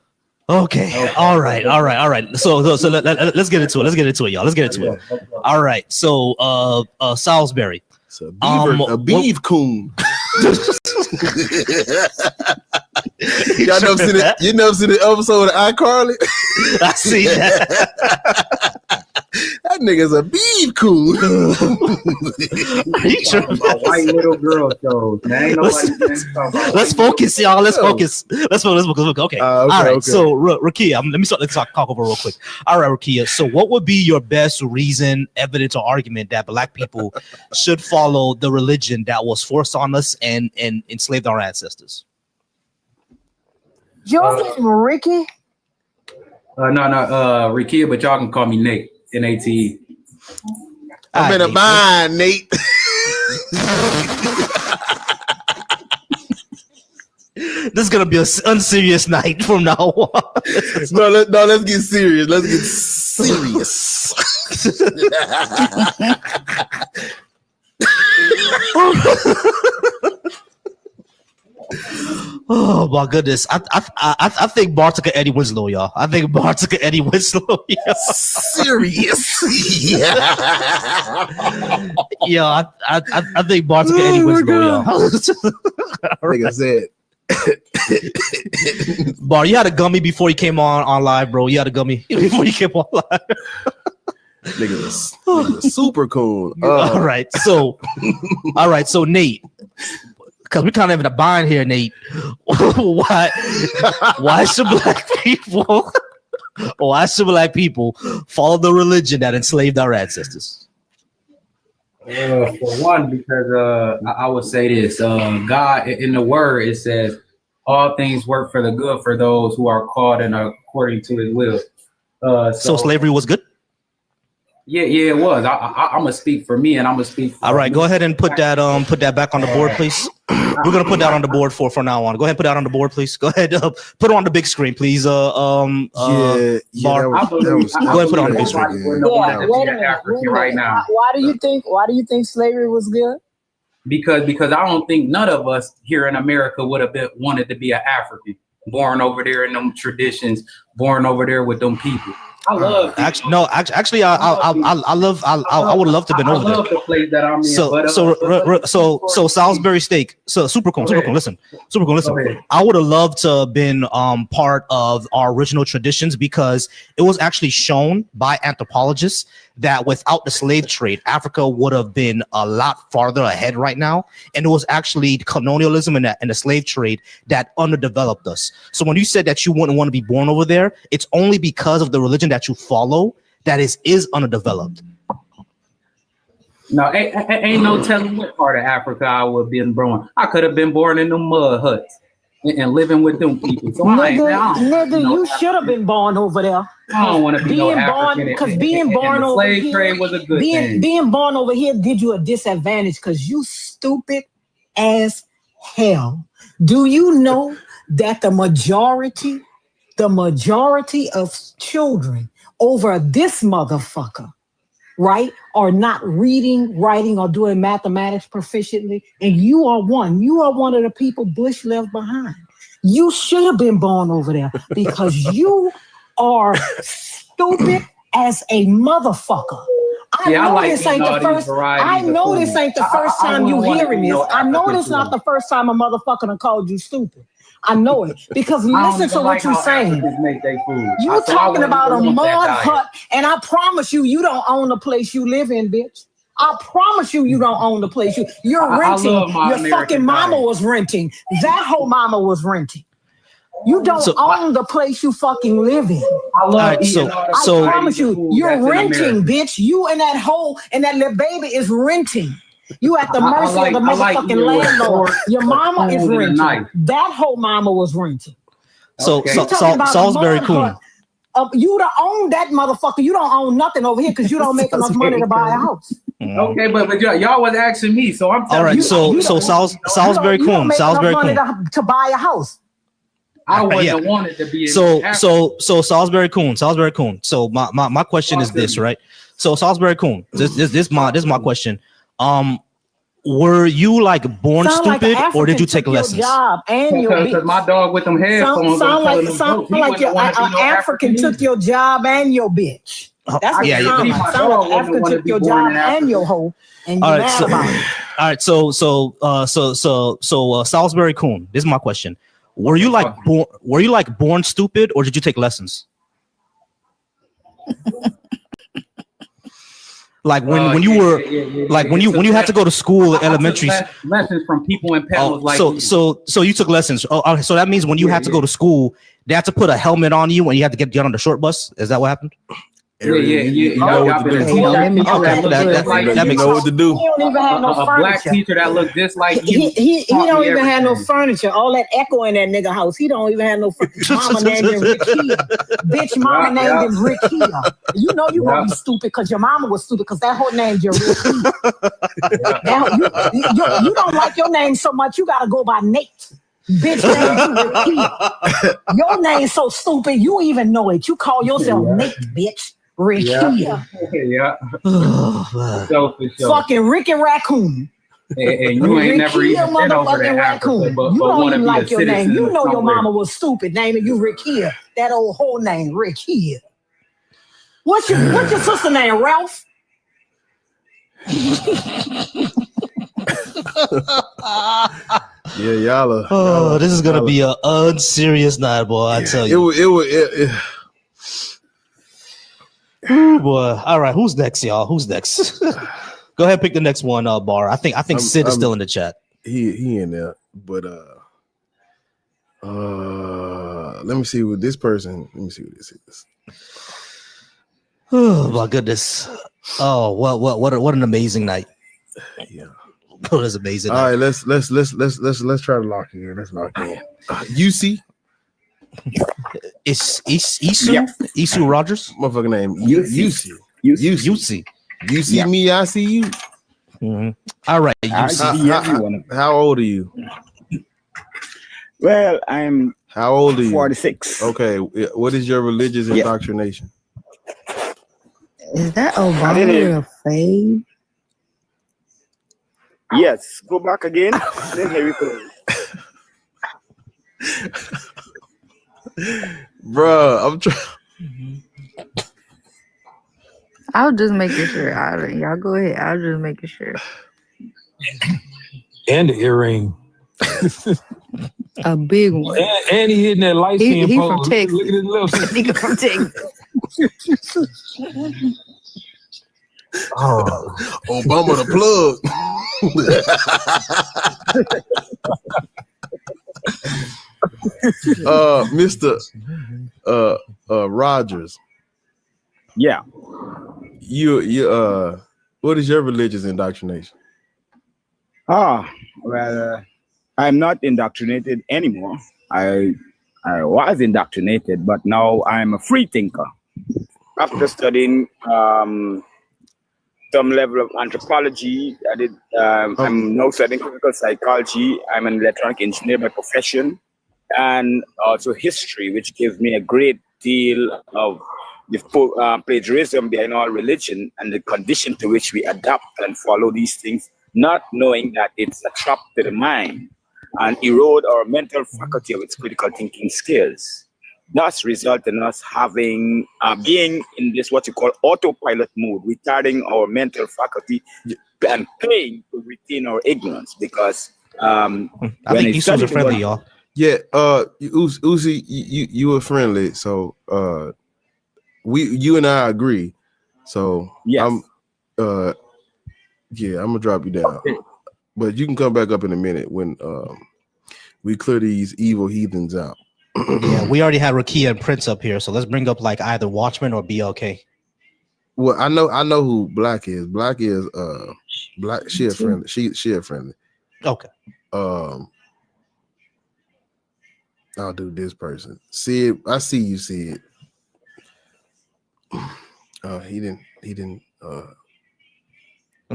S4: Okay. All right. So let's get into it. Let's get into it, y'all. Let's get into it. All right. So Salisbury.
S3: So a beef coon. Y'all never seen it? You never seen the episode of iCarly?
S4: I see that.
S3: That nigga's a beef coon.
S21: White little girl shows, man.
S4: Let's focus, y'all. Let's focus. Okay. All right. Okay. So, Rakia, let me start. Let's talk over real quick. All right, Rakia. So, what would be your best reason, evidence, or argument that black people should follow the religion that was forced on us and enslaved our ancestors?
S13: Your name Ricky?
S21: No, Rakia, but y'all can call me Nate. N-A-T-E.
S3: I'm in a bind, Nate.
S4: This is gonna be an unserious night from now on.
S3: Let's get serious. Let's get serious.
S4: Oh my goodness! I think Bar took an Eddie Winslow, y'all. I think Bar took an Eddie Winslow.
S3: Serious?
S4: Yeah, I think Bar took an Eddie Winslow, y'all.
S3: Like I said,
S4: Bar, you had a gummy before you came on live, bro. You had a gummy before you came on live.
S3: Niggas super cool.
S4: All right, so Nate. Because we're kind of in a bind here, Nate. Why should black people follow the religion that enslaved our ancestors?
S21: For one, because I would say this: God in the Word, it says, "All things work for the good for those who are called and according to His will."
S4: So slavery was good.
S21: Yeah, it was. I'm gonna speak for me, and I'm gonna speak.
S4: All right, go ahead and put that back on the board, please. We're gonna put that on the board for now on. Go ahead, put that on the board, please. Go ahead, put it on the big screen, please. Bar.
S21: Go ahead, put it on the big screen. Right now.
S13: Why do you think slavery was good?
S21: Because I don't think none of us here in America would have wanted to be an African, born over there in them traditions, born over there with them people. I love.
S4: Actually, I would love to have been over there.
S21: I love the place that I'm in.
S4: So Salisbury Steak. So super cool. Listen. I would have loved to have been part of our original traditions because it was actually shown by anthropologists that without the slave trade, Africa would have been a lot farther ahead right now. And it was actually colonialism and the slave trade that underdeveloped us. So when you said that you wouldn't want to be born over there, it's only because of the religion that you follow that is underdeveloped.
S21: No, ain't no telling what part of Africa I would have been born. I could have been born in them mud huts and living with them people. So
S13: you should have been born over there.
S21: I don't want to be African.
S13: Because being born over
S21: slave
S13: here,
S21: trade was a good thing.
S13: Being born over here did you a disadvantage because you stupid as hell. Do you know that the majority of children over this motherfucker right, are not reading, writing, or doing mathematics proficiently, and you are one. You are one of the people Bush left behind. You should have been born over there because you are stupid as a motherfucker. I know this ain't the first. I know this ain't the first time you hearing this. I know this not the first time a motherfucker done called you stupid. I know it because listen to what you're saying. You talking about a mud hut, and I promise you, you don't own the place you live in, bitch. I promise you, you don't own the place you're renting. Your fucking mama was renting. That whole mama was renting. You don't own the place you fucking live in. I promise you, you're renting, bitch. You and that hole and that little baby is renting. You at the mercy of the motherfucking landlord. Your mama is renting. That whole mama was renting.
S4: Salisbury Coon.
S13: You don't own that motherfucker. You don't own nothing over here because you don't make enough money to buy a house.
S21: Okay, but y'all was asking me, so I'm
S4: all right. Salisbury Coon. Salisbury Coon
S13: to buy a house.
S21: I wouldn't wanted to be in
S4: so Salisbury Coon. So my question is this, right? So Salisbury Coon, this my question. Were you like born stupid or did you take lessons?
S21: Because my dog with them headphones.
S13: Sound like your African took your job and your bitch. That's what sound like. Sound like African took your job and your hoe, and you mad about it.
S4: All right, so Salisbury Coon, this is my question. Were you like born stupid or did you take lessons? Like when you were when you had to go to school, elementary
S21: lessons from people in panels like
S4: so you took lessons. Oh, so that means when you had to go to school, they had to put a helmet on you and you had to get on the short bus. Is that what happened?
S21: You know what to do.
S4: That makes
S21: sense.
S13: He don't even have no furniture.
S21: A black teacher that looked just like you.
S13: He don't even have no furniture. All that echo in that nigga house. He don't even have no mama named him Rikia. Bitch, mama named him Rikia. You know you gonna be stupid because your mama was stupid because that whole named you Rikia. You don't like your name so much. You gotta go by Nate. Bitch, named you Rikia. Your name's so stupid. You even know it. You call yourself Nate, bitch. Rikia. Fucking Ricky Raccoon.
S21: And you ain't never even been over that Africa, but
S13: you don't even like your name. You know
S21: somewhere.
S13: your mama was stupid naming you Rikia. That old whole name, Rikia. What's your sister name, Ralph?
S3: Yeah, y'all.
S4: Oh, this is gonna be an unserious night, boy. I tell you.
S3: It
S4: Ooh, boy. All right, who's next, y'all? Who's next? Go ahead, pick the next one, Bar. I think Sid is still in the chat.
S3: He in there, but let me see what this person. Let me see what this is.
S4: Oh my goodness! Oh, what an amazing night!
S3: Yeah,
S4: what is amazing?
S3: All right, let's try to lock in. Let's lock in. UC.
S4: It's Isu Rogers.
S3: Motherfucking name.
S4: UC.
S3: You see me, I see you.
S4: Mm-hmm. All right.
S3: How old are you?
S1: Well, I'm.
S3: How old are you?
S1: 46.
S3: Okay. What is your religious indoctrination?
S12: Is that Obama or Fade?
S1: Yes. Go back again. Then here we go.
S3: Bruh, I'm trying.
S12: I'll just make it sure. Y'all go ahead. I'll just make it sure.
S15: And the earring.
S12: A big one.
S15: And he hitting that light skin
S12: He
S15: pose.
S12: from Texas.
S15: Look at his lips.
S12: He from Texas.
S15: Oh.
S3: Obama the plug. Mr. Rogers.
S1: Yeah.
S3: You what is your religious indoctrination?
S1: Well, I'm not indoctrinated anymore. I was indoctrinated, but now I'm a free thinker. After studying some level of anthropology, I'm now studying clinical psychology. I'm an electronic engineer by profession, and also history, which gives me a great deal of the plagiarism behind all religion and the condition to which we adapt and follow these things, not knowing that it's a trap to the mind and erode our mental faculty of its critical thinking skills. Thus result in us having, being in this what you call autopilot mode, retarding our mental faculty and paying to retain our ignorance because
S4: I think these are friendly, y'all.
S3: Yeah, Uzi, you were friendly, so you and I agree. So
S1: yes.
S3: I'm gonna drop you down, but you can come back up in a minute when we clear these evil heathens out.
S4: Yeah, we already had Rakia and Prince up here, so let's bring up like either Watchman or BLK.
S3: Well, I know who Black is. Black is Black. She a friendly. She a friendly.
S4: Okay.
S3: I'll do this person. Sid, I see you, Sid. He didn't.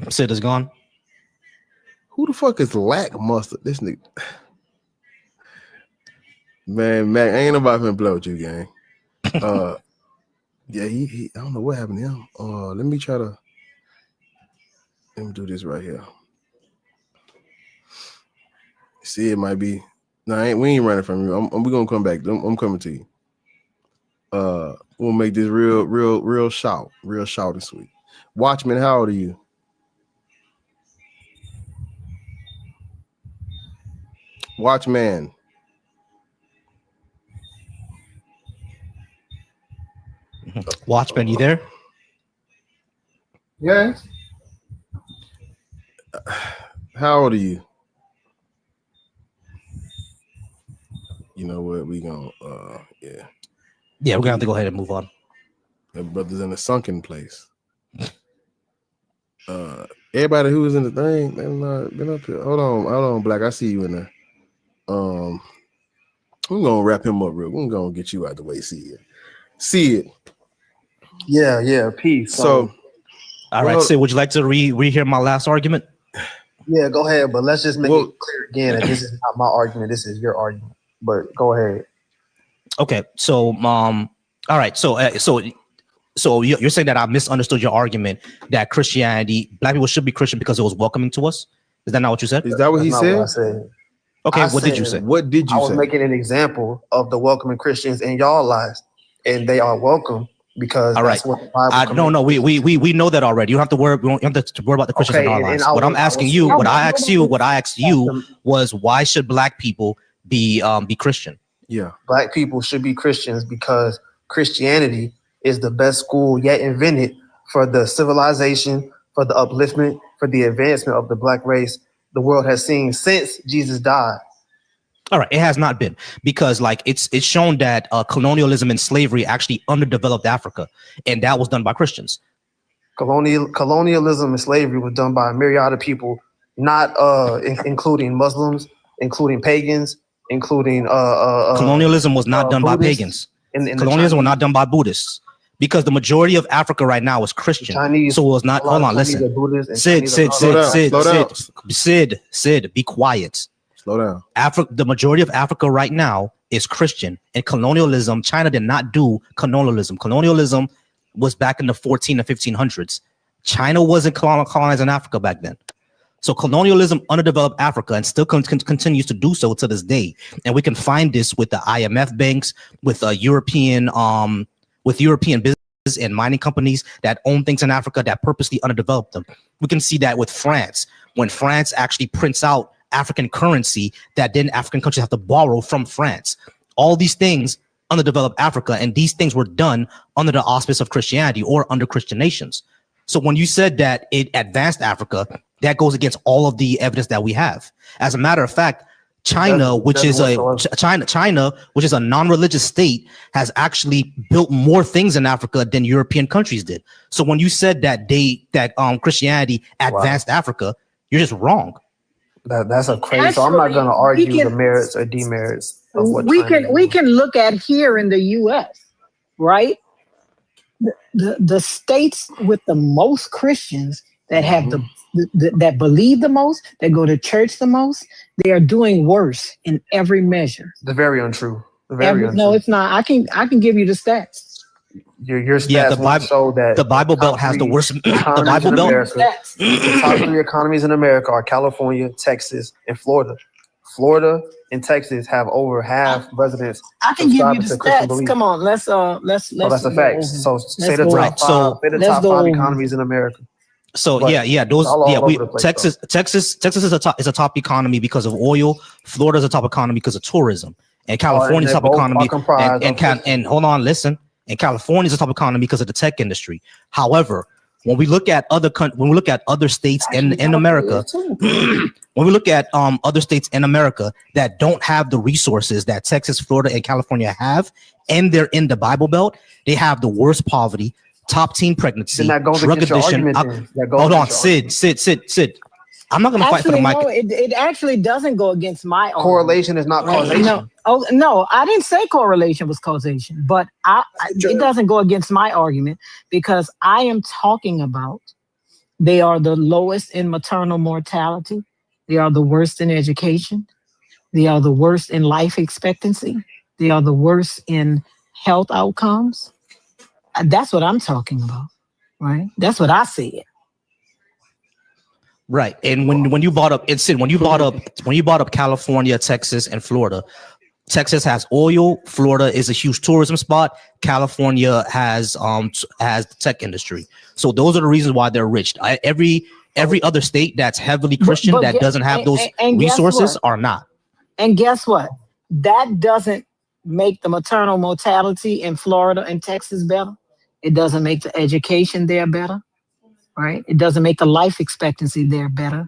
S4: Sid is gone.
S3: Who the fuck is Lackluster? This nigga. Man, Mac, ain't nobody finna blow with you, gang. Yeah, he I don't know what happened to him. Let me do this right here. See, it might be. No, we ain't running from you. We gonna come back. I'm coming to you. We'll make this real short and sweet. Watchman, how old are you? Watchman.
S4: Watchman, you there?
S8: Yes.
S3: How old are you? You know what? We gonna yeah.
S4: Yeah, we're gonna have to go ahead and move on.
S3: The brother's in a sunken place. Everybody who was in the thing, they've been up here. Hold on, Black. I see you in there. We're gonna wrap him up real. We're gonna get you out the way. See it.
S8: Yeah, peace.
S3: So
S4: all right, Sid, would you like to rehear my last argument?
S8: Yeah, go ahead, but let's just make it clear again that this is not my argument, this is your argument. But go ahead.
S4: Okay, so all right, so you're saying that I misunderstood your argument that Christianity, black people should be Christian because it was welcoming to us? Is that not what you said?
S3: Is that what he
S8: That's not what I said?
S4: Okay,
S8: I
S4: what did you
S8: said-
S4: say?
S3: What did you
S8: I was
S3: say?
S8: making an example of the welcoming Christians in y'all lives, and they are welcome because
S4: All
S8: that's
S4: right.
S8: what the Bible
S4: No, we know that already. You don't have to worry. We don't have to worry about the Christians
S8: Okay,
S4: in our
S8: and
S4: lives.
S8: I
S4: What I'm
S8: was- I
S4: asking
S8: was-
S4: you,
S8: No,
S4: what
S8: but-
S4: I asked you was why should black people be Christian?
S3: Yeah.
S8: Black people should be Christians because Christianity is the best school yet invented for the civilization, for the upliftment, for the advancement of the black race the world has seen since Jesus died.
S4: All right, it has not been because like it's shown that colonialism and slavery actually underdeveloped Africa, and that was done by Christians.
S8: Colonialism and slavery was done by a myriad of people, not including Muslims, including pagans, including
S4: Colonialism was not done by
S8: Buddhists,
S4: pagans.
S8: and the
S4: Colonialism was
S8: Chinese.
S4: not done by Buddhists because the majority of Africa right now is Christian.
S8: Chinese,
S4: so it was not.
S8: a lot
S4: Hold
S8: of
S4: on,
S8: Chinese
S4: listen.
S8: are Buddhists and
S4: Sid,
S8: Chinese
S4: Sid,
S8: are
S4: Sid,
S8: not.
S4: Sid, Sid, be quiet.
S3: Slow down.
S4: The majority of Africa right now is Christian, and colonialism. China did not do colonialism. Colonialism was back in the 14 and 1500s. China wasn't colonizing Africa back then. So colonialism underdeveloped Africa and still continues to do so to this day. And we can find this with the IMF banks, with European business and mining companies that own things in Africa that purposely underdeveloped them. We can see that with France, when France actually prints out African currency that then African countries have to borrow from France. All these things underdeveloped Africa, and these things were done under the auspice of Christianity or under Christian nations. So when you said that it advanced Africa, that goes against all of the evidence that we have. As a matter of fact, China, which is a non-religious state, has actually built more things in Africa than European countries did. So when you said that Christianity advanced Africa, you're just wrong.
S8: That's a crazy. So I'm not going to argue the merits or demerits of what
S13: we
S8: China
S13: can we can look at here in the U.S. right. The states with the most Christians that have that believe the most, that go to church the most, they are doing worse in every measure.
S8: They're very untrue. Very untrue.
S13: No, it's not. I can give you the stats.
S19: Your stats
S4: Yeah, the Bible
S19: show that
S4: the Bible Belt has the worst. The
S19: economies
S4: Bible
S19: in
S4: Belt.
S19: America. The top 3 economies in America are California, Texas, and Florida. Florida and Texas have over half residents
S13: I can give you
S19: subscribing
S13: the
S19: to Christian
S13: stats.
S19: belief.
S13: Come on, let's
S19: So that's a
S13: go
S19: fact.
S13: over.
S19: So say
S13: Let's
S19: the
S13: go
S19: top
S13: over.
S4: Right. So
S19: five. Say the
S13: Let's
S19: top
S13: go
S19: 5
S13: over.
S19: economies in America.
S4: So
S19: But
S4: yeah, those
S19: it's all
S4: yeah,
S19: over
S4: we
S19: the place,
S4: Texas is a top economy because of oil. Florida's a top economy because of tourism, and California's
S19: they
S4: top
S19: both
S4: economy.
S19: are comprised of
S4: And hold on, listen. And California's a top economy because of the tech industry. However, when we look at other states in America, when we look at other states in America that don't have the resources that Texas, Florida, and California have, and they're in the Bible Belt, they have the worst poverty, top teen pregnancy,
S19: Then that goes
S4: drug
S19: against your
S4: addiction.
S19: argument then. That goes
S4: Hold on,
S19: against your
S4: Sid. I'm not gonna fight for the mic.
S13: No, it actually doesn't go against my argument.
S19: Correlation is not causation.
S13: No, oh no, I didn't say correlation was causation, but it doesn't go against my argument because I am talking about they are the lowest in maternal mortality, they are the worst in education, they are the worst in life expectancy, they are the worst in health outcomes. That's what I'm talking about, right? That's what I said.
S4: Right, and when you brought up California, Texas, and Florida, Texas has oil. Florida is a huge tourism spot. California has the tech industry. So those are the reasons why they're rich. Every other state that's heavily Christian that doesn't have those resources are not.
S13: And guess what? That doesn't make the maternal mortality in Florida and Texas better. It doesn't make the education there better. Right? It doesn't make the life expectancy there better.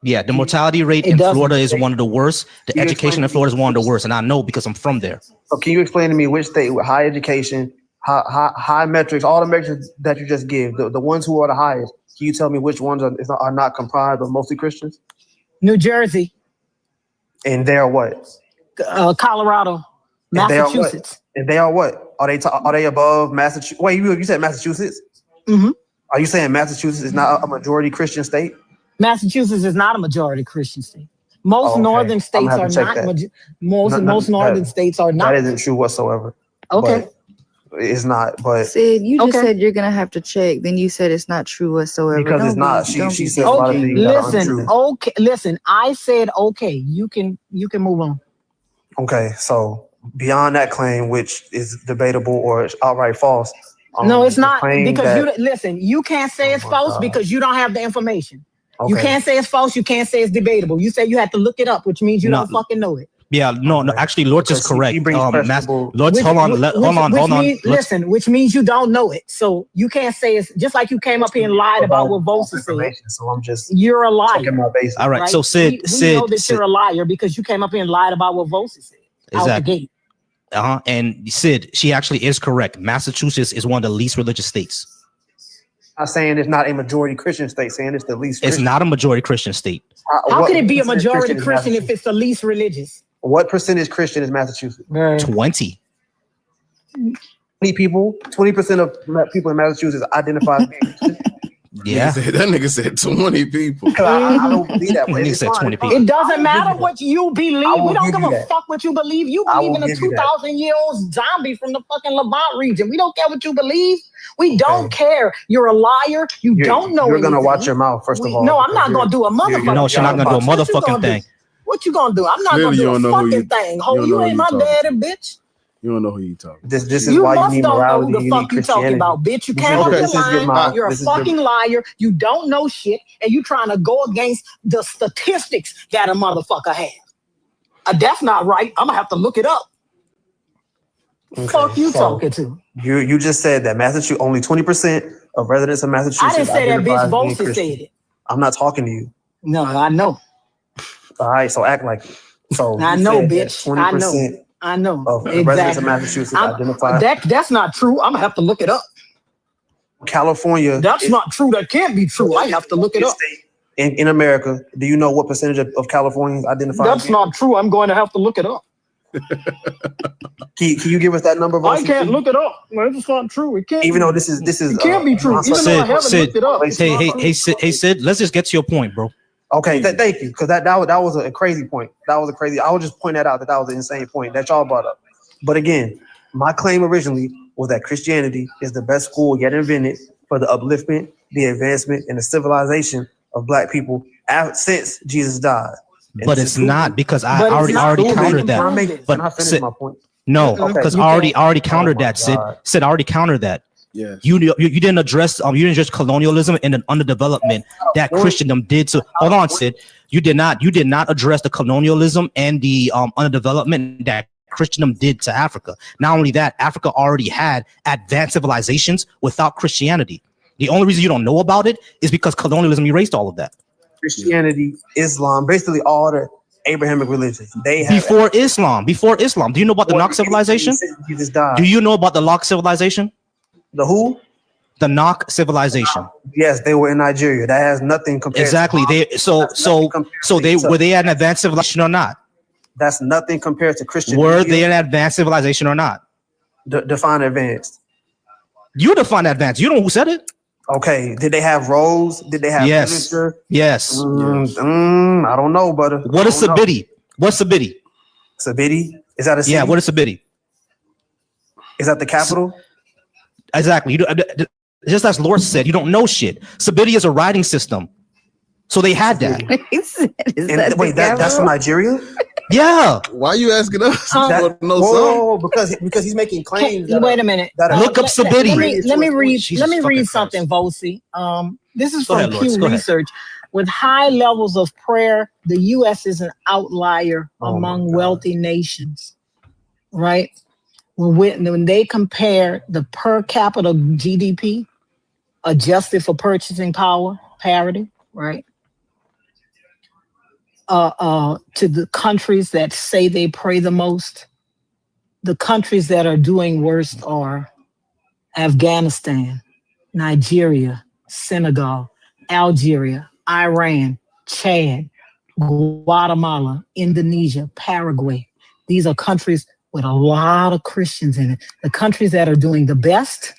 S4: Yeah, the mortality rate in Florida is one of the worst. The education in Florida is one of the worst, and I know because I'm from there.
S19: So can you explain to me which state with high education, high metrics, all the metrics that you just gave, the ones who are the highest, can you tell me which ones are not comprised of mostly Christians?
S13: New Jersey.
S19: And they are what?
S13: Colorado, Massachusetts.
S19: And they are what? Are they above Massachusetts? Wait, you said Massachusetts?
S13: Mm-hmm.
S19: Are you saying Massachusetts is not a majority Christian state?
S13: Massachusetts is not a majority Christian state. Most northern states are not. Most northern states are not.
S19: That isn't true whatsoever.
S13: Okay.
S19: But it's not. But
S12: Sid, you just said you're gonna have to check. Then you said it's not true whatsoever.
S19: Because it's not. She said a lot of things that are untrue.
S13: Okay. Listen. I said okay. You can move on.
S19: Okay. So beyond that claim, which is debatable or is outright false.
S13: No, it's not because you can't say it's false because you don't have the information.
S19: Okay.
S13: You can't say it's false. You can't say it's debatable. You say you have to look it up, which means you don't fucking know it.
S4: Yeah, no. Actually, Lortz is correct. Lortz, hold on.
S13: Listen, which means you don't know it. So you can't say it's just like you came up here and lied about what Vosa said.
S19: So I'm just
S13: you're a liar.
S4: All right. So Sid,
S13: we know that you're a liar because you came up here and lied about what Vosa said. Out the gate.
S4: And Sid, she actually is correct. Massachusetts is one of the least religious states.
S19: I'm saying it's not a majority Christian state, saying it's the least Christian.
S4: It's not a majority Christian state.
S13: How can it be a majority Christian if it's the least religious?
S19: What percentage Christian is Massachusetts?
S4: 20.
S19: 20 people, 20% of people in Massachusetts identify as being Christian.
S4: Yeah,
S3: that nigga said 20 people.
S19: I don't believe that. But
S4: said 20 people.
S13: It doesn't matter what you believe. We don't give a fuck what you believe. You believe in a 2,000-year-old zombie from the fucking Levant region. We don't care what you believe. We don't care. You're a liar. You don't know.
S19: You're gonna watch your mouth first of all.
S13: No, I'm not gonna do a motherfucking.
S4: No, she's not gonna do a motherfucking thing.
S13: What you gonna do? I'm not gonna do a fucking thing. Ho, you ain't my daddy, bitch.
S3: You don't know who you talking.
S19: This is why you need morality.
S13: You must don't know who the fuck you talking about, bitch. You came up here lying. You're a fucking liar. You don't know shit, and you trying to go against the statistics that a motherfucker has. That's not right. I'm gonna have to look it up.
S19: Okay,
S13: fuck you talking to?
S19: You just said that Massachusetts only 20% of residents of Massachusetts.
S13: I didn't say that, bitch. Bosa said it.
S19: I'm not talking to you.
S13: No, I know.
S19: All right, so act like it. So
S13: I know, bitch.
S19: 20%
S13: I know.
S19: of residents of Massachusetts identify.
S13: That's not true. I'm gonna have to look it up.
S19: California.
S13: That's not true. That can't be true. I have to look it up.
S19: In America, do you know what percentage of Californians identify?
S13: That's not true. I'm going to have to look it up.
S19: Can you give us that number?
S13: I can't look it up. Well, it's not true. It can't.
S19: Even though this is
S13: it can't be true. Even though I haven't looked it up.
S4: Hey, Sid. Let's just get to your point, bro.
S19: Okay, thank you, because that was a crazy point. That was a crazy. I would just point that out that was an insane point that y'all brought up. But again, My claim originally was that Christianity is the best school yet invented for the upliftment, the advancement, and the civilization of Black people since Jesus died.
S4: But it's not, because I already countered that. But Sid,
S19: my point?
S4: no,
S19: Okay,
S4: because
S19: you
S4: I already
S19: can't-
S4: countered
S19: Oh my
S4: that. Sid,
S19: God.
S4: I already countered that.
S3: Yeah.
S4: You didn't address colonialism and an underdevelopment that Christendom did to. Hold on, Sid. You did not address the colonialism and the underdevelopment that Christendom did to Africa. Not only that, Africa already had advanced civilizations without Christianity. The only reason you don't know about it is because colonialism erased all of that.
S19: Christianity, Islam, basically all the Abrahamic religions. They have
S4: Before Islam. Do you know about the Nok civilization?
S19: Jesus died.
S4: Do you know about the Lok civilization?
S19: The who?
S4: The Nok civilization.
S19: Yes, they were in Nigeria. That has nothing compared.
S4: Exactly. Were they an advanced civilization or not?
S19: That's nothing compared to Christian.
S4: Were they an advanced civilization or not?
S19: Define advanced.
S4: You define advanced. You know who said it?
S19: Okay. Did they have roles? Did they have
S4: Yes.
S19: literature?
S4: Yes.
S19: I don't know, brother.
S4: What is Sabidi? What's Sabidi?
S19: Sabidi? Is that a city?
S4: Yeah, what is Sabidi?
S19: Is that the capital?
S4: Exactly. Just as Lord said, you don't know shit. Sabidi is a writing system. So they had that.
S19: Wait, that's from Nigeria?
S4: Yeah.
S3: Why are you asking us?
S19: Because he's making claims.
S13: Wait a minute.
S4: Look up Sabidi.
S13: Let me read something, Vosi. This is
S4: Go
S13: from
S4: ahead, Lord.
S13: Pew
S4: Go ahead.
S13: Research. With high levels of prayer, the U.S. is an outlier among wealthy nations, right? When they compare the per capita GDP adjusted for purchasing power parity, right? To the countries that say they pray the most, the countries that are doing worst are Afghanistan, Nigeria, Senegal, Algeria, Iran, Chad, Guatemala, Indonesia, Paraguay. These are countries with a lot of Christians in it. The countries that are doing the best,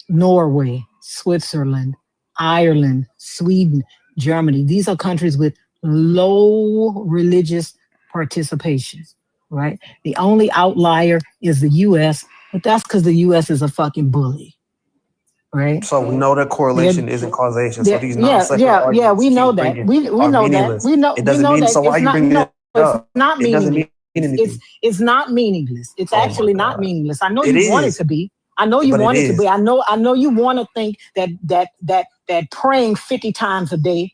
S13: Norway, Switzerland, Ireland, Sweden, Germany. These are countries with low religious participation, right? The only outlier is the U.S., but that's because the U.S. is a fucking bully, right?
S19: So we know that correlation isn't causation. So these
S13: we know that. We know that.
S19: It doesn't mean. So why are you bringing it up?
S13: Not
S19: It doesn't
S13: meaningless.
S19: mean anything.
S13: It's not meaningless. It's actually not meaningless. I know
S19: It
S13: you want it
S19: is.
S13: to be. I know you
S19: But it
S13: want it to
S19: is.
S13: be. I know you want to think that praying 50 times a day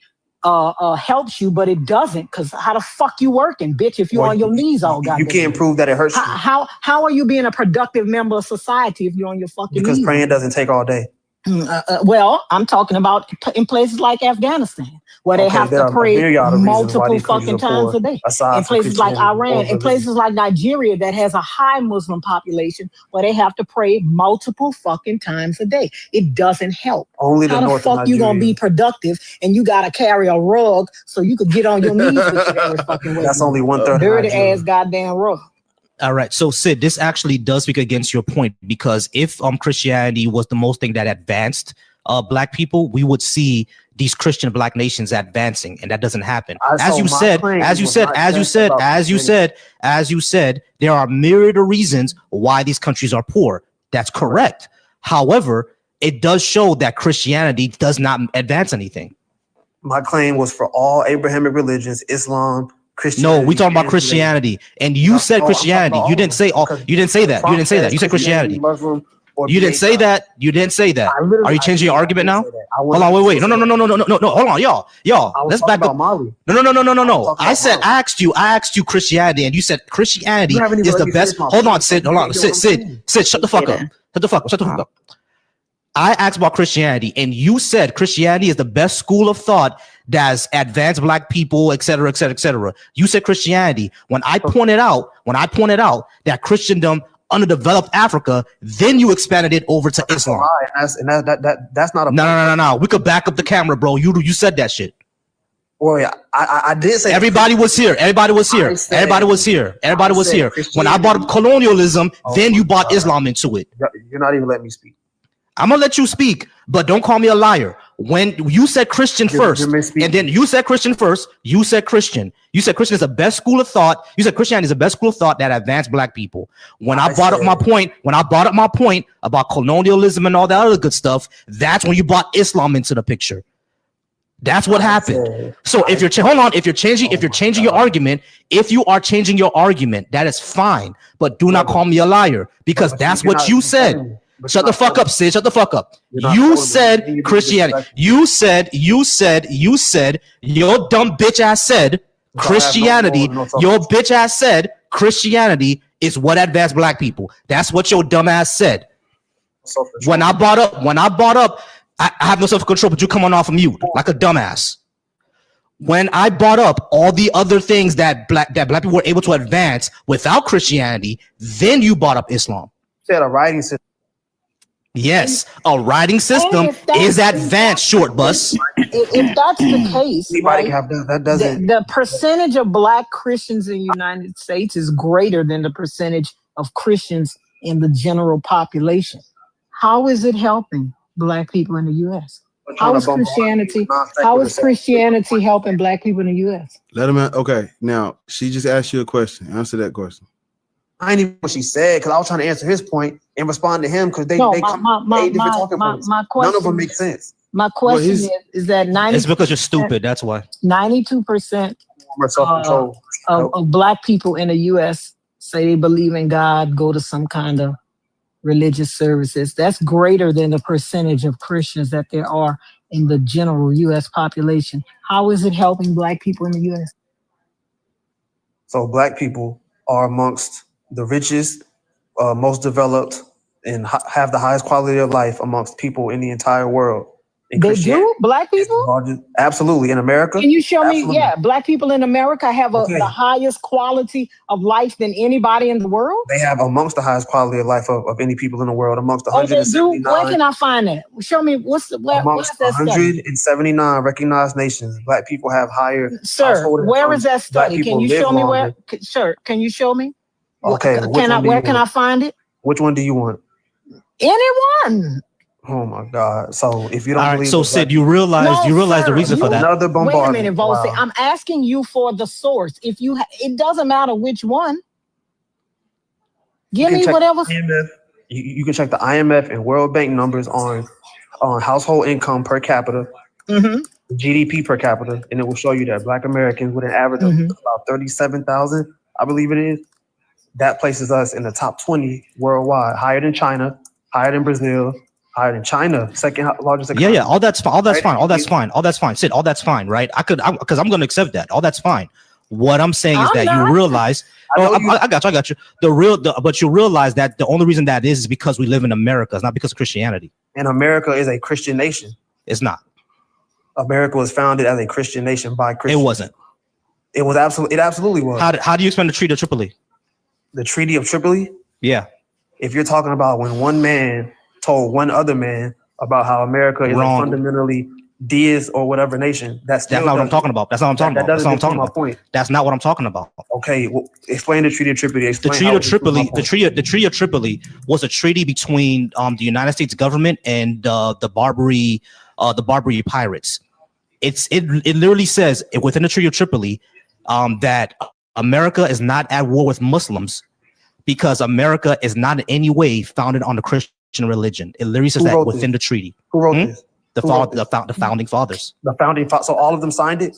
S13: helps you, but it doesn't. Because how the fuck you working, bitch? If you're on your knees all goddamn
S19: You can't
S13: day?
S19: prove that it hurts you
S13: How are you being a productive member of society if you're on your fucking
S19: because
S13: knees?
S19: praying doesn't take all day.
S13: Well, I'm talking about in places like Afghanistan, where they
S19: Okay,
S13: have
S19: there
S13: to
S19: are
S13: pray
S19: myriad of reasons why
S13: multiple
S19: these countries
S13: fucking
S19: are
S13: times
S19: poor,
S13: a day.
S19: aside
S13: In
S19: from
S13: places like
S19: Christianity,
S13: Iran,
S19: or
S13: in
S19: religion.
S13: places like Nigeria that has a high Muslim population, where they have to pray multiple fucking times a day. It doesn't help.
S19: Only the
S13: How the
S19: north of
S13: fuck you gonna
S19: Nigeria.
S13: be productive and you gotta carry a rug so you could get on your knees with you every fucking way?
S19: That's only 1/3 of
S13: dirty
S19: Nigeria.
S13: ass goddamn rug.
S4: All right. So Sid, this actually does speak against your point, because if Christianity was the most thing that advanced Black people, we would see these Christian Black nations advancing, and that doesn't happen. As you said, there are myriad of reasons why these countries are poor. That's correct. However, it does show that Christianity does not advance anything.
S19: My claim was for all Abrahamic religions, Islam, Christianity.
S4: No, we talking about Christianity, and you said
S19: I'm talking
S4: Christianity.
S19: about
S4: You didn't say all. You didn't say that. You didn't say that. You said Christianity.
S19: Muslim, or
S4: You didn't say that. You didn't say that. Are you changing your argument now? Hold on, wait. No. Hold on, y'all. Let's back up.
S19: Mali.
S4: No. I asked you Christianity, and you said Christianity
S19: You haven't even
S4: is
S19: let
S4: the
S19: me
S4: best.
S19: finish my
S4: Hold on,
S19: point.
S4: Sid. Hold on, Sid. Shut the fuck up. Shut the fuck up. I asked about Christianity, and you said Christianity is the best school of thought that's advanced Black people, et cetera, et cetera, et cetera. You said Christianity. When I pointed out that Christendom underdeveloped Africa, then you expanded it over to Islam.
S19: That's not a
S4: No. We could back up the camera, bro. You said that shit.
S19: Well, yeah, I did say
S4: everybody was here. Everybody was here. When I brought up colonialism, then you brought Islam into it.
S19: You're not even letting me speak.
S4: I'm gonna let you speak, but don't call me a liar. When you said Christian first, and then you said Christian first, you said Christian. You said Christian is the best school of thought. You said Christianity is the best school of thought that advanced black people. When I brought up my point about colonialism and all that other good stuff, that's when you brought Islam into the picture. That's what happened. So if you're changing your argument, if you are changing your argument, that is fine. But do not call me a liar because that's what you said. Shut the fuck up, Sid. Shut the fuck up. You said Christianity. You said your dumb bitch ass said Christianity. Your bitch ass said Christianity is what advanced black people. That's what your dumb ass said. When I brought up, I have no self-control, but you come on off of mute like a dumbass. When I brought up all the other things that black people were able to advance without Christianity, then you brought up Islam.
S19: Said a writing system.
S4: Yes, a writing system is advanced, short bus.
S13: If that's the case,
S19: Anybody
S13: right,
S19: can have that doesn't.
S13: the percentage of black Christians in the United States is greater than the percentage of Christians in the general population. How is it helping black people in the U.S.? How is Christianity helping black people in the U.S.?
S3: Let him out. Okay, now she just asked you a question. Answer that question.
S19: I ain't even what she said because I was trying to answer his point and respond to him because they
S13: My
S19: different talking points.
S13: question,
S19: None of them make sense.
S13: My question is that 90%.
S4: It's because you're stupid. That's why.
S13: 92% of black people in the U.S. say they believe in God, go to some kind of religious services. That's greater than the percentage of Christians that there are in the general U.S. population. How is it helping black people in the U.S.?
S19: So black people are amongst the richest, most developed, and have the highest quality of life amongst people in the entire world.
S13: They do? Black people?
S19: Absolutely. In America?
S13: Can you show
S19: Absolutely.
S13: me? Yeah, black people in America have the highest quality of life than anybody in the world?
S19: They have amongst the highest quality of life of any people in the world, amongst
S13: Oh, they do?
S19: 179.
S13: Where can I find that? Show me, where's
S19: Amongst
S13: that study?
S19: 179 recognized nations, black people have higher.
S13: Sir, where is that
S19: Black
S13: study?
S19: people
S13: Can you
S19: live
S13: show me
S19: longer.
S13: where? Sir, can you show me?
S19: Okay.
S13: Where can I find it?
S19: Which one do you want?
S13: Anyone.
S19: Oh my God! So if you don't
S4: All right,
S19: believe,
S4: so
S19: that
S4: Sid,
S19: black
S4: you
S19: people-
S4: realize the reason for that.
S19: Another
S13: Wait a
S19: bombardment.
S13: minute, Volsey.
S19: Wow.
S13: I'm asking you for the source. If you, it doesn't matter which one.
S19: You
S13: Give
S19: can
S13: me
S19: check
S13: whatever.
S19: the IMF. You can check the IMF and World Bank numbers on household income per capita, GDP per capita, and it will show you that Black Americans with an average of about 37,000, I believe it is. That places us in the top 20 worldwide, higher than China, higher than Brazil, higher than China, second largest economy.
S4: Yeah, all that's fine. All that's fine. Sid, all that's fine, right? Because I'm going to accept that. All that's fine. What I'm saying is that you realize. I got you. But you realize that the only reason that is because we live in America. It's not because of Christianity.
S19: And America is a Christian nation.
S4: It's not.
S19: America was founded as a Christian nation by Christians.
S4: It wasn't.
S19: It was absolutely. It absolutely was.
S4: How do you explain the Treaty of Tripoli?
S19: The Treaty of Tripoli?
S4: Yeah.
S19: If you're talking about when one man told one other man about how America is a fundamentally deist or whatever nation, that's
S4: not what I'm talking about. That's not what I'm talking about. That's not what I'm talking about.
S19: Point.
S4: That's not what I'm talking about.
S19: Okay, well, explain the Treaty of Tripoli.
S4: The Treaty of Tripoli was a treaty between the United States government and the Barbary pirates. It literally says within the Treaty of Tripoli that America is not at war with Muslims because America is not in any way founded on the Christian religion. It literally says that within the treaty.
S19: Who wrote this?
S4: The founding fathers.
S19: The founding fathers. So all of them signed it?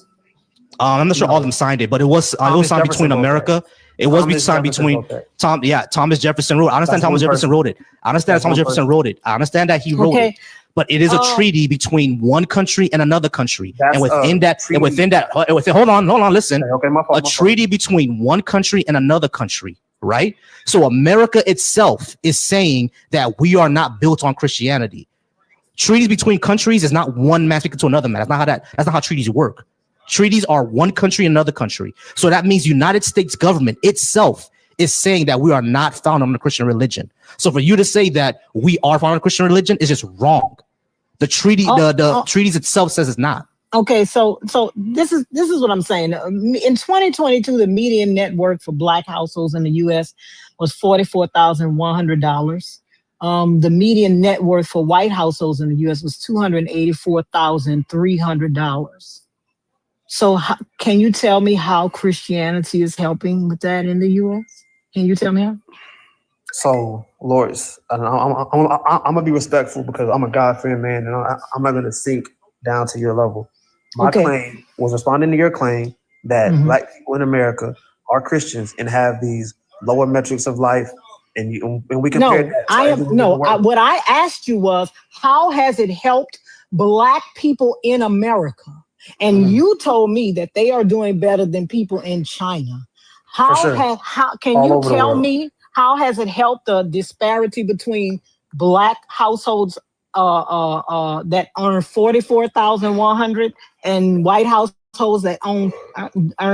S4: I'm not sure all of them signed it, but it was signed between America. It was signed between Thomas Jefferson wrote. I understand Thomas Jefferson wrote it. I understand Thomas Jefferson wrote it. I understand that he wrote it. But it is a treaty between one country and another country, and within that, hold on, listen.
S19: Okay,
S4: a treaty between one country and another country, right? So America itself is saying that we are not built on Christianity. Treaties between countries is not one man speaking to another man. That's not how treaties work. Treaties are one country and another country. So that means United States government itself is saying that we are not founded on the Christian religion. So for you to say that we are founded on the Christian religion is just wrong. The treaty, the treaties itself says it's not.
S13: Okay, so this is what I'm saying. In 2022, the median net worth for Black households in the U.S. was $44,100. the median net worth for white households in the U.S. was $284,300. So can you tell me how Christianity is helping with that in the U.S.? Can you tell me how?
S19: So, Lords, I'm gonna be respectful because I'm a God-fearing man, and I'm not gonna sink down to your level. My claim was responding to your claim that Black people in America are Christians and have these lower metrics of life, and we compare that.
S13: What I asked you was, how has it helped Black people in America? And you told me that they are doing better than people in China. How can you tell me how has it helped the disparity between Black households that earn $44,100 and white households that earn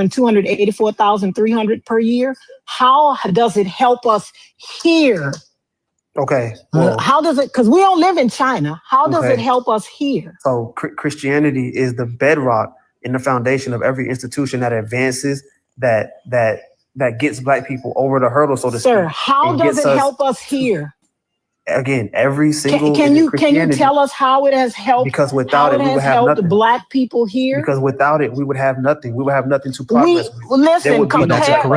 S13: $284,300 per year? How does it help us here?
S19: Okay.
S13: How does it? Because we don't live in China. How does it help us here?
S19: So Christianity is the bedrock and the foundation of every institution that advances, that gets Black people over the hurdle, so to speak.
S13: Sir, how does it help us here?
S19: Again, every single
S13: can you tell us how it has helped?
S19: Because without it, we would have nothing.
S13: Black people here.
S19: Because without it, we would have nothing. We would have nothing to progress.
S13: Listen, compared
S19: to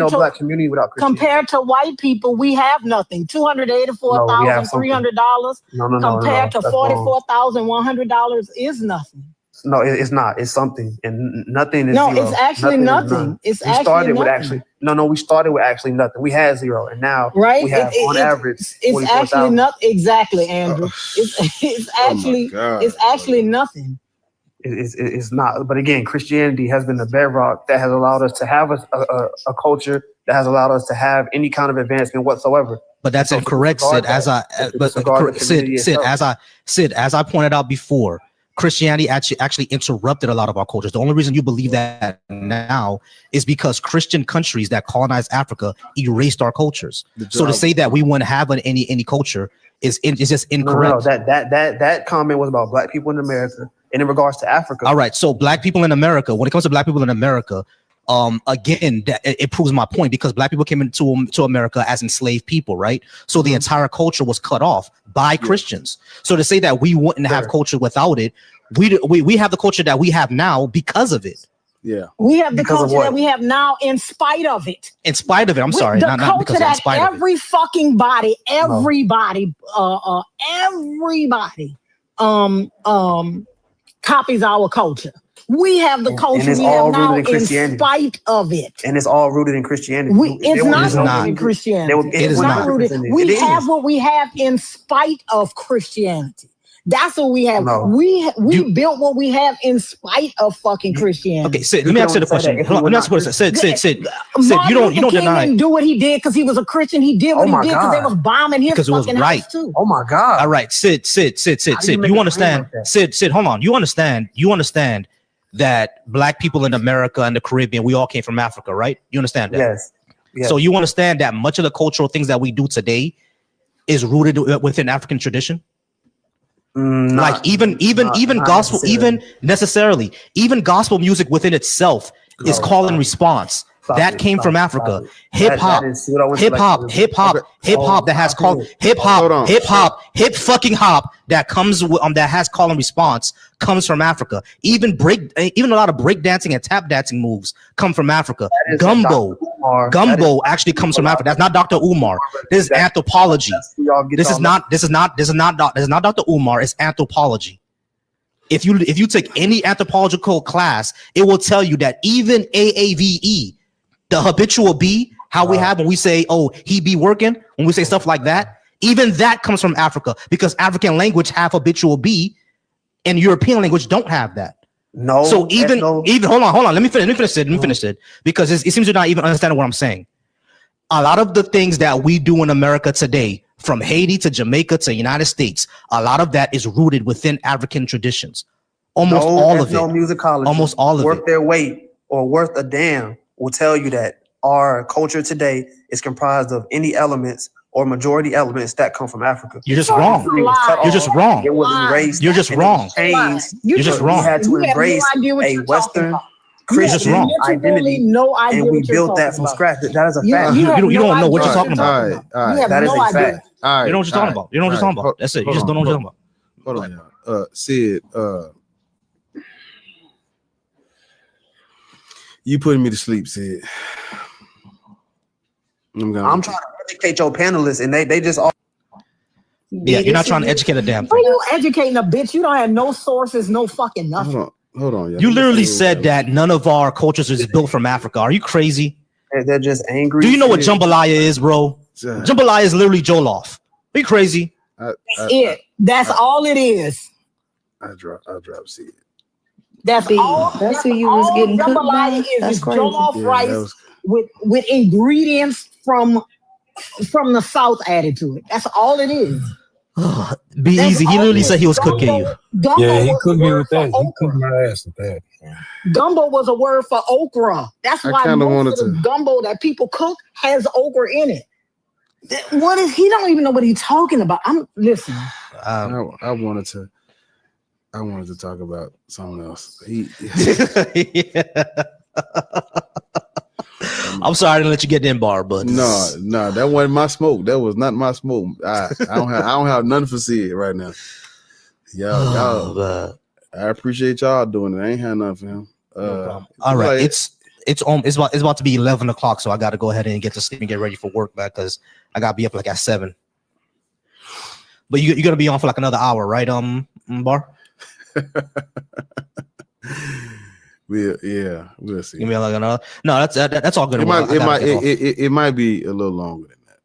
S19: Black community without Christianity.
S13: Compared to white people, we have nothing. $284,300 compared to $44,100 is nothing.
S19: No, it's not. It's something, and nothing is
S13: no.
S19: zero.
S13: It's actually nothing. We
S19: started with actually nothing. We had zero, and now we have on average.
S13: It's actually nothing. Exactly, Andrew. It's actually nothing.
S19: It's not. But again, Christianity has been the bedrock that has allowed us to have a culture that has allowed us to have any kind of advancement whatsoever.
S4: But that's incorrect, Sid. As I pointed out before, Christianity actually interrupted a lot of our cultures. The only reason you believe that now is because Christian countries that colonized Africa erased our cultures. So to say that we wouldn't have any culture is just incorrect.
S19: No, that comment was about Black people in America, and in regards to Africa.
S4: All right, so Black people in America. When it comes to Black people in America, again, it proves my point, because Black people came into America as enslaved people, right? So the entire culture was cut off by Christians. So to say that we wouldn't have culture without it, we have the culture that we have now because of it.
S3: Yeah,
S13: we have the culture that we have now in spite of it.
S4: In spite of it, I'm sorry,
S13: not
S4: because
S13: that
S4: in spite of it.
S13: Everybody copies our culture. We have the culture we have now in spite of it.
S19: And it's all rooted in Christianity.
S13: It's not rooted in Christianity.
S4: It is not
S13: rooted. We have what we have in spite of Christianity. That's what we have.
S19: No.
S13: We built what we have in spite of fucking Christianity.
S4: Okay, Sid, let me ask you the question. Sid, you don't deny.
S13: He didn't do what he did because he was a Christian. He did what he did because they was bombing his fucking house too.
S19: Oh my God.
S4: All right, Sid, you understand? Sid, hold on. You understand that Black people in America and the Caribbean, we all came from Africa, right? You understand that?
S19: Yes.
S4: So you understand that much of the cultural things that we do today is rooted within African tradition? Like even gospel, even gospel music within itself is call and response. That came from Africa. Hip hop that has called hip fucking hop that comes that has call and response comes from Africa. Even a lot of break dancing and tap dancing moves come from Africa. Gumbo actually comes from Africa. That's not Dr. Umar. This is anthropology. This is not Dr. Umar. It's anthropology. If you take any anthropological class, it will tell you that even AAVE, the habitual be, how we have when we say, oh, he be working, when we say stuff like that, even that comes from Africa, because African language have habitual be and European language don't have that.
S19: No.
S4: So even hold on. Let me finish it because it seems you're not even understanding what I'm saying. A lot of the things that we do in America today, from Haiti to Jamaica to United States, a lot of that is rooted within African traditions. Almost all of it.
S19: Musicology
S4: almost all of
S19: worth
S4: it.
S19: Their weight or worth a damn will tell you that our culture today is comprised of any elements or majority elements that come from Africa.
S4: You're just wrong. You're just wrong.
S19: It was erased.
S4: You're just wrong.
S19: You're just wrong. We had to embrace a Western
S4: Christian
S5: wrong.
S13: Identity, no idea
S5: and we
S13: what you're
S5: built that
S13: talking
S5: from
S13: about.
S5: scratch. That is a
S13: You-
S5: fact.
S13: you have
S4: You don't
S13: no
S4: know what
S13: idea
S4: you're talking about.
S13: You have
S5: That is
S13: no
S5: a
S13: idea.
S5: fact.
S4: You know what you're talking about. You know what you're talking about. That's it. You just don't know what you're talking about.
S3: Hold on, y'all. Sid, you putting me to sleep, Sid.
S5: I'm trying to educate your panelists, and they just all.
S4: Yeah, you're not trying to educate a damn
S13: Are
S4: thing.
S13: you educating a bitch? You don't have no sources, no fucking nothing.
S3: Hold on, y'all.
S4: You literally said that none of our cultures is built from Africa. Are you crazy?
S5: They're just angry.
S4: Do you know what jambalaya is, bro? Jambalaya is literally jollof. Are you crazy?
S13: That's it. That's all it is.
S3: I drop Sid.
S13: That's all.
S12: That's who you was getting cooked by?
S13: Jambalaya is
S12: That's
S13: is
S12: crazy.
S13: jollof
S3: Yeah,
S13: rice
S3: that was-
S13: with ingredients from the South added to it. That's all it is.
S4: Be
S13: That's
S4: easy. He
S13: all
S4: literally
S13: it
S4: said he was
S13: is.
S4: cooking you.
S13: Gumbo
S15: Yeah, he
S13: was
S15: cooked
S13: a
S15: me
S13: word
S15: with
S13: for
S15: that. He
S13: okra.
S15: cooked my ass with that.
S13: Gumbo was a word for okra. That's
S3: I
S13: why
S3: kinda wanted
S13: most of the
S3: to-
S13: gumbo that people cook has okra in it. What is he? Don't even know what he's talking about. I'm listening.
S3: I wanted to talk about something else.
S4: I'm sorry to let you get in, bar, but
S3: No, that wasn't my smoke. That was not my smoke. I don't have nothing for Sid right now. Y'all, I appreciate y'all doing it. I ain't had nothing for him.
S4: All right,
S3: like-
S4: it's about to be 11 o'clock, so I got to go ahead and get to sleep and get ready for work, man, because I got to be up like at 7. But you're gonna be on for like another hour, right? Bar.
S3: We'll see.
S4: Give me like another. No, that's all good.
S3: It
S4: Well,
S3: might,
S4: I gotta get off.
S3: it might be a little longer than that.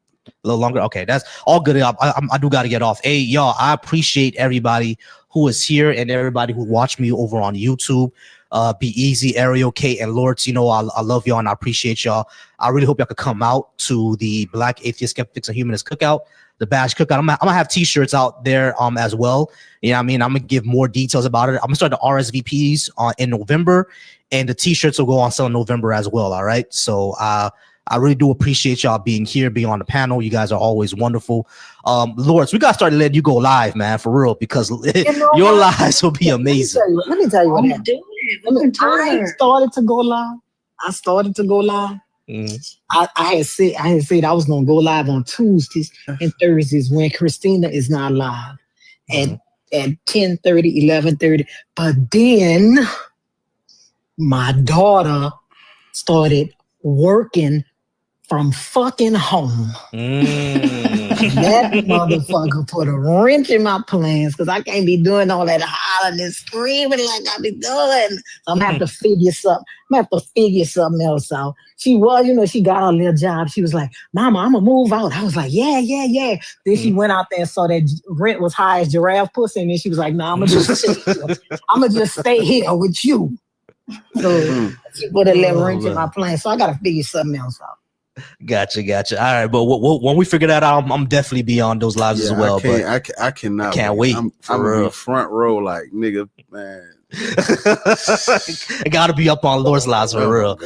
S4: A little longer. Okay, that's all good. I do got to get off. Hey, y'all, I appreciate everybody who is here and everybody who watched me over on YouTube. Be easy, Ariel, Kate, and Lords. You know, I love y'all and I appreciate y'all. I really hope y'all could come out to the Black Atheist Skeptics and Humanists Cookout, the Bash Cookout. I'm gonna have t-shirts out there as well. You know what I mean? I'm gonna give more details about it. I'm gonna start the RSVPs in November, and the t-shirts will go on sale in November as well. All right. So I really do appreciate y'all being here, being on the panel. You guys are always wonderful. Lords, we gotta start letting you go live, man, for real, because your lives will be amazing.
S13: Let me tell you what happened. I started to go live. I had said I was gonna go live on Tuesdays and Thursdays when Christina is not live at 10:30, 11:30. But then my daughter started working from fucking home. That motherfucker put a wrench in my plans because I can't be doing all that hollering and screaming like I be doing. So I'm gonna have to figure something else out. She was, she got her little job. She was like, "Mama, I'm gonna move out." I was like, "Yeah." Then she went out there and saw that rent was high as giraffe pussy, and then she was like, "No, I'm gonna just stay here with you." So she put a little wrench in my plan. So I gotta figure something else out.
S4: Gotcha. All right, but when we figure that out, I'm definitely be on those lives as well.
S3: I cannot.
S4: I can't wait.
S3: I'm
S4: real.
S3: in the front row, like nigga, man.
S4: I gotta be up on Lord's lives for real.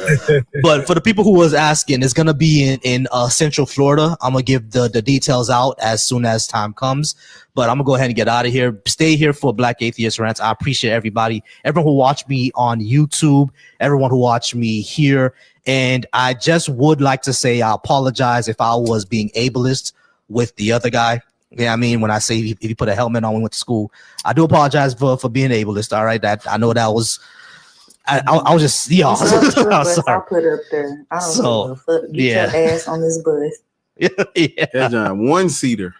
S4: But for the people who was asking, it's gonna be in Central Florida. I'm gonna give the details out as soon as time comes. But I'm gonna go ahead and get out of here. Stay here for Black Atheist Rants. I appreciate everybody, everyone who watched me on YouTube, everyone who watched me here. And I just would like to say I apologize if I was being ableist with the other guy. Yeah, I mean, when I say if you put a helmet on when we went to school, I do apologize for being ableist. All right, that I know that was I was just
S12: I'll put it up there. I don't give a fuck. Get your ass on this bus.
S3: That's a one-seater.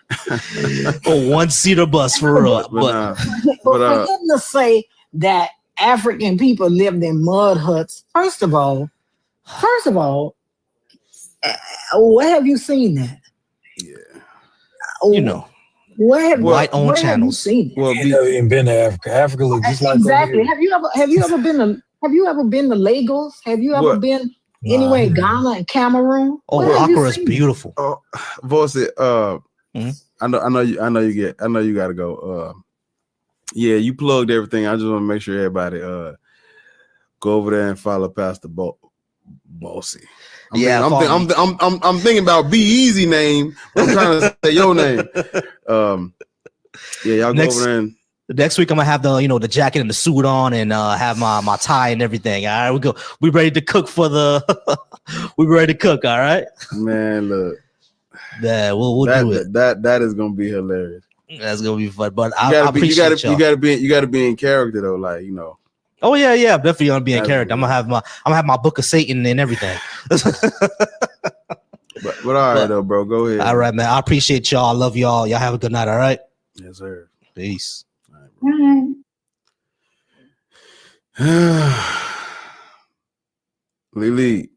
S4: A one-seater bus for real.
S13: But for him to say that African people lived in mud huts, first of all, where have you seen that?
S4: You know, white-owned channels.
S13: Seen it?
S15: Well, you ain't been to Africa. Africa look just like
S13: Exactly.
S15: over here.
S13: Have you ever been to Lagos? Have you ever been anywhere in Ghana and Cameroon?
S4: Oh, Accra is beautiful.
S3: Oh, Voice, I know you gotta go. Yeah, you plugged everything. I just want to make sure everybody go over there and follow Pastor Bossy. I'm thinking about Be Easy name. I'm trying to say your name. Yeah, y'all go over there and
S4: Next week I'm gonna have the jacket and the suit on and have my tie and everything. All right, we go. We ready to cook for the. We ready to cook. All right,
S3: man. Look,
S4: yeah, we'll do it.
S3: That is gonna be hilarious.
S4: That's gonna be fun. But
S3: you
S4: appreciate
S3: you gotta be in character though, like you know.
S4: Oh yeah, I'm definitely gonna be in character. I'm gonna have my book of Satan and everything.
S3: but all right though, bro. Go ahead.
S4: All right, man. I appreciate y'all. I love y'all. Y'all have a good night. All right.
S3: Yes, sir.
S4: Peace.
S3: Lily.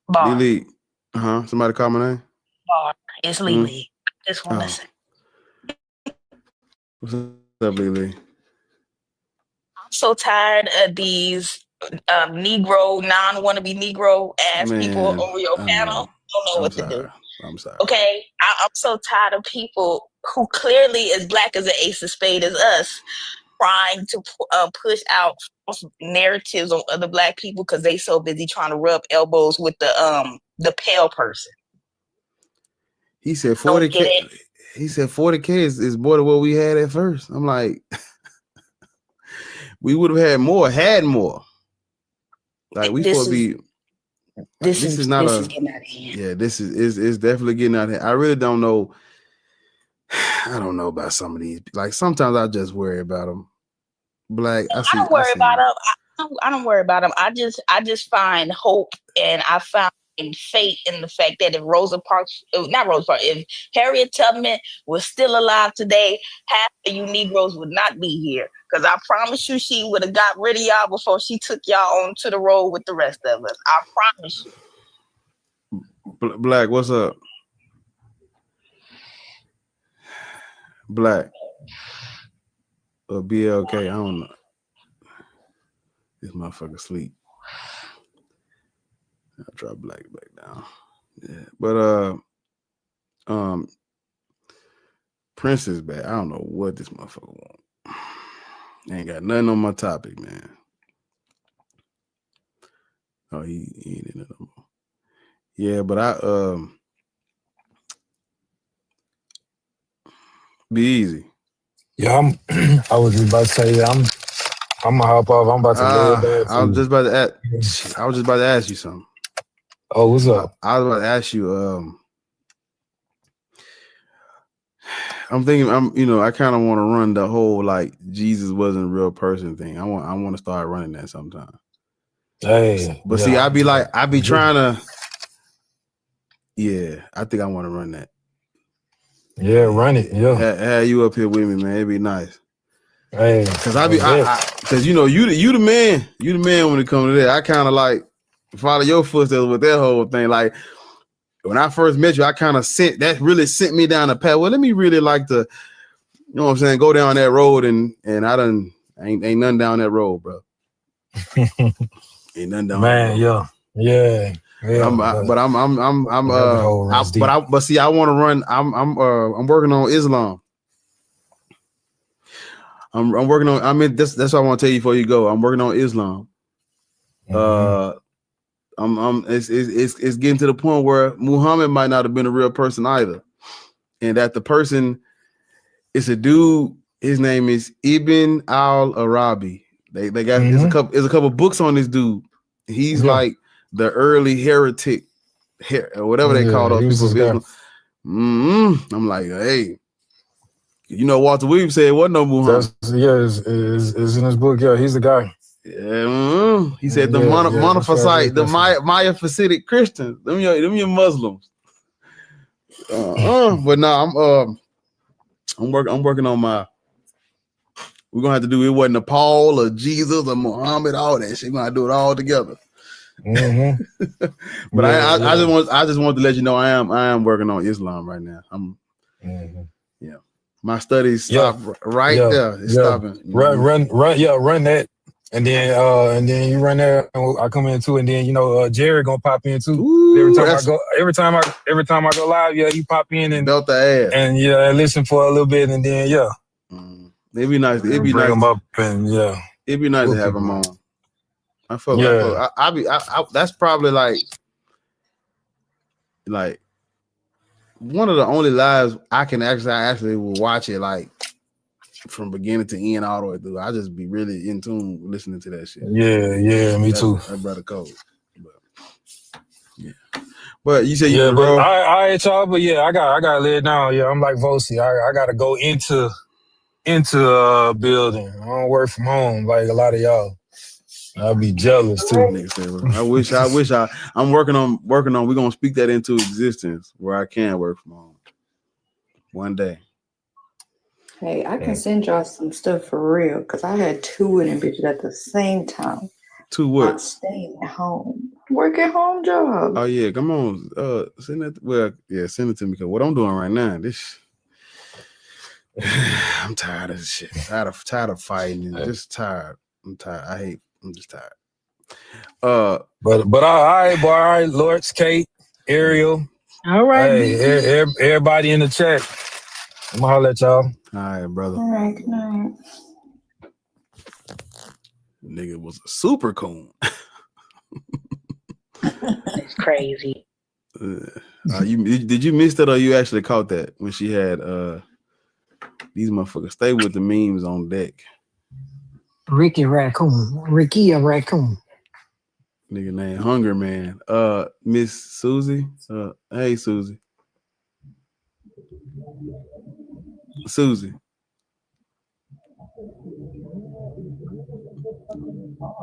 S6: Bar.
S3: Lily. Somebody call my name?
S6: Bar. It's Lily. Just want to say.
S3: What's up, Lily?
S6: I'm so tired of these Negro, non-wannabe Negro ass people over your panel. Don't know what to do.
S3: I'm sorry.
S6: Okay? I'm so tired of people who clearly as black as an ace of spade as us trying to push out false narratives on other black people because they so busy trying to rub elbows with the pale person.
S3: He said 40K. He said 40K is more than what we had at first. I'm like, we would have had more. Like we supposed to be. This is not getting out of hand. Yeah, this is definitely getting out of hand. I really don't know. I don't know about some of these. Like sometimes I just worry about them. Black. I don't worry about
S6: them. I don't worry about them. I just find hope, and I found fate in the fact that if Harriet Tubman was still alive today, half of you Negroes would not be here. Because I promise you, she would have got rid of y'all before she took y'all onto the road with the rest of us. I promise you.
S3: Black, what's up? Black. Or BLK, I don't know. This motherfucker sleep. I'll drop Black back down. Yeah. But Prince is back. I don't know what this motherfucker want. Ain't got nothing on my topic, man. Oh, he ain't in it no more. Yeah, but be easy.
S15: Yeah, I was just about to say, I'm gonna hop off. I'm about to lay it
S3: I was just about to ask you something.
S15: Oh, what's up?
S3: I was about to ask you. I'm thinking. I kind of want to run the whole like Jesus wasn't a real person thing. I want to start running that sometime.
S15: Hey,
S3: but see, I be trying to. Yeah, I think I want to run that.
S15: Yeah, run it. Yeah,
S3: have you up here with me, man. It'd be nice.
S15: Hey,
S3: because because you the man. You the man when it comes to that. I kind of like follow your footsteps with that whole thing. Like when I first met you, I kind of sent me down the path. Well, let me really like to, you know what I'm saying, go down that road and I ain't nothing down that road, bro. Ain't nothing down.
S15: Man, yeah.
S3: But see, I want to run. I'm working on Islam. I'm working on. I mean, that's what I want to tell you before you go. I'm working on Islam. It's getting to the point where Muhammad might not have been a real person either, and that the person is a dude. His name is Ibn al-Arabi. They got there's a couple books on this dude. He's like the early heretic, or whatever they call those people. I'm like, hey, Walter Williams said it wasn't no Muhammad.
S15: Is in his book. Yeah, he's the guy.
S3: Yeah, he said the monophysite, the Maya-Hasidic Christians, them your Muslims. But no, I'm working on my. We're gonna have to do it. Wasn't a Paul or Jesus or Muhammad, all that shit. We're gonna do it all together. But I just want to let you know I am working on Islam right now. My studies stop there. It's stopping.
S15: Run that. And then you run there, and I come in too, and then Jerry gonna pop in too. Ooh, every time I go live, he pop in and
S3: belt the ass, and
S15: listen for a little bit, and then
S3: it'd be nice. It'd be
S15: bring
S3: nice.
S15: Him up, and
S3: it'd be nice to have him on. I feel that's probably like one of the only lives I can actually will watch it like from beginning to end all the way through. I just be really in tune listening to that shit.
S15: Yeah, me too.
S3: That brother cold. But you said you
S15: Yeah,
S3: were
S15: but
S3: raw.
S15: all right, y'all. But yeah, I gotta lay it down. Yeah, I'm like Vosi. I gotta go into a building. I don't work from home like a lot of y'all. I'll be jealous too.
S3: Nigga say, well, I'm working on. We're gonna speak that into existence where I can work from home one day.
S12: Hey, I can send y'all some stuff for real because I had two of them bitches at the same time.
S3: To what?
S12: I'm staying at home. Work at home job.
S3: Oh yeah, come on. Send it. Well, yeah, send it to me because what I'm doing right now, this. I'm tired of this shit. Tired of fighting. And just tired. I'm tired. I'm just tired.
S15: But all right, boy. All right, Lords, Kate, Ariel.
S13: All right.
S15: Hey, everybody in the chat. I'm gonna holler at y'all.
S3: All right, brother.
S12: All right, good night.
S3: Nigga was a super coon.
S6: It's crazy.
S3: Did you miss that or you actually caught that when she had these motherfuckers stay with the memes on deck?
S13: Ricky a raccoon.
S3: Nigga named Hunger Man. Miss Susie. Hey Susie.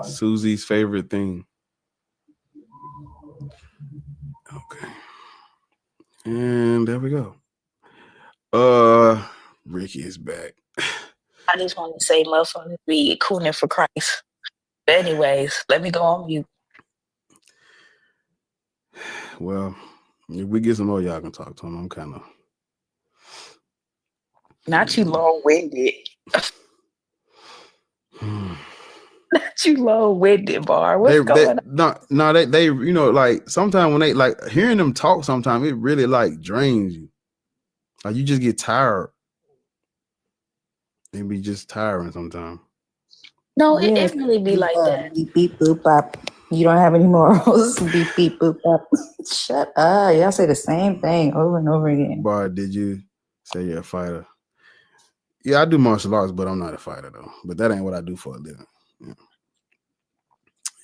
S3: Susie's favorite thing. Okay. And there we go. Ricky is back.
S6: I just want to say motherfuckers be cooning for Christ. But anyways, let me go on mute.
S3: Well, if we get some more, y'all can talk to him. I'm kind of
S6: Not too long-winded. Not too long-winded, Bar. What's going on?
S3: No, they you know, like sometimes when they like hearing them talk, sometimes it really like drains you. Like you just get tired. It be just tiring sometimes.
S6: No, it really be like that.
S12: Beep, beep, boop, bop. You don't have any morals. Beep, beep, boop, bop. Shut up. Y'all say the same thing over and over again.
S3: Bar, did you say you're a fighter? Yeah, I do martial arts, but I'm not a fighter though. But that ain't what I do for a living. Yeah.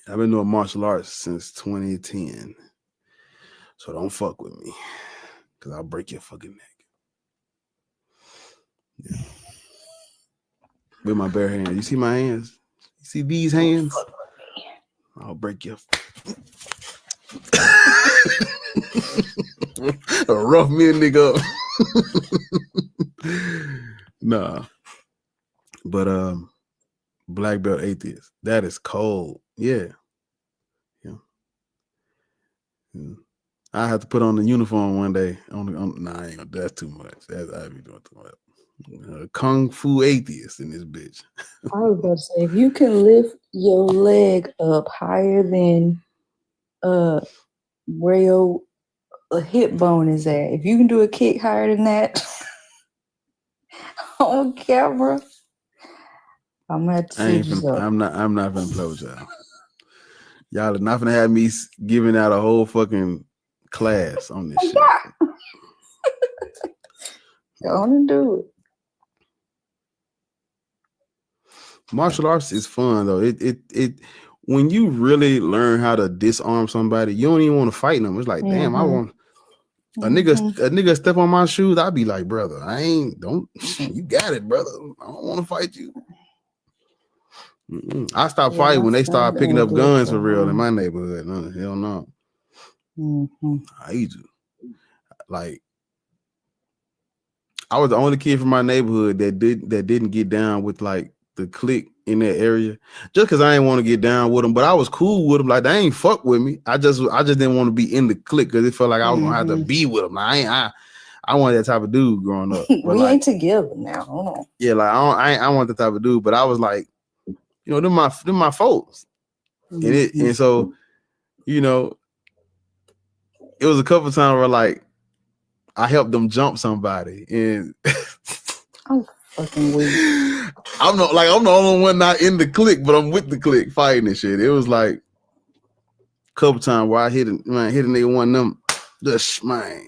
S3: I've been doing martial arts since 2010. So don't fuck with me. Cause I'll break your fucking neck. Yeah. With my bare hands. You see my hands? You see these hands? I'll break your rough me a nigga up. Nah. But black belt atheist. That is cold. Yeah. I have to put on the uniform one day. Nah, I ain't gonna. That's too much. I'd be doing too much. Kung fu atheist in this bitch.
S12: I was about to say, if you can lift your leg up higher than where your hip bone is at, if you can do a kick higher than that on camera, I'm gonna have to see you.
S3: I'm not gonna play with y'all. Y'all are not gonna have me giving out a whole fucking class on this shit.
S12: Go on and do it.
S3: Martial arts is fun though. It when you really learn how to disarm somebody, you don't even want to fight them. It's like, damn, I want a nigga step on my shoes. I'd be like, brother, you got it, brother. I don't want to fight you. I stopped fighting when they started picking up guns for real in my neighborhood. No, hell no. I used to. Like, I was the only kid from my neighborhood that didn't get down with like the clique in that area, just because I didn't want to get down with them. But I was cool with them. Like, they ain't fuck with me. I just didn't want to be in the clique because it felt like I was gonna have to be with them. I wanted that type of dude growing up. But
S12: we ain't together now. Hold on.
S3: Yeah, like I want that type of dude. But I was like, you know, them my folks, and so, you know, it was a couple of times where like I helped them jump somebody, and
S12: I'm fucking weak.
S3: I'm the only one not in the clique, but I'm with the clique fighting and shit. It was like a couple times where I hit a nigga one of them. Just man,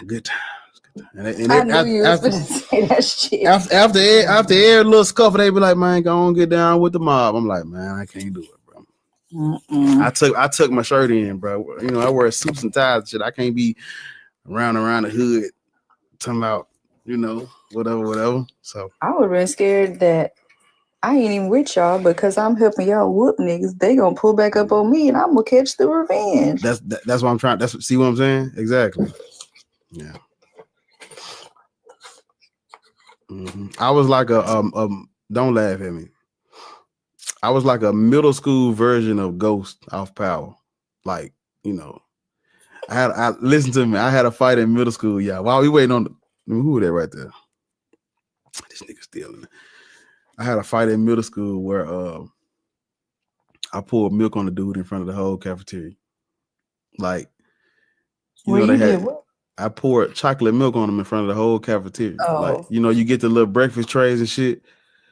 S3: good times. And
S11: I knew you was going to say that shit.
S3: After every little scuffle, they be like, man, go on, get down with the mob. I'm like, man, I can't do it, bro. I took my shirt in, bro. You know, I wear suits and ties and shit. I can't be around the hood talking about, you know, whatever. So
S12: I would have been scared that I ain't even with y'all because I'm helping y'all whoop niggas. They gonna pull back up on me and I'm gonna catch the revenge.
S3: that's what I'm trying. See what I'm saying? Exactly. Yeah. I was like don't laugh at me. I was like a middle school version of Ghost off Power. Like, you know, listen to me. I had a fight in middle school. Yeah. While we waiting on who was that right there? This nigga stealing. I had a fight in middle school where I poured milk on the dude in front of the whole cafeteria. Like, I poured chocolate milk on him in front of the whole cafeteria.
S12: Oh.
S3: Like, you know, you get the little breakfast trays and shit.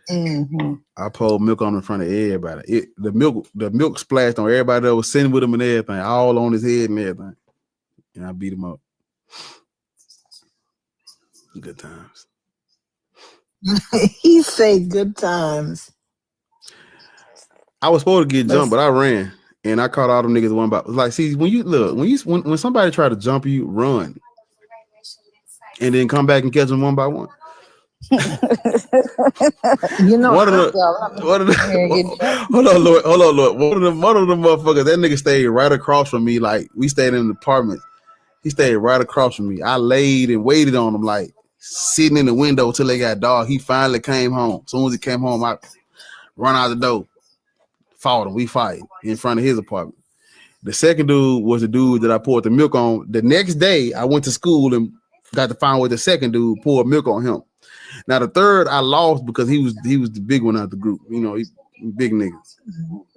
S12: Mm-hmm.
S3: I poured milk on him in front of everybody. The milk splashed on everybody that was sitting with him and everything, all on his head and everything. And I beat him up. Good times.
S13: He said good times.
S3: I was supposed to get jumped, but I ran and I caught all them niggas one by. Like, see, when somebody try to jump you, run, and then come back and catch them one by one.
S13: You know,
S3: Hold on, Lord. One of them motherfuckers, that nigga stayed right across from me. Like, we stayed in an apartment. He stayed right across from me. I laid and waited on him, like sitting in the window till they got dark. He finally came home. As soon as he came home, I run out the door, fought him. We fight in front of his apartment. The second dude was the dude that I poured the milk on. The next day, I went to school and got to find where the second dude poured milk on him. Now the third I lost because he was the big one out of the group. You know, he big niggas.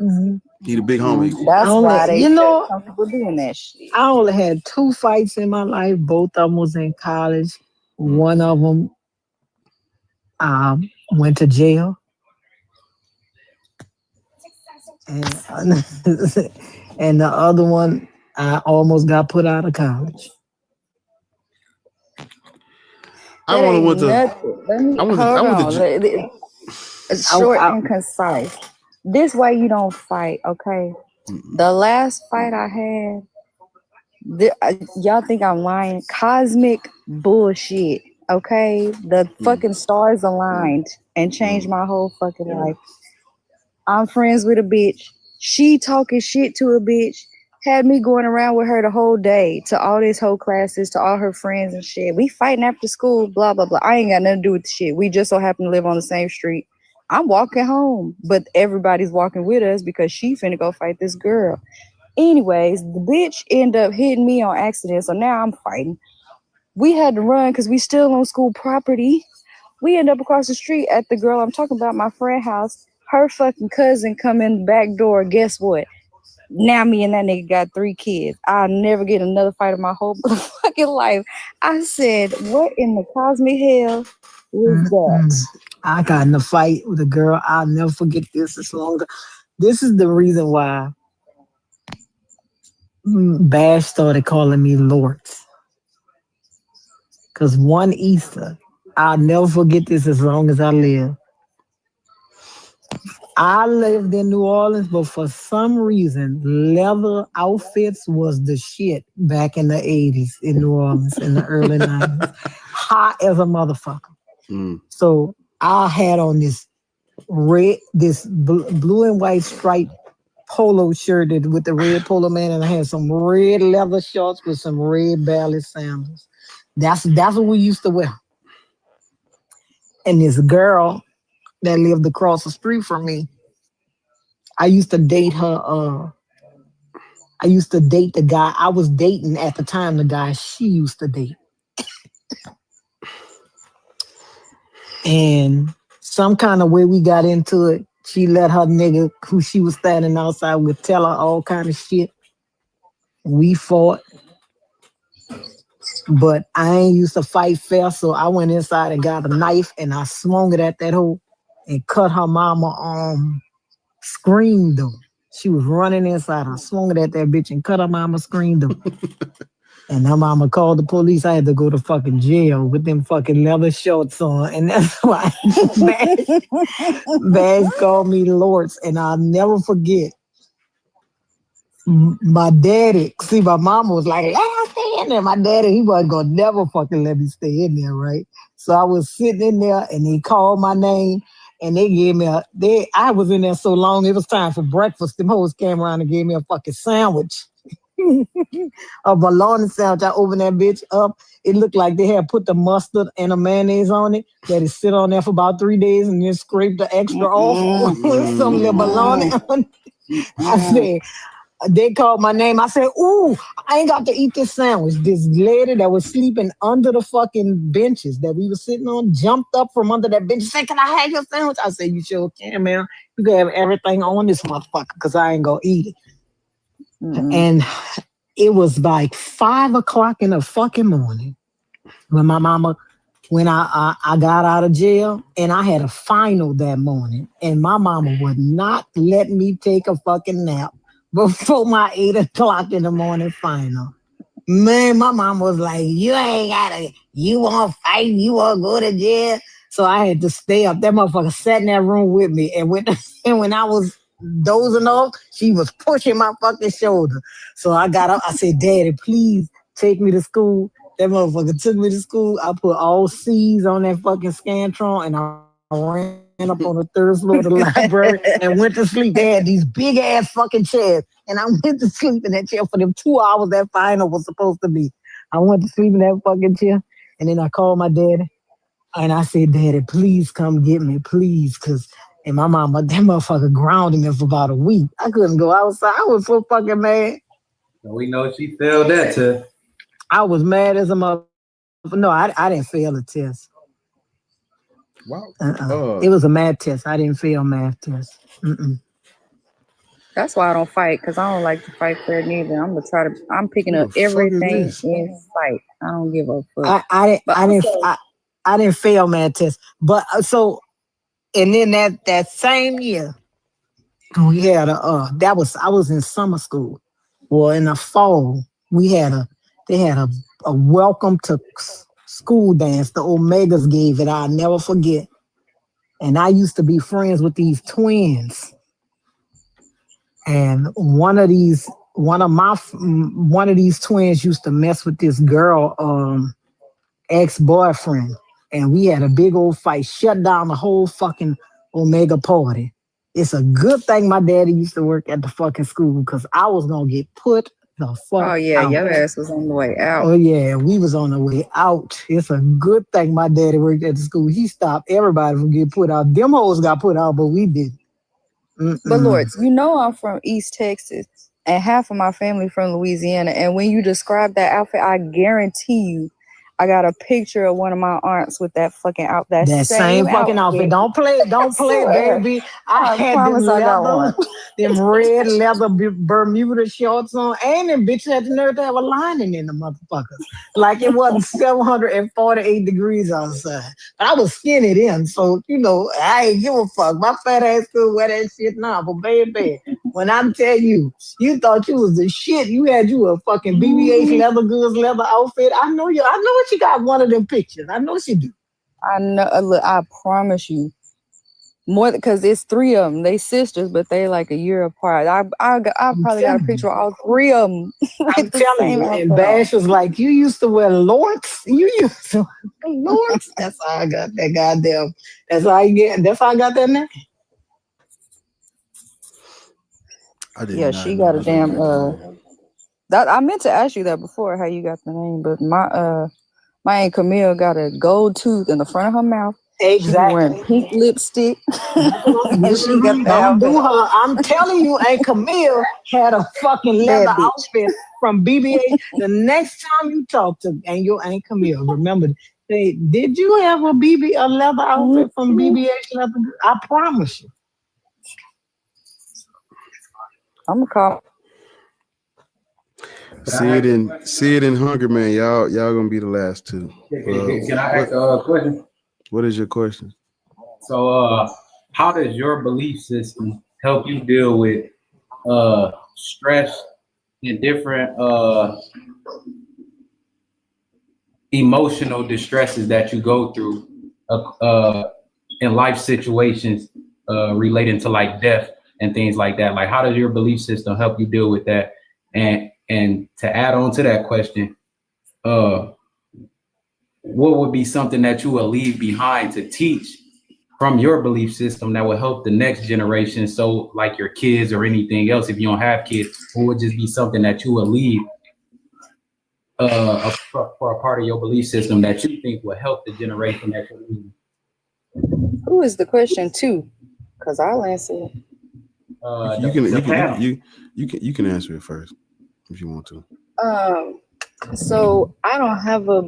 S13: Mm-hmm.
S3: He the big homie.
S12: That's why they
S13: feel
S12: comfortable doing that shit.
S13: I only had 2 fights in my life. Both of them was in college. One of them went to jail. And the other one, I almost got put out of college.
S3: I only went to.
S12: Short and concise. This way you don't fight, okay? The last fight I had, y'all think I'm lying? Cosmic bullshit, okay? The fucking stars aligned and changed my whole fucking life. I'm friends with a bitch. She talking shit to a bitch. Had me going around with her the whole day to all these whole classes, to all her friends and shit. We fighting after school, blah, blah, blah. I ain't got nothing to do with the shit. We just so happen to live on the same street. I'm walking home, but everybody's walking with us because she finna go fight this girl. Anyways, the bitch ended up hitting me on accident, so now I'm fighting. We had to run because we still on school property. We end up across the street at the girl I'm talking about, my friend house. Her fucking cousin come in the back door. Guess what? Now me and that nigga got 3 kids. I'll never get another fight in my whole fucking life. I said, what in the cosmic hell was that?
S13: I got in a fight with a girl. I'll never forget this. This is the reason why Bash started calling me Lords. Because one Easter, I'll never forget this as long as I live. I lived in New Orleans, but for some reason, leather outfits was the shit back in the 80s in New Orleans, in the early 90s. Hot as a motherfucker. So I had on this blue and white striped polo shirt with the red polo man, and I had some red leather shorts with some red ballet sandals. That's what we used to wear. And this girl that lived across the street from me, I used to date her. I used to date the guy I was dating at the time, the guy she used to date. And some kind of way we got into it, she let her nigga who she was standing outside with tell her all kind of shit. We fought. But I ain't used to fight fair, so I went inside and got a knife and I swung it at that hoe and cut her mama screen door. She was running inside. I swung it at that bitch and cut her mama screen door. And her mama called the police. I had to go to fucking jail with them fucking leather shorts on. And that's why Bash called me Lords. And I'll never forget. My daddy, see, my mama was like, let her stay in there. My daddy, he wasn't gonna never fucking let me stay in there, right? So I was sitting in there and they called my name and they gave me I was in there so long, it was time for breakfast. Them hoes came around and gave me a fucking sandwich. A bologna sandwich. I opened that bitch up. It looked like they had put the mustard and a mayonnaise on it. That it sit on there for about 3 days and then scrape the extra off with some little bologna on it. I said, they called my name. I said, ooh, I ain't got to eat this sandwich. This lady that was sleeping under the fucking benches that we were sitting on jumped up from under that bench and said, can I have your sandwich? I said, you sure can, man. You can have everything on this motherfucker because I ain't going to eat it. And it was like 5 o'clock in the fucking morning when my mama, when I got out of jail and I had a final that morning and my mama would not let me take a fucking nap before my 8 o'clock in the morning final. Man, my mom was like, you ain't gotta, you want to fight, you want to go to jail. So I had to stay up. That motherfucker sat in that room with me. And when I was dozing off, she was pushing my fucking shoulder. So I got up. I said, Daddy, please take me to school. That motherfucker took me to school. I put all C's on that fucking Scantron and I ran up on the 3rd floor of the library and went to sleep. They had these big ass fucking chairs. And I went to sleep in that chair for them 2 hours that final was supposed to be. I went to sleep in that fucking chair. And then I called my daddy. And I said, Daddy, please come get me, please. And my mama, that motherfucker grounded me for about a week. I couldn't go outside. I was so fucking mad.
S21: We know she failed that test.
S13: I was mad as a motherfucker. No, I didn't fail the test.
S3: Wow.
S13: It was a math test. I didn't fail math test.
S12: That's why I don't fight, because I don't like to fight fair neither. I'm picking up everything in sight. I don't give a fuck.
S13: I didn't fail math test. But and then that same year, we had I was in summer school. Well, in the fall, they had a welcome to school dance. The Omegas gave it. I'll never forget. And I used to be friends with these twins. And one of these twins used to mess with this girl, ex-boyfriend. And we had a big old fight, shut down the whole fucking Omega party. It's a good thing my daddy used to work at the fucking school because I was going to get put the fuck out.
S12: Oh, yeah, your ass was on the way out.
S13: Oh, yeah, we was on the way out. It's a good thing my daddy worked at the school. He stopped everybody from getting put out. Them hoes got put out, but we didn't.
S12: But Lords, you know I'm from East Texas and half of my family from Louisiana. And when you describe that outfit, I guarantee you I got a picture of one of my aunts with that fucking outfit.
S13: That same fucking outfit. Don't play, baby. I had them red leather Bermuda shorts on, and them bitches had the nerve to have a lining in the motherfuckers. Like it wasn't 748 degrees outside. But I was skinny then, so I ain't give a fuck. My fat ass could wear that shit now, but baby, when I tell you, you thought you was the shit. You had a fucking BBH leather goods leather outfit. I know what you got one of them pictures. I know she do.
S12: I know. Look, I promise you. More because it's 3 of them. They sisters, but they like a year apart. I probably got a picture of all 3 of them.
S13: I'm telling you. And Bash was like, you used to wear Lords. You used to wear Lords. That's how I got that goddamn. That's how I got that name.
S12: Yeah, she got a damn. I meant to ask you that before, how you got the name, but my Aunt Camille got a gold tooth in the front of her mouth.
S13: Exactly.
S12: She wearing pink lipstick. And she got
S13: Don't do her. I'm telling you, Aunt Camille had a fucking leather outfit from BBA. The next time you talk to your Aunt Camille, remember, say, did you have a leather outfit from BBH leather? I promise you.
S12: I'm gonna call.
S3: See it in Hunger Man. Y'all gonna be the last 2.
S21: Can I ask a question?
S3: What is your question?
S21: So, how does your belief system help you deal with stress and different emotional distresses that you go through in life situations relating to like death and things like that. Like, how does your belief system help you deal with that? And to add on to that question, what would be something that you will leave behind to teach from your belief system that will help the next generation? So like your kids or anything else, if you don't have kids, what would just be something that you will leave for a part of your belief system that you think will help the generation that you're leaving?
S12: Who is the question to? Because I'll answer it.
S3: You can answer it first if you want to.
S12: So I don't have a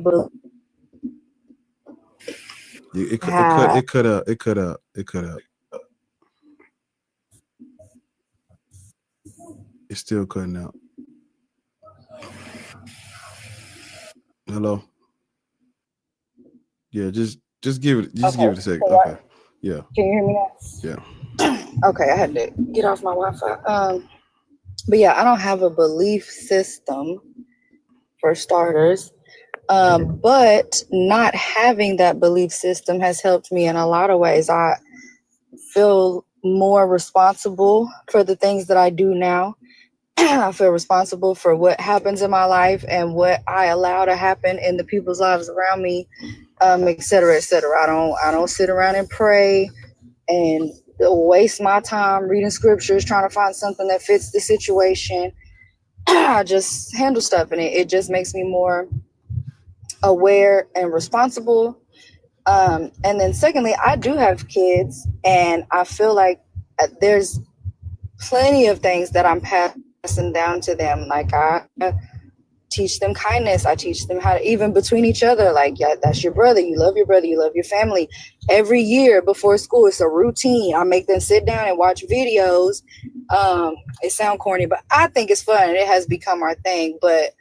S3: It cut up. It's still cutting out. Hello. Yeah, just give it a second. Okay. Yeah.
S12: Can you hear me now?
S3: Yeah.
S12: Okay, I had to get off my Wi-Fi. But yeah, I don't have a belief system for starters. But not having that belief system has helped me in a lot of ways. I feel more responsible for the things that I do now. I feel responsible for what happens in my life and what I allow to happen in the people's lives around me, et cetera, et cetera. I don't sit around and pray and waste my time reading scriptures, trying to find something that fits the situation. I just handle stuff, and it just makes me more aware and responsible. And then secondly, I do have kids, and I feel like there's plenty of things that I'm passing down to them. Like, I teach them kindness. I teach them how to, even between each other, like, yeah, that's your brother. You love your brother. You love your family. Every year before school, it's a routine. I make them sit down and watch videos. It sounds corny, but I think it's fun, and it has become our thing. But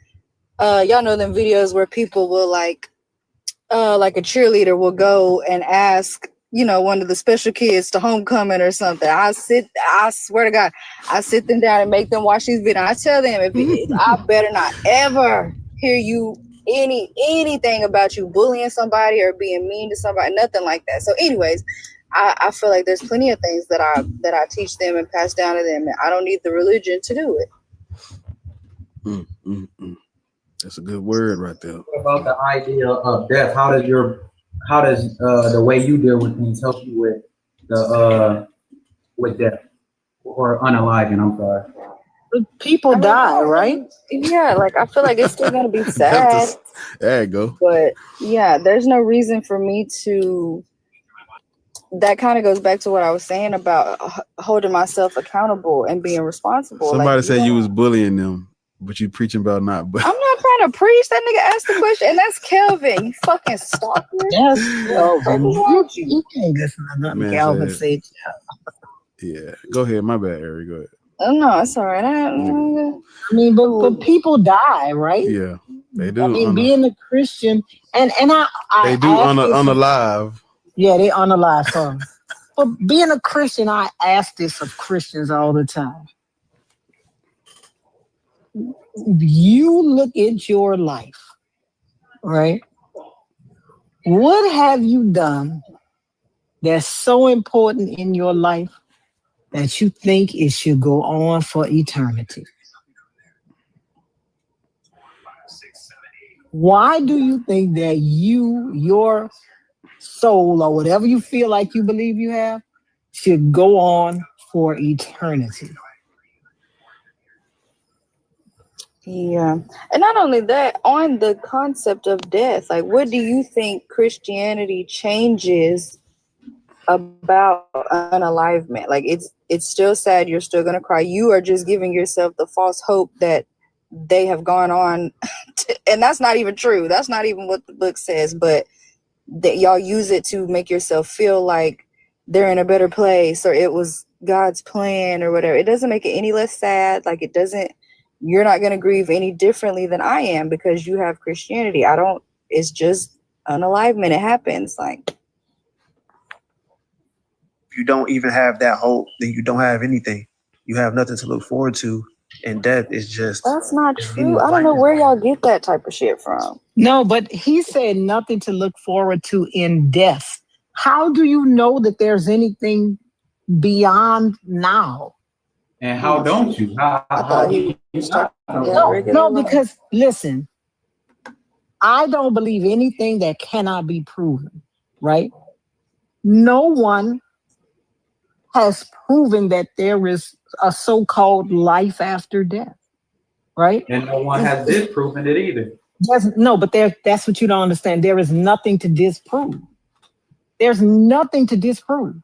S12: y'all know them videos where people will like a cheerleader will go and ask, one of the special kids to homecoming or something. I swear to God, I sit them down and make them watch these videos. I tell them, I better not ever hear you anything about you bullying somebody or being mean to somebody, nothing like that. So anyways, I feel like there's plenty of things that I teach them and pass down to them, and I don't need the religion to do it.
S3: That's a good word right there.
S21: What about the idea of death? How does the way you deal with things help you with death or unaliving? I'm sorry.
S13: People die, right?
S12: Yeah, like I feel like it's still gonna be sad.
S3: There you go.
S12: But yeah, there's no reason for me to. That kind of goes back to what I was saying about holding myself accountable and being responsible.
S3: Somebody said you was bullying them, but you preaching about not. But
S12: I'm not trying to preach. That nigga asked the question, and that's Kelvin. You fucking stalker.
S13: That's Kelvin. You can't listen to nothing Kelvin said.
S3: Yeah, go ahead. My bad, Ari. Go ahead.
S12: Oh no, it's all right. I
S13: mean, but people die, right?
S3: Yeah, they do.
S13: I mean, being a Christian, and I
S3: they do unalive.
S13: Yeah, they unalive some. But being a Christian, I ask this of Christians all the time. You look at your life, right? What have you done that's so important in your life that you think it should go on for eternity? Why do you think that your soul, or whatever you feel like you believe you have, should go on for eternity?
S12: Yeah. And not only that, on the concept of death, like, what do you think Christianity changes about unalivement? Like, it's still sad. You're still going to cry. You are just giving yourself the false hope that they have gone on. And that's not even true. That's not even what the book says, but that y'all use it to make yourself feel like they're in a better place, or it was God's plan or whatever. It doesn't make it any less sad. Like, it doesn't, you're not going to grieve any differently than I am because you have Christianity. It's just unalivement. It happens. Like,
S5: if you don't even have that hope, then you don't have anything. You have nothing to look forward to. and death is just.
S12: That's not true. I don't know where y'all get that type of shit from.
S13: No, but he said nothing to look forward to in death. How do you know that there's anything beyond now?
S21: And how don't you? How do you not know?
S13: No, because listen, I don't believe anything that cannot be proven, right? No one has proven that there is a so-called life after death, right?
S21: And no one has disproven it either.
S13: That's what you don't understand. There is nothing to disprove. There's nothing to disprove.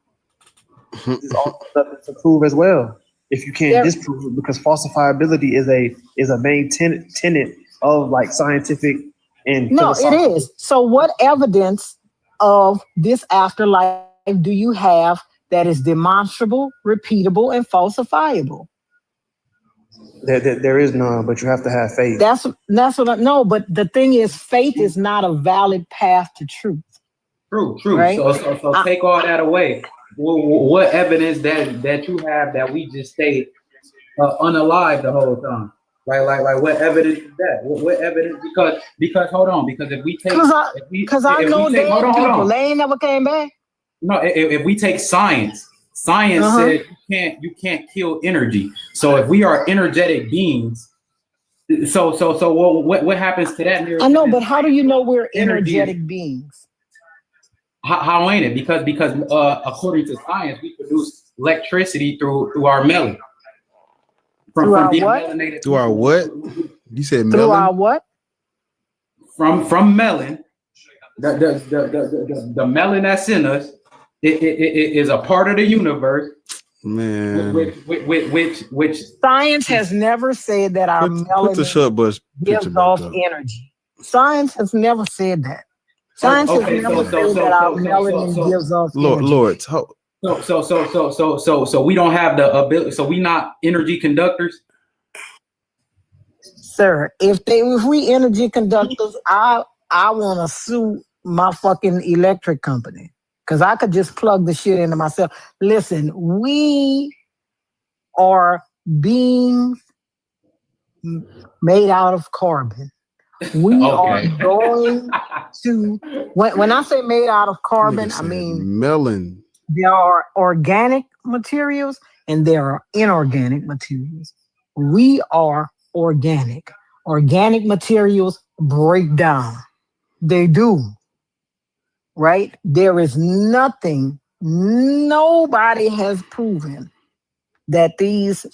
S19: It's also nothing to prove as well. If you can't disprove it, because falsifiability is a main tenet of like scientific and
S13: no, it is. So what evidence of this afterlife do you have that is demonstrable, repeatable, and falsifiable?
S19: There is none, but you have to have faith.
S13: That's what I know. But the thing is, faith is not a valid path to truth.
S21: True.
S13: Right?
S21: So take all that away. What evidence that you have that we just stayed unalive the whole time? Like what evidence is that? What evidence? Because hold on, because if we take
S13: people, they ain't never came back.
S21: No, if we take science said you can't kill energy. So if we are energetic beings, so what happens to that?
S13: I know, but how do you know we're energetic beings?
S21: How ain't it? Because according to science, we produce electricity through our melon. From being melanated.
S3: Through our what? You said melon?
S13: Through our what?
S21: From melon. The melon that's in us it is a part of the universe.
S3: Man,
S21: which
S13: science has never said that our melanin gives off energy. Science has never said that. Science has never said that our melanin gives off energy.
S3: Lord,
S21: so we don't have the ability. So we not energy conductors,
S13: sir. If we energy conductors, I want to sue my fucking electric company. Because I could just plug the shit into myself. Listen, we are beings made out of carbon. We are going to, when I say made out of carbon, I mean
S3: melon.
S13: There are organic materials and there are inorganic materials. We are organic. Organic materials break down. They do. Right? There is nothing, nobody has proven that these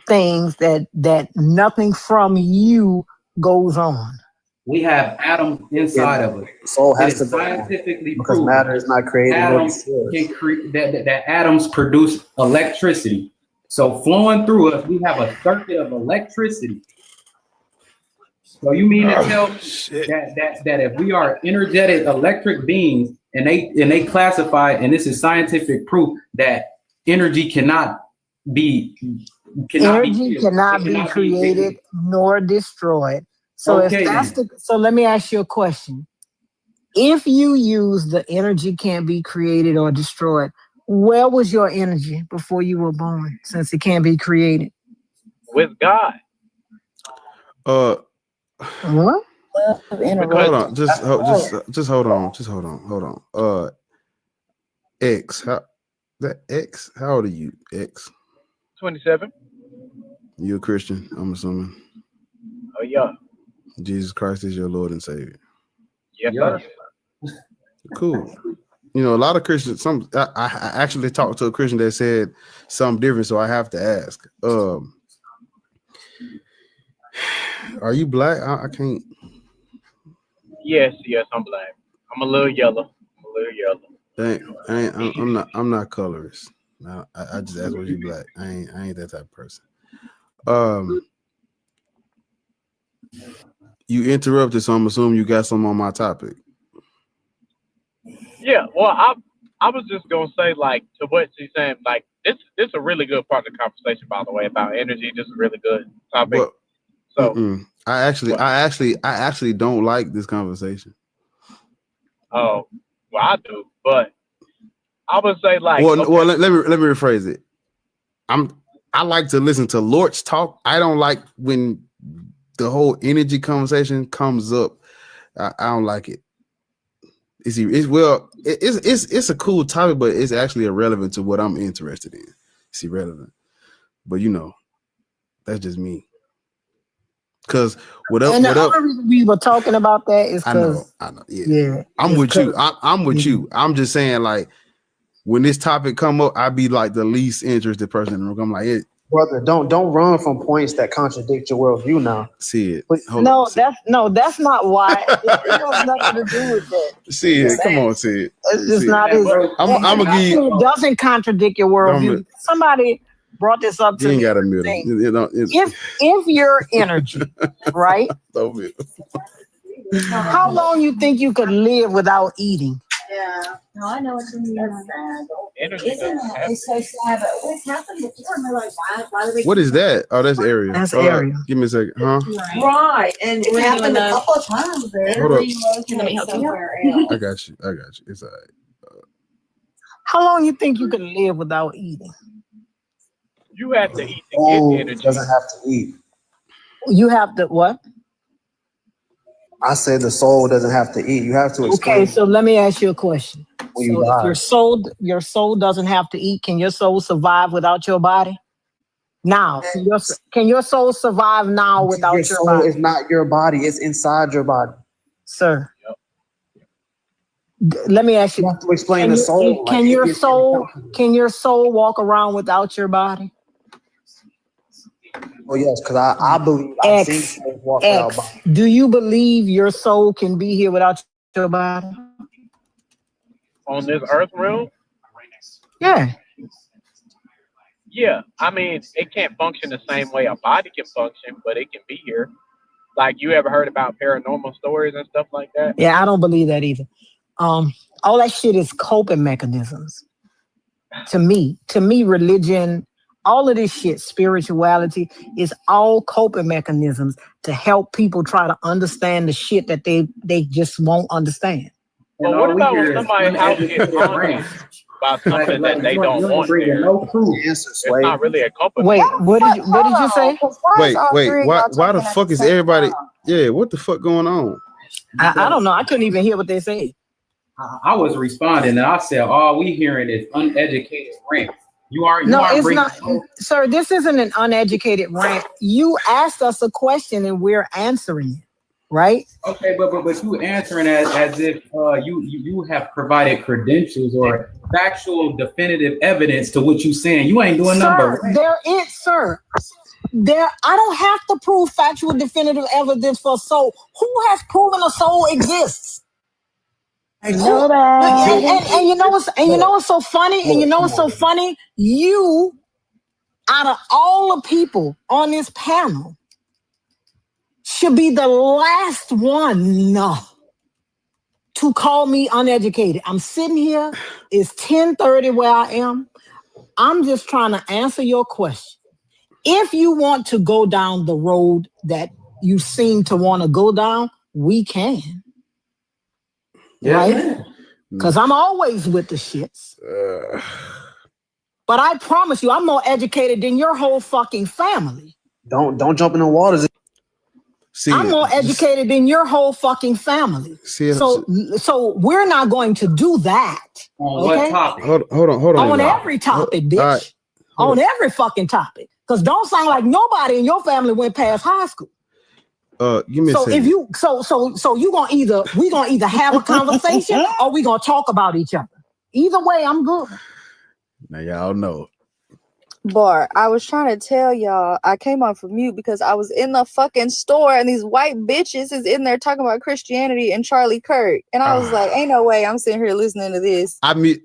S13: things, that nothing from you goes on.
S21: We have atoms inside of us.
S19: Soul has to
S21: scientifically
S19: because
S21: proven
S19: matter is not created.
S21: Atoms that atoms produce electricity. So flowing through us, we have a circuit of electricity. So you mean to tell that if we are energetic electric beings and they classify, and this is scientific proof that energy cannot be
S13: created nor destroyed. So so let me ask you a question. If you use the energy can't be created or destroyed, where was your energy before you were born, since it can't be created?
S7: With God.
S13: What?
S3: Hold on, just hold on. X, how old are you? X.
S7: 27.
S3: You a Christian, I'm assuming.
S7: Oh yeah.
S3: Jesus Christ is your Lord and Savior.
S7: Yes, sir.
S3: Cool. You know, a lot of Christians. I actually talked to a Christian that said something different, so I have to ask. Are you black? I can't.
S7: Yes, I'm black. I'm a little yellow.
S3: I'm not colorist. I just asked was you black. I ain't that type of person. You interrupted, so I'm assuming you got some on my topic.
S7: Yeah, well, I was just gonna say, like, to what she's saying, like, this is a really good part of the conversation, by the way, about energy. Just a really good topic.
S3: I actually don't like this conversation.
S7: Oh, well, I do, but I would say, like,
S3: let me rephrase it. I like to listen to Lords talk. I don't like when the whole energy conversation comes up. I don't like it. It's a cool topic, but it's actually irrelevant to what I'm interested in. It's irrelevant. But you know, that's just me. Because what up?
S13: And the
S3: What up?
S13: other reason we were talking about that is
S3: I know.
S13: because
S3: Yeah, I'm with you. I'm with you. I'm just saying, like, when this topic come up, I be like the least interested person in the room. I'm like,
S8: Brother, don't run from points that contradict your worldview now.
S3: See it.
S13: That's not why. It has nothing to do with that.
S3: See it. Come on, see it.
S13: It's just
S3: See
S13: not
S3: it.
S13: his.
S3: I'm gonna give you.
S13: It doesn't contradict your worldview. Somebody brought this up to
S3: You ain't
S13: me.
S3: got a middle.
S13: If your energy, right? How long you think you could live without eating?
S9: Yeah. No, I know what you mean. That's sad.
S7: Energy
S9: Isn't it? It's so sad, but it's happened before. And they're like, why do they?
S3: What is that? Oh, that's area.
S13: That's
S3: Hold up.
S13: area.
S3: Give me a second, huh?
S9: Right, and it happened a couple of times there.
S3: Hold up.
S9: Let me help you.
S3: I got you. It's all right.
S13: How long you think you could live without eating?
S7: You have to eat to
S8: Oh,
S7: get energy.
S8: doesn't have to eat.
S13: You have to what?
S8: I said the soul doesn't have to eat. You have to explain.
S13: Okay, so let me ask you a question.
S8: When you
S13: So if
S8: die.
S13: your soul doesn't have to eat, can your soul survive without your body? Now, can your soul survive now without
S8: Your
S13: your
S8: soul
S13: body?
S8: is not your body. It's inside your body.
S13: Sir. Let me ask you.
S8: You have to explain
S13: Can
S8: the
S13: you-
S8: soul.
S13: Can
S8: like,
S13: your
S8: it gets
S13: soul walk around without your body?
S8: Oh yes, because I believe I've seen souls walk without body.
S13: Do you believe your soul can be here without your body?
S7: On this earth realm?
S13: Yeah.
S7: Yeah. I mean, it can't function the same way a body can function, but it can be here. Like, you ever heard about paranormal stories and stuff like that?
S13: Yeah, I don't believe that either. All that shit is coping mechanisms. To me, religion, all of this shit, spirituality, is all coping mechanisms to help people try to understand the shit that they just won't understand.
S7: But what about when somebody's house gets haunted by something that they don't want there? It's not really a coping.
S13: Wait, what did you say?
S3: Wait. Why the fuck is everybody? Yeah, what the fuck going on?
S13: I don't know. I couldn't even hear what they said.
S21: I was responding and I said, all we hearing is uneducated rant.
S13: It's not, sir. This isn't an uneducated rant. You asked us a question and we're answering it, right?
S21: Okay, but you answering as if you have provided credentials or factual, definitive evidence to what you saying. You ain't doing nothing.
S13: Sir. I don't have to prove factual, definitive evidence for a soul. Who has proven a soul exists?
S9: Nobody.
S13: And you know what's so funny? And you know what's so funny? You, out of all the people on this panel, should be the last one to call me uneducated. I'm sitting here. It's 10:30 where I am. I'm just trying to answer your question. If you want to go down the road that you seem to want to go down, we can. Right? Because I'm always with the shits. But I promise you, I'm more educated than your whole fucking family.
S8: Don't jump in the waters.
S13: I'm more educated than your whole fucking family. So we're not going to do that.
S21: On what topic?
S3: Hold on.
S13: On every topic, bitch.
S3: Right.
S13: On every fucking topic. Because don't sound like nobody in your family went past high school.
S3: Give me a
S13: So
S3: second.
S13: if you we gonna either have a conversation or we gonna talk about each other. Either way, I'm good.
S3: Now y'all know.
S22: Bar, I was trying to tell y'all, I came off of mute because I was in the fucking store and these white bitches is in there talking about Christianity and Charlie Kirk. And I was like, ain't no way I'm sitting here listening to this.
S3: I muted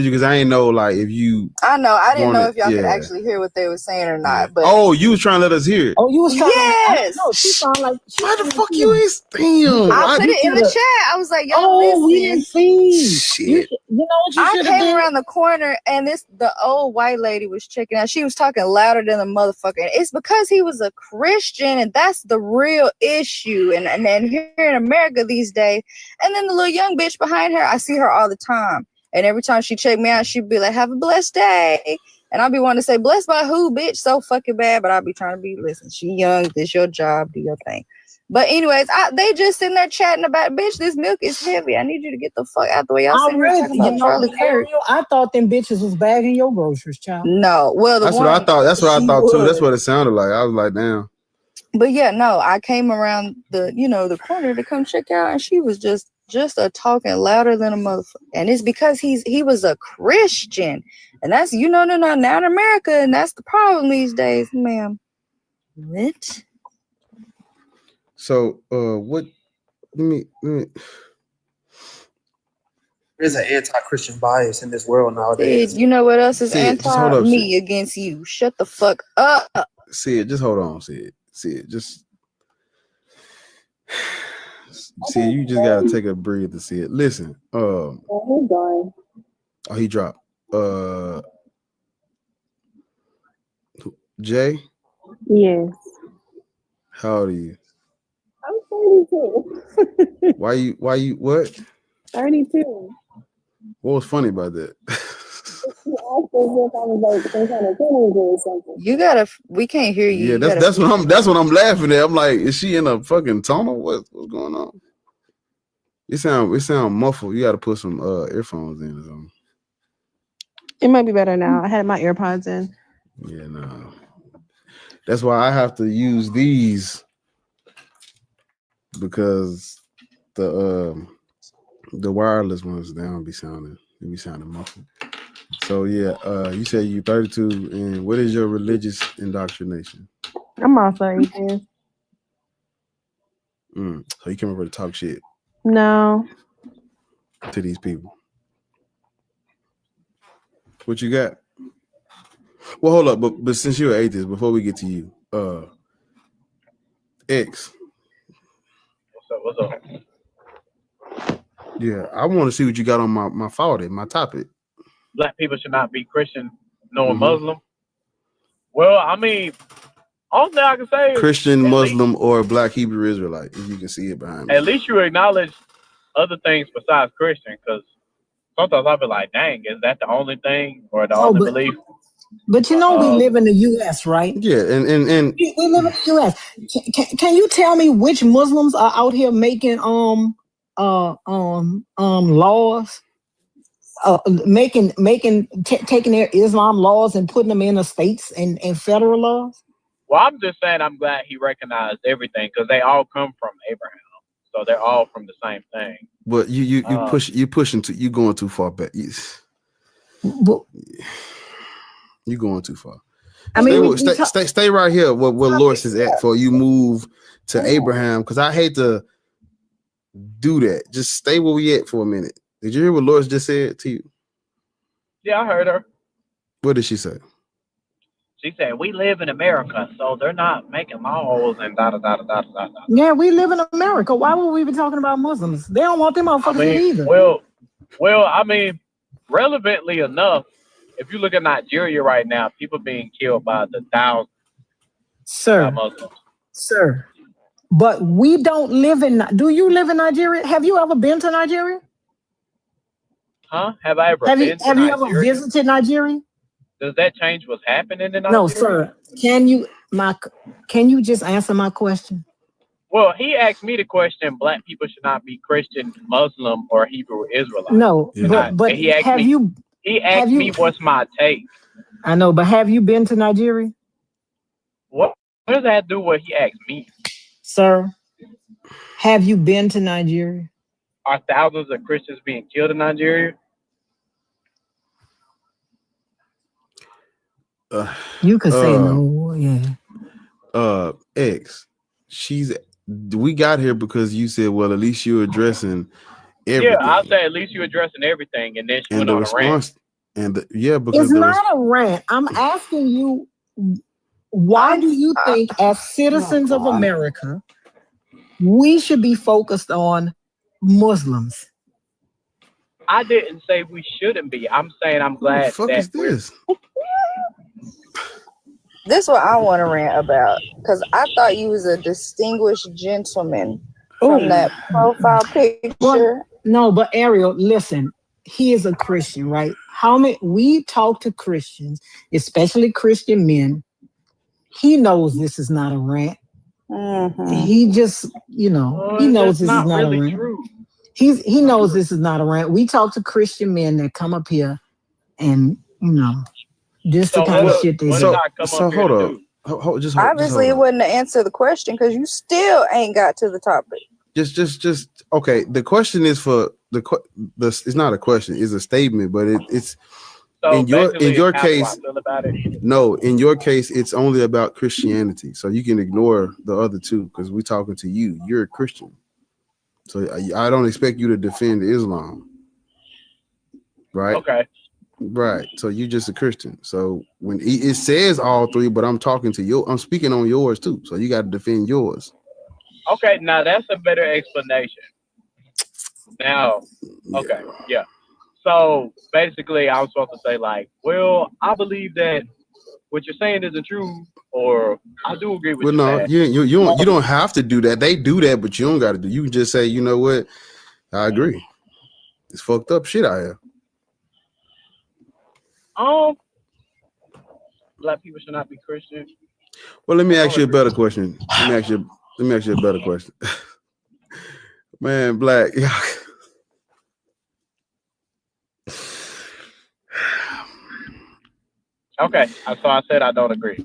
S3: you because I ain't know like if you.
S22: I know. I didn't know
S3: wanted-
S22: if y'all could
S3: yeah.
S22: actually hear what they were saying or not. But
S3: Oh, you was trying to let us hear it.
S13: Oh, you was trying
S22: yes.
S13: No, she sound like
S3: why the fuck you ain't damn.
S22: I put it in the chat. I was like, y'all
S13: Oh, we didn't see.
S3: Shit.
S13: You know what you
S22: I
S13: should have
S22: came
S13: did?
S22: around the corner and the old white lady was checking out. She was talking louder than the motherfucker. It's because he was a Christian, and that's the real issue. And here in America these days, and then the little young bitch behind her, I see her all the time. And every time she checked me out, she'd be like, "Have a blessed day." And I'll be wanting to say, blessed by who, bitch, so fucking bad. But I'll be trying to be, listen, she young, this your job, do your thing. But anyways, they just sitting there chatting about, bitch, this milk is heavy. I need you to get the fuck out the way. Y'all sitting here talking about Charlie Kirk.
S13: Ariel, I thought them bitches was bagging your groceries, child.
S22: No, well,
S3: That's what I thought. That's what I thought too. That's what it sounded like. I was like, damn.
S22: But yeah, no, I came around the, the corner to come check out, and she was just a talking louder than a motherfucker. And it's because he was a Christian. And that's, now in America, and that's the problem these days, ma'am. What?
S3: So, what? Let me.
S5: There's an anti-Christian bias in this world nowadays.
S22: You know what else is
S3: Sid, just hold up,
S22: me against you? Shut the fuck up.
S3: Sid, just hold on, Sid. Just. Sid, you just gotta take a breather, Sid. Listen. Oh, he dropped. Jay?
S2: Yes.
S3: How old are you?
S2: I'm 32.
S3: Why you what?
S2: 32.
S3: What was funny about that?
S22: You gotta. We can't hear you.
S3: Yeah, that's what I'm laughing at. I'm like, is she in a fucking tunnel? What's going on? It sound muffled. You gotta put some earphones in or something.
S2: It might be better now. I had my AirPods in.
S3: Yeah, no. That's why I have to use these, because the wireless ones, they be sounding muffled. So yeah, you said you 32, and what is your religious indoctrination?
S2: I'm also atheist.
S3: So you came over to talk shit
S2: No.
S3: to these people. What you got? Well, hold up, but since you're an atheist, before we get to you, X.
S7: What's up?
S3: Yeah, I want to see what you got on my topic.
S7: Black people should not be Christian nor Muslim. Well, I mean, all thing I can say is
S3: Christian, Muslim, or Black Hebrew Israelite, if you can see it behind me.
S7: at least you acknowledge other things besides Christian, because sometimes I'll be like, dang, is that the only thing or the only belief?
S13: But we live in the U.S., right?
S3: Yeah, and
S13: we live in the U.S. Can you tell me which Muslims are out here making laws, taking their Islam laws and putting them in the states and federal laws?
S7: Well, I'm just saying I'm glad he recognized everything, because they all come from Abraham, so they're all from the same thing.
S3: But you going too far back. You going too far.
S2: I mean,
S3: stay right here. What Lord says at for you move to Abraham, because I hate to do that. Just stay where we at for a minute. Did you hear what Lord just said to you?
S7: Yeah, I heard her.
S3: What did she say?
S7: She said, we live in America, so they're not making laws and da-da-da-da-da-da.
S13: Yeah, we live in America. Why would we be talking about Muslims? They don't want them motherfuckers either.
S7: Well, I mean, relevantly enough, if you look at Nigeria right now, people being killed by the thousands.
S13: Sir,
S7: Muslims.
S13: Sir, but we don't live in. Do you live in Nigeria? Have you ever been to Nigeria?
S7: Huh? Have I ever
S13: Have
S7: been
S13: you
S7: to
S13: Have you ever
S7: Nigeria?
S13: visited Nigeria?
S7: Does that change what's happening in Nigeria?
S13: No, sir. Can you just answer my question?
S7: Well, he asked me the question: Black people should not be Christian, Muslim, or Hebrew Israelite.
S13: No, but
S7: he asked
S13: have
S7: me,
S13: you?
S7: He asked me what's my take.
S13: I know, but have you been to Nigeria?
S7: What does that do? What he asked me?
S13: Sir, have you been to Nigeria?
S7: Are thousands of Christians being killed in Nigeria?
S13: You could say no, yeah.
S3: X, we got here because you said, well, at least you're addressing everything.
S7: Yeah, I'll say at least you're addressing everything, and then she went on a rant.
S13: It's not a rant. I'm asking you, why do you think, as citizens of America, we should be focused on Muslims?
S7: I didn't say we shouldn't be. I'm saying I'm glad.
S3: What the fuck is this?
S22: This is what I want to rant about, because I thought you was a distinguished gentleman from that profile picture.
S13: No, but Ariel, listen. he is a Christian, right? How many we talk to Christians, especially Christian men. He knows this is not a rant. He just, he knows this is not a rant.
S7: True.
S13: He knows this is not a rant. We talk to Christian men that come up here and just the kind of shit they do.
S3: So hold on.
S12: Obviously, it wouldn't answer the question because you still ain't got to the topic.
S3: Just okay. The question is for it's not a question, it's a statement, but it's
S7: So
S3: in your
S7: basically, how do I
S3: case.
S7: feel about it?
S3: No, in your case, it's only about Christianity, so you can ignore the other two because we're talking to you. You're a Christian, so I don't expect you to defend Islam, right?
S7: Okay.
S3: Right. So you're just a Christian. So when it says all three, but I'm talking to you, I'm speaking on yours too. So you got to defend yours.
S7: Okay, now that's a better explanation. Now, okay, yeah. So basically, I was supposed to say like, well, I believe that what you're saying isn't true, or I do agree with
S3: Well,
S7: you.
S3: no, you don't have to do that. They do that, but you don't got to do. You can just say, you know what, I agree. It's fucked up shit out here.
S7: Black people should not be Christian.
S3: Well, let me ask you a better question. Let me ask you a better question. Man, Black.
S7: Okay, so I said I don't agree.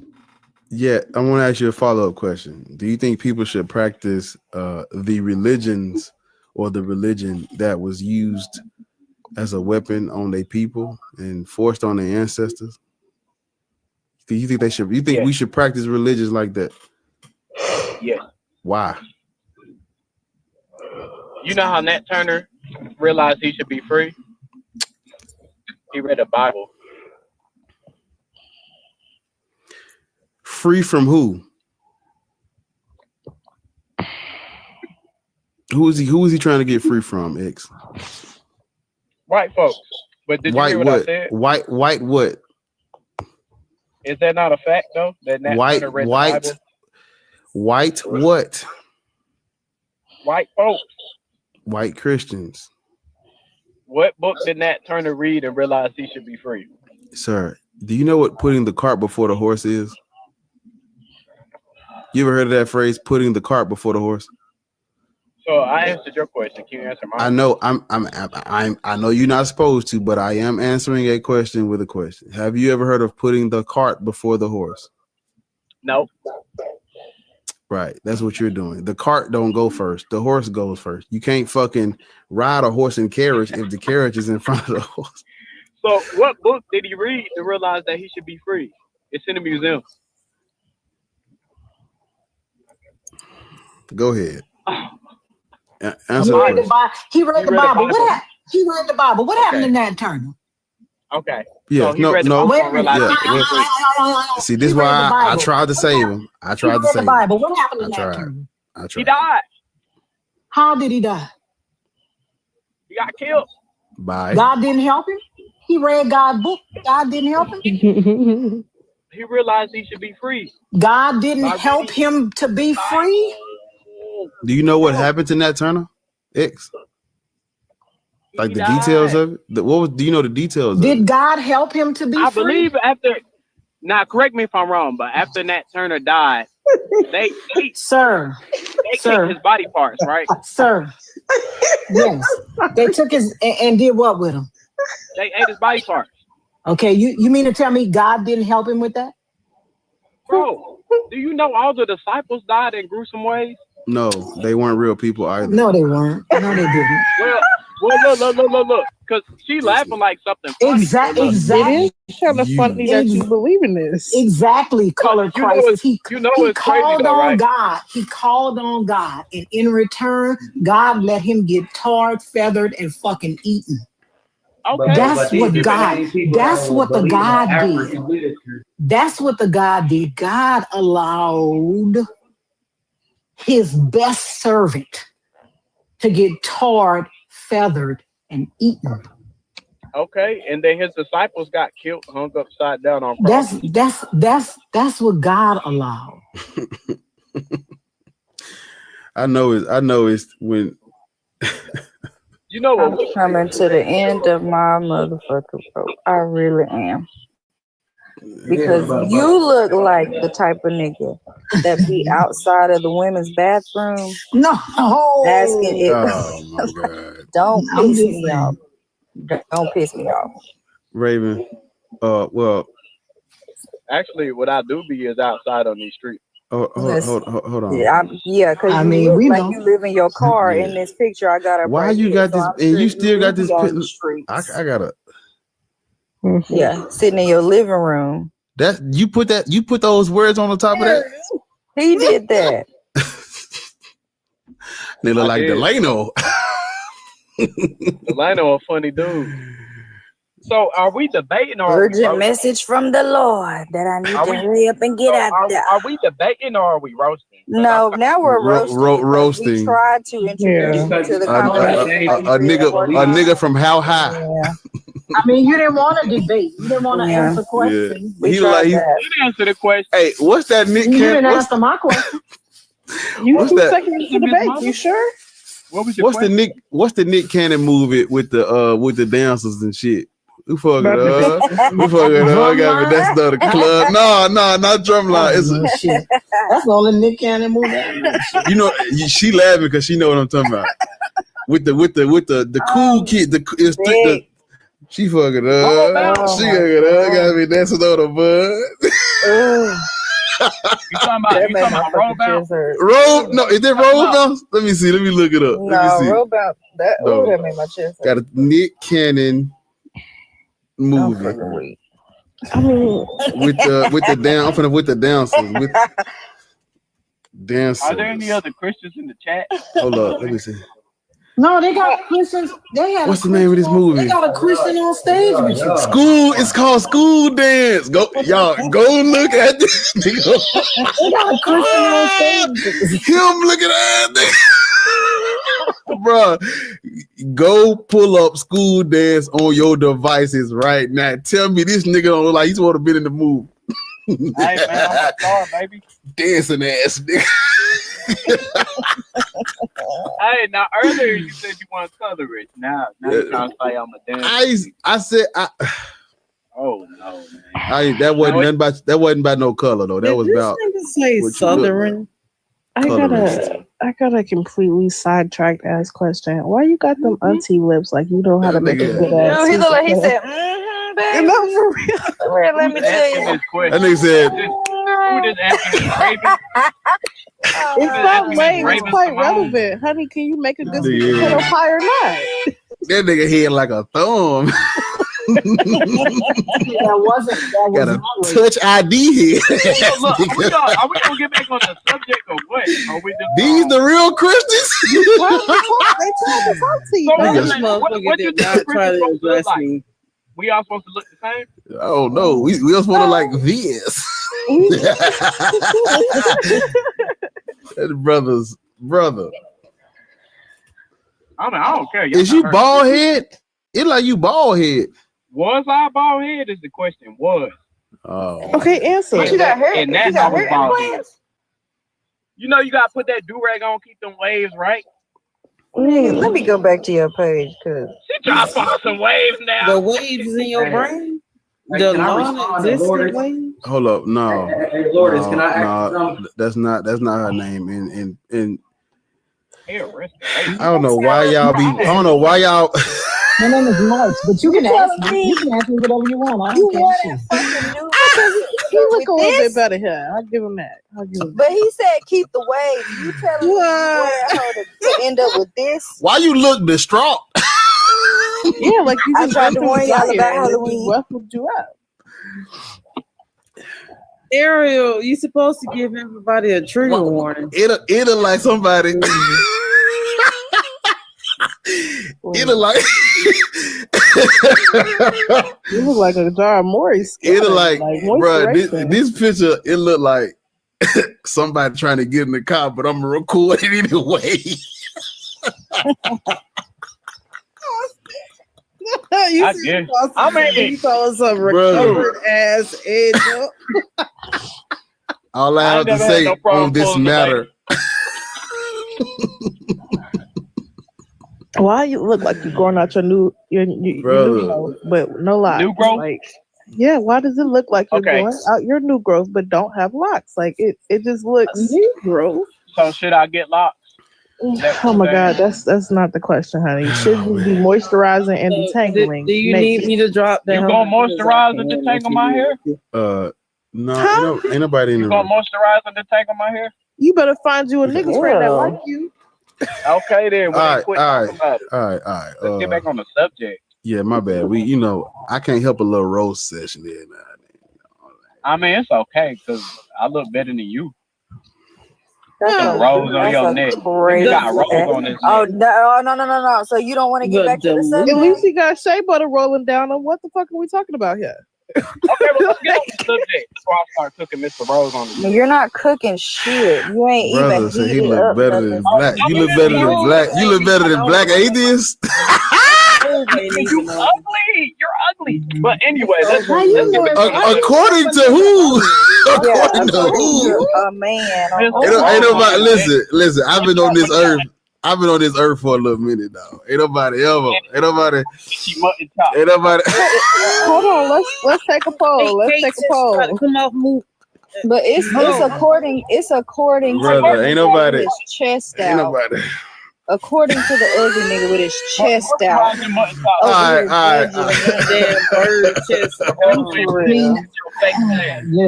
S3: Yeah, I want to ask you a follow-up question. Do you think people should practice the religions or the religion that was used as a weapon on their people and forced on their ancestors? Do you think they should? You think we should practice religions like that?
S7: Yeah.
S3: Why?
S7: You know how Nat Turner realized he should be free? He read the Bible.
S3: Free from who? Who is he trying to get free from, X?
S7: White folks. But did you
S3: White
S7: hear what
S3: what?
S7: I said?
S3: White what?
S7: Is that not a fact though? That Nat Turner read the Bible?
S3: White what?
S7: White folks.
S3: White Christians.
S7: What book did Nat Turner read and realize he should be free?
S3: Sir, do you know what putting the cart before the horse is? You ever heard of that phrase, putting the cart before the horse?
S7: So I answered your question. Can you answer mine?
S3: I know I know you're not supposed to, but I am answering a question with a question. Have you ever heard of putting the cart before the horse?
S7: No.
S3: Right, that's what you're doing. The cart don't go first. The horse goes first. You can't fucking ride a horse and carriage if the carriage is in front of the horse.
S7: So what book did he read to realize that he should be free? It's in the museum.
S3: Go ahead.
S13: He
S3: Answer the
S13: read the
S3: question.
S13: Bible. He read the Bible. What happened? He read the Bible. What happened to Nat Turner?
S7: Okay.
S3: Yeah,
S7: So he read the Bible
S13: Wait a
S7: and
S13: minute.
S7: realized he should be free.
S3: See, this is
S13: He read the
S3: why I
S13: Bible.
S3: tried to save him. I tried
S13: He
S3: to
S13: read
S3: save
S13: the
S3: him.
S13: Bible. What happened to
S3: I
S13: Nat
S3: tried.
S13: Turner?
S7: He died.
S13: How did he die?
S7: He got killed.
S3: Bye.
S13: God didn't help him. He read God's book. God didn't help him.
S7: He realized he should be free.
S13: God didn't help him to be free.
S3: Do you know what happened to Nat Turner? X. Like
S7: He
S3: the
S7: died.
S3: details of it? Do you know the details of it?
S13: Did God help him to be
S7: I
S13: free?
S7: believe after. Now, correct me if I'm wrong, but after Nat Turner died, they
S13: Sir,
S7: kicked his body parts, right?
S13: Sir. Yes. They took his and did what with him?
S7: They ate his body parts.
S13: Okay, you mean to tell me God didn't help him with that?
S7: Bro, do you know all the disciples died in gruesome ways?
S3: No, they weren't real people either.
S13: No, they weren't. No, they didn't.
S7: Well, look. Because she laughing like something funny.
S13: Exactly.
S2: It is kind of funny that you believe in this.
S13: Exactly, colored
S7: You know
S13: crisis.
S7: it's-
S13: He
S7: you know
S13: he
S7: it's crazy
S13: called
S7: though,
S13: on
S7: right?
S13: God. He called on God, and in return, God let him get tarred, feathered, and fucking eaten.
S7: Okay.
S13: That's what God. That's what the God did. That's what the God did. God allowed his best servant to get tarred, feathered, and eaten.
S7: Okay, and then his disciples got killed, hung upside down on crosses.
S13: That's what God allowed.
S3: I know it's when
S7: You know
S12: I'm
S7: what?
S12: coming to the end of my motherfucking rope. I really am. Because you look like the type of nigga that be outside of the women's bathroom.
S13: No.
S12: Asking it.
S3: Oh my God.
S12: Don't
S13: I'm
S12: piss
S13: just
S12: me
S13: saying.
S12: off. Don't piss me off.
S3: Raven. Well,
S7: Actually, what I do be is outside on these streets.
S3: hold on.
S12: Yeah, because
S13: I
S12: you
S13: mean,
S12: look
S13: we
S12: like
S13: know.
S12: you live in your car
S3: Yeah.
S12: in this picture I got up
S3: Why
S12: right
S3: you
S12: here,
S3: got
S12: so
S3: this
S12: I'm
S3: and
S12: sure
S3: you still got
S12: do
S3: this
S12: be on
S3: pit-
S12: the streets.
S3: I gotta
S12: Yeah, sitting in your living room.
S3: that you put those words on the top of that?
S12: He did that.
S3: They look
S7: I
S3: like
S7: did.
S3: Delano.
S7: Delano a funny dude. So are we debating or are we
S12: Urgent
S7: roasting?
S12: message from the Lord that I need
S7: Are
S12: to
S7: we
S12: hurry up and get
S7: so
S12: out there.
S7: are we debating or are we roasting? 'Cause
S12: No, now we're roasting because we
S3: roasting.
S12: tried to introduce you to the
S3: A
S12: conversation.
S3: nigga from how high?
S12: Yeah.
S13: I mean, you didn't want to debate. You didn't want to
S12: Yeah.
S13: answer questions.
S12: We
S3: He
S12: tried
S3: like he,
S12: that.
S7: You didn't answer the question.
S3: hey, what's that Nick
S13: You didn't
S3: Cannon?
S13: answer my question.
S2: You
S3: What's
S2: 2
S3: that?
S2: seconds to debate. You sure?
S7: What was your
S3: What's
S7: question?
S3: the Nick Cannon movie with the dancers and shit? Who fucking
S2: About the
S3: up? Who fucking up?
S13: Drumline?
S3: That's not a club. No, not Drumline. It's
S13: Oh, shit. That's the only Nick Cannon movie I know. Shit.
S3: she laughing because she know what I'm talking about. With the cool kid,
S12: Big.
S3: she fucking
S7: Roll
S3: up.
S7: Bounce.
S12: Oh
S3: She
S12: my
S3: fucking up.
S12: God.
S3: Got me dancing on the bud.
S12: Ugh,
S7: You talking
S12: that
S7: about
S12: made my
S7: roll
S12: fucking
S7: bounce?
S12: chest hurt.
S3: Roll? No, is it roll bounce? Let me see. Let me look it up. Let me
S12: No,
S3: see.
S12: roll about that.
S3: No.
S12: Oh, that made my chest hurt.
S3: Got a Nick Cannon
S12: I'm
S3: movie
S12: fucking weak.
S2: I mean,
S3: with the down. I'm finna with the dancers with dancers.
S7: Are there any other Christians in the chat?
S3: Hold up, let me see.
S13: No, they got Christians. They had
S3: What's
S13: a
S3: the name of this
S13: Christian on-
S3: movie?
S13: They got a Christian on stage with you.
S3: School. It's called School Dance. Go, y'all. Go look at this.
S13: They got a Christian on stage with you.
S3: Him looking at that. Bruh, go pull up School Dance on your devices right now. Tell me this nigga don't look like he's want to be in the movie.
S7: Hey man, I'm a star, baby.
S3: Dancing ass nigga.
S7: Hey, now earlier you said you want coverage. Now you're trying to say I'm a dancer.
S3: I said
S7: Oh no, man.
S3: that wasn't about no color though. That
S2: did
S3: was
S2: this
S3: about
S2: nigga say
S3: what you look
S2: Southern?
S3: Colorist.
S2: I got a completely sidetracked ass question. Why you got them auntie lips like you know how to make a
S3: nigga.
S2: good ass?
S12: No, he looked like he
S2: pizza
S12: said,
S2: crust?
S12: baby.
S2: No, for real.
S12: For real, let me tell
S7: Asking
S12: you.
S7: this question.
S3: That nigga said,
S7: Who just asking this Raven?
S2: It's not lame. It's
S7: Raven
S2: quite
S7: Simone?
S2: relevant. Honey, can you make a good sweet
S3: Yeah.
S2: potato pie or not?
S3: that nigga head like a thumb.
S13: That was
S3: Got a
S13: not right.
S3: touch ID here.
S7: So look, are we gonna get back on the subject or what? Are we just
S3: These the real Christians?
S2: Why the fuck they told us auntie?
S7: So
S3: Niggas.
S7: listen, what you think Christians supposed to look like? We all supposed to look the same?
S3: Oh no, we all supposed to like this. That brother.
S7: I mean, I don't care. Y'all
S3: Is
S7: not
S3: you
S7: hurt.
S3: bald head? It like you bald head.
S7: Was I bald head? Is the question. Was.
S3: Oh.
S2: Okay, answer.
S12: But you got hair.
S7: And
S12: You
S7: that's
S12: got
S7: how we
S12: hair
S7: bald head.
S12: implants.
S7: You know you gotta put that do-rag on, keep them waves right.
S12: Nigga, let me go back to your page, cause
S7: She trying to find some waves now.
S10: The waves is in your brain?
S5: Hey,
S10: The
S5: can I respond to
S10: non-existent
S5: Lourdes?
S10: waves?
S3: Hold up, no.
S5: Hey, Lourdes, can I ask you something?
S3: That's not her name. And
S7: Hell, rest
S3: I don't know why y'all be. I don't know why y'all.
S13: My name is March, but you can ask me. You can ask me whatever you want. I
S12: you
S13: don't
S12: wore
S13: care.
S12: that fucking new
S2: He look a
S12: with
S2: little
S12: this.
S2: bit better here. I'll give him that.
S12: But he said keep the wave. You telling me you wanted her to end up with this?
S3: Why you look distraught?
S2: Yeah, like you
S12: I
S2: just
S12: tried
S2: went
S12: to
S2: through
S12: warn y'all
S2: fire
S12: about
S2: and it just
S12: Halloween.
S2: ruffled you up.
S10: Ariel, you supposed to give everybody a trigger warning.
S3: It'll like somebody. It'll like.
S2: You look like a jar of Maury's skin.
S3: It'll like, bro.
S2: moisturization.
S3: This picture, it look like somebody trying to get in the car, but I'm gonna record it anyway.
S2: You
S7: I
S2: see
S7: did.
S2: the
S7: I mean,
S2: you call us a
S3: Bro.
S2: recovered ass angel.
S3: All I
S7: I
S3: have
S7: ain't
S3: to
S7: never had
S3: say
S7: no
S3: on
S7: problem
S3: this
S7: pulling the
S3: matter.
S2: Why you look like you're growing out your new new growth, but no locks?
S7: New growth?
S2: Like, yeah. Why does it look like you're
S7: Okay.
S2: growing out your new growth, but don't have locks? Like it just looks new growth.
S7: So should I get locks?
S2: Oh my God, that's not the question, honey. Should you be moisturizing and detangling?
S10: Do you need me to drop down?
S7: You gonna moisturize and detangle my hair?
S3: No, ain't nobody in the
S7: You gonna
S3: room.
S7: moisturize and detangle my hair?
S2: You better find you a nigga friend that like you.
S7: Okay then. We
S3: All
S7: ain't quit
S3: right,
S7: talking about it.
S3: all right.
S7: Let's get back on the subject.
S3: Yeah, my bad. I can't help a little roast session there now.
S7: I mean, it's okay because I look better than you.
S22: That's
S7: Got
S22: a-
S7: rose on
S22: that's
S7: your
S22: a
S7: neck.
S22: crazy
S7: You got rose
S22: ass-
S7: on this
S22: Oh,
S7: neck.
S22: no. So you don't want to get back to the
S2: At
S22: subject?
S2: least he got shea butter rolling down him. What the fuck are we talking about here?
S7: Okay, well, let's get on the subject before I start cooking Mr. Rose on the
S22: You're not cooking shit. You ain't
S3: Brother
S22: even
S3: said he
S22: heated
S3: look
S22: up
S3: better
S22: nothing.
S3: than black. You look better than black. You look better than black atheists.
S7: You ugly. You're ugly. But anyway, let's get
S3: According to who? According to who?
S22: You're a man.
S3: Ain't nobody listen. I've been on this earth. I've been on this earth for a little minute now. Ain't nobody.
S2: Hold on, let's take a poll. Let's take a poll.
S10: Come off move.
S22: But it's according
S3: Brother,
S22: to
S3: ain't nobody.
S22: his chest
S3: Ain't
S22: out.
S3: nobody.
S22: According to the ugly nigga with his chest out.
S3: All right.
S10: Damn bird chest.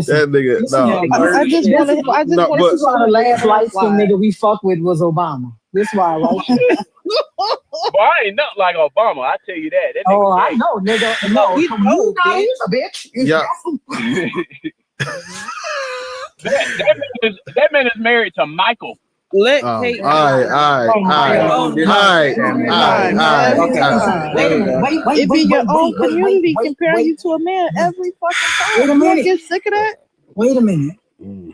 S3: That nigga. No.
S13: I just want to.
S3: No, but-
S13: This is why the last light skinned nigga we fucked with was Obama. This why, right?
S7: Boy, I ain't nothing like Obama. I tell you that. That
S13: Oh,
S7: nigga
S13: I
S7: gay.
S13: know, nigga. No, you know he's a bitch.
S3: Yeah.
S7: that man is married to Michael.
S10: Let
S3: All
S10: Kate.
S3: right.
S2: It be your own community comparing you to a man every fucking time.
S13: Wait a
S2: You don't
S13: minute.
S2: get sick of that?
S13: Wait a minute.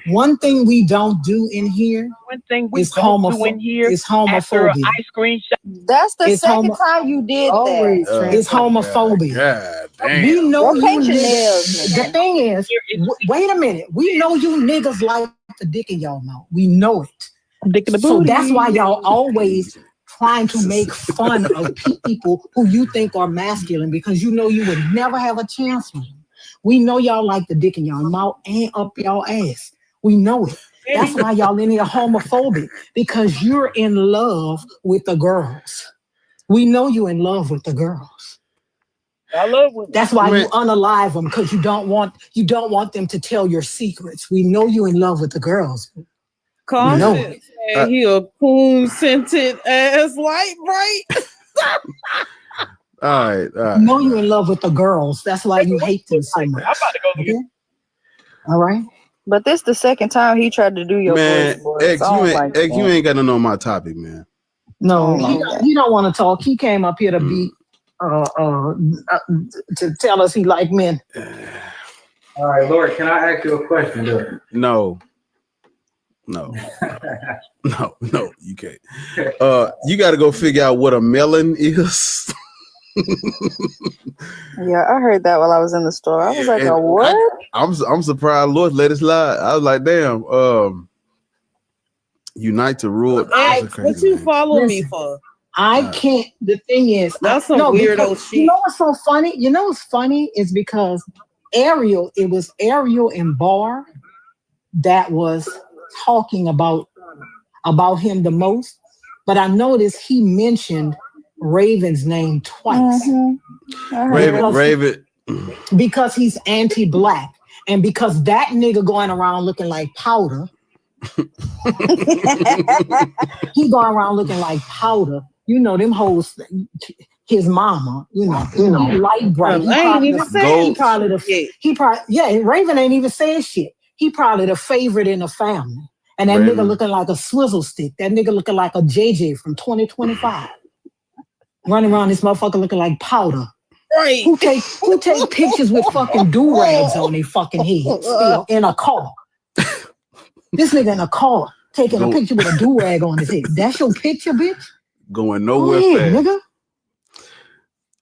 S13: One thing we don't do in here
S7: One thing we
S13: is
S7: don't do in here
S13: is
S7: after an
S13: homophobia.
S7: ice cream shop.
S22: That's the
S13: It's
S22: second
S13: homo-
S22: time you did that.
S13: It's homophobia.
S3: God damn.
S13: We know
S22: Go
S13: you
S22: paint your
S13: niggas.
S22: nails,
S13: The thing is, wait a minute. We know you niggas like the dick in y'all mouth. We know it.
S2: Dick in the
S13: So
S2: booty.
S13: that's why y'all always trying to make fun of people who you think are masculine because you know you would never have a chance with them. We know y'all like the dick in y'all mouth and up y'all ass. We know it. That's why y'all in here homophobic because you're in love with the girls. We know you in love with the girls.
S7: I love women.
S13: That's why you unalive them because you don't want them to tell your secrets. We know you in love with the girls.
S10: Constant said he a coon scented ass light bright.
S3: All right.
S13: We know you in love with the girls. That's why you hate them so much.
S7: I'm about to go
S13: Okay? All right.
S22: But this the second time he tried to do your
S3: Man,
S22: voice, boy.
S3: X,
S22: So I
S3: you
S22: don't
S3: ain't
S22: like
S3: X, you
S22: that.
S3: ain't got to know my topic, man.
S13: No, he don't want to talk. He came up here to be to tell us he like men.
S21: All right, Lord, can I ask you a question, though?
S3: No, you can't. You got to go figure out what a melon is.
S22: Yeah, I heard that while I was in the store. I was like,
S3: And
S22: a what?
S3: I'm surprised Lord let it slide. I was like, damn. Unite to rule. That's
S10: What
S3: crazy,
S10: you
S3: man.
S10: follow me for?
S13: I can't. The thing is,
S10: That's some
S13: no,
S10: weirdo
S13: because-
S10: shit.
S13: You know what's so funny? You know what's funny is because it was Ariel and Barr that was talking about him the most. But I noticed he mentioned Raven's name twice.
S3: Raven.
S13: Because he's anti-black and because that nigga going around looking like powder. He going around looking like powder. You know them hoes. His mama. You know, light bright.
S10: I ain't even saying
S13: Raven ain't even saying shit. He probably the favorite in the family. And that
S3: Raven.
S13: nigga looking like a swizzle stick. That nigga looking like a JJ from 2025. Running around this motherfucker looking like powder.
S10: Right.
S13: Who take pictures with fucking do-rags on their fucking head still in a car. This nigga in a car taking a picture with a do-rag on his head. That's your picture, bitch?
S3: Going nowhere
S13: Go ahead,
S3: fast.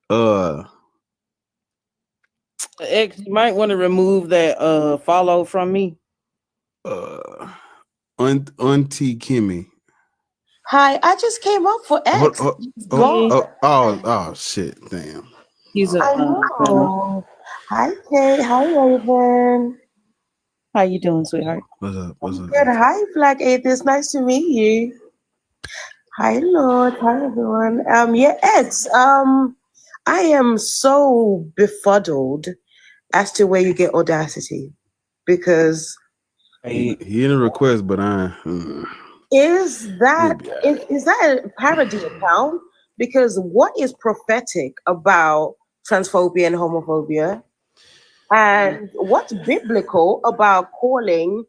S13: nigga.
S10: X, you might want to remove that follow from me.
S3: Auntie Kimmy.
S14: Hi, I just came up for X.
S3: Oh, shit, damn.
S10: He's a
S14: I know. Hi, Kate. Hi, Raven.
S10: How you doing, sweetheart?
S3: What's up?
S14: Good. Hi, Black Atheist. Nice to meet you. Hi, Lord. Hi, everyone. Yeah, X. I am so befuddled as to where you get Audacity, because
S3: He in a request, but
S14: is that a parody account? Because what is prophetic about transphobia and homophobia, and what's biblical about calling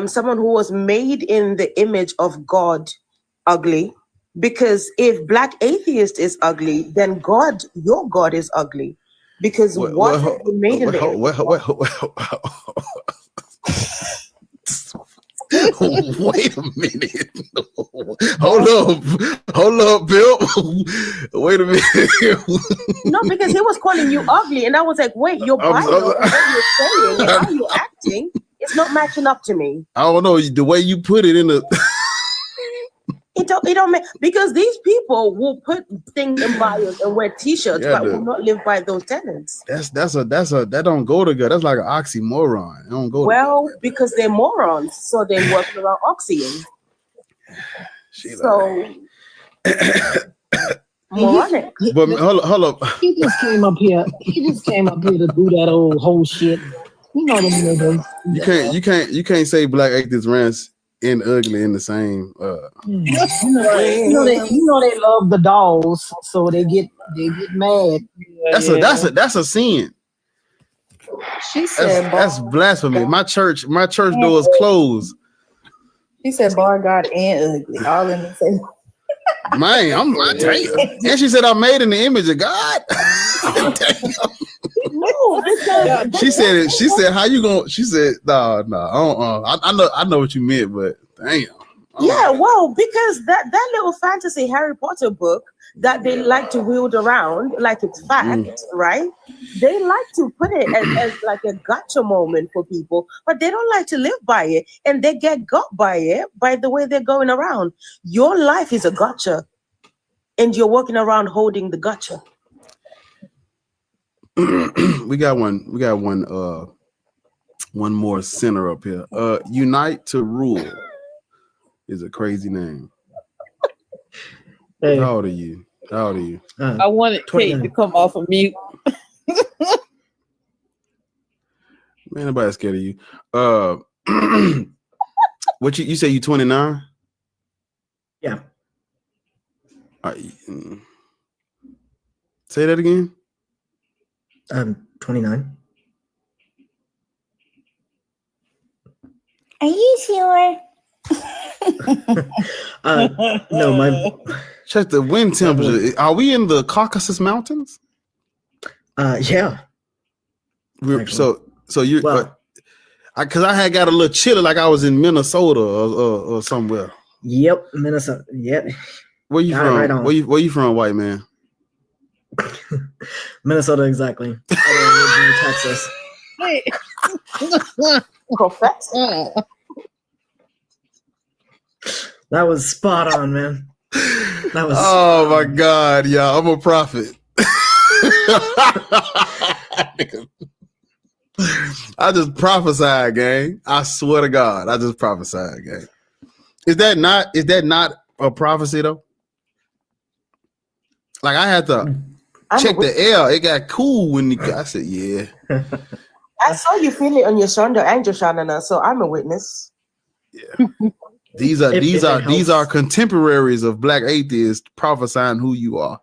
S14: someone who was made in the image of God ugly? Because if Black Atheist is ugly, then God, your God, is ugly. Because what has been made in the image of
S3: Wait a minute. Hold up, Bill. Wait a minute.
S14: No, because he was calling you ugly, and I was like, wait, your Bible, what you're saying, and how you're acting, it's not matching up to me.
S3: I don't know the way you put it in the.
S14: It don't make, because these people will put things in bios and wear T-shirts, but will not live by those tenets.
S3: That don't go together. That's like an oxymoron. It don't go.
S14: Well, because they're morons, so they're working around oxying. So moronic.
S3: But hold up.
S13: He just came up here. He just came up here to do that old whole shit. You know them niggas.
S3: You can't say Black Atheist rants and ugly in the same.
S13: You know they love the dolls, so they get mad.
S3: That's a sin.
S12: She said
S3: that's blasphemy. My church door is closed.
S12: She said bar God and ugly all in the same.
S3: Man, I'm like, damn. And she said I'm made in the image of God.
S14: No,
S3: she said how you gonna? She said no. I know what you meant, but damn.
S14: Yeah, well, because that little fantasy Harry Potter book that they like to wield around like it's fact, right? They like to put it as like a gotcha moment for people, but they don't like to live by it, and they get got by it by the way they're going around. Your life is a gotcha, and you're walking around holding the gotcha.
S3: We got one more center up here. Unite to Rule is a crazy name.
S16: Hey.
S3: How old are you?
S10: I wanted Kate to come off of mute.
S3: Man, nobody's scared of you. What you say? You 29?
S16: Yeah.
S3: Say that again.
S16: I'm 29.
S9: Are you sure?
S16: No, my
S3: check the wind temperature. Are we in the Caucasus Mountains?
S16: Yeah.
S3: So you because I had got a little chilly, like I was in Minnesota or somewhere.
S16: Yep, Minnesota. Yep.
S3: Where you from?
S16: Right
S3: where you from, white man?
S16: Minnesota, exactly. Texas.
S14: Professor.
S16: That was spot on, man. That was.
S3: Oh my God, yeah, I'm a prophet. I just prophesied, gang. I swear to God, I just prophesied, gang. Is that not a prophecy though? Like I had to check the air. It got cool when I said, yeah.
S14: I saw you feel it on your shoulder and your shanana, so I'm a witness.
S3: Yeah. These are contemporaries of Black Atheists prophesying who you are.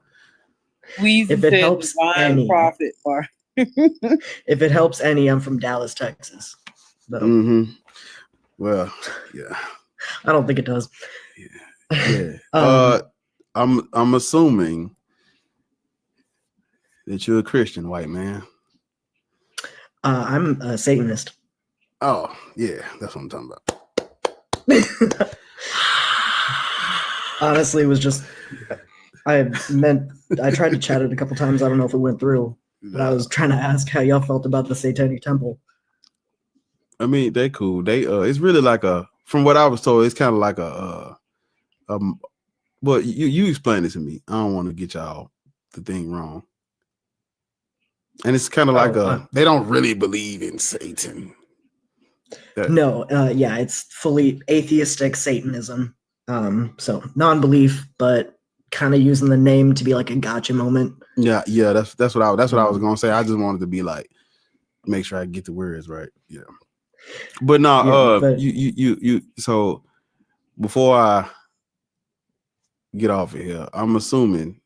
S10: If
S16: it helps any,
S10: prophet, or
S16: if it helps any, I'm from Dallas, Texas. So.
S3: Well, yeah.
S16: I don't think it does.
S3: Yeah. I'm assuming that you're a Christian, white man.
S16: I'm a Satanist.
S3: Oh, yeah, that's what I'm talking about.
S16: Honestly, it was just I tried to chat it a couple times. I don't know if it went through, but I was trying to ask how y'all felt about the Satanic Temple.
S3: I mean, they cool. They it's really like from what I was told, it's kind of like But you explain it to me. I don't want to get y'all the thing wrong. And it's kind of like they don't really believe in Satan.
S16: No, yeah, it's fully atheistic Satanism. So non-belief, but kind of using the name to be like a gotcha moment.
S3: Yeah, that's what I was gonna say. I just wanted to be like, make sure I get the words right. Yeah, but no, you. So before I get off of here, I'm assuming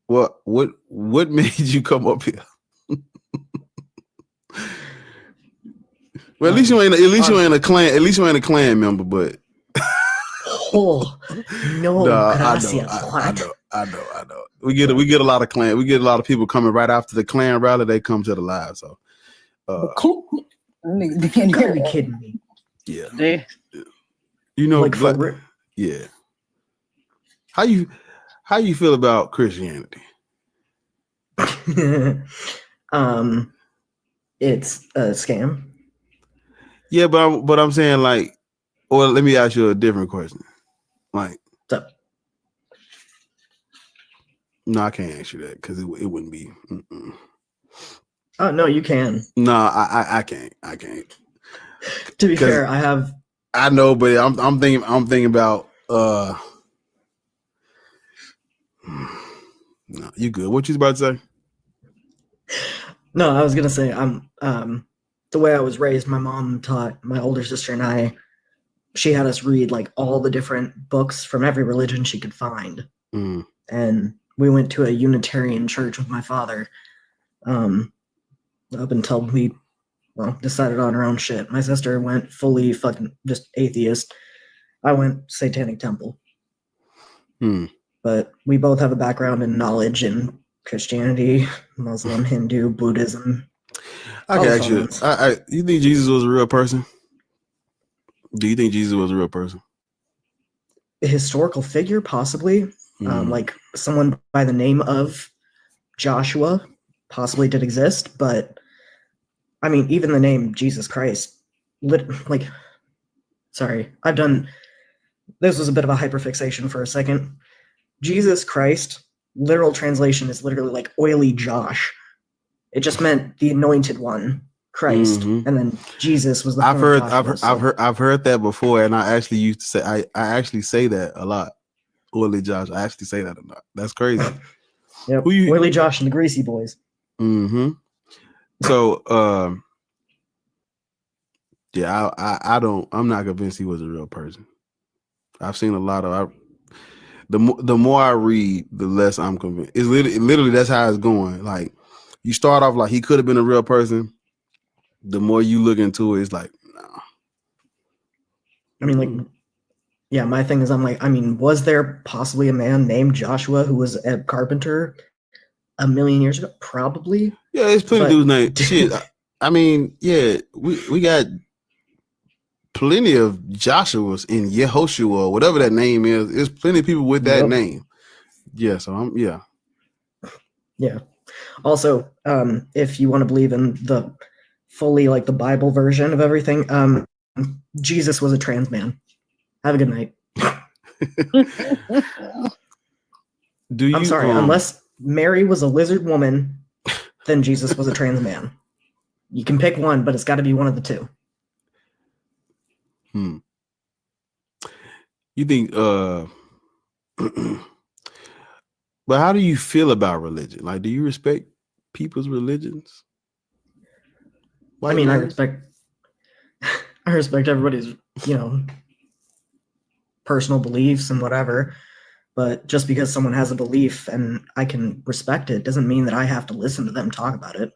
S3: what made you come up here? Well, at least you ain't a clan. At least you ain't a clan member, but.
S16: Oh no! Gracias.
S3: I know. We get a lot of clan. We get a lot of people coming right after the clan rally. They come to the live. So,
S16: you gotta be kidding me.
S3: Yeah. You know,
S16: like
S3: yeah. How you feel about Christianity?
S16: It's a scam.
S3: Yeah, but I'm saying like, or let me ask you a different question. Like, no, I can't ask you that because it wouldn't be.
S16: Oh no, you can.
S3: No, I can't.
S16: To be fair,
S3: I know, but I'm thinking about. No, you good? What you about to say?
S16: No, I was gonna say the way I was raised, my mom taught my older sister and I. She had us read like all the different books from every religion she could find, and we went to a Unitarian church with my father. Up until we decided on our own shit. My sister went fully fucking just atheist. I went Satanic Temple. But we both have a background in knowledge in Christianity, Muslim, Hindu, Buddhism.
S3: I can ask you. You think Jesus was a real person? Do you think Jesus was a real person?
S16: A historical figure, possibly. Like someone by the name of Joshua possibly did exist, but I mean, even the name Jesus Christ, sorry, this was a bit of a hyperfixation for a second. Jesus Christ, literal translation is literally like oily Josh. It just meant the anointed one, Christ, and then Jesus was the.
S3: I've heard that before, and I actually used to say I actually say that a lot. Oily Josh, I actually say that a lot. That's crazy.
S16: Yep. Oily Josh and the Greasy Boys.
S3: So, yeah, I'm not convinced he was a real person. I've seen a lot of. The more I read, the less I'm convinced. It's literally that's how it's going. Like you start off like he could have been a real person. The more you look into it, it's like, nah.
S16: I mean, like, yeah, my thing is, I'm like, I mean, was there possibly a man named Joshua who was a carpenter 1,000,000 years ago? Probably.
S3: Yeah, there's plenty of dudes named shit. I mean, yeah, we got plenty of Joshuas in Yehoshua, whatever that name is. There's plenty of people with that name. Yeah, so yeah.
S16: Also, if you want to believe in the fully like the Bible version of everything, Jesus was a trans man. Have a good night. I'm sorry, unless Mary was a lizard woman, then Jesus was a trans man. You can pick one, but it's got to be one of the two.
S3: You think but how do you feel about religion? Like, do you respect people's religions?
S16: I mean, I respect everybody's, personal beliefs and whatever, but just because someone has a belief and I can respect it doesn't mean that I have to listen to them talk about it.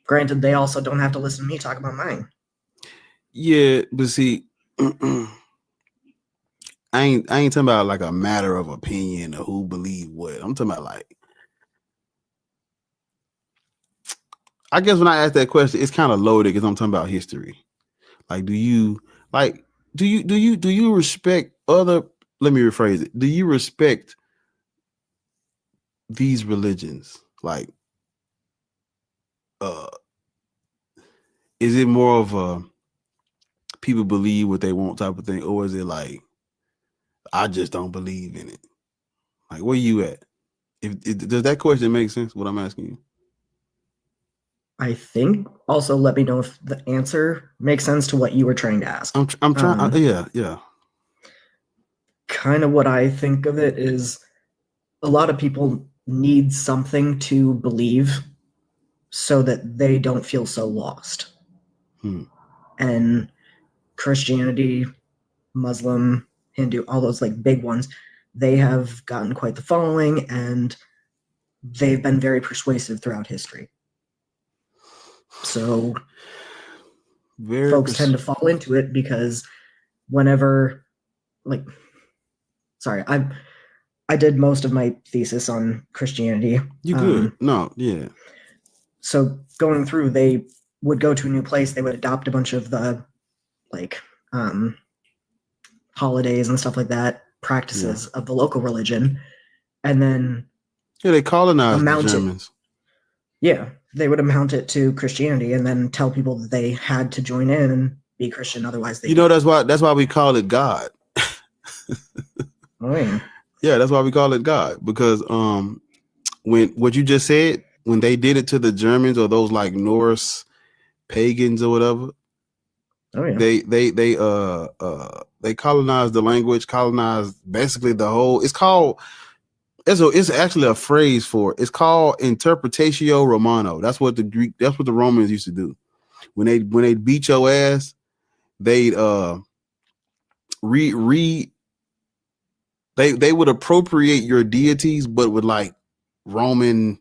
S16: Granted, they also don't have to listen to me talk about mine.
S3: Yeah, but see, I ain't talking about like a matter of opinion or who believe what. I'm talking about like, I guess when I ask that question, it's kind of loaded because I'm talking about history. Like, do you respect other? Let me rephrase it. Do you respect these religions? Like, is it more of a people believe what they want type of thing, or is it like, I just don't believe in it. Like, where you at? Does that question make sense? What I'm asking you?
S16: I think. Also, let me know if the answer makes sense to what you were trying to ask.
S3: I'm trying. Yeah.
S16: Kind of what I think of it is a lot of people need something to believe so that they don't feel so lost. And Christianity, Muslim, Hindu, all those like big ones, they have gotten quite the following and they've been very persuasive throughout history. So folks tend to fall into it because whenever, like, sorry, I did most of my thesis on Christianity.
S3: You good? No, yeah.
S16: So going through, they would go to a new place, they would adopt a bunch of the like holidays and stuff like that, practices of the local religion, and then
S3: they colonized the Germans.
S16: They would amount it to Christianity and then tell people that they had to join in and be Christian, otherwise they
S3: that's why we call it God. Yeah, that's why we call it God, because when what you just said, when they did it to the Germans or those like Norse pagans or whatever, they colonized the language, colonized basically the whole. It's actually a phrase for it. It's called interpretatio Romano. That's what the Romans used to do. When they beat your ass, they'd they would appropriate your deities, but with like Romanize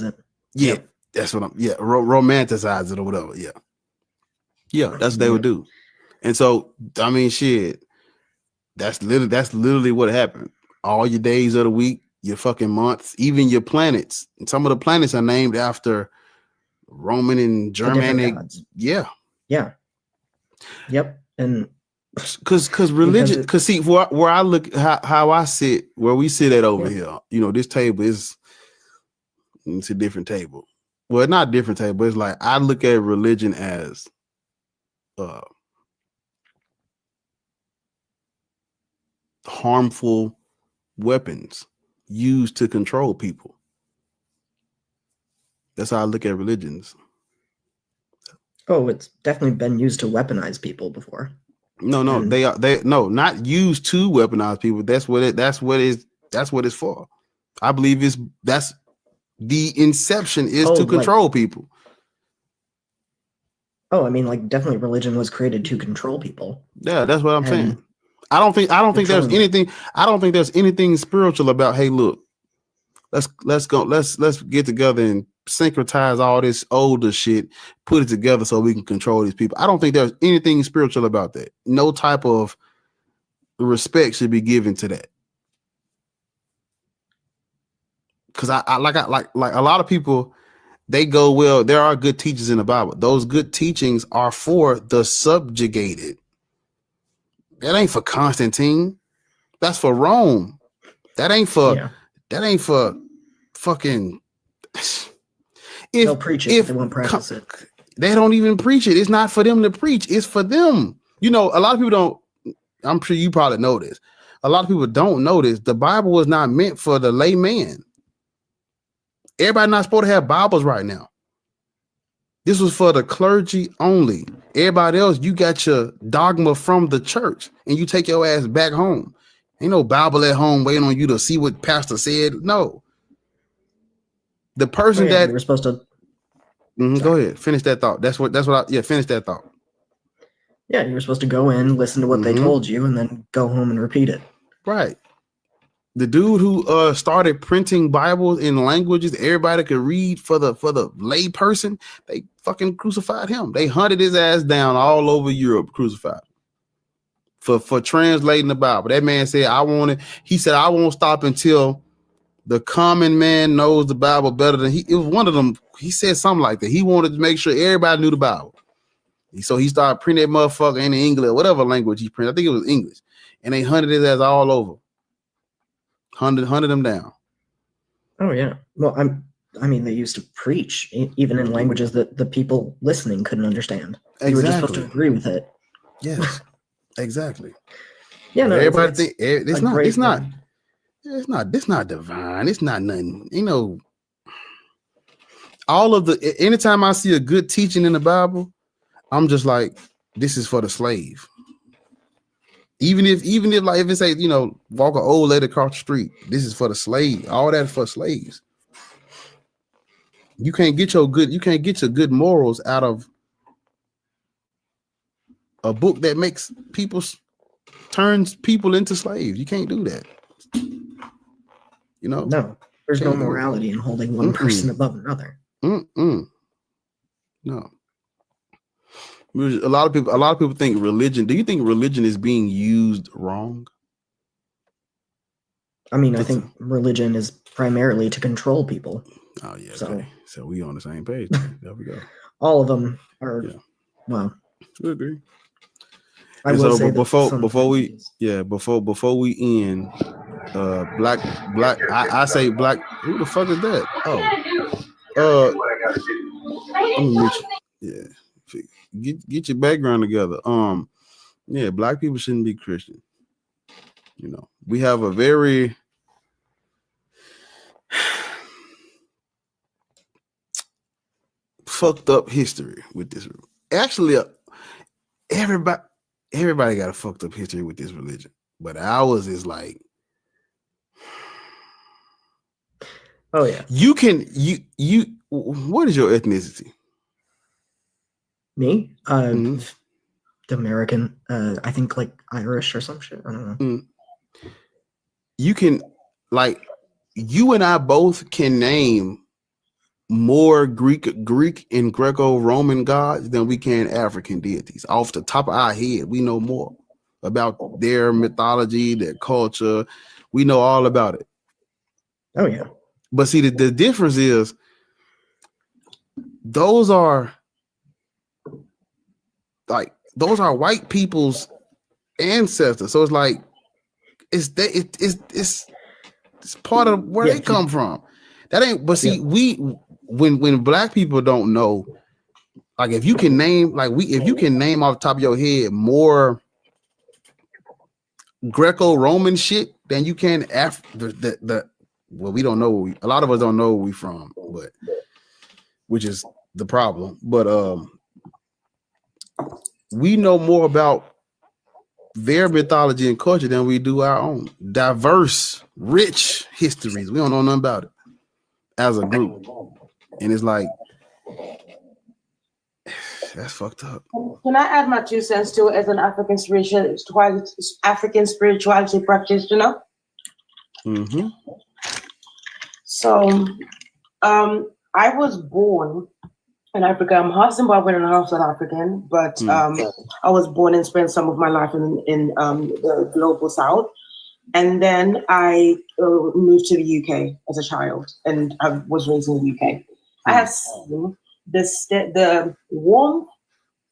S16: it.
S3: Yeah, that's what romanticize it or whatever. Yeah, that's what they would do. And so, I mean, shit, that's literally what happened. All your days of the week, your fucking months, even your planets. And some of the planets are named after Roman and Germanic. Yeah.
S16: Yep. And
S3: because religion, because see, where I look, how I sit, where we sit at over here, this table it's a different table. Well, it's not a different table, but it's like I look at religion as harmful weapons used to control people. That's how I look at religions.
S16: Oh, it's definitely been used to weaponize people before.
S3: No, they not used to weaponize people. That's what it's for. I believe that's the inception is to control people.
S16: Oh, I mean, like, definitely religion was created to control people.
S3: Yeah, that's what I'm saying. I don't think there's anything spiritual about, hey, look, let's get together and syncretize all this older shit, put it together so we can control these people. I don't think there's anything spiritual about that. No type of respect should be given to that. Because I like a lot of people, they go, well, there are good teachers in the Bible. Those good teachings are for the subjugated. That ain't for Constantine. That's for Rome. That ain't for fucking.
S16: They'll preach it, if they won't practice it.
S3: They don't even preach it. It's not for them to preach. It's for them. A lot of people don't. I'm sure you probably know this. A lot of people don't know this. The Bible was not meant for the layman. Everybody not supposed to have Bibles right now. This was for the clergy only. Everybody else, you got your dogma from the church and you take your ass back home. Ain't no Bible at home waiting on you to see what pastor said. No. The person that
S16: we're supposed to
S3: go ahead, finish that thought. Finish that thought.
S16: Yeah, you were supposed to go in, listen to what they told you, and then go home and repeat it.
S3: Right. The dude who started printing Bibles in languages everybody could read for the lay person, they fucking crucified him. They hunted his ass down all over Europe, crucified for translating the Bible. That man said, I won't stop until the common man knows the Bible better than he. It was one of them. He said something like that. He wanted to make sure everybody knew the Bible. So he started printing that motherfucker in English, whatever language he printed. I think it was English. And they hunted his ass all over. Hunted him down.
S16: Oh yeah. Well, I mean, they used to preach even in languages that the people listening couldn't understand. You were just supposed to agree with it.
S3: Yes, exactly.
S16: Yeah, no,
S3: everybody
S16: it's
S3: think it's
S16: a
S3: not.
S16: great
S3: It's not.
S16: thing.
S3: It's not. It's not divine. It's not nothing. You know, all of the. Anytime I see a good teaching in the Bible, I'm just like, this is for the slave. Even if like if it say, you know, walk an old lady across the street, this is for the slave. All that is for slaves. You can't get your good morals out of a book that makes turns people into slaves. You can't do that. You know?
S16: No, there's no morality in holding one person above another.
S3: No. A lot of people think religion. Do you think religion is being used wrong?
S16: I mean, I think religion is primarily to control people.
S3: Oh yeah.
S16: So,
S3: okay. So we on the same page. There we go.
S16: all of them are.
S3: Yeah.
S16: Well,
S3: I agree.
S16: I
S3: And
S16: will
S3: so,
S16: say
S3: but
S16: that
S3: before we end, black. I say black. Who the fuck is that? Oh, let me meet you. Yeah, get your background together. Yeah, black people shouldn't be Christian. You know, we have a very fucked up history with this. Actually, everybody got a fucked up history with this religion, but ours is like,
S16: oh yeah.
S3: You what is your ethnicity?
S16: Me? The American, I think like Irish or some shit. I don't know.
S3: You can, like, you and I both can name more Greek and Greco-Roman gods than we can African deities. Off the top of our head, we know more about their mythology, their culture. We know all about it.
S16: Oh yeah.
S3: But see, the difference is those are white people's ancestors. So it's like it's part of where they come from. That ain't. But see, when black people don't know, like if you can name off the top of your head more Greco-Roman shit than you can well, we don't know. A lot of us don't know where we from, but which is the problem. But we know more about their mythology and culture than we do our own. Diverse, rich histories. We don't know nothing about it as a group. And it's like, that's fucked up.
S14: Can I add my 2 cents to it as an African spirituality practitioner?
S3: Mm-hmm.
S14: So, I was born in Africa. I'm half Zimbabwean and half South African, but I was born and spent some of my life in the global South. And then I moved to the UK as a child, and I was raised in the UK. I have seen the warmth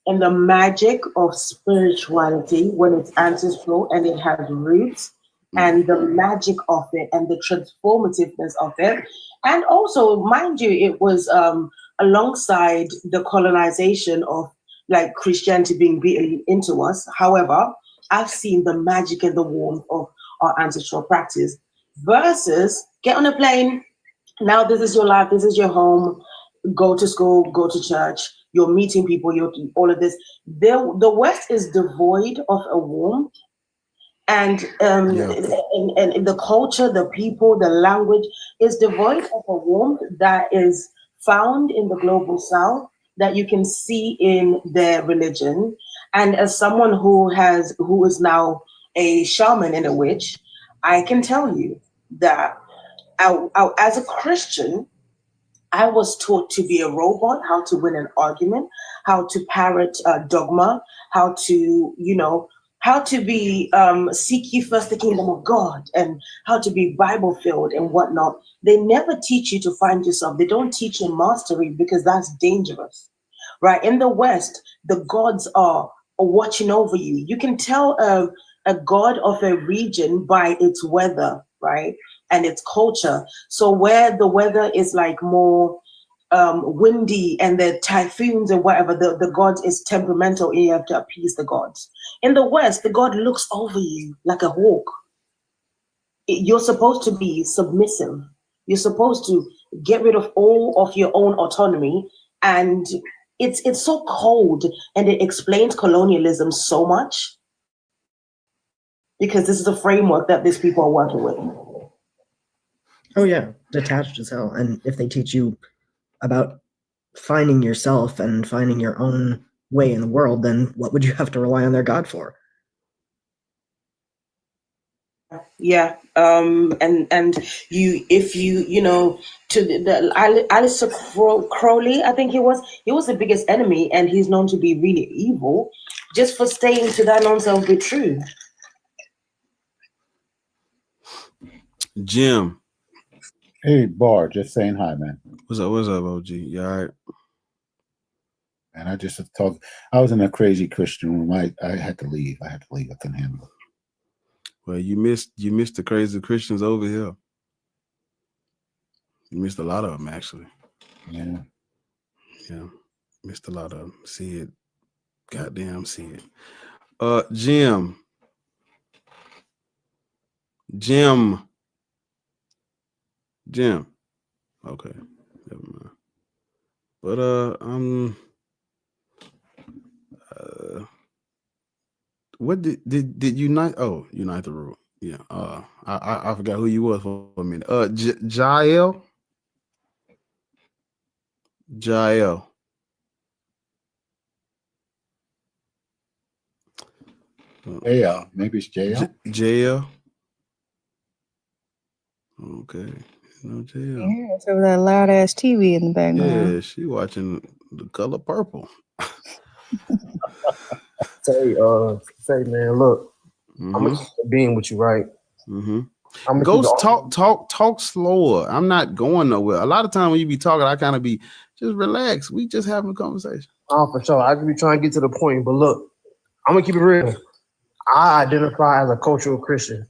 S14: and the magic of spirituality when it's ancestral and it has roots, and the magic of it and the transformativeness of it. And also, mind you, it was alongside the colonization of like Christianity being beaten into us. However, I've seen the magic and the warmth of our ancestral practice versus get on a plane. Now this is your life, this is your home, go to school, go to church, you're meeting people, you're all of this. The West is devoid of a warmth. And the culture, the people, the language is devoid of a warmth that is found in the global South that you can see in their religion. And as someone who is now a shaman and a witch, I can tell you that as a Christian, I was taught to be a robot, how to win an argument, how to parrot dogma, how to be seek ye first the kingdom of God, and how to be Bible filled and whatnot. They never teach you to find yourself. They don't teach you mastery because that's dangerous, right? In the West, the gods are watching over you. You can tell a god of a region by its weather, right? And its culture. So where the weather is like more windy and the typhoons and whatever, the god is temperamental and you have to appease the gods. In the West, the god looks over you like a hawk. You're supposed to be submissive. You're supposed to get rid of all of your own autonomy. And it's so cold, and it explains colonialism so much, because this is a framework that these people are working with.
S16: Oh yeah, detached as hell. And if they teach you about finding yourself and finding your own way in the world, then what would you have to rely on their God for?
S14: Yeah, and you, if you know, to the Alistair Crowley, I think he was the biggest enemy, and he's known to be really evil, just for staying to that non-self be true.
S3: Jim.
S17: Hey, Bar, just saying hi, man.
S3: What's up, OG? You all right?
S17: And I just talked. I was in a crazy Christian room. I had to leave. I couldn't handle it.
S3: Well, you missed the crazy Christians over here. You missed a lot of them, actually.
S17: Yeah.
S3: Yeah. Missed a lot of them. See it. Goddamn, see it. Jim. Okay. Never mind. But what did unite? Oh, unite the rule. Yeah. I forgot who you was for a minute. Jael.
S17: JL. Maybe it's JL.
S3: JL. Okay. No JL.
S12: Yeah, so that loud ass TV in the background.
S3: Yeah, she watching The Color Purple.
S19: Say, man, look, I'm gonna keep being with you, right?
S3: Ghost, talk slower. I'm not going nowhere. A lot of time when you be talking, I kind of be just relax. We just having a conversation.
S19: Oh, for sure. I could be trying to get to the point, but look, I'm gonna keep it real. I identify as a cultural Christian.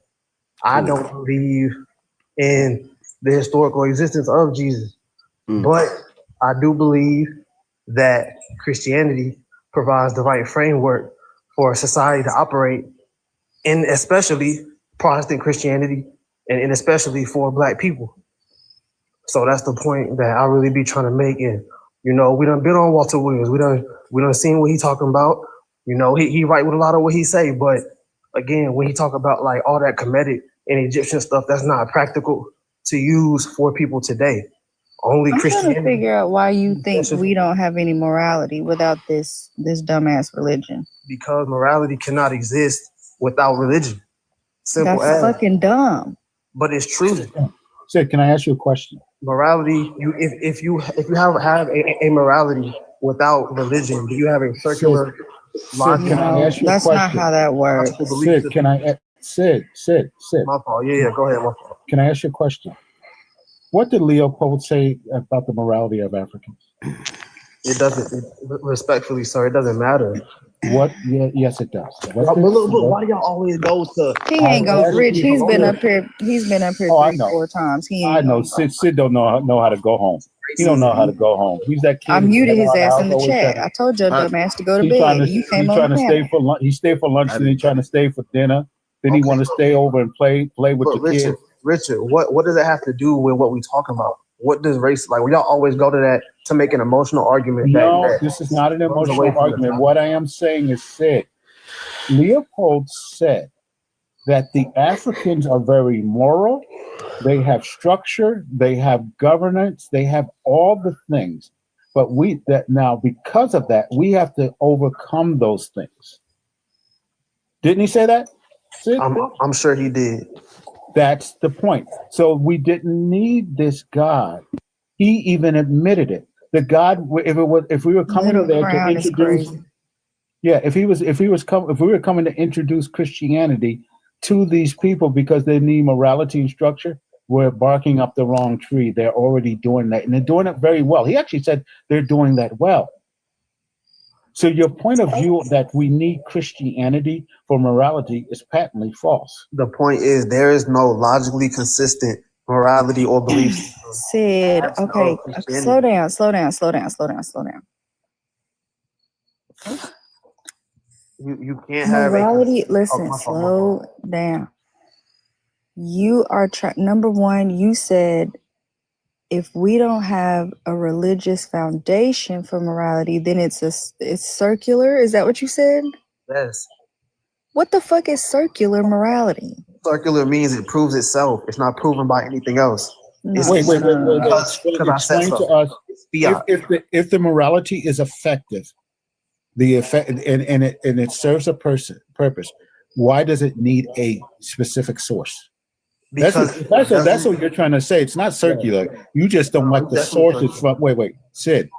S19: I don't believe in the historical existence of Jesus, but I do believe that Christianity provides the right framework for society to operate in, especially Protestant Christianity, and especially for Black people. So that's the point that I really be trying to make. And you know, we done been on Walter Williams. We done seen what he talking about. You know, he right with a lot of what he say, but again, when he talk about like all that Kemetic and Egyptian stuff, that's not practical to use for people today. Only
S12: I'm
S19: Christianity.
S12: trying to figure out why you think we don't have any morality without this dumbass religion.
S19: Because morality cannot exist without religion. Simple
S12: That's
S19: as.
S12: fucking dumb.
S19: But it's true.
S17: Sid, can I ask you a question?
S19: Morality, if you have a morality without religion, do you have a circular
S17: Sid, can I ask you a question?
S12: That's not how that works.
S17: Sid, can I? Sid.
S19: My fault. Yeah, go ahead. My fault.
S17: Can I ask you a question? What did Leopold say about the morality of Africans?
S19: It doesn't. Respectfully, sir, it doesn't matter.
S17: What? Yeah, yes, it does.
S19: But look, why do y'all always go to?
S12: He ain't go rich. He's been up here. He's been up here
S17: Oh, I
S12: 3-4 times. He ain't
S17: I know. Sid don't know how to go home. He don't know how to go home. He's that kid.
S12: I muted his ass in the
S17: always
S12: chat.
S17: trying
S12: I told your dumb ass to go to
S17: He's
S12: bed.
S17: trying to,
S12: You
S17: he's
S12: came on
S17: trying
S12: the
S17: to stay for lunch. He stayed for lunch, and he's trying to stay for dinner. Then he want to stay over and play with
S19: But
S17: the kids.
S19: Richard, what does that have to do with what we talking about? What does race like? We all always go to that to make an emotional argument.
S17: No, this is not an emotional argument. What I am saying is, Sid, Leopold said that the Africans are very moral. They have structure. They have governance. They have all the things. But now because of that, we have to overcome those things. Didn't he say that? Sid?
S19: I'm sure he did.
S17: That's the point. So we didn't need this God. He even admitted it. The God, if we were coming there to introduce, if we were coming to introduce Christianity to these people because they need morality and structure, we're barking up the wrong tree. They're already doing that, and they're doing it very well. He actually said they're doing that well. So your point of view that we need Christianity for morality is patently false.
S19: The point is there is no logically consistent morality or belief
S22: Sid,
S5: That's no
S22: okay,
S5: Christianity.
S22: slow down, slow down, slow down, slow down, slow down.
S5: You can't have a
S22: Morality,
S5: oh,
S22: listen,
S5: my fault, my
S22: slow down. You are trying, number one, you said if we don't have a religious foundation for morality, then it's circular. Is that what you said?
S5: Yes.
S22: What the fuck is circular morality?
S5: Circular means it proves itself. It's not proven by anything else. It's
S17: Wait.
S5: because I said
S17: Explain to
S5: so.
S17: us
S5: It's fiat.
S17: if the morality is effective, the effect and it serves a purpose. Why does it need a specific source? That's what you're trying to say. It's not circular. You just don't like the sources from. Wait, Sid.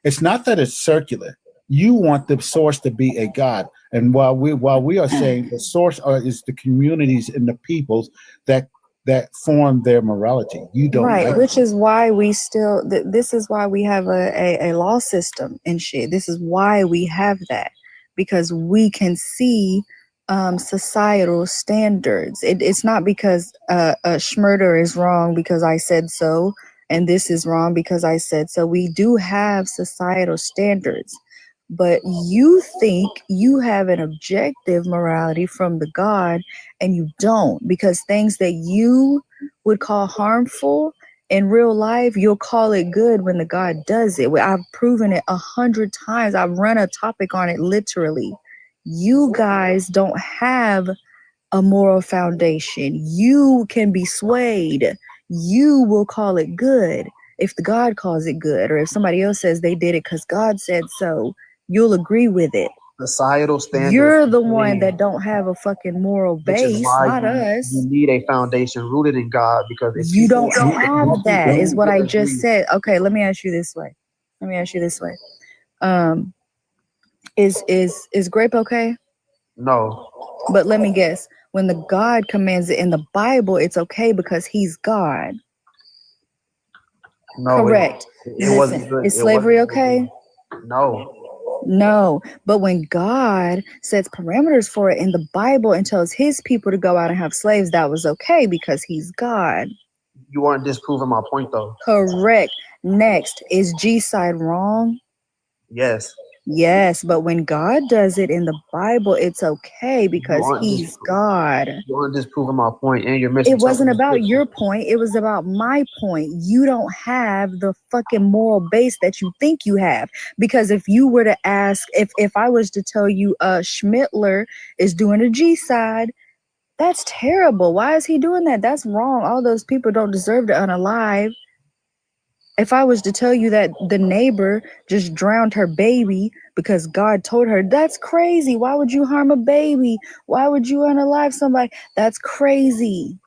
S17: It's not that it's circular. You want the source to be a God, and while we are saying the source is the communities and the peoples that form their morality. You don't
S22: Right,
S17: like
S22: which is why we still. This is why we have a law system and shit. This is why we have that, because we can see societal standards. It's not because Schmurder is wrong because I said so, and this is wrong because I said so. We do have societal standards, but you think you have an objective morality from the God, and you don't, because things that you would call harmful in real life, you'll call it good when the God does it. I've proven it 100 times. I've run a topic on it literally. You guys don't have a moral foundation. You can be swayed. You will call it good if the God calls it good, or if somebody else says they did it because God said so, you'll agree with it.
S5: Societal standards.
S22: You're the one that don't have a fucking moral base, not us.
S5: You need a foundation rooted in God, because if
S22: You don't have that, is what I just said. Okay, let me ask you this way. Is grape okay?
S5: No.
S22: But let me guess. When the God commands it in the Bible, it's okay because he's God.
S5: No.
S22: Correct.
S5: It wasn't good.
S22: Is slavery okay?
S5: No.
S22: No. But when God sets parameters for it in the Bible and tells his people to go out and have slaves, that was okay because he's God.
S5: You aren't disproving my point, though.
S22: Correct. Next, is G-side wrong?
S5: Yes.
S22: Yes, but when God does it in the Bible, it's okay because he's God.
S5: You aren't disproving my point, and you're missing.
S22: It wasn't about your point. It was about my point. You don't have the fucking moral base that you think you have. Because if you were to ask, if I was to tell you Schmittler is doing a G-side, that's terrible. Why is he doing that? That's wrong. All those people don't deserve to unalive. If I was to tell you that the neighbor just drowned her baby because God told her, that's crazy. Why would you harm a baby? Why would you unalive somebody? That's crazy.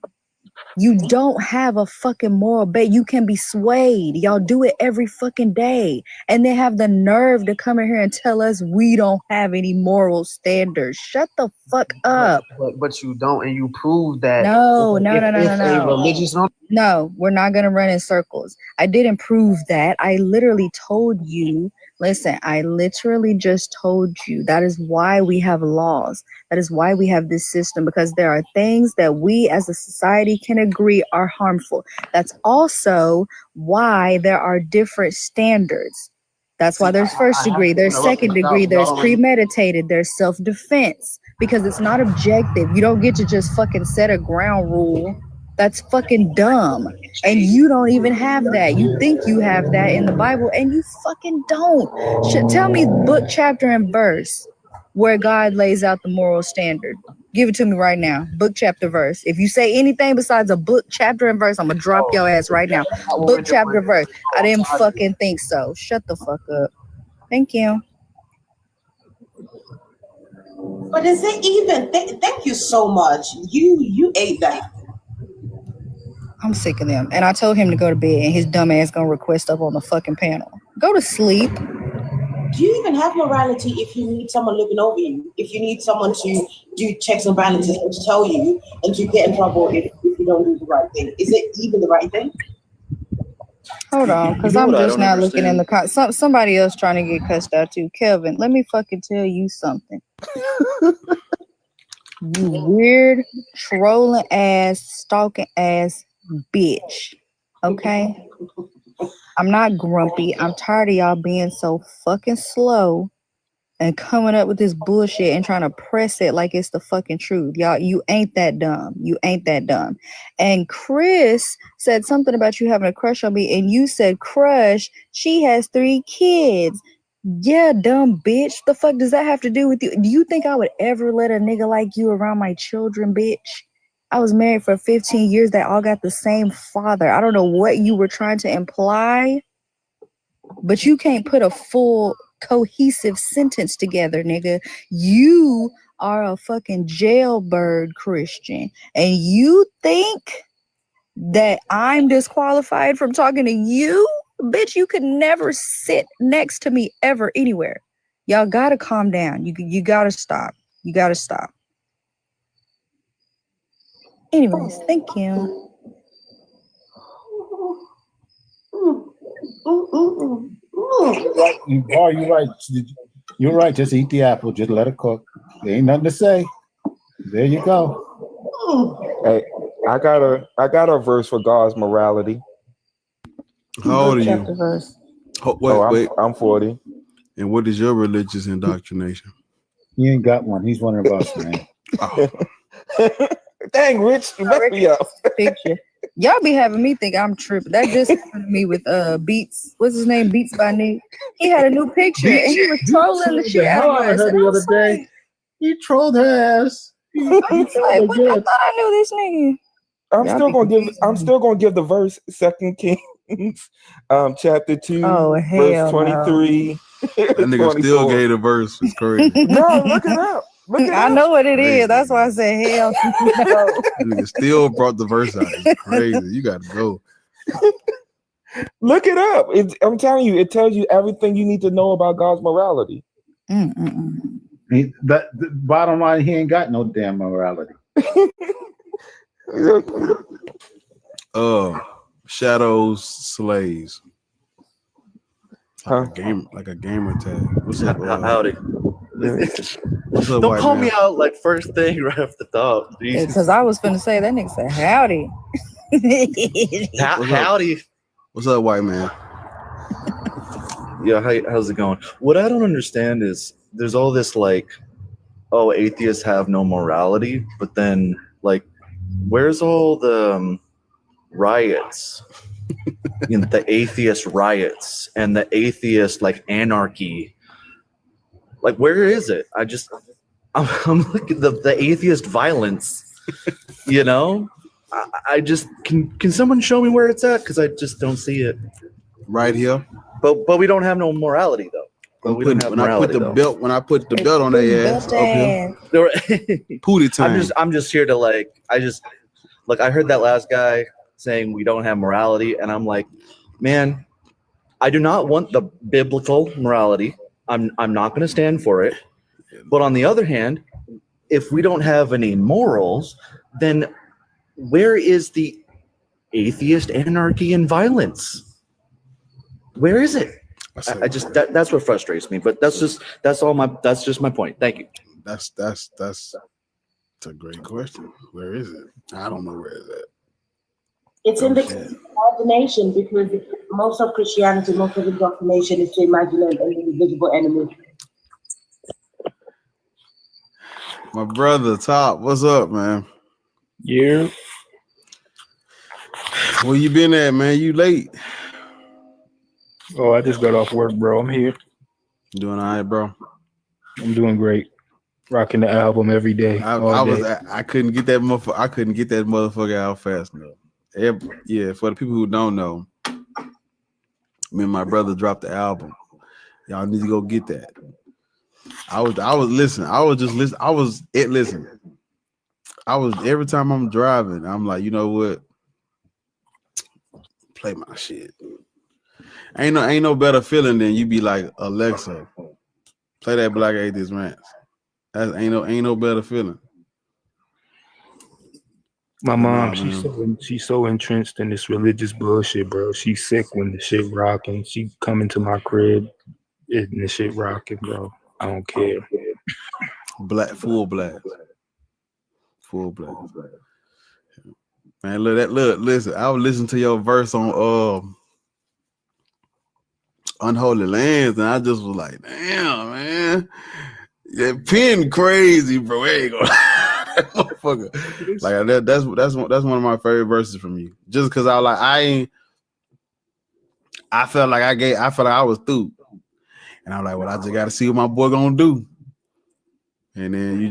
S22: You don't have a fucking moral base. You can be swayed. Y'all do it every fucking day. And they have the nerve to come in here and tell us we don't have any moral standards. Shut the fuck up.
S5: But you don't, and you prove that.
S22: No.
S5: Religious.
S22: No, we're not going to run in circles. I didn't prove that. I literally told you. Listen, I literally just told you that is why we have laws. That is why we have this system, because there are things that we as a society can agree are harmful. That's also why there are different standards. That's why there's first degree, there's second degree, there's premeditated, there's self-defense, because it's not objective. You don't get to just fucking set a ground rule. That's fucking dumb. And you don't even have that. You think you have that in the Bible, and you fucking don't. Tell me book, chapter, and verse where God lays out the moral standard. Give it to me right now. Book, chapter, verse. If you say anything besides a book, chapter, and verse, I'm gonna drop your ass right now. Book, chapter, verse. I didn't fucking think so. Shut the fuck up. Thank you.
S14: But is it even? Thank you so much. You ate that.
S22: I'm sick of them. And I told him to go to bed, and his dumb ass gonna request up on the fucking panel. Go to sleep.
S14: Do you even have morality if you need someone looking over you? If you need someone to do checks and balances and to tell you and to get in trouble if you don't do the right thing? Is it even the right thing?
S22: Hold on, because I'm just now looking in the somebody else trying to get cussed out too. Kelvin, let me fucking tell you something. You weird, trolling ass, stalking ass bitch. Okay? I'm not grumpy. I'm tired of y'all being so fucking slow and coming up with this bullshit and trying to press it like it's the fucking truth. Y'all, you ain't that dumb. You ain't that dumb. And Chris said something about you having a crush on me, and you said, crush, she has 3 kids. Yeah, dumb bitch. The fuck does that have to do with you? Do you think I would ever let a nigga like you around my children, bitch? I was married for 15 years. They all got the same father. I don't know what you were trying to imply, but you can't put a full cohesive sentence together, nigga. You are a fucking jailbird Christian, and you think that I'm disqualified from talking to you? Bitch, you could never sit next to me ever anywhere. Y'all gotta calm down. You gotta stop. You gotta stop. Anyways, thank you.
S17: You're right. You're right. Just eat the apple. Just let it cook. There ain't nothing to say. There you go.
S18: Hey, I got a verse for God's morality.
S3: How old are
S22: Chapter
S3: you?
S22: verse.
S3: Wait.
S18: I'm 40.
S3: And what is your religious indoctrination?
S17: He ain't got one. He's one of us, man.
S18: Dang, Rich, you messed me up.
S22: Picture. Y'all be having me think I'm tripping. That just happened to me with Beats. What's his name? Beats by Nick. He had a new picture and he was trolling the shit out of us.
S17: her the other day. He trolled her ass.
S22: I was like, what? I thought I knew this nigga.
S18: I'm still gonna give the verse, 2 Kings, chapter 2,
S22: hell
S18: verse 23.
S3: That nigga still gave the verse. It's crazy.
S18: No, look it up.
S22: I know what it is. That's why I said hell no.
S3: Nigga still brought the verse out. It's crazy. You gotta go.
S18: Look it up. I'm telling you, it tells you everything you need to know about God's morality.
S17: The bottom line, he ain't got no damn morality.
S3: Shadows Slays. Like a gamer tag. What's up?
S20: Howdy.
S3: What's up,
S20: Don't
S3: white
S20: call
S3: man?
S20: me out like first thing right off the top. Jesus.
S22: Because I was finna say that nigga said howdy.
S20: Howdy.
S3: What's up, white man?
S20: Yeah, how's it going? What I don't understand is there's all this like, oh, atheists have no morality, but then like, where's all the riots? You know, the atheist riots and the atheist like anarchy. Like, where is it? I'm looking at the atheist violence. You know, I just can someone show me where it's at? Because I just don't see it.
S3: Right here.
S20: But we don't have no morality though. But we don't have morality though.
S3: When I put the belt on their ass, Pootie time.
S20: I'm just here to like. I heard that last guy saying we don't have morality, and I'm like, man, I do not want the biblical morality. I'm not going to stand for it. But on the other hand, if we don't have any morals, then where is the atheist anarchy and violence? Where is it? I just that's what frustrates me. But that's just my point. Thank you.
S3: That's a great question. Where is it? I don't know where it's at.
S14: It's in the imagination, because most of Christianity, most of indoctrination is to imagine an invisible enemy.
S3: My brother Top, what's up, man?
S23: Yeah.
S3: Where you been at, man? You late?
S23: Oh, I just got off work, bro. I'm here.
S3: Doing all right, bro?
S23: I'm doing great. Rocking the album every day.
S3: I couldn't get that motherfucker. I couldn't get that motherfucker out fast enough. Yeah, for the people who don't know, me and my brother dropped the album. Y'all need to go get that. I was listening. Listen. Every time I'm driving, I'm like, you know what? Play my shit. Ain't no better feeling than you be like, Alexa, play that Black Atheist Rants. That ain't no better feeling.
S23: My mom, she's so entrenched in this religious bullshit, bro. She's sick when the shit rocking. She come into my crib and the shit rocking, bro. I don't care.
S3: Full blast. Man, listen, I was listening to your verse on Unholy Lands, and I just was like, damn, man, that pen crazy, bro. I ain't gonna that motherfucker. Like that's one of my favorite verses from you. Just because I felt like I was through, and I'm like, well, I just got to see what my boy gonna do. And then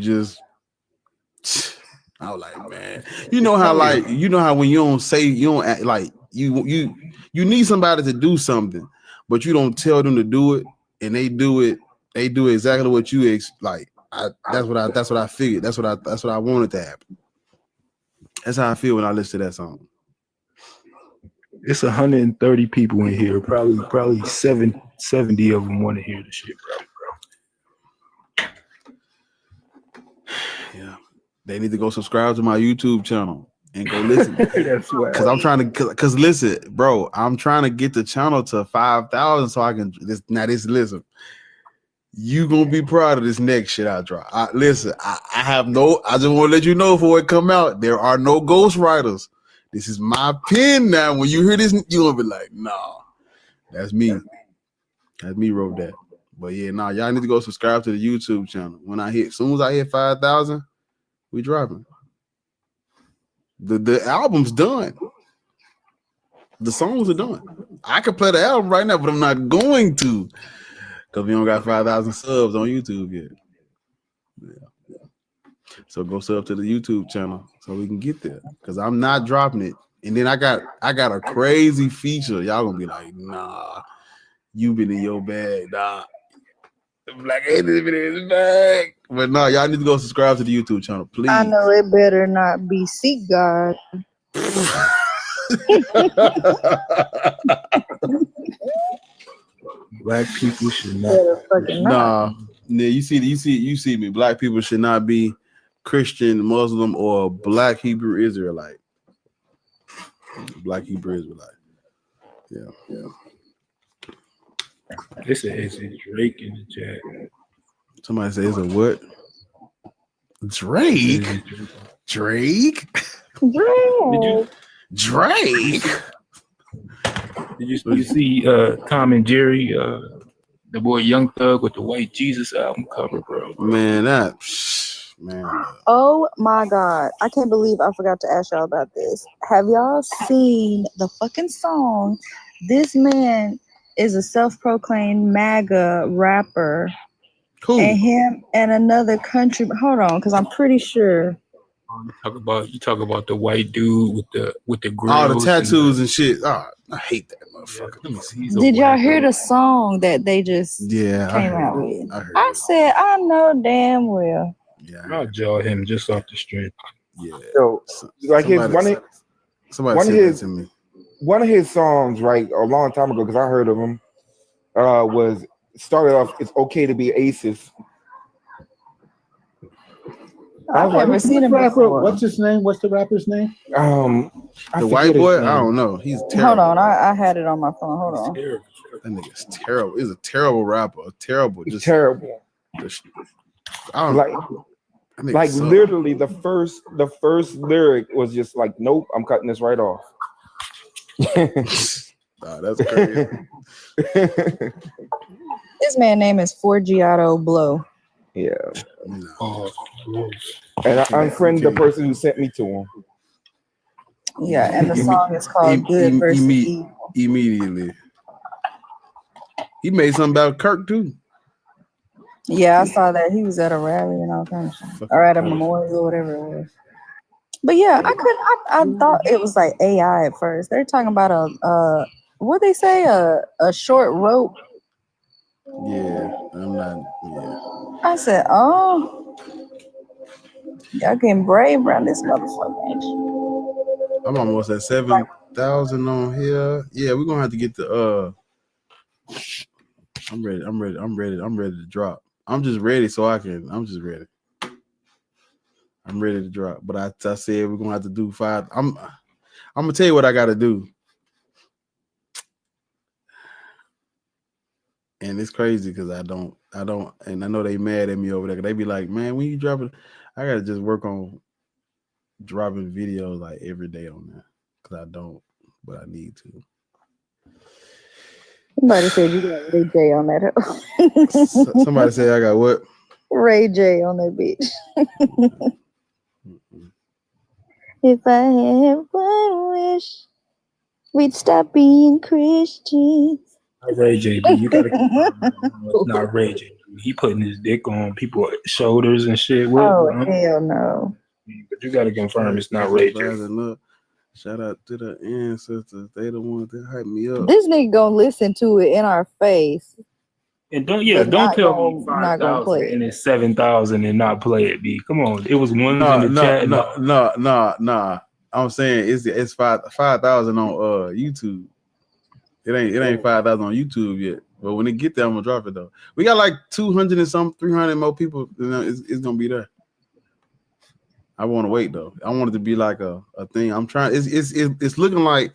S3: I was like, man, you know how when you don't act like you need somebody to do something, but you don't tell them to do it, and they do exactly what you like. That's what I figured. That's what I wanted to happen. That's how I feel when I listen to that song.
S23: It's 130 people in here. Probably 70 of them want to hear the shit, bro.
S3: Yeah, they need to go subscribe to my YouTube channel and go listen.
S23: That's why.
S3: Because I'm trying to. Because listen, bro, I'm trying to get the channel to 5,000 so I can. Listen. You gonna be proud of this next shit I drop. Listen, I have no. I just want to let you know before it come out, there are no ghostwriters. This is my pen now. When you hear this, you gonna be like, nah, that's me. That's me wrote that. But yeah, nah, y'all need to go subscribe to the YouTube channel. As soon as I hit 5,000, we dropping. The album's done. The songs are done. I could play the album right now, but I'm not going to. Because we don't got 5,000 subs on YouTube yet. Yeah. So go sub to the YouTube channel so we can get there. Because I'm not dropping it. And then I got a crazy feature. Y'all gonna be like, nah, you been in your bag, nah. Black Angel been in his bag. But no, y'all need to go subscribe to the YouTube channel, please.
S12: I know it better not be Seek God.
S23: Black people should not.
S3: You see me. Black people should not be Christian, Muslim, or Black Hebrew Israelite. Black Hebrew Israelite. Yeah.
S23: This is Drake in the chat.
S3: Somebody say it's a what? Drake? Drake?
S23: Did you see Tom and Jerry, the boy Young Thug with the White Jesus album cover, bro?
S3: Man,
S12: Oh my God. I can't believe I forgot to ask y'all about this. Have y'all seen the fucking song? This man is a self-proclaimed MAGA rapper.
S3: Cool.
S12: And him and another country. Hold on, because I'm pretty sure.
S23: You talk about the white dude with the grills,
S3: all the tattoos and shit. Oh, I hate that motherfucker. Let me see.
S12: Did y'all hear the song that they just came out with? I said, I know damn well.
S3: Yeah,
S23: I'll jaw him just off the strength.
S3: Yeah.
S18: So, like one of his songs, right, a long time ago, because I heard of him, was started off. It's okay to be aces.
S12: I've never seen him before.
S17: What's his name? What's the rapper's name?
S3: The white boy? I don't know. He's terrible.
S12: Hold on, I had it on my phone. Hold on.
S3: That nigga's terrible. He's a terrible rapper. Terrible.
S18: I don't like literally the first lyric was just like, nope, I'm cutting this right off.
S3: That's crazy.
S12: This man's name is Forgiato Blow.
S18: Yeah. And I unfriended the person who sent me to him.
S12: Yeah, and the song is called Good versus Evil.
S3: Immediately. He made something about Kirk too.
S12: Yeah, I saw that. He was at a rally and all kinds of shit. Or at a memorial or whatever it was. But yeah, I thought it was like AI at first. They're talking about what they say, a short rope.
S3: Yeah, I'm not. Yeah.
S12: I said, oh, y'all getting brave around this motherfucker, ain't you?
S3: I'm almost at 7,000 on here. Yeah, we're gonna have to get the I'm ready to drop. I'm just ready I'm just ready. I'm ready to drop. But I said we're gonna have to do 5. I'm gonna tell you what I gotta do. And it's crazy because I don't, and I know they mad at me over there. They be like, man, when you drop it, I gotta just work on dropping videos like every day on there. Cause I don't, but I need to.
S12: Somebody said you got Ray J on that.
S3: Somebody said I got what?
S12: Ray J on that bitch. If I had one wish, we'd stop being Christians.
S23: Ray J, but you gotta it's not Ray J. He putting his dick on people's shoulders and shit.
S12: Oh, hell no.
S23: But you gotta confirm it's not Ray J.
S3: Shout out to the ancestors. They the ones that hype me up.
S12: This nigga gonna listen to it in our face.
S23: And don't
S12: But
S23: tell me
S12: not gonna play
S23: 5,000 and it's 7,000 and not play it, B. Come on, it was ones in the chat.
S3: No. I'm saying it's 5,000 on YouTube. It ain't 5,000 on YouTube yet. But when it get there, I'm gonna drop it though. We got like 200 and some 300 more people. You know, it's gonna be there. I want to wait though. I want it to be like a thing. I'm trying. It's looking like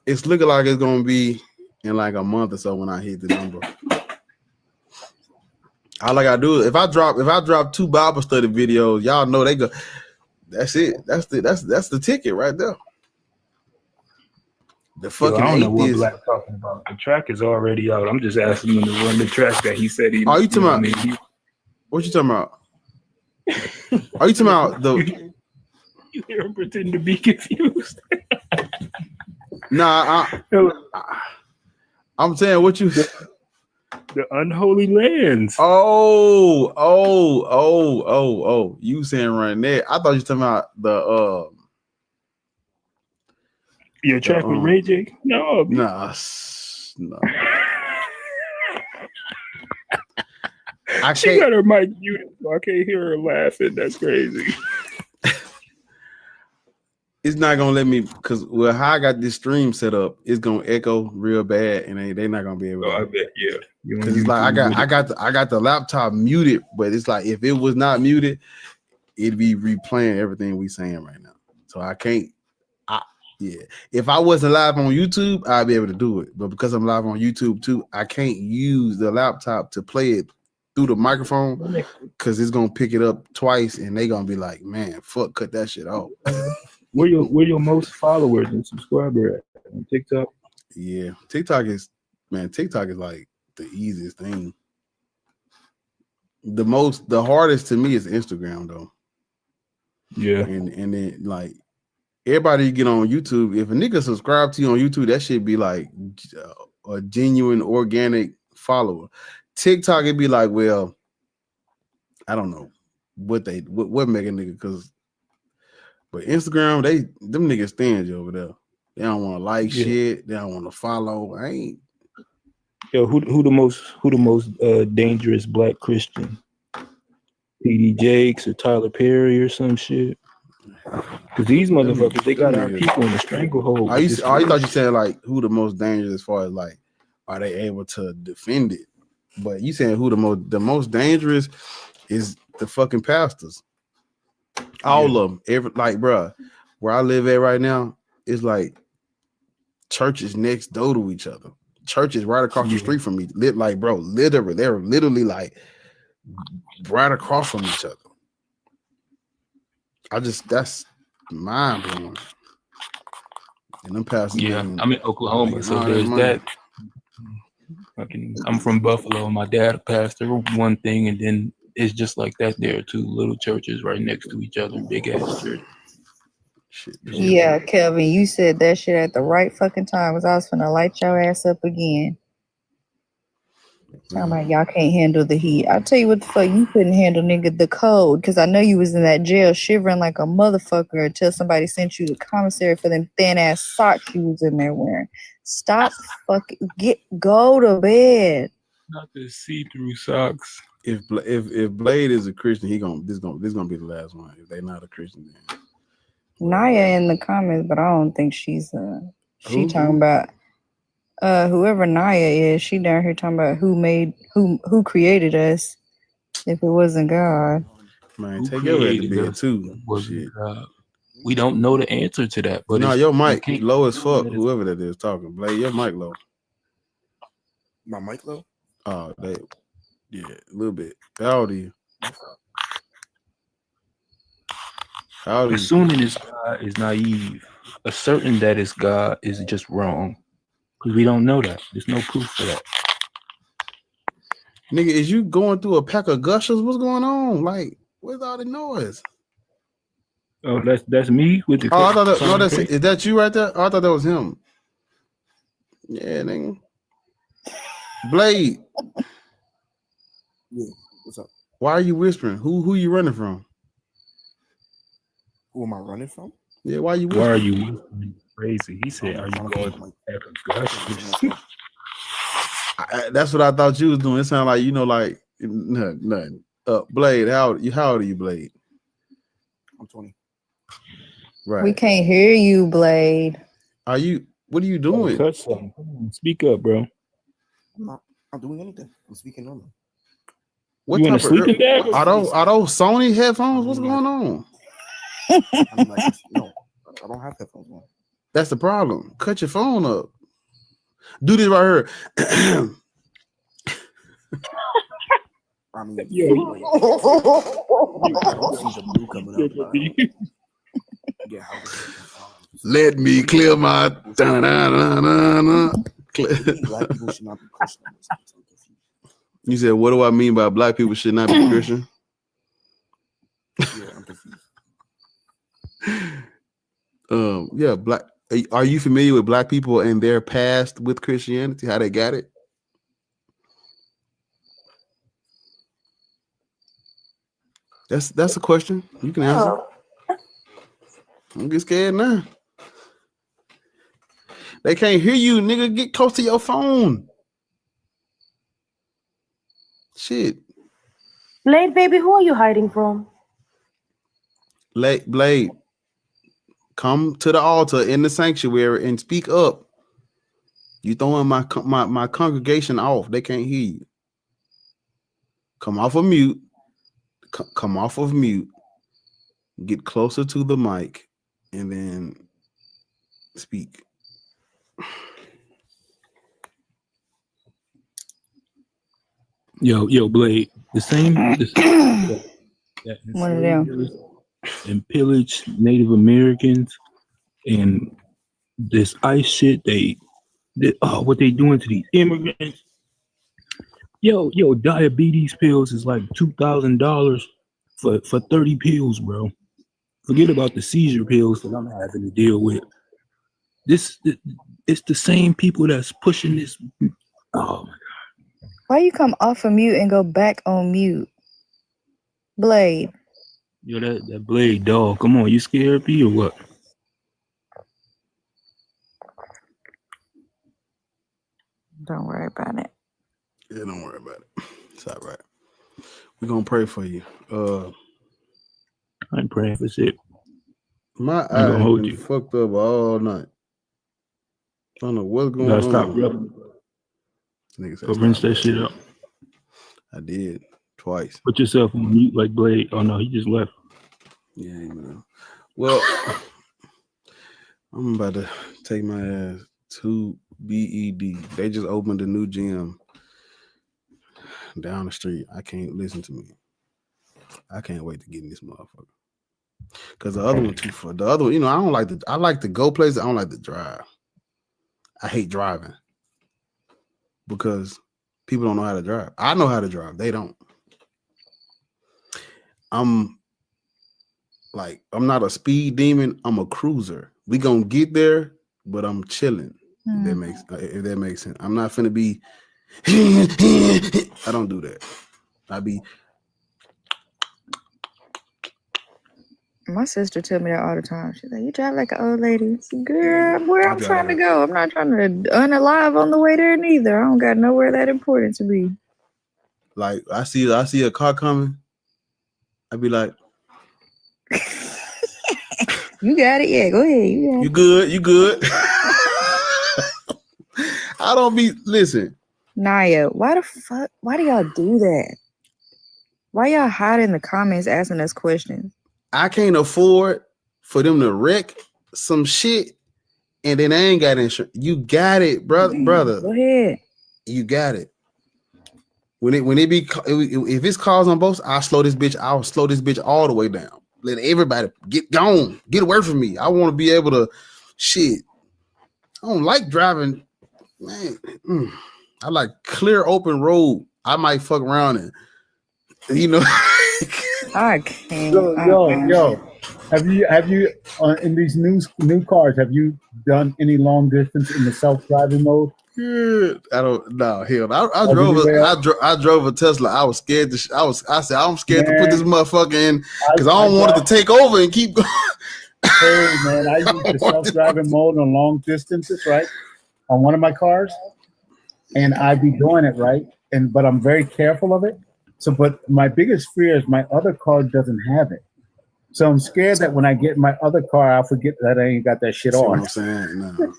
S3: it's gonna be in like a month or so when I hit the number. All I gotta do is if I drop 2 Bible study videos, y'all know they go. That's it. That's the ticket right there. The fucking
S23: I don't know what
S3: atheist.
S23: Black talking about. The track is already out. I'm just asking him to run the track that he said he.
S3: Are you talking about? What you talking about? Are you talking about the?
S23: You hear him pretend to be confused.
S3: Nah, I'm saying what you.
S23: The unholy lands.
S3: Oh. You saying right there? I thought you talking about the
S23: Your track with Ray J? No.
S3: No.
S23: She got her mic muted, so I can't hear her laughing. That's crazy.
S3: It's not gonna let me because how I got this stream set up, it's gonna echo real bad, and they're not gonna be able to.
S23: I bet, yeah.
S3: Because it's like I got the laptop muted, but it's like if it was not muted, it'd be replaying everything we saying right now. So I can't. Yeah. If I wasn't live on YouTube, I'd be able to do it. But because I'm live on YouTube too, I can't use the laptop to play it through the microphone because it's gonna pick it up twice, and they gonna be like, "Man, fuck, cut that shit off."
S23: Where your most followers and subscribers at on TikTok?
S3: Yeah, TikTok is like the easiest thing. The hardest to me is Instagram though.
S23: Yeah,
S3: and then like everybody get on YouTube. If a nigga subscribe to you on YouTube, that should be like a genuine organic follower. TikTok it'd be like, well, I don't know what make a nigga because. But Instagram, them niggas stingy over there. They don't want to like shit. They don't want to follow. I ain't.
S23: Yo, who the most dangerous black Christian? PD Jakes or Tyler Perry or some shit? Because these motherfuckers, they got our people in the stranglehold.
S3: I thought you said like who the most dangerous as far as like are they able to defend it? But you saying who the most dangerous is the fucking pastors. All of them, bruh, where I live at right now, it's like churches next door to each other. Churches right across the street from me. Literally, they're literally like right across from each other. That's mind blowing. And them pastors.
S23: Yeah, I'm in Oklahoma, so there's that. I'm from Buffalo. My dad a pastor, one thing, and then it's just like that there too. Little churches right next to each other, big ass church.
S12: Yeah, Kelvin, you said that shit at the right fucking time because I was finna light your ass up again. Talking about y'all can't handle the heat. I'll tell you what the fuck, you couldn't handle, nigga, the cold because I know you was in that jail shivering like a motherfucker until somebody sent you the commissary for them thin ass socks you was in there wearing. Stop fucking go to bed.
S23: Not the see-through socks.
S3: If Blade is a Christian, this gonna be the last one. If they're not a Christian, then.
S12: Naya in the comments, but I don't think she's she talking about whoever Naya is. She down here talking about who created us. If it wasn't God,
S3: man, take your head to bed too.
S23: We don't know the answer to that. But
S3: no, your mic low as fuck. Whoever that is talking, Blade, your mic low.
S18: My mic low.
S3: Oh, yeah, a little bit. How old are you?
S23: Assuming it's God is naive. Asserting that it's God is just wrong. Because we don't know that. There's no proof for that.
S3: Nigga, is you going through a pack of gushers? What's going on? Like, where's all the noise?
S23: Oh, that's me with the.
S3: Oh, I thought that, no, is that you right there? Oh, I thought that was him. Yeah, nigga. Blade.
S1: Yeah, what's up?
S3: Why are you whispering? Who you running from?
S1: Who am I running from?
S3: Yeah, why are you whispering?
S23: Why are you whispering? Crazy. He said, "Are you going to have a gush?"
S3: That's what I thought you was doing. It sounded like like nothing. Blade, how old are you, Blade?
S1: I'm 20.
S3: Right.
S22: We can't hear you, Blade.
S3: What are you doing?
S23: Cut something. Come on, speak up, bro.
S1: I'm not doing anything. I'm speaking normal.
S3: What
S23: You in a
S3: type of
S23: sleeping bag?
S3: are those Sony headphones? What's going on?
S1: I'm like, no, I don't have headphones on.
S3: That's the problem. Cut your phone up. Do this right here.
S1: I mean,
S23: Yo.
S1: I don't see the blue coming up. Yeah,
S3: Let me clear my.
S1: black people should not be Christian.
S3: You said, what do I mean by black people should not be Christian?
S1: Yeah, I'm confused.
S3: Yeah, black. Are you familiar with black people and their past with Christianity? How they got it? That's a question you can answer. Don't get scared now. They can't hear you, nigga. Get close to your phone. Shit.
S14: Blade, baby, who are you hiding from?
S3: Blade, come to the altar in the sanctuary and speak up. You throwing my congregation off. They can't hear you. Come off of mute. Come off of mute. Get closer to the mic and then speak.
S23: Yo, Blade. The same.
S22: One of them.
S23: And pillage Native Americans and this ICE shit. What they doing to these immigrants? Yo, diabetes pills is like $2,000 for 30 pills, bro. Forget about the seizure pills that I'm having to deal with. It's the same people that's pushing this. Oh my God.
S22: Why you come off of mute and go back on mute? Blade.
S23: Yo, that Blade dog. Come on, you scared me or what?
S22: Don't worry about it.
S3: Yeah, don't worry about it. It's all right. We're gonna pray for you.
S23: I ain't praying for shit.
S3: My
S23: I'm gonna
S3: eyes
S23: hold
S3: been
S23: you.
S3: fucked up all night. I don't know what's
S23: You
S3: going
S23: gotta
S3: on.
S23: stop rubbing.
S3: Nigga said
S23: Go rinse
S3: stop
S23: that shit
S3: rubbing.
S23: up.
S3: I did twice.
S23: Put yourself on mute like Blade. Oh no, he just left.
S3: Yeah, man. Well, I'm about to take my ass to BED. They just opened a new gym down the street. I can't listen to me. I can't wait to get in this motherfucker. Cause the other one too far. The other one, I don't like I like to go places. I don't like to drive. I hate driving because people don't know how to drive. I know how to drive. They don't. I'm not a speed demon. I'm a cruiser. We gonna get there, but I'm chilling. If that makes sense. I'm not finna be. I don't do that. I be.
S22: My sister tell me that all the time. She's like, "You drive like an old lady." I said, "Girl, where I'm trying to go. I'm not trying to unalive on the way there neither. I don't got nowhere that important to be."
S3: Like I see a car coming. I be like,
S22: "You got it, yeah. Go ahead.
S3: You good? You good?" I don't be listen.
S22: Naya, why the fuck? Why do y'all do that? Why y'all hide in the comments asking us questions?
S3: I can't afford for them to wreck some shit, and then I ain't got insurance. You got it, brother.
S22: Go ahead.
S3: You got it. When it be if it's cars on both, I'll slow this bitch all the way down. Let everybody get away from me. I want to be able to shit. I don't like driving
S4: Man, I like clear open road. I might fuck around and
S12: I can't.
S17: Yo, have you in these new cars? Have you done any long distance in the self-driving mode?
S4: I don't know. Hell, I drove a Tesla. I was scared. I said I'm scared to put this motherfucker in because I don't want it to take over and keep going.
S17: Hey man, I use the self-driving mode on long distances, right? On one of my cars, and I be doing it right, but I'm very careful of it. So, but my biggest fear is my other car doesn't have it. So I'm scared that when I get my other car, I'll forget that I ain't got that shit on.
S4: What I'm saying? No.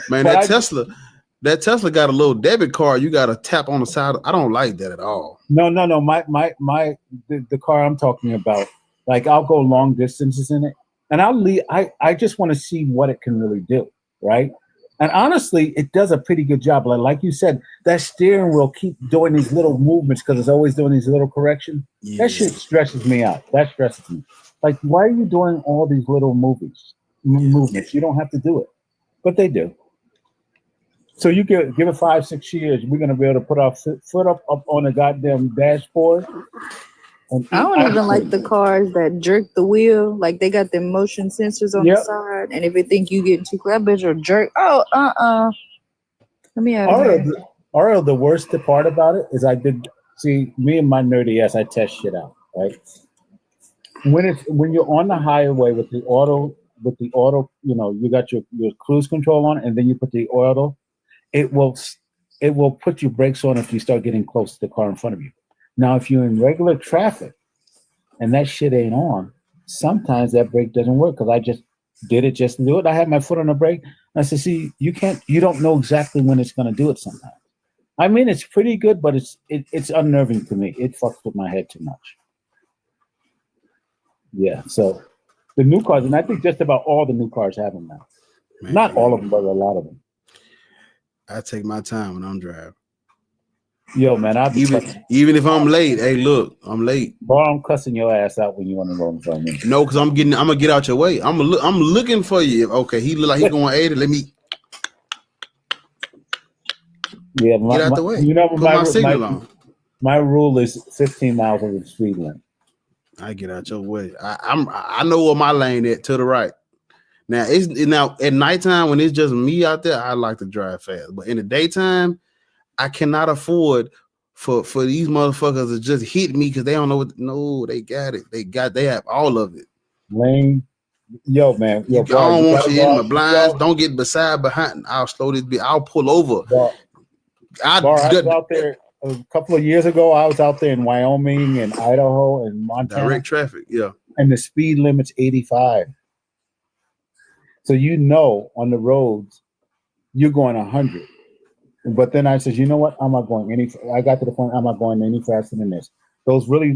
S4: Man, that Tesla got a little debit card. You got to tap on the side. I don't like that at all.
S17: No. The car I'm talking about, like I'll go long distances in it, and I'll leave. I just want to see what it can really do, right? And honestly, it does a pretty good job. Like you said, that steering wheel keep doing these little movements because it's always doing these little corrections. Yeah. That shit stresses me out. That stresses me. Like, why are you doing all these little movements? You don't have to do it, but they do. So you give it 5-6 years, we're gonna be able to put our foot up on the goddamn dashboard.
S22: I don't even like the cars that jerk the wheel. Like they got the motion sensors on the side, and if it think you getting too close, that bitch will jerk. Oh, Let me have
S17: Ariel, the worst part about it is me and my nerdy ass, I test shit out, right? When you're on the highway with the auto, you got your cruise control on, and then you put the auto, it will put your brakes on if you start getting close to the car in front of you. Now, if you're in regular traffic and that shit ain't on, sometimes that brake doesn't work because I just did it just to do it. I had my foot on the brake. I said, see, you don't know exactly when it's going to do it sometimes. I mean, it's pretty good, but it's unnerving to me. It fucks with my head too much. Yeah, so the new cars, and I think just about all the new cars have them now. Not all of them, but a lot of them.
S4: I take my time when I'm driving.
S17: Yo, man,
S4: even if I'm late. Hey, look, I'm late.
S17: Boy, I'm cussing your ass out when you want to roll in front of me.
S4: No, because I'm gonna get out your way. I'm looking for you. Okay, he look like he going 80. Let me get out the way.
S17: You know,
S4: put my signal on.
S17: My rule is 15 miles over the speed limit.
S4: I get out your way. I know where my lane at to the right. Now at nighttime when it's just me out there, I like to drive fast. But in the daytime, I cannot afford for these motherfuckers to just hit me because they don't know what. No, they got it. They have all of it.
S17: Lane, yo, man. Yo,
S4: I don't want you in my blinds. Don't get behind. I'll slow this bit. I'll pull over.
S17: I was out there a couple of years ago. I was out there in Wyoming and Idaho and Montana.
S4: Direct traffic, yeah.
S17: And the speed limit's 85. So on the roads, you're going 100. But then I said, you know what? I'm not going I got to the point, I'm not going any faster than this. Those really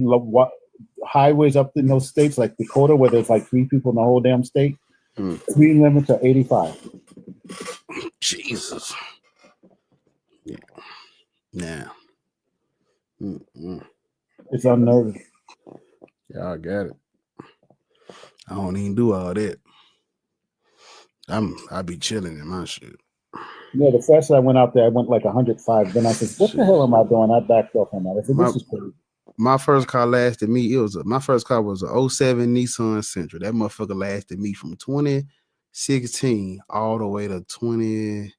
S17: highways up in those states like Dakota, where there's like 3 people in the whole damn state, speed limits are 85.
S4: Jesus. Yeah. Now.
S17: It's unnerving.
S4: Yeah, I got it. I don't even do all that. I be chilling in my shit.
S17: Yeah, the first I went out there, I went like 105. Then I said, "What the hell am I doing?" I backed off on that. I said, "This is crazy."
S4: My first car lasted me. My first car was a 07 Nissan Sentra. That motherfucker lasted me from 2016 all the way to 20.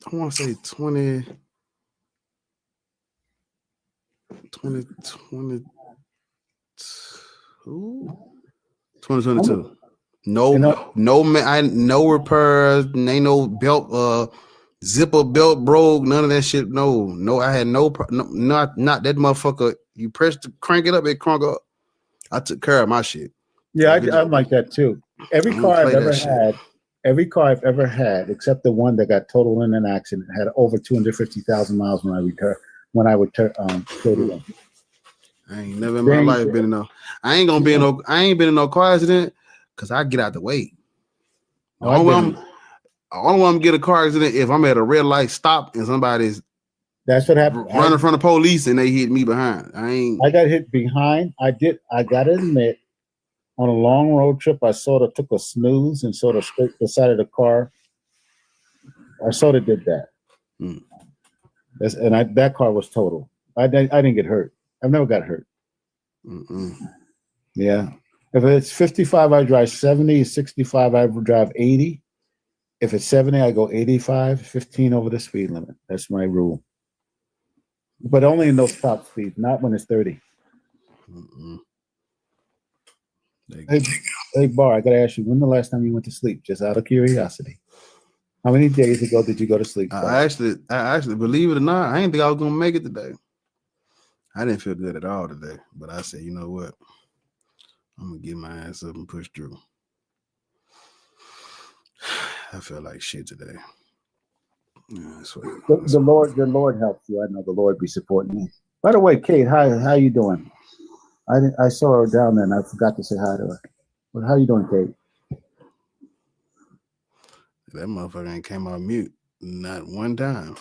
S4: I want to say 2022. No repairs, ain't no belt, zipper belt broke, none of that shit. No, I had not that motherfucker. You crank it up, it crunk up. I took care of my shit.
S17: Yeah, I'm like that too. Every car I've ever had, except the one that got totaled in an accident, had over 250,000 miles when I would total them.
S4: I ain't never in my life been in no. I ain't been in no car accident because I get out the way. The only way I'm get a car accident if I'm at a red light stop and somebody's
S17: that's what happened.
S4: Running from the police and they hit me behind.
S17: I got hit behind. I gotta admit, on a long road trip, I sort of took a snooze and sort of scraped the side of the car. I sort of did that. That car was total. I didn't get hurt. I've never got hurt. Yeah. If it's 55, I drive 70. 65, I drive 80. If it's 70, I go 85, 15 over the speed limit. That's my rule. But only in those top speeds, not when it's 30. Hey, Bar, I got to ask you, when the last time you went to sleep? Just out of curiosity. How many days ago did you go to sleep?
S4: I actually, believe it or not, I didn't think I was going to make it today. I didn't feel good at all today. But I said, you know what? I'm going to get my ass up and push through. I feel like shit today. Yeah,
S17: the Lord helps you. I know the Lord be supporting you. By the way, Kate, how you doing? I saw her down there and I forgot to say hi to her. But how you doing, Kate?
S4: That motherfucker ain't came out mute not one time.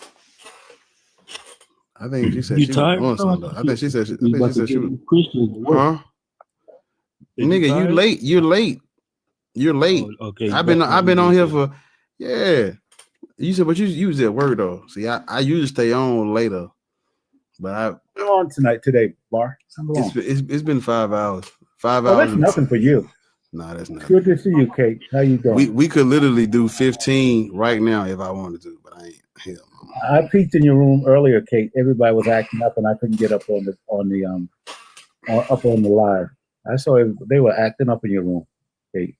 S4: I think she said she was doing something. I think she said she was
S23: Christians.
S4: Huh? Nigga, you late. You're late. You're late.
S23: Oh, okay.
S4: I've been on here for You said, but you was at work though. See, I usually stay on later, but I'm
S17: on today, Bar.
S4: It's been 5 hours. 5 hours.
S17: That's nothing for you.
S4: Nah, that's not.
S17: Good to see you, Kate. How you doing?
S4: We could literally do 15 right now if I wanted to, but I ain't. Hell no.
S17: I peeked in your room earlier, Kate. Everybody was acting up, and I couldn't get up on the live. I saw they were acting up in your room, Kate.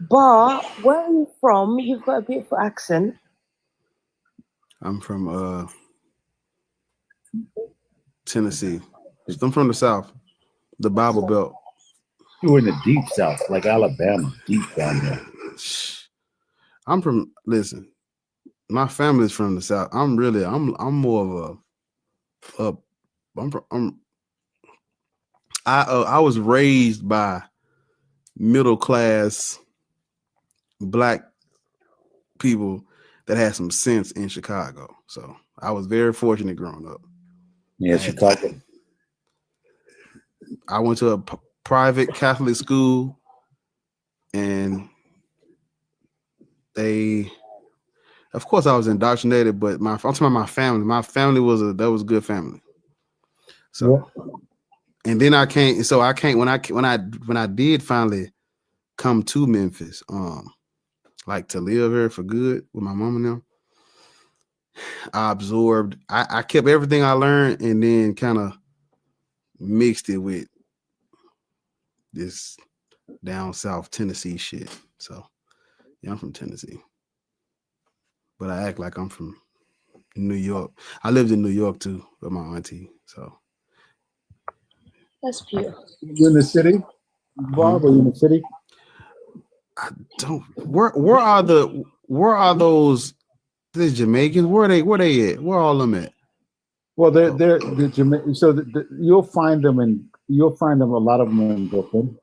S14: Bar, where are you from? You've got a beautiful accent.
S4: I'm from Tennessee. I'm from the South, the Bible Belt.
S17: You're in the deep South, like Alabama, deep down there.
S4: Listen, my family's from the South. I'm more of I was raised by middle class Black people that had some sense in Chicago. So I was very fortunate growing up.
S17: Yeah, Chicago.
S4: I went to a private Catholic school, and of course I was indoctrinated, but I'm talking about my family. My family was a good family. So, and then when I did finally come to Memphis, like to live here for good with my mom and them, I absorbed. I kept everything I learned and then kind of mixed it with this down south Tennessee shit. So yeah, I'm from Tennessee, but I act like I'm from New York. I lived in New York too with my auntie. So
S14: that's beautiful.
S17: You in the city, Bob? Are you in the city?
S4: I don't. Where are those? The Jamaicans? Where they at? Where all them at?
S17: Well, they're the Jamaican. So you'll find them a lot of them in Brooklyn,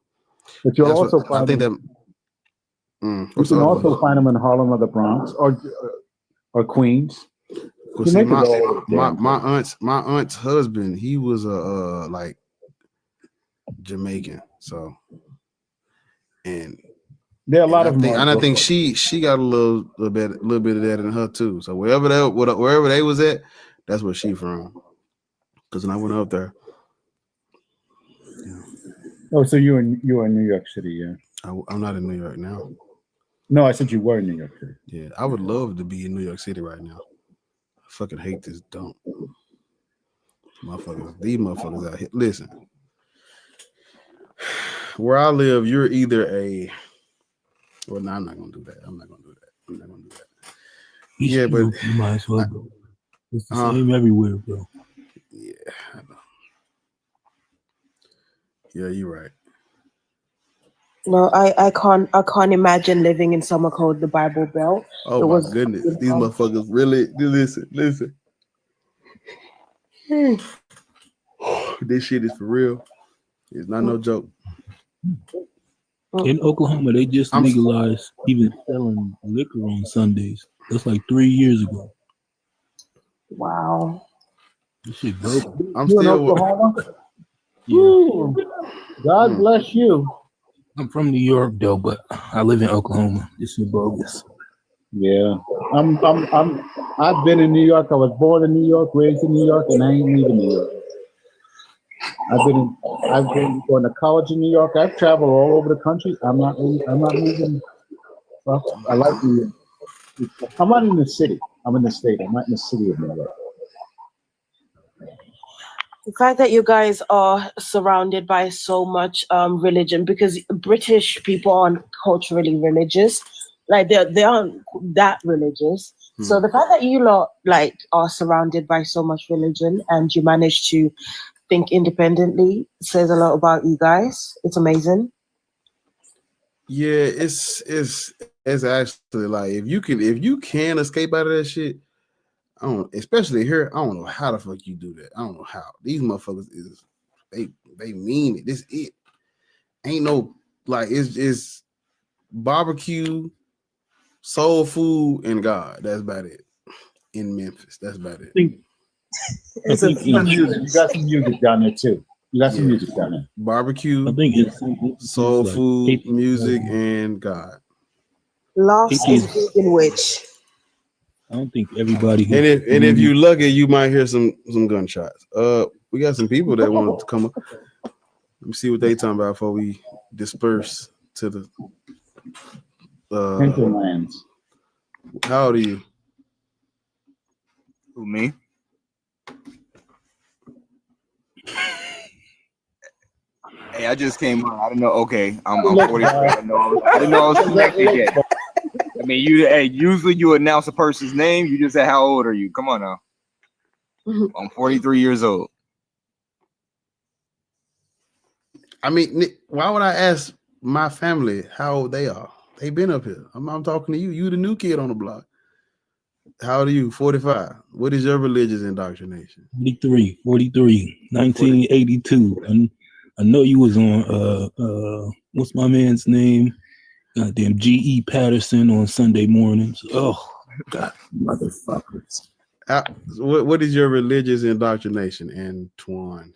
S17: but you'll also find them. You can also find them in Harlem or the Bronx or Queens.
S4: See, my aunt's husband, he was a like Jamaican. So, and
S17: there are a lot of them.
S4: And I think she got a little bit of that in her too. So wherever they was at, that's where she from. Because when I went up there. Yeah.
S17: Oh, so you're in New York City, yeah?
S4: I'm not in New York now.
S17: No, I said you were in New York City.
S4: Yeah, I would love to be in New York City right now. I fucking hate this dump. These motherfuckers out here. Listen, where I live, you're either well, no, I'm not gonna do that. Yeah, but
S23: you might as well go. It's the same everywhere, bro.
S4: Yeah, I know. Yeah, you're right.
S14: No, I can't imagine living in somewhere called the Bible Belt.
S4: Oh my goodness, these motherfuckers really listen. This shit is for real. It's not no joke.
S23: In Oklahoma, they just legalized even selling liquor on Sundays. That's like 3 years ago.
S14: Wow.
S23: This shit broke.
S17: You in Oklahoma? Ooh, God bless you.
S23: I'm from New York though, but I live in Oklahoma. It's bogus.
S17: Yeah, I've been in New York. I was born in New York, raised in New York, and I ain't leaving New York. I've been going to college in New York. I've traveled all over the country. I'm not moving. Well, I like New York. I'm not in the city. I'm in the state. I'm not in the city of New York.
S14: The fact that you guys are surrounded by so much religion, because British people aren't culturally religious, like they aren't that religious. So the fact that you lot like are surrounded by so much religion and you manage to think independently says a lot about you guys. It's amazing.
S4: Yeah, it's actually like if you can escape out of that shit. I don't, especially here. I don't know how the fuck you do that. I don't know how these motherfuckers is. They mean it. This it ain't no like it's barbecue, soul food, and God. That's about it. In Memphis, that's about it.
S17: I think you got some music down there too. You got some music down there.
S4: Barbecue.
S23: I think it's
S4: soul
S23: like
S4: food, music, and God.
S14: Lost is vegan witch.
S23: I don't think everybody.
S4: And if you lucky, you might hear some gunshots. We got some people that wanted to come up. Let me see what they talking about before we disperse to the
S17: hinterlands.
S4: How old are you?
S6: Who, me? Hey, I just came on. I didn't know. Okay, I'm 43. I didn't know I was connected yet. I mean, usually you announce a person's name. You just say, how old are you? Come on now. I'm 43 years old.
S4: I mean, why would I ask my family how old they are? They've been up here. I'm talking to you. You the new kid on the block. How old are you? 45. What is your religious indoctrination?
S23: 43, 1982. I know you was on what's my man's name? Goddamn G.E. Patterson on Sunday mornings. Oh God, motherfuckers.
S4: What is your religious indoctrination, Antoine?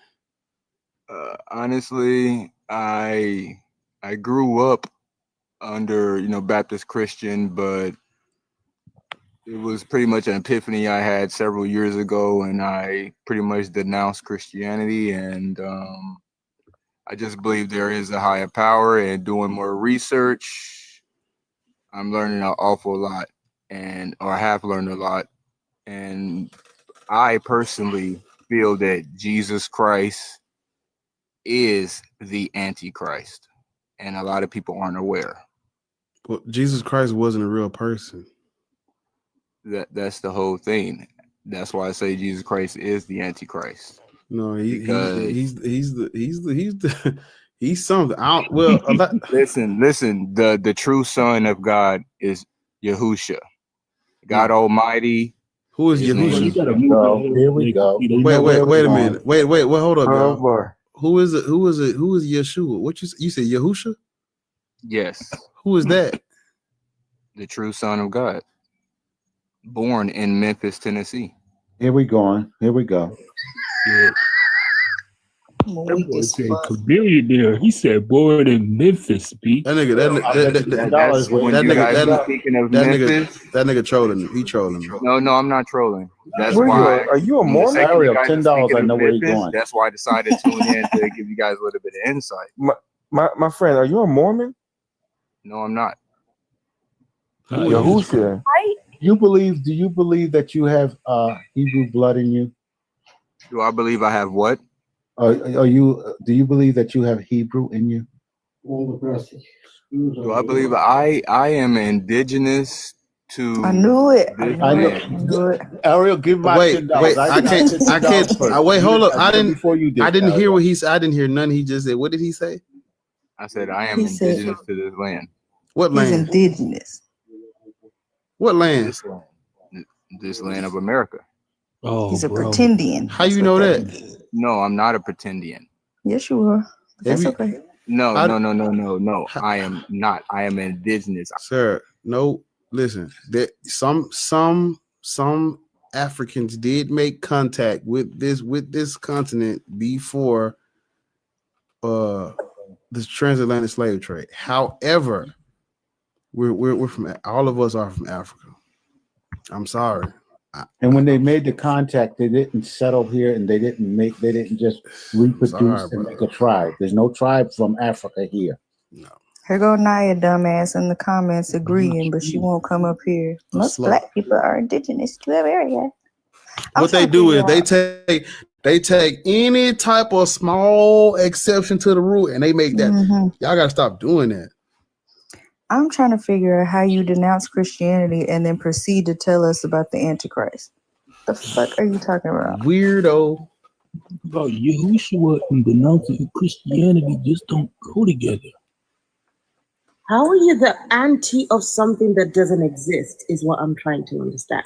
S6: Honestly, I grew up under Baptist Christian, but it was pretty much an epiphany I had several years ago, and I pretty much denounced Christianity, and I just believe there is a higher power. And doing more research, I'm learning an awful lot, or have learned a lot, and I personally feel that Jesus Christ is the Antichrist, and a lot of people aren't aware.
S4: Well, Jesus Christ wasn't a real person.
S6: That's the whole thing. That's why I say Jesus Christ is the Antichrist.
S4: No, he's something.
S6: Listen. The true Son of God is Yahusha, God Almighty.
S4: Who is Yahusha?
S17: Here we go.
S4: Wait a minute. Wait, hold up, y'all. Who is it? Who is Yeshua? What you say, Yahusha?
S6: Yes.
S4: Who is that?
S6: The true Son of God, born in Memphis, Tennessee.
S17: Here we go.
S23: Yeah. Billionaire. He said born in Memphis, Pete.
S4: That nigga trolling. He trolling me.
S6: No, I'm not trolling. That's
S18: Where
S6: why.
S18: are you a Mormon?
S17: Ariel, $10. I know where he's going.
S6: That's why I decided to tune in to give you guys a little bit of insight.
S18: My friend, are you a Mormon?
S6: No, I'm not.
S18: Yahusha.
S17: Do you believe that you have Hebrew blood in you?
S6: Do I believe I have what?
S17: Do you believe that you have Hebrew in you?
S6: Do I believe I am indigenous to?
S12: I knew it.
S17: I knew it. Ariel, give my $10.
S4: I can't. Wait, hold up. I didn't
S17: Ariel.
S4: hear what he said. I didn't hear none. He just said, what did he say?
S6: I said I am indigenous to this land.
S4: What land?
S12: He's indigenous.
S4: What land?
S6: This land of America.
S23: Oh,
S12: he's a pretendian.
S4: How you know that?
S6: No, I'm not a pretendian.
S12: Yes, you are. That's okay.
S6: No. I am not. I am indigenous.
S4: Sir, no. Listen, that some Africans did make contact with this continent before this transatlantic slave trade. However, we're from all of us are from Africa. I'm sorry.
S17: And when they made the contact, they didn't settle here, and they didn't just reproduce and make a tribe. There's no tribe from Africa here.
S12: Here go Naya, dumbass, in the comments agreeing, but she won't come up here. Most black people are indigenous to that area.
S4: What they do is they take any type of small exception to the rule, and they make that. Y'all gotta stop doing that.
S12: I'm trying to figure out how you denounce Christianity and then proceed to tell us about the Antichrist. The fuck are you talking about?
S4: Weirdo.
S23: About Yahushua and denouncing Christianity just don't go together.
S14: How are you the anti of something that doesn't exist is what I'm trying to understand.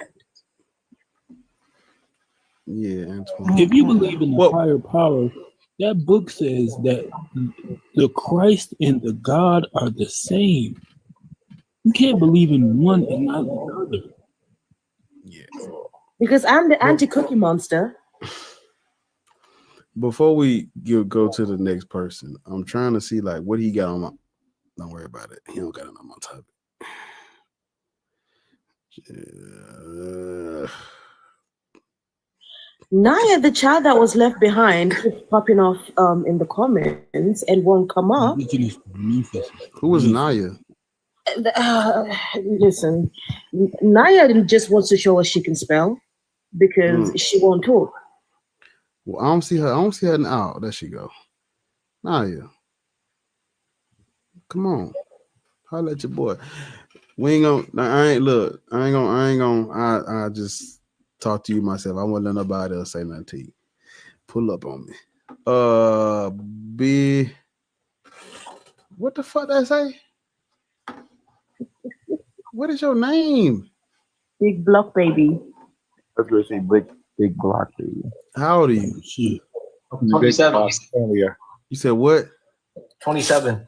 S4: Yeah, Antoine.
S23: If you believe in the higher power, that book says that the Christ and the God are the same. You can't believe in one and not the other.
S14: Because I'm the anti-cookie monster.
S4: Before we go to the next person, I'm trying to see like what he got on my. Don't worry about it. He don't got it on my topic.
S14: Naya, the child that was left behind, keeps popping off in the comments and won't come up.
S4: Who was Naya?
S14: Listen, Naya just wants to show us she can spell because she won't talk.
S4: Well, I don't see her now. There she go. Naya. Come on. Holla at your boy. We ain't gonna I just talk to you myself. I won't let nobody else say nothing to you. Pull up on me. What the fuck did I say? What is your name?
S14: Big Block Baby.
S18: I was gonna say big Block Baby.
S4: How old are you?
S23: Shit.
S19: 27.
S4: You said what?
S19: 27.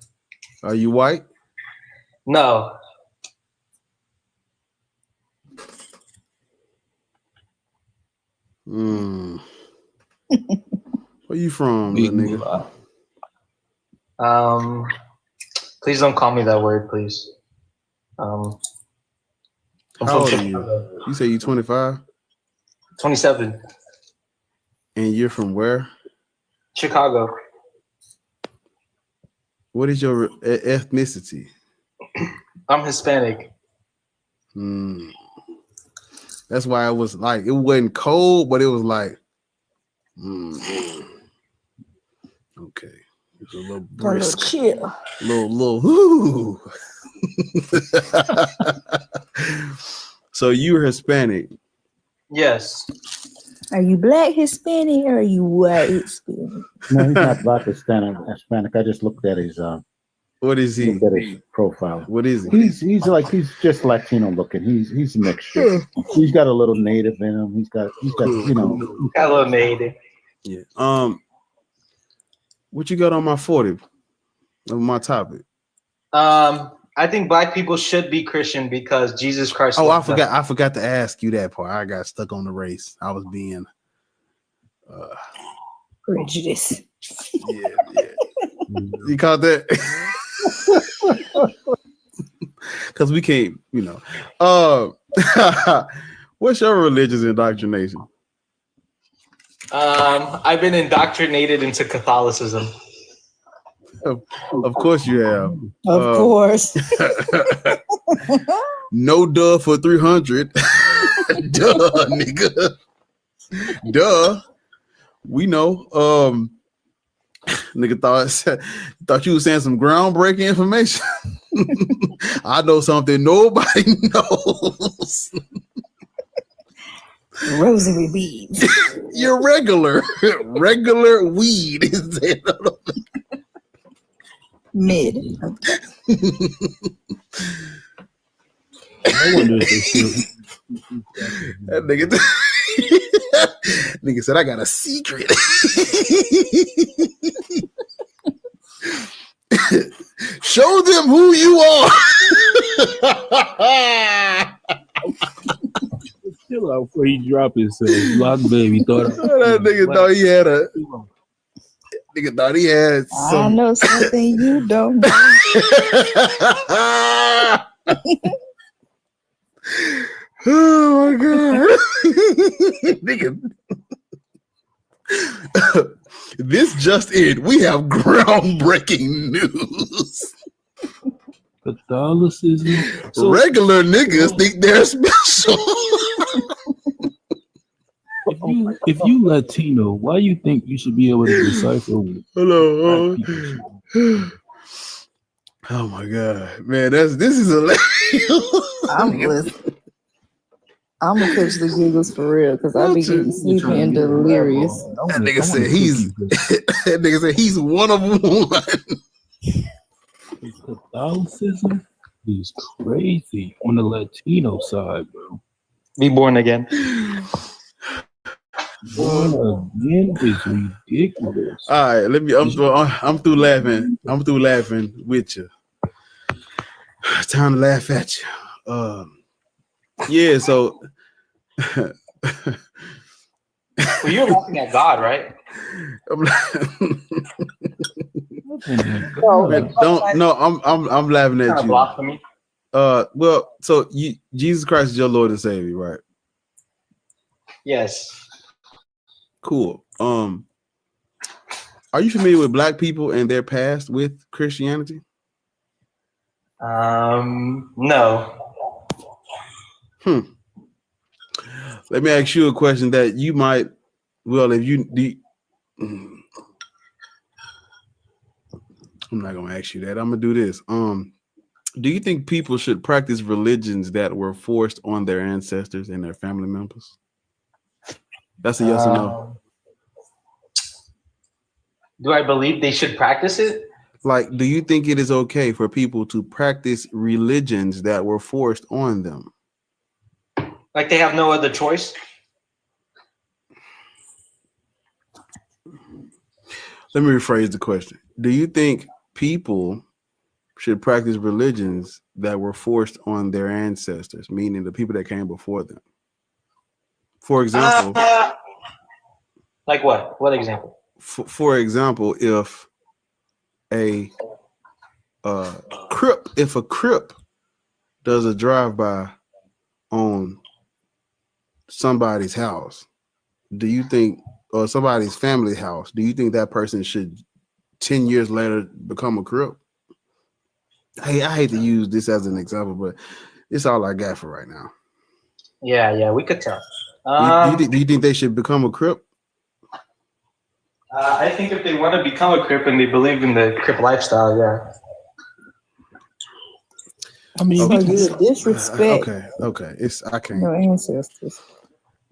S4: Are you white?
S19: No.
S4: Where you from, little nigga?
S19: Please don't call me that word, please. I'm
S4: How old are you? You say you 25?
S19: 27.
S4: And you're from where?
S19: Chicago.
S4: What is your ethnicity?
S19: I'm Hispanic.
S4: That's why it was like, it wasn't cold, but it was like, okay. It's a little brisk.
S14: Chill.
S4: Little, whoo. So you're Hispanic.
S19: Yes.
S12: Are you black Hispanic or are you white Hispanic?
S17: No, he's not black Hispanic. I just looked at his
S4: what is he?
S17: Looked at his profile.
S4: What is he?
S17: He's just Latino looking. He's a mixture. He's got a little native in him. He's got you know.
S19: Got a little native.
S4: Yeah. What you got on my 40 of my topic?
S19: I think black people should be Christian because Jesus Christ.
S4: Oh, I forgot to ask you that part. I got stuck on the race. I was being
S12: prejudice.
S4: Yeah. You caught that? Because we can't, you know. What's your religious indoctrination?
S19: I've been indoctrinated into Catholicism.
S4: Of course you have.
S12: Of course.
S4: No duh for 300. Duh, nigga. Duh. We know. Nigga thought you was saying some groundbreaking information. I know something nobody knows.
S12: Rosary beads.
S4: You're regular weed. Is it?
S12: Mid.
S23: I wonder if they still.
S4: That nigga said, I got a secret. Show them who you are.
S23: Chill out before he drop himself. Block Baby thought
S4: that nigga thought he had Nigga thought he had
S22: I
S4: some.
S22: know something you don't know.
S4: Oh my god. Nigga. This just in. We have groundbreaking news.
S23: Catholicism.
S4: Regular niggas think they're special.
S23: If you Latino, why you think you should be able to decipher?
S4: Hello. Oh my god, man, this is hilarious.
S22: I'm gonna catch the giggles for real because I be getting sleepy and delirious.
S4: That nigga said he's one of one.
S23: Catholicism is crazy on the Latino side, bro.
S8: Be born again.
S23: Born again is ridiculous.
S4: All right, I'm through laughing. I'm through laughing with you. Time to laugh at you. Yeah, so
S8: Well, you're laughing at God, right?
S4: I'm laughing at you.
S8: Blasphemy.
S4: Well, so Jesus Christ is your Lord and Savior, right?
S8: Yes.
S4: Cool. Are you familiar with Black people and their past with Christianity?
S8: No.
S4: Let me ask you a question that you might, well, if you do. I'm not gonna ask you that. I'm gonna do this. Do you think people should practice religions that were forced on their ancestors and their family members? That's a yes or no.
S8: Do I believe they should practice it?
S4: Like, do you think it is okay for people to practice religions that were forced on them?
S8: Like they have no other choice?
S4: Let me rephrase the question. Do you think people should practice religions that were forced on their ancestors, meaning the people that came before them? For example,
S8: like what? What example?
S4: For example, if a Crip does a drive-by on somebody's house, do you think, or somebody's family house, do you think that person should 10 years later become a Crip? Hey, I hate to use this as an example, but it's all I got for right now.
S8: Yeah, we could tell.
S4: Do you think they should become a Crip?
S8: I think if they want to become a Crip and they believe in the Crip lifestyle, yeah.
S23: I mean,
S22: So you disrespect
S4: Okay. I can't.
S22: your ancestors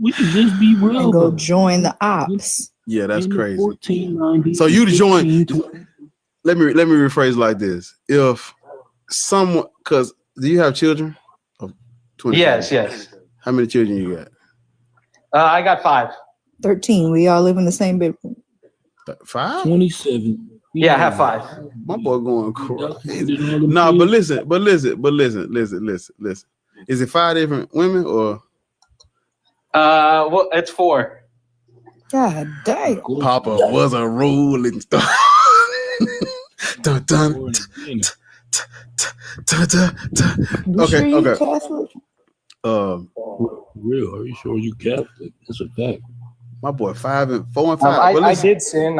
S23: We can just be real.
S22: and go join the ops.
S4: Yeah, that's crazy.
S23: 1490.
S4: So you join. Let me rephrase like this. If someone, because do you have children? Of 20.
S8: Yes.
S4: How many children you got?
S8: I got 5.
S22: 13. We all live in the same bedroom.
S4: 5?
S23: 27.
S8: Yeah, I have 5.
S4: My boy going crazy. No, but listen. Is it 5 different women or?
S8: Well, it's 4.
S22: God damn.
S4: Papa was a rolling star. Dun, dun, Okay.
S22: Catholic?
S23: Real? Are you sure you Catholic? That's a fact.
S4: My boy 4 and 5.
S8: I did sin.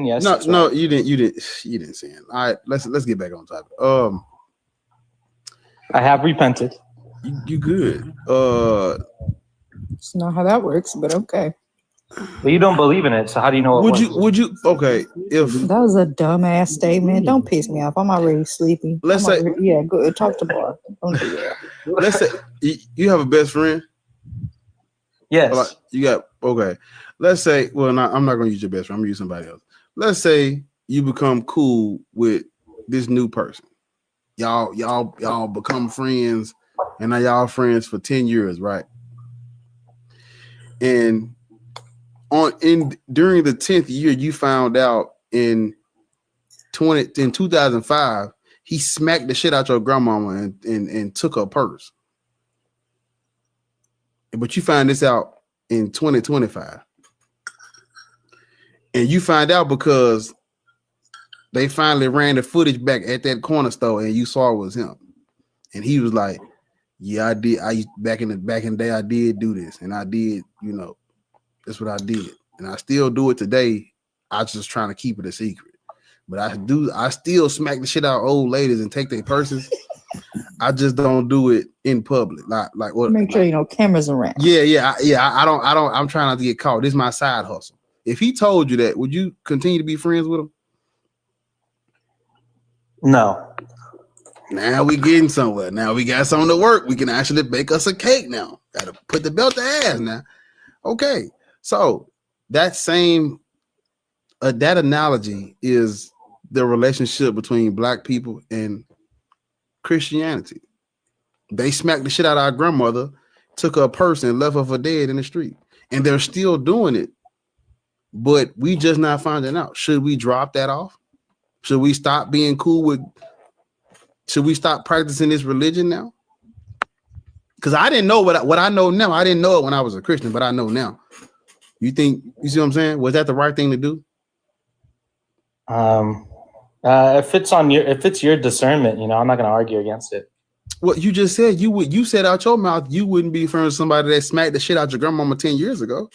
S8: Yes.
S4: No, you didn't sin. All right, let's get back on topic.
S8: I have repented.
S4: You good?
S22: It's not how that works, but okay.
S8: But you don't believe in it, so how do you know?
S4: Would you? Okay, if
S22: that was a dumbass statement, don't piss me off. I'm already sleepy.
S4: Let's say,
S22: yeah, go talk to Bar. Don't do that.
S4: Let's say you have a best friend.
S8: Yes.
S4: Like, you got okay. Let's say, well, I'm not going to use your best friend. I'm going to use somebody else. Let's say you become cool with this new person. Y'all become friends, and now y'all friends for 10 years, right? And during the 10th year, you found out in 2005, he smacked the shit out your grandmama and took her purse. But you find this out in 2025. And you find out because they finally ran the footage back at that corner store, and you saw it was him. And he was like, "Yeah, I did. Back in the day, I did do this, and I did. That's what I did, and I still do it today. I just trying to keep it a secret, but I still smack the shit out of old ladies and take their purses. I just don't do it in public. Like what?
S12: Make sure cameras around.
S4: Yeah. I don't. I'm trying not to get caught. This is my side hustle. If he told you that, would you continue to be friends with him?
S2: No.
S4: Now we getting somewhere. Now we got something to work. We can actually bake us a cake now. Gotta put the belt to ass now. Okay. So that same that analogy is the relationship between black people and Christianity. They smacked the shit out of our grandmother, took her purse and left her for dead in the street. And they're still doing it. But we just not finding out. Should we drop that off? Should we stop being cool with? Should we stop practicing this religion now? Because I didn't know what I know now. I didn't know it when I was a Christian, but I know now. You see what I'm saying? Was that the right thing to do?
S2: If it's your discernment, I'm not going to argue against it.
S4: What you just said, you said out your mouth, you wouldn't be friends with somebody that smacked the shit out your grandmama 10 years ago.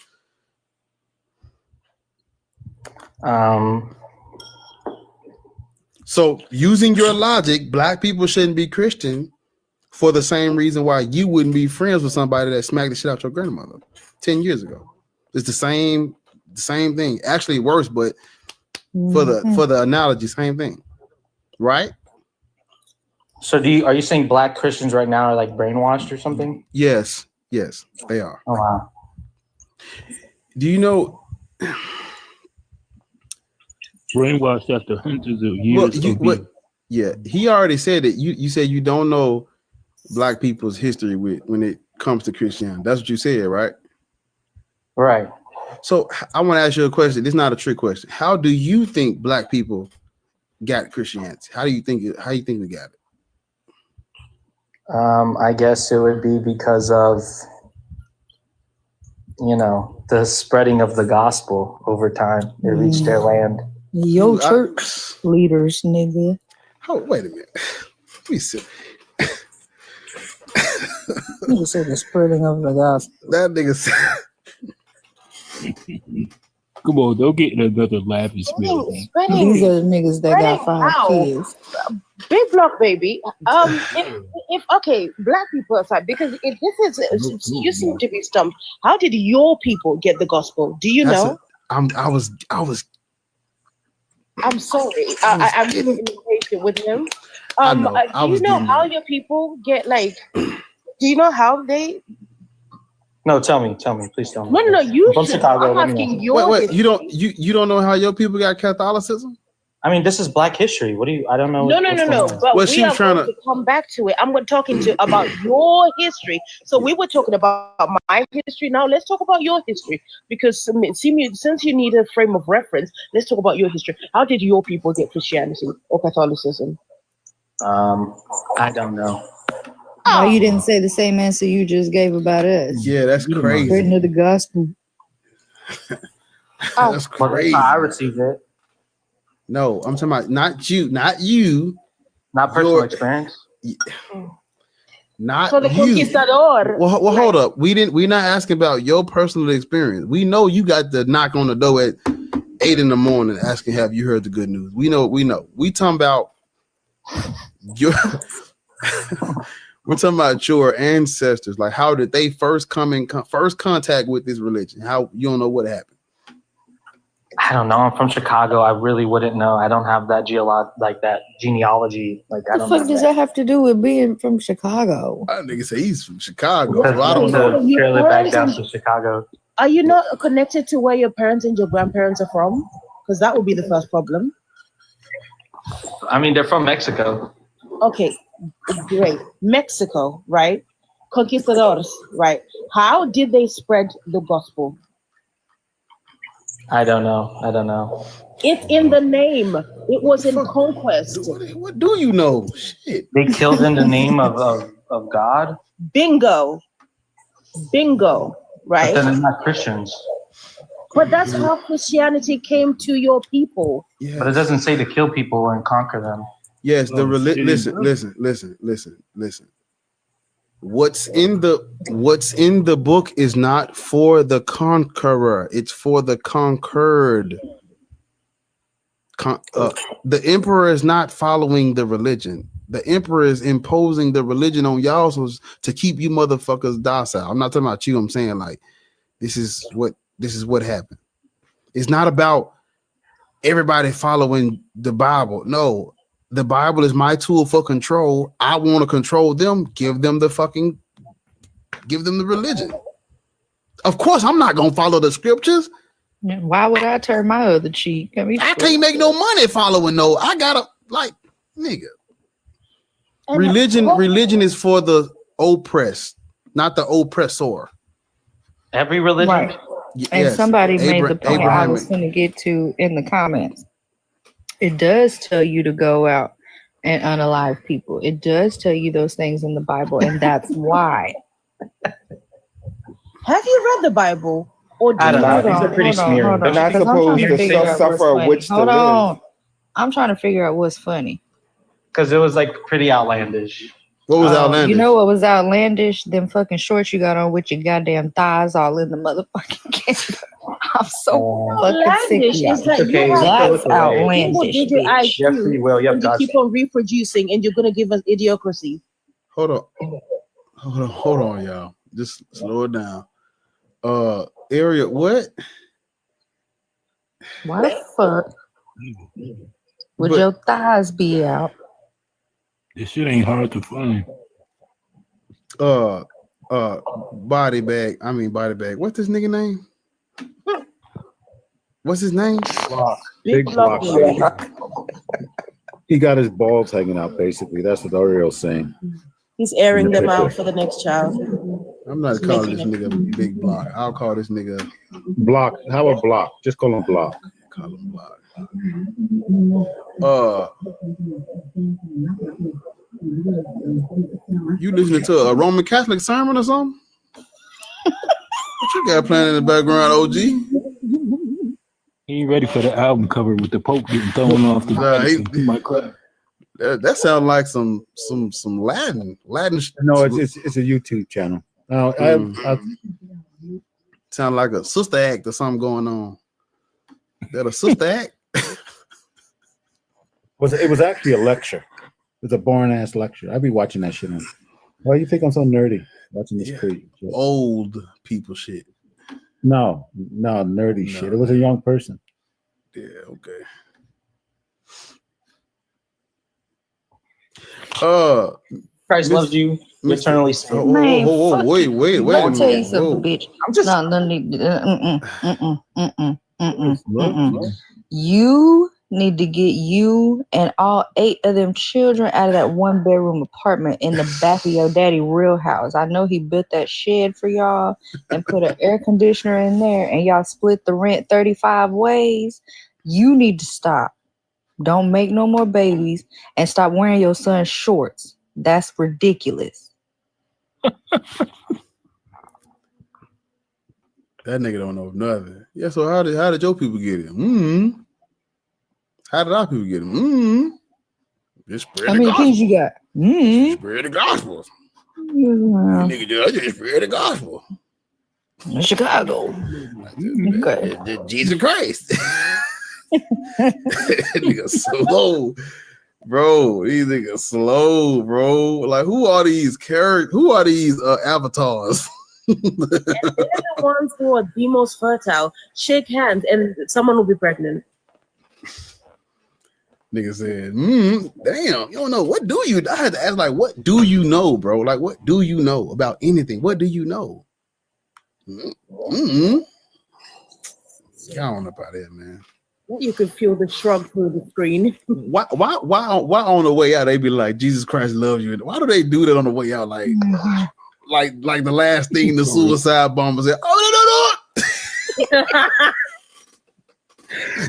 S4: So using your logic, black people shouldn't be Christian for the same reason why you wouldn't be friends with somebody that smacked the shit out your grandmother 10 years ago. It's the same thing. Actually worse, but for the analogy, same thing. Right?
S2: So are you saying black Christians right now are like brainwashed or something?
S4: Yes, they are.
S2: Oh wow.
S4: Do you know
S23: brainwashed after hundreds of years?
S4: Yeah, he already said that. You said you don't know black people's history when it comes to Christianity. That's what you said, right?
S2: Right.
S4: So I want to ask you a question. This is not a trick question. How do you think black people got Christianity? How do you think we got it?
S2: I guess it would be because of the spreading of the gospel over time. It reached their land.
S12: Yo, church leaders, nigga.
S4: Oh, wait a minute. Let me see.
S12: You said the spreading of the gospel.
S4: That nigga said.
S23: Come on, don't get another laughing spell.
S12: These are the niggas that got 5 kids.
S14: Big block, baby. If okay, black people aside, because you seem to be stumped. How did your people get the gospel? Do you know?
S4: I'm
S14: sorry. I'm being impatient with him. Do you know how your people get do you know how they?
S2: No, tell me, please tell me.
S14: No, you
S2: from
S14: should.
S2: Chicago.
S14: I'm asking you.
S4: Wait, you don't know how your people got Catholicism?
S2: I mean, this is Black history. I don't know.
S14: No. But we are going to come back to it. I'm talking about your history. So we were talking about my history. Now let's talk about your history, because since you need a frame of reference, let's talk about your history. How did your people get Christianity or Catholicism?
S2: I don't know.
S12: Oh, you didn't say the same answer you just gave about us.
S4: Yeah, that's crazy.
S12: Spreading of the gospel.
S4: That's crazy.
S2: I received it.
S4: No, I'm talking about not you.
S2: Not personal experience.
S14: So the conquistador.
S4: Well, hold up. We're not asking about your personal experience. We know you got the knock on the door at 8 a.m. asking, have you heard the good news? We know. We talking about your we're talking about your ancestors. Like, how did they first first contact with this religion? How you don't know what happened?
S2: I don't know. I'm from Chicago. I really wouldn't know. I don't have that genealogy. Like, I don't know.
S12: What the fuck does that have to do with being from Chicago?
S4: I nigga say he's from Chicago.
S2: So I don't know. Trail it back down to Chicago.
S14: Are you not connected to where your parents and your grandparents are from? Because that would be the first problem.
S2: I mean, they're from Mexico.
S14: Okay, great. Mexico, right? Conquistadors, right? How did they spread the gospel?
S2: I don't know.
S14: It's in the name. It was in conquest.
S4: What do you know? Shit.
S2: They killed in the name of God?
S14: Bingo. Right?
S2: But then they're not Christians.
S14: But that's how Christianity came to your people.
S2: But it doesn't say to kill people and conquer them.
S4: Yes, listen. What's in the book is not for the conqueror, it's for the conquered. The emperor is not following the religion. The emperor is imposing the religion on y'all to keep you motherfuckers docile. I'm not talking about you. I'm saying like this is what happened. It's not about everybody following the Bible. No, the Bible is my tool for control. I want to control them. Give them the religion. Of course, I'm not gonna follow the scriptures.
S10: Why would I turn my other cheek?
S4: I can't make no money following no. I gotta like nigga. Religion is for the oppressed, not the oppressor.
S2: Every religion.
S10: Right. And somebody made the point I was going to get to in the comments. It does tell you to go out and unalive people. It does tell you those things in the Bible, and that's why.
S14: Have you read the Bible? Or
S2: I don't know. These are pretty smeary.
S18: They're not supposed to suffer which to live.
S10: I'm trying to figure out what's funny.
S2: Because it was like pretty outlandish.
S4: What was outlandish?
S10: You know what was outlandish? Them fucking shorts you got on with your goddamn thighs all in the motherfucking camera. I'm so fucking sick of y'all.
S14: Is that
S2: Okay,
S14: you
S10: that's
S14: have
S10: outlandish.
S14: single-digit IQ,
S2: You have free will, you have
S14: and you
S2: God.
S14: keep on reproducing, and you're gonna give us idiocracy.
S4: Hold on, y'all. Just slow it down. Area, what?
S10: Why the fuck would your thighs be out?
S23: This shit ain't hard to find.
S4: Body bag. What's this nigga name? What's his name?
S17: Block. Big Block. He got his balls hanging out, basically. That's what Ariel's saying.
S14: He's airing them out for the next child.
S4: I'm not calling this nigga Big Block. I'll call this nigga
S17: Block. How about Block? Just call him Block.
S4: Call him Block. You listening to a Roman Catholic sermon or something? What you got playing in the background, OG?
S23: He ain't ready for the album cover with the Pope getting thrown off the
S4: He might cry. That sounds like some Latin.
S17: No, it's a YouTube channel.
S4: Sound like a sister act or something going on. That a sister act?
S17: It was actually a lecture. It's a boring ass lecture. I'd be watching that shit. Why do you think I'm so nerdy watching this crazy shit?
S4: Old people shit.
S17: No, nerdy shit. It was a young person.
S4: Yeah, okay.
S2: Christ loves you eternally.
S4: Wait.
S10: Let me tell you something, bitch. I'm just You need to get you and all 8 of them children out of that 1-bedroom apartment in the back of your daddy real house. I know he built that shed for y'all and put an air conditioner in there, and y'all split the rent 35 ways. You need to stop. Don't make no more babies and stop wearing your son's shorts. That's ridiculous.
S4: That nigga don't know nothing. Yeah, so how did your people get it? How did our people get it? Just spread
S10: How
S4: the
S10: many
S4: gospel.
S10: kids you got?
S4: Spread the gospel.
S10: Well,
S4: Nigga just spread the gospel.
S10: in Chicago.
S4: Okay. Jesus Christ. Nigga slow. Bro, these niggas slow, bro. Like, who are these characters? Who are these avatars?
S14: And they're the ones who are the most fertile. Shake hands, and someone will be pregnant.
S4: Nigga said, damn, you don't know. What do you? I had to ask, like, what do you know, bro? Like, what do you know about anything? What do you know? Y'all don't know about that, man.
S14: You could feel the shrug through the screen.
S4: Why on the way out they be like, Jesus Christ loves you? Why do they do that on the way out? Like the last thing the suicide bomber said, oh no.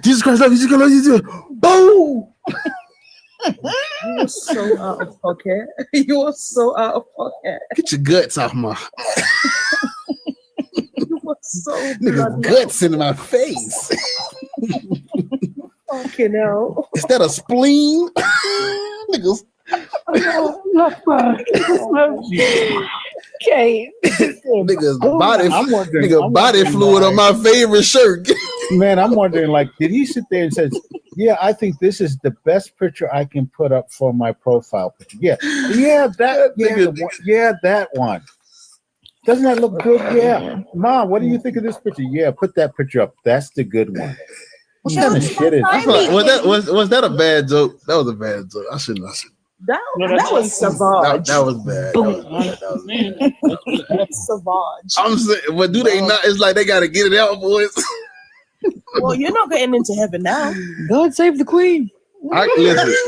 S4: Jesus Christ loves you, Jesus Christ loves you. Boom!
S14: You are so out of pocket. You are so out of pocket.
S4: Get your guts off my.
S14: You are So
S4: Nigga, guts in my face.
S14: fucking hell.
S4: Is that a spleen? Niggas.
S10: Okay.
S4: Niggas body,
S17: I'm wondering-
S4: nigga
S17: I'm
S4: body
S17: wondering
S4: fluid on my favorite shirt.
S17: Man, I'm wondering, like, did he sit there and says, "Yeah, I think this is the best picture I can put up for my profile picture"? Yeah, that one. Doesn't that look good? Yeah, Mom, what do you think of this picture? Yeah, put that picture up. That's the good one. What kind of shit is
S4: I feel like, was that a bad joke? That was a bad joke. I shouldn't.
S14: That was savage.
S4: That was bad. That was bad.
S14: Savage.
S4: I'm saying, but do they not? It's like they gotta get it out, boys.
S14: Well, you're not getting into heaven now.
S10: God save the queen.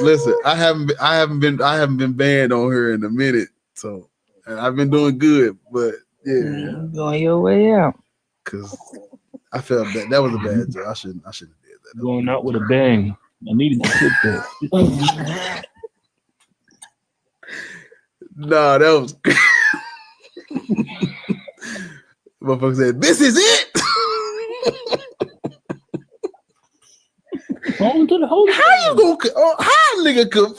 S4: Listen. I haven't been banned on her in a minute, so and I've been doing good. But yeah,
S10: Going your way out.
S4: because I felt that was a bad joke. I shouldn't have did that.
S23: Going out with a bang. I needed to put that.
S4: Nah, that was. Motherfucker said, "This is it."
S23: On to the holy.
S4: How you gonna? How nigga could?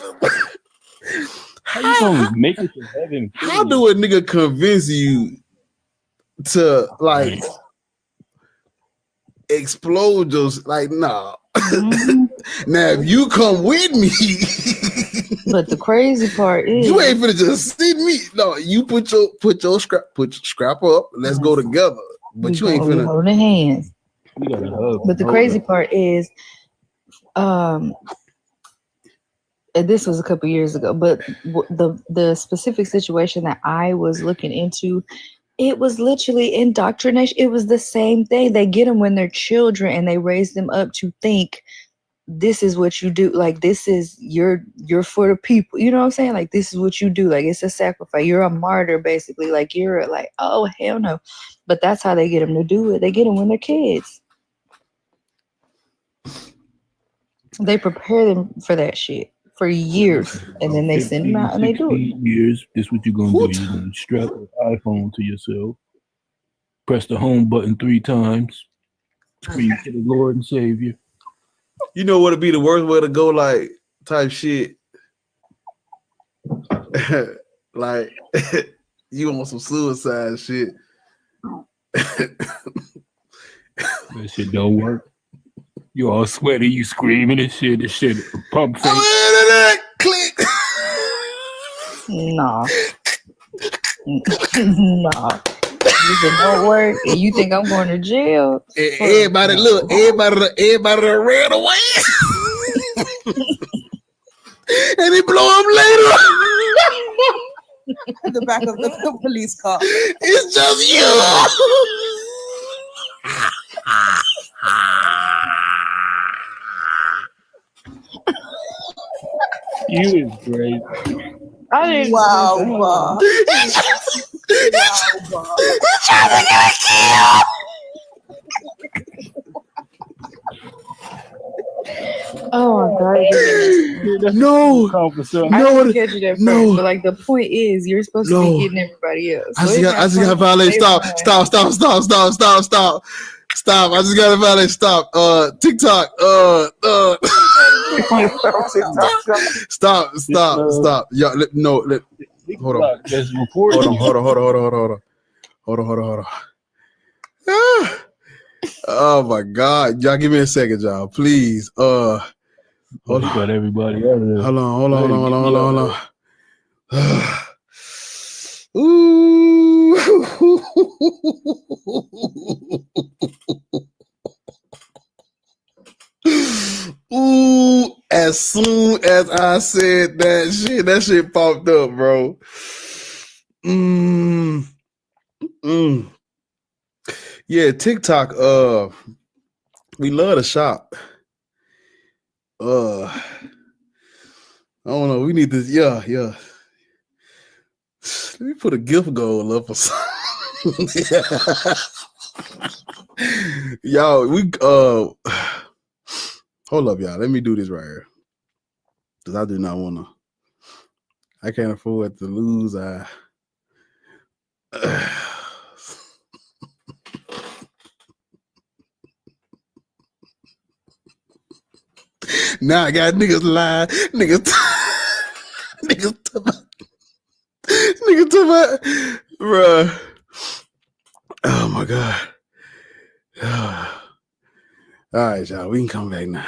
S23: How you gonna make it to heaven?
S4: How do a nigga convince you to like explode your like? Nah. Now if you come with me,
S10: But the crazy part is
S4: you ain't finna just see me. No, you put your scrap up. Let's go together. But you ain't finna
S10: holding hands.
S23: We gotta hug.
S10: But the crazy part is, and this was a couple years ago, but the specific situation that I was looking into, it was literally indoctrination. It was the same thing. They get them when they're children and they raise them up to think this is what you do. Like, this is you're for the people. You know what I'm saying? Like, this is what you do. Like, it's a sacrifice. You're a martyr, basically. Like, you're like, oh, hell no. But that's how they get them to do it. They get them when they're kids. They prepare them for that shit for years, and then they send them out and they do it.
S23: Years. This what you're gonna do. You're gonna strap an iPhone to yourself, press the home button 3 times, scream to the Lord and Savior.
S4: You know what'd be the worst way to go, like type shit. Like you on some suicide shit.
S23: That shit don't work. You all sweaty, you screaming and shit. This shit pump fake.
S4: Click.
S10: Nah. Nah. It don't work, and you think I'm going to jail?
S4: Everybody ran away. And he blow him later.
S14: At the back of the police car.
S4: It's just you.
S23: You is great.
S10: I didn't.
S14: Wow.
S10: Oh my god!
S4: No,
S10: I didn't catch you that first, but like the point is, you're supposed to be getting everybody else.
S4: I just got violate. Stop. I just got to violate. Stop. TikTok. Stop. Y'all, hold on. Hold on. Oh my God. Y'all give me a second, y'all. Please. Hold on.
S23: Got everybody out of there.
S4: Hold on. Ooh. Ooh, as soon as I said that shit popped up, bro. Yeah, TikTok, we love to shop. I don't know. We need this. Yeah. Let me put a gift goal up or something. Y'all, hold up, y'all. Let me do this right here. Because I do not want to. I can't afford to lose. Now I got niggas lying. Niggas talking about, bruh. Oh my God. All right, y'all. We can come back now.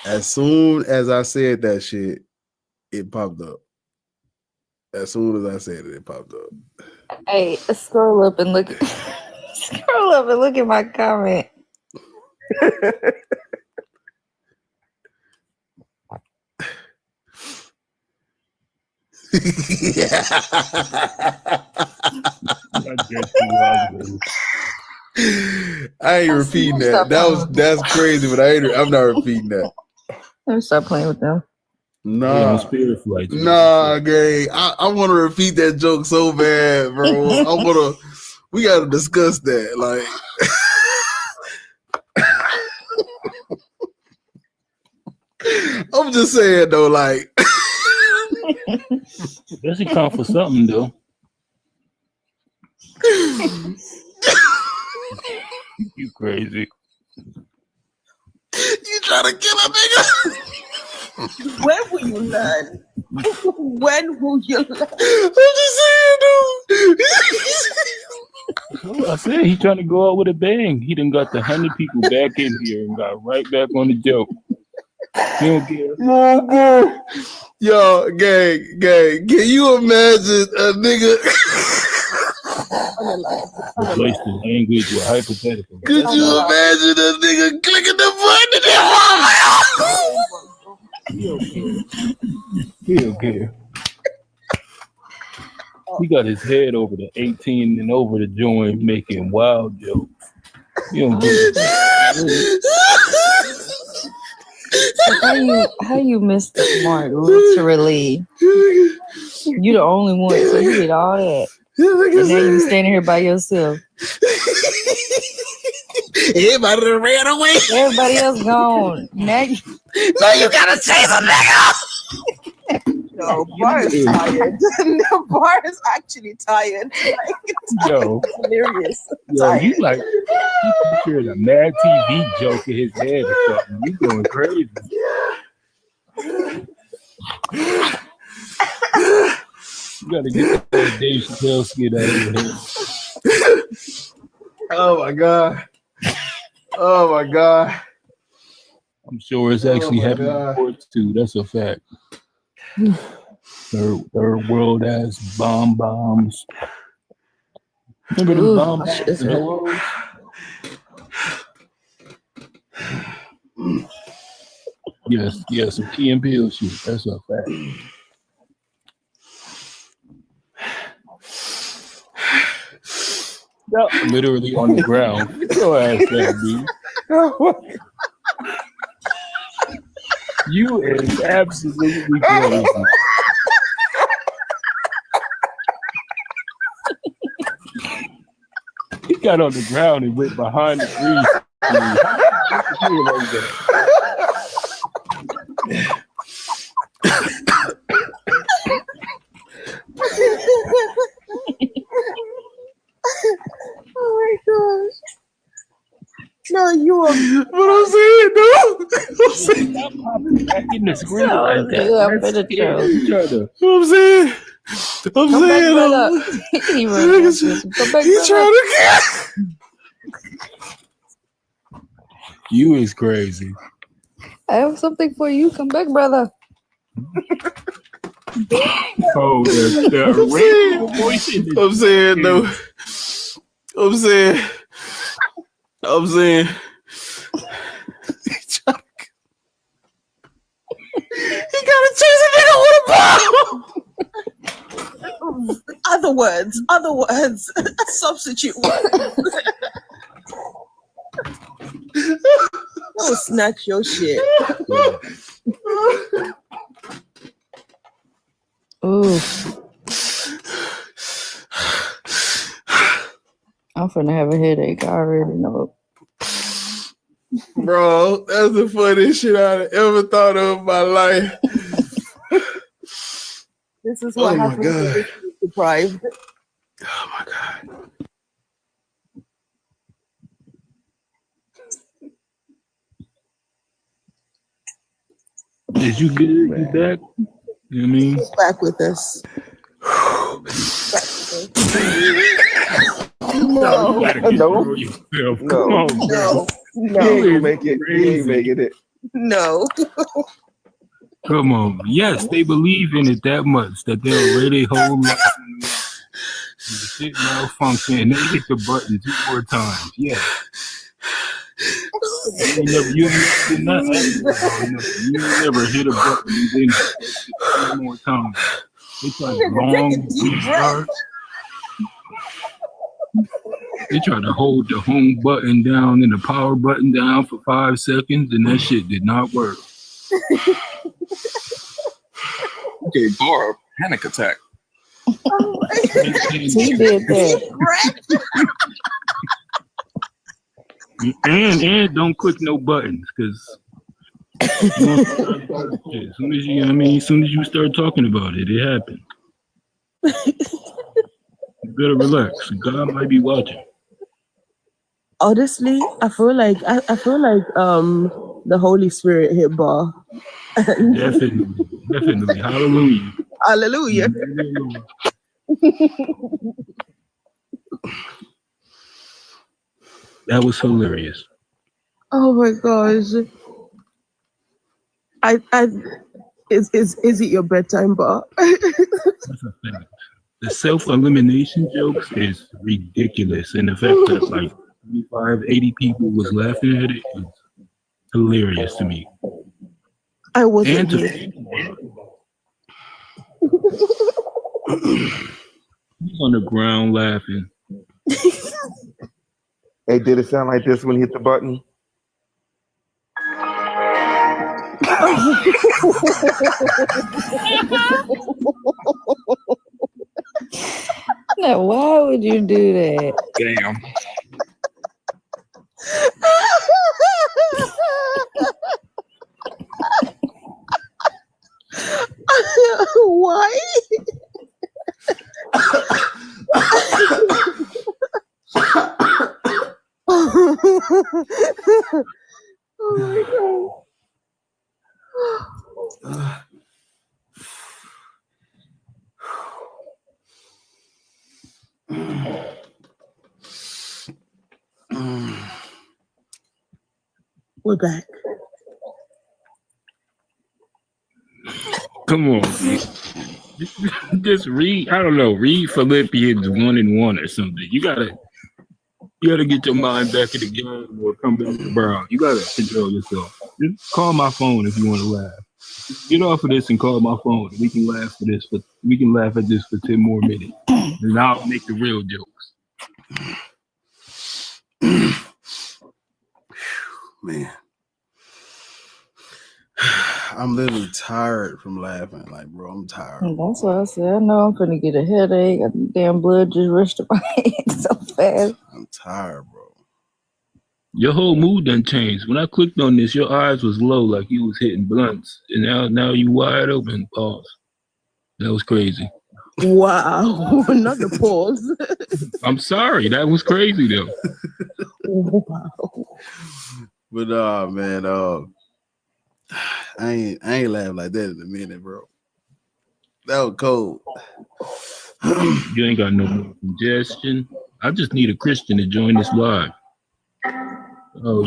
S4: As soon as I said that shit, it popped up. As soon as I said it, it popped up.
S10: Hey, scroll up and look. Scroll up and look at my comment.
S4: I ain't repeating that. That's crazy, but I'm not repeating that.
S10: Let me stop playing with them.
S4: Nah,
S23: Spirit flight.
S4: nah, gang. I want to repeat that joke so bad, bro. We gotta discuss that. Like, I'm just saying though, like,
S23: Does he come for something though? You crazy.
S4: You trying to kill a nigga?
S14: When will you learn? When will you learn?
S4: I'm just saying,
S23: I said he trying to go out with a bang. He done got the 100 people back in here and got right back on the joke. He don't care.
S4: dude. Yo, gang. Can you imagine a nigga?
S23: Replace the language with hypothetical.
S4: Could you imagine a nigga clicking the button
S23: He don't care. He got his head over the 18 and over the joint making wild jokes. He don't care.
S10: How you missed the mark, literally? You the only one, so you did all that. And now you standing here by yourself.
S4: Everybody done ran away.
S10: Everybody else gone. Now you
S14: gotta chase a nigga. No, Bar is tired. No, Bar is actually tired.
S23: Yo,
S14: Hilarious.
S23: you like hearing a Mad TV joke in his head or something. You going crazy. You gotta get that Dave Chappelle skit out of your head.
S4: Oh my God. Oh my God.
S23: I'm sure it's actually happening in sports too. That's a fact. Third world ass bombs. Remember the bombs? Yes, some Key and Peele shit. That's a fact. Literally on the ground. Get your ass down, dude. You is absolutely crazy. He got on the ground and went behind the trees.
S14: Oh my gosh. No, you are.
S4: What I'm saying, dude.
S23: Stop popping back in the screen like that.
S10: Yeah, I'm finna troll.
S23: You trying to?
S4: I'm saying.
S10: Come back, brother. He runs this. Come back,
S4: He's trying to
S23: You is crazy.
S10: I have something for you. Come back, brother.
S23: Oh, the radio voice in the
S4: I'm saying, though. I'm saying. He gotta chase a nigga with a bomb.
S14: Other words. Substitute words. Oh, snatch your shit.
S10: Ooh. I'm finna have a headache. I already know.
S4: Bro, that's the funniest shit I've ever thought of in my life.
S14: This is what happens when you're deprived.
S4: Oh my God.
S23: Is you good? You back? You know what I mean?
S14: He's back with us.
S23: No. You gotta control yourself. Come on, bro.
S14: No.
S18: He ain't gonna make it. He ain't making it.
S14: No.
S23: Come on. Yes, they believe in it that much that they'll ready whole life. The shit malfunction and they hit the button 2 more times. Yeah. You never hit a button and then 2 more times. It's like long restart. They try to hold the home button down and the power button down for 5 seconds, and that shit did not work.
S6: Okay, Barb, panic attack.
S10: He did that.
S23: And don't click no buttons, because as soon as you, as soon as you start talking about it, it happened. You better relax. God might be watching.
S14: Honestly, I feel like the Holy Spirit hit Bar.
S23: Definitely. Hallelujah.
S14: Hallelujah.
S23: That was hilarious.
S14: Oh my gosh. Is it your bedtime, Bar?
S23: That's a fact. The self-elimination jokes is ridiculous. And the fact that like 75, 80 people was laughing at it is hilarious to me.
S14: I wasn't
S23: And to
S14: here.
S23: he's on the ground laughing.
S18: Hey, did it sound like this when he hit the button?
S10: Now, why would you do that?
S6: Damn.
S14: Why? Oh my god. We're back.
S23: Come on. Just read, I don't know, read Philippians 1:1 or something. You gotta get your mind back in the game or come back to Brown. You gotta control yourself. Just call my phone if you want to laugh. Get off of this and call my phone. We can laugh at this for 10 more minutes. And I'll make the real jokes.
S4: Man. I'm literally tired from laughing. Like, bro, I'm tired.
S10: That's what I said. I know I'm gonna get a headache. Damn blood just rushed to my head so fast.
S4: I'm tired, bro.
S23: Your whole mood done changed. When I clicked on this, your eyes was low like you was hitting blunts. And now you wide open. Pause. That was crazy.
S14: Wow. Not the pause.
S23: I'm sorry. That was crazy though.
S14: Wow.
S4: But man, I ain't laughing like that in a minute, bro. That was cold.
S23: You ain't got no more congestion. I just need a Christian to join this live. Oh,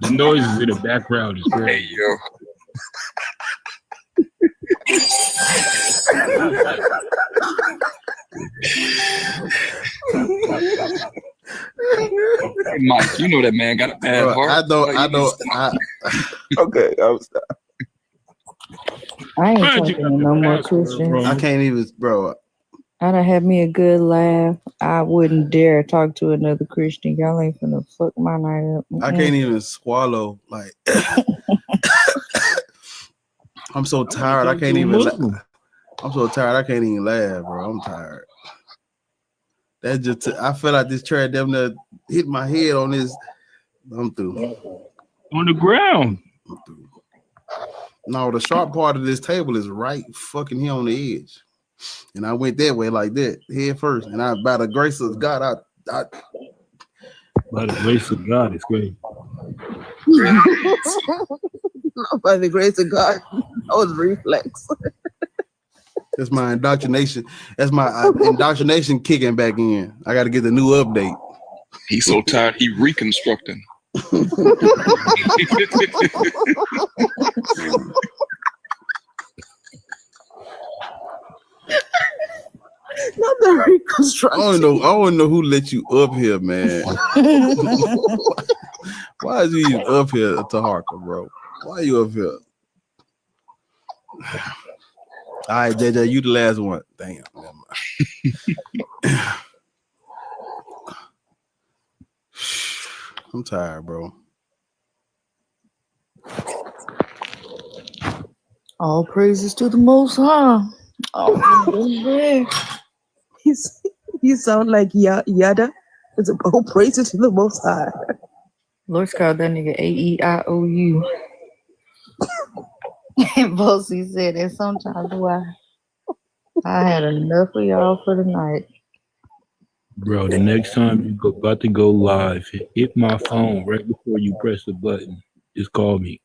S23: the noises in the background is great.
S6: Hey, yo. Mike, you know that man got a bad
S4: Bro,
S6: heart.
S4: I know.
S18: Okay, I'm sorry.
S10: I ain't talking to no more Christians.
S4: I can't even, bro.
S10: I done had me a good laugh. I wouldn't dare talk to another Christian. Y'all ain't finna fuck my night up.
S4: I can't even swallow. Like, I'm so tired. I can't even. I'm so tired. I can't even laugh, bro. I'm tired. That just. I feel like this chair damn near hit my head on this. I'm through.
S23: On the ground.
S4: I'm through. No, the sharp part of this table is right fucking here on the edge. And I went that way like that, head first. And by the grace of God, I
S23: By the grace of God, it's great.
S14: Not by the grace of God. That was reflex.
S4: That's my indoctrination. That's my indoctrination kicking back in. I got to get the new update.
S7: He's so tired. He reconstructing.
S14: Not the reconstruction.
S4: I don't know who let you up here, man. Why is you even up here to Harker, bro? Why are you up here? All right, JJ, you the last one. Damn. I'm tired, bro.
S10: All praises to the Most High.
S14: You sound like Yada. It's a whole praises to the Most High.
S10: Lord's called that nigga AEIOU. And Bosie said, and sometimes I had enough of y'all for the night.
S23: Bro, the next time you about to go live, hit my phone right before you press the button. Just call me.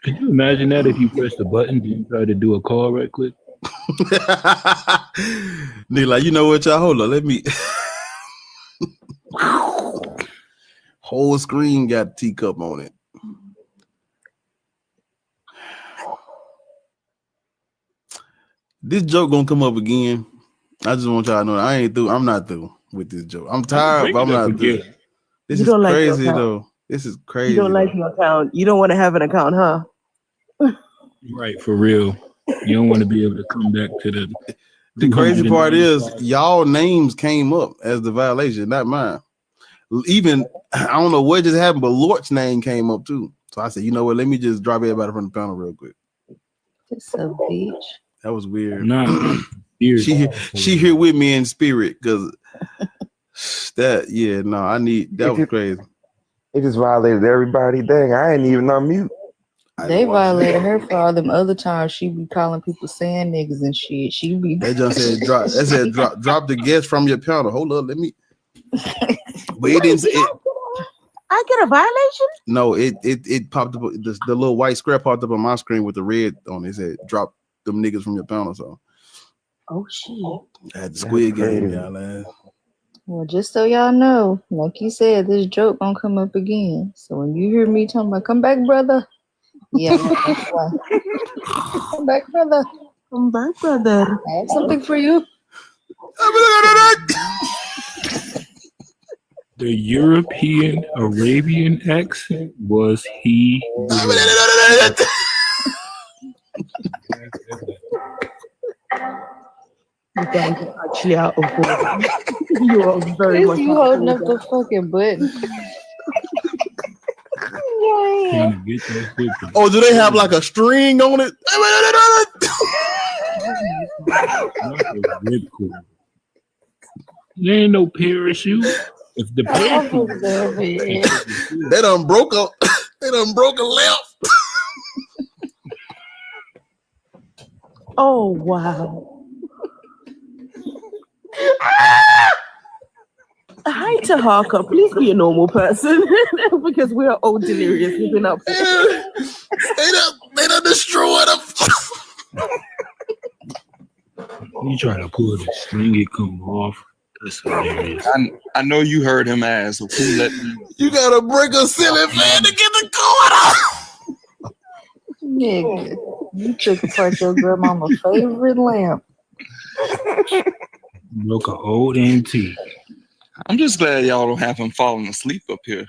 S23: Can you imagine that if you press the button, then you try to do a call right quick?
S4: Nigga, like, you know what, y'all? Hold on, let me. Whole screen got teacup on it. This joke gonna come up again. I just want y'all to know I ain't through. I'm not through with this joke. I'm tired, but I'm not through. This is crazy, though. This is crazy.
S14: You don't like your account. You don't want to have an account, huh?
S23: Right, for real. You don't want to be able to come back to the.
S4: The crazy part is y'all names came up as the violation, not mine. Even I don't know what just happened, but Lort's name came up too. So I said, you know what? Let me just drop everybody from the panel real quick.
S10: It's a beach.
S4: That was weird.
S23: Nah,
S4: she here with me in spirit because that was crazy.
S18: It just violated everybody. Dang, I ain't even on mute.
S10: They violated her for all them other times she be calling people saying niggas and shit. She be
S4: They just said drop. That said drop the guest from your panel. Hold up, let me. But it didn't.
S14: I get a violation?
S4: No, it popped up. The little white square popped up on my screen with the red on it. It said drop them niggas from your panel. So.
S14: Oh shit!
S4: I had the Squid Game, y'all. Man.
S10: Well, just so y'all know, like you said, this joke gonna come up again. So when you hear me talking about come back, brother, yeah, that's why. Come back, brother.
S14: Come back, brother.
S10: I have something for you.
S23: The European Arabian accent was he.
S14: You guys are actually out of order. You are very much.
S10: You holding up the fucking button.
S4: Oh, do they have like a string on it?
S23: There ain't no parachute. If the parachute,
S4: they done broke a left.
S14: Oh wow. Hi to Harker. Please be a normal person because we are all delirious. We've been up.
S4: They done destroyed them.
S23: You try to pull the string, it come off. That's hilarious.
S7: I know you heard him ask. Who let me?
S4: You gotta break a ceiling fan to get the cord off.
S10: Nigga, you took apart your grandmama's favorite lamp.
S23: Broke an old antique.
S7: I'm just glad y'all don't have him falling asleep up here.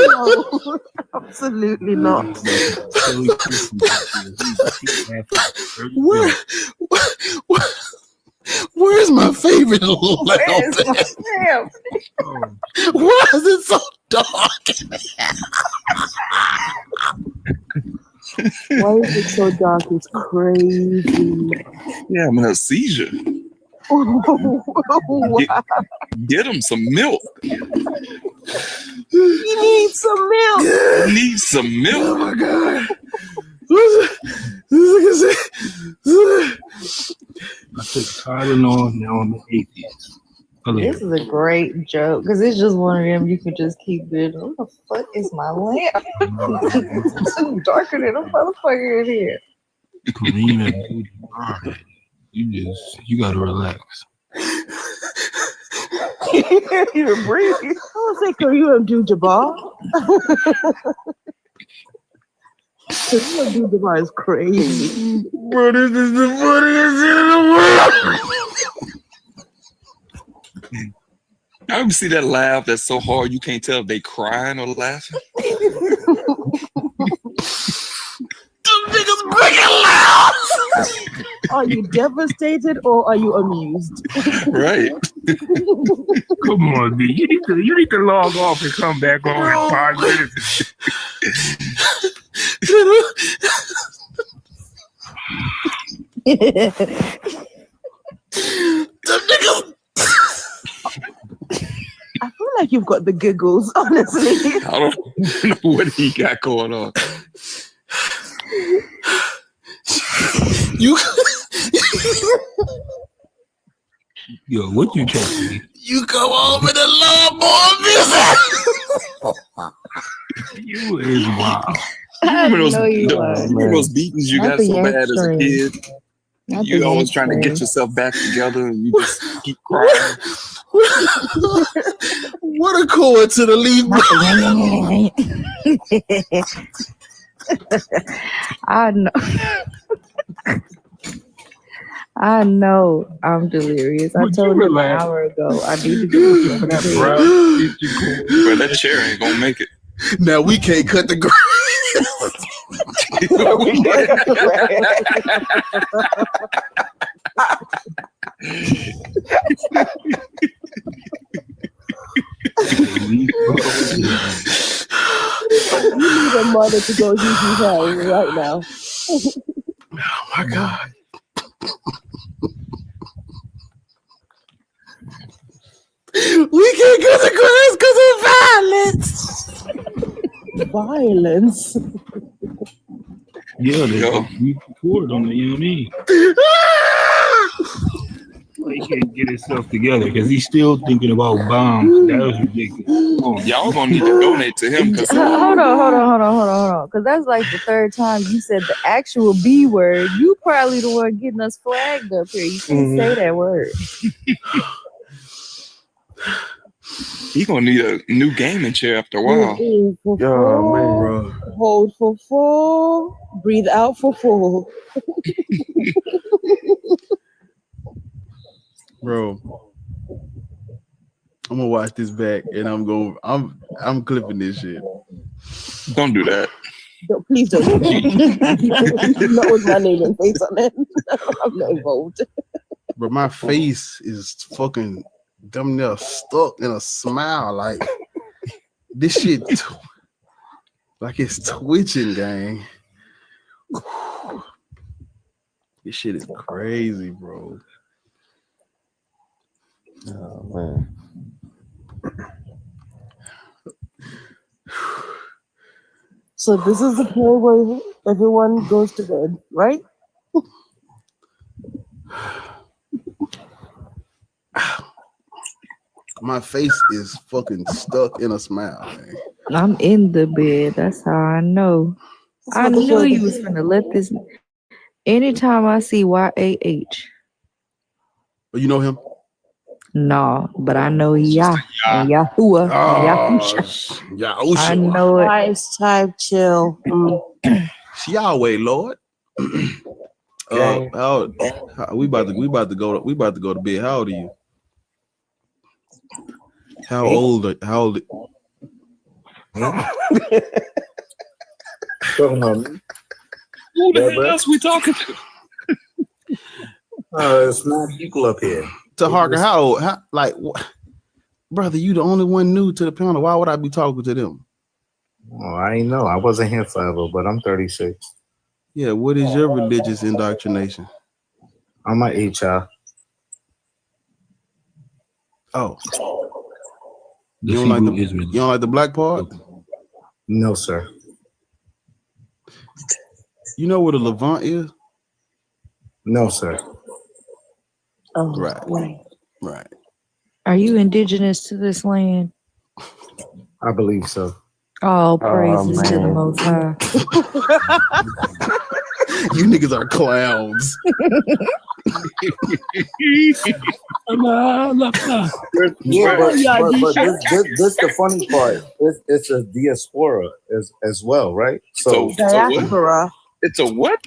S14: No, absolutely not.
S4: Where's my favorite lamp? Why is it so dark?
S14: Why is it so dark? It's crazy.
S7: Yeah, I'm in a seizure. Get him some milk.
S14: You need some milk.
S7: Need some milk.
S4: Oh my god.
S23: I took Tylenol, now I'm an atheist.
S10: This is a great joke because it's just one of them you can just keep it. What the fuck is my lamp? It's darker than a motherfucker in here.
S23: Kareem Abdul-Jabbar. You gotta relax.
S14: You breathe. I was like, Kareem Abdul-Jabbar. Kareem Abdul-Jabbar is crazy.
S3: Bro, this is the funniest shit in the world.
S7: I ever see that laugh that's so hard you can't tell if they crying or laughing?
S14: Them niggas breaking loud. Are you devastated or are you amused?
S7: Right.
S23: Come on, B. You need to log off and come back on in 5 minutes.
S14: Them niggas. I feel like you've got the giggles, honestly.
S7: I don't know what he got going on.
S3: You
S23: Yo, what you trying to do?
S3: you come home in a lawnmower visit.
S23: You is wild.
S7: Remember those,
S10: know you are.
S7: remember those beatings you
S10: Not
S7: got
S10: the
S7: so bad as a
S10: extreme.
S7: kid?
S10: Not
S7: You
S10: the
S7: always trying to get
S10: extreme.
S7: yourself back together and you just keep crying.
S3: What a chord to the leaf.
S10: I know. I know I'm delirious. I
S23: Would
S10: told
S23: you
S10: him an
S23: relax?
S10: hour ago I need to do something.
S23: That brown shit you cool.
S7: But that chair ain't gonna make it.
S3: Now we can't cut the grass.
S14: You need a mother to go use his house right now.
S3: Oh my God. We can't cut the grass because of violence.
S14: Violence.
S23: Yeah, they
S7: Yo.
S23: you record on the, you know what I mean? Well, he can't get himself together because he's still thinking about bombs. That was ridiculous. Come on.
S7: Y'all gonna need to donate to him because
S10: Hold on. Because that's like the third time you said the actual B word. You probably the one getting us flagged up here. You can't say that word.
S7: he gonna need a new gaming chair after a while.
S14: In for
S18: Yo,
S14: four,
S18: man.
S3: Bro.
S14: hold for 4, breathe out for 4.
S3: Bro. I'm gonna watch this back and I'm clipping this shit.
S7: Don't do that.
S14: No, please don't. Not with my name and face on it. I'm not involved.
S3: But my face is fucking damn near stuck in a smile. Like this shit like it's twitching, gang. This shit is crazy, bro.
S18: Oh man.
S14: So this is the point where everyone goes to bed, right?
S3: My face is fucking stuck in a smile, man.
S10: I'm in the bed. That's how I know. I knew you was gonna let this. Anytime I see YAH,
S3: But you know him?
S10: no, but I know Yah and Yahuwah and Yahusha.
S3: Yahusha.
S10: I know it.
S14: Nice type chill.
S3: It's Yahweh, Lord. We about to go to bed. How old are you? How old?
S11: Who the hell else we talking to? It's not people up here.
S3: To Harker, how old? Brother, you the only one new to the panel. Why would I be talking to them?
S11: Oh, I ain't know. I wasn't here forever, but I'm 36.
S3: Yeah, what is your religious indoctrination?
S11: I'm an HR.
S3: Oh. You don't like the black part?
S11: No, sir.
S3: You know what a Levant is?
S11: No, sir.
S14: Oh,
S3: right.
S10: Are you indigenous to this land?
S11: I believe so.
S10: All praises to the
S11: man.
S10: Most High.
S4: You niggas are clowns.
S11: Yeah, but this the funny part. It's a diaspora as well, right? So
S14: Diaspora.
S7: It's a what?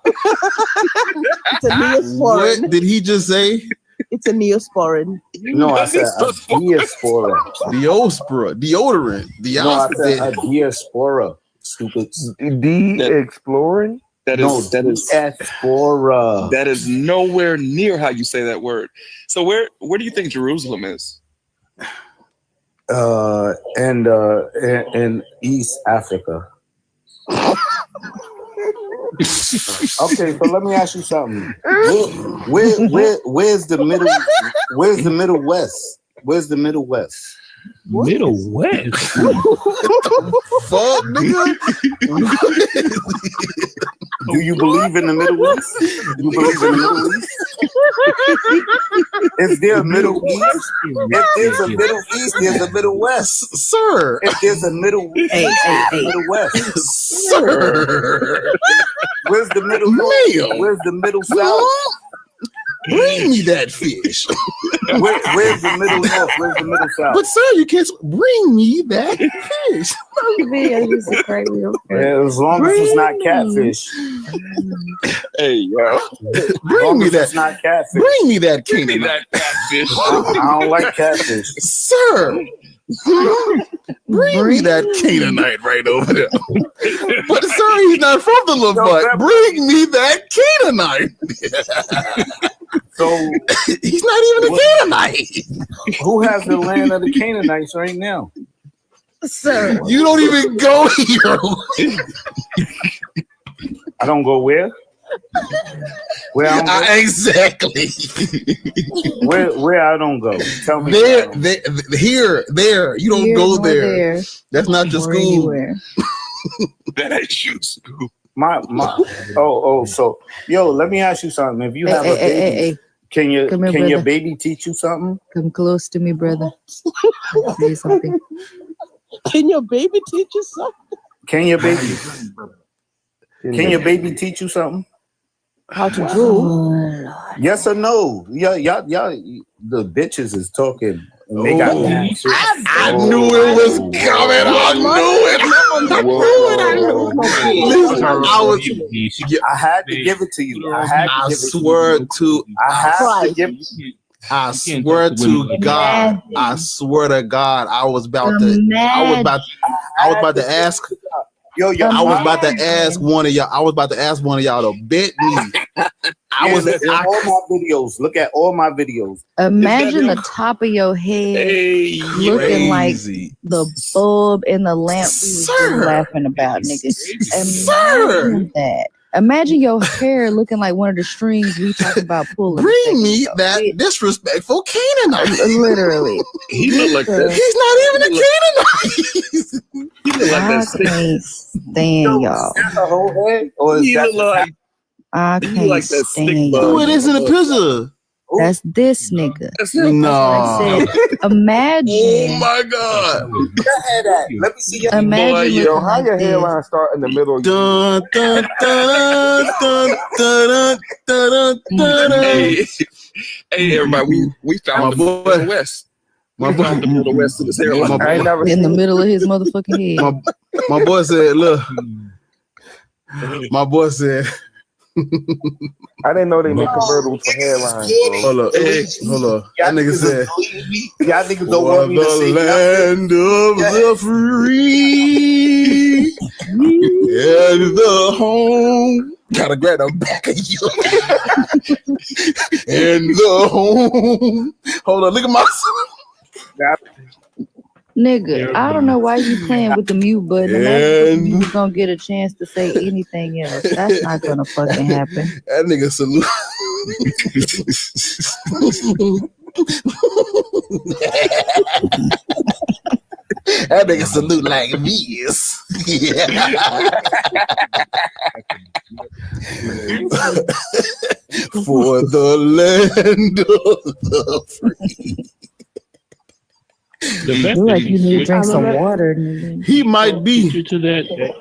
S14: It's a neosporin.
S4: What did he just say?
S14: It's a neosporin.
S11: no, I said a diaspora.
S4: Diaspora, deodorant,
S11: No, I said a
S4: diaspora.
S11: diaspora. Stupid.
S18: Exploring?
S7: That
S11: No,
S7: is that is
S11: diaspora.
S7: that is nowhere near how you say that word. So where do you think Jerusalem is?
S11: And in East Africa. Okay, so let me ask you something. Where's the middle? Where's the Middle West? Where's the Middle West?
S23: Middle West.
S4: Fuck, nigga.
S11: Do you believe in the Middle East? Do you believe in the Middle East? Is there a Middle East? If there's a Middle East, there's a Middle West,
S4: sir.
S11: If there's a Middle East,
S14: Hey,
S11: there's a Middle West,
S4: Sir.
S11: Where's the Middle North? Where's the Middle South?
S4: Bring me that fish.
S11: Where's the Middle North? Where's the Middle South?
S4: But sir, you can't bring me that fish.
S11: Yeah, as long as it's not catfish.
S7: Hey, yo.
S4: Bring me that.
S11: It's not catfish.
S4: Bring me that
S7: Give me
S4: Canaanite.
S7: that catfish.
S11: I don't like catfish.
S4: Sir. Bring me that Canaanite right over there. But sir, he's not from the Levant. Bring me that Canaanite.
S11: So
S4: he's not even a Canaanite.
S11: who has the land of the Canaanites right now?
S14: Sir.
S4: You don't even go here.
S11: I don't go where? Where I don't go?
S4: Exactly.
S11: Where I don't go? Tell me.
S4: There, here, there. You don't
S10: Here
S4: go
S10: nor
S4: there.
S10: there,
S4: That's not your
S10: or
S4: school.
S10: anywhere.
S7: That ain't you, school.
S11: My so yo, let me ask you something. If you have a baby, can your
S10: Come here,
S11: can your
S10: brother.
S11: baby teach you something?
S10: Come close to me, brother. Say something.
S14: Can your baby teach you something?
S11: Can your baby teach you something?
S14: How to drool?
S11: Yes or no? Y'all, the bitches is talking. And they got mad shit.
S4: I knew it was coming. I knew it. Listen, I
S11: had to give it to you. I
S4: swear to God. I swear to God. I was about to ask.
S11: Yo,
S4: I was about to ask one of y'all. I was about to ask one of y'all to bet me.
S11: All my videos. Look at all my videos.
S10: Imagine the top of your head looking like the bulb in the lamp we was just laughing about, nigga. Imagine that. Imagine your hair looking like one of the strings we talking about pulling.
S4: Bring me that disrespectful Canaanite.
S10: Literally.
S7: He look like that.
S4: He's not even a Canaanite.
S7: He look like
S10: I
S7: that.
S10: can't stand y'all.
S11: Is that the whole head? Or is
S7: He
S11: that
S7: look like
S10: I
S7: he
S10: can't
S7: like that stick
S10: stand
S7: bug.
S10: y'all.
S4: Who it is in the picture?
S10: That's this nigga.
S7: That's him.
S4: No.
S10: I said, imagine.
S4: Oh my God.
S11: Let me see your
S10: Imagine
S7: Boy,
S10: looking
S18: Yo, how
S10: like
S18: your
S10: this.
S18: hairline start in the middle?
S4: Dun, dun, dun, dun, dun, dun, dun, dun.
S7: Hey, everybody, we found the Middle West. We found the Middle West in this hairline.
S18: I ain't never
S10: In
S18: seen
S10: the middle of his motherfucking head.
S4: My boy said, look. My boy said,
S18: I didn't know they make convertibles for hairlines, bro.
S4: hold up. That nigga said,
S11: y'all niggas
S4: for
S11: don't want me to say
S4: the land of the free and the home. Gotta grab the back of you. And the home. Hold on, look at my
S10: Nigga, I don't know why you playing with the mute button. Imagine you was gonna get a chance to say anything else. That's not gonna fucking happen.
S4: That nigga salute. That nigga salute like this. For the land of the free.
S17: fact
S12: like
S17: that
S12: you need to drink
S17: I'm
S12: some
S17: not-
S12: water. nigga.
S4: He might be.
S17: to that.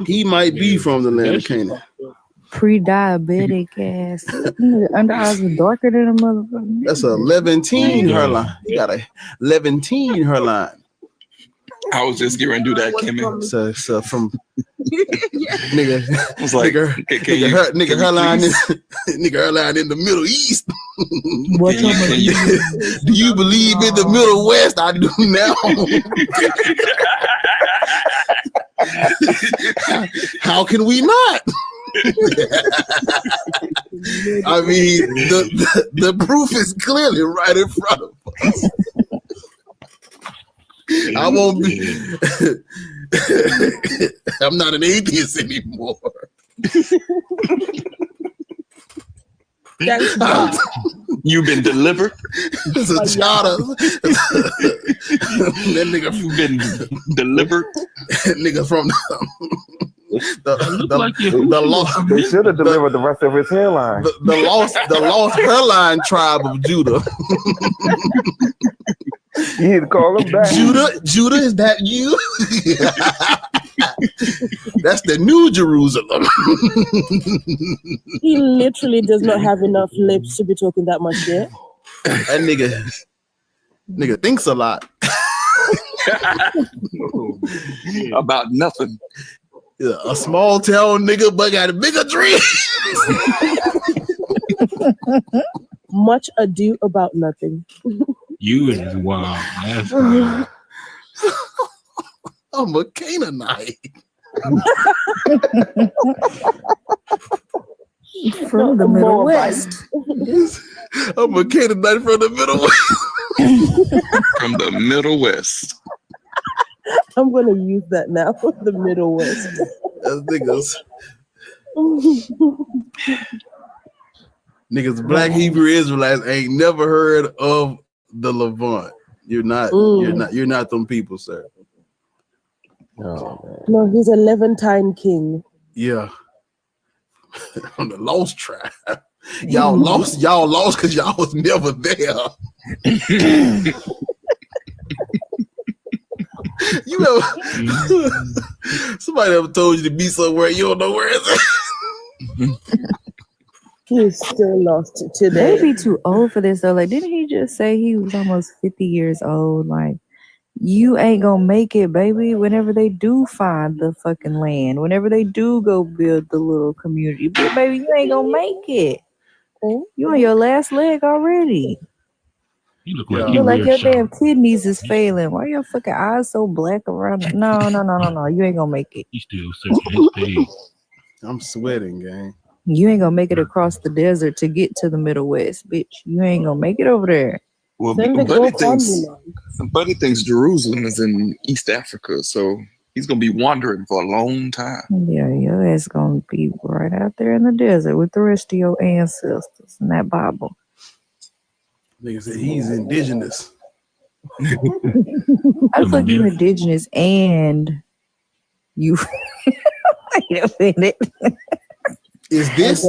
S4: He might be from the land of Canaan.
S12: Pre-diabetic ass. Nigga, under eyes were darker than a motherfucker.
S4: That's a Levantine hairline. He got a Levantine hairline.
S7: I was just getting to do that, Kimmy.
S4: So from nigga,
S7: I was like,
S4: nigga hairline, nigga hairline in the Middle East.
S12: What
S4: do you believe in the Middle West? I do now. How can we not? I mean, the proof is clearly right in front of us. I won't be. I'm not an atheist anymore.
S7: You've been delivered.
S4: It's a child of that nigga.
S7: You've been delivered.
S4: Nigga from the lost.
S18: They should have delivered the rest of his hairline.
S4: The lost hairline tribe of Judah.
S18: You need to call him back.
S4: Judah, is that you? That's the New Jerusalem.
S13: He literally does not have enough lips to be talking that much shit.
S4: That nigga thinks a lot.
S7: About nothing.
S4: Yeah, a small town nigga, but got a bigger dream.
S13: Much ado about nothing.
S17: You is wild. That's wild.
S4: I'm a Canaanite.
S12: From the Middle West.
S4: I'm a Canaanite from the Middle West.
S7: From the Middle West.
S13: I'm gonna use that now. The Middle West.
S4: Niggas, black Hebrew Israelites ain't never heard of the Levant. You're not them people, sir.
S18: Oh,
S13: No, he's a Levantine king.
S4: Yeah. On the lost tribe. Y'all lost because y'all was never there. You ever somebody ever told you to be somewhere you don't know where it's at?
S13: He's still lost today.
S12: They'd be too old for this though. Like, didn't he just say he was almost 50 years old? Like, you ain't gonna make it, baby. Whenever they do find the fucking land, whenever they do go build the little community, but baby, you ain't gonna make it. You on your last leg already.
S17: You look
S12: You
S17: like
S12: look like
S17: you
S12: your
S17: wear
S12: damn kidneys is failing. Why your fucking eyes so black around it? No. You ain't gonna make it.
S17: He's still searching his page.
S4: I'm sweating, gang.
S12: You ain't gonna make it across the desert to get to the Middle West, bitch. You ain't gonna make it over there.
S7: Well,
S12: Send the
S7: Buddy thinks Jerusalem is in East Africa, so he's gonna be wandering for a long time.
S12: Yeah, your ass gonna be right out there in the desert with the rest of your ancestors in that Bible.
S4: Nigga said he's indigenous.
S12: I thought you indigenous and you wait a minute.
S4: Is this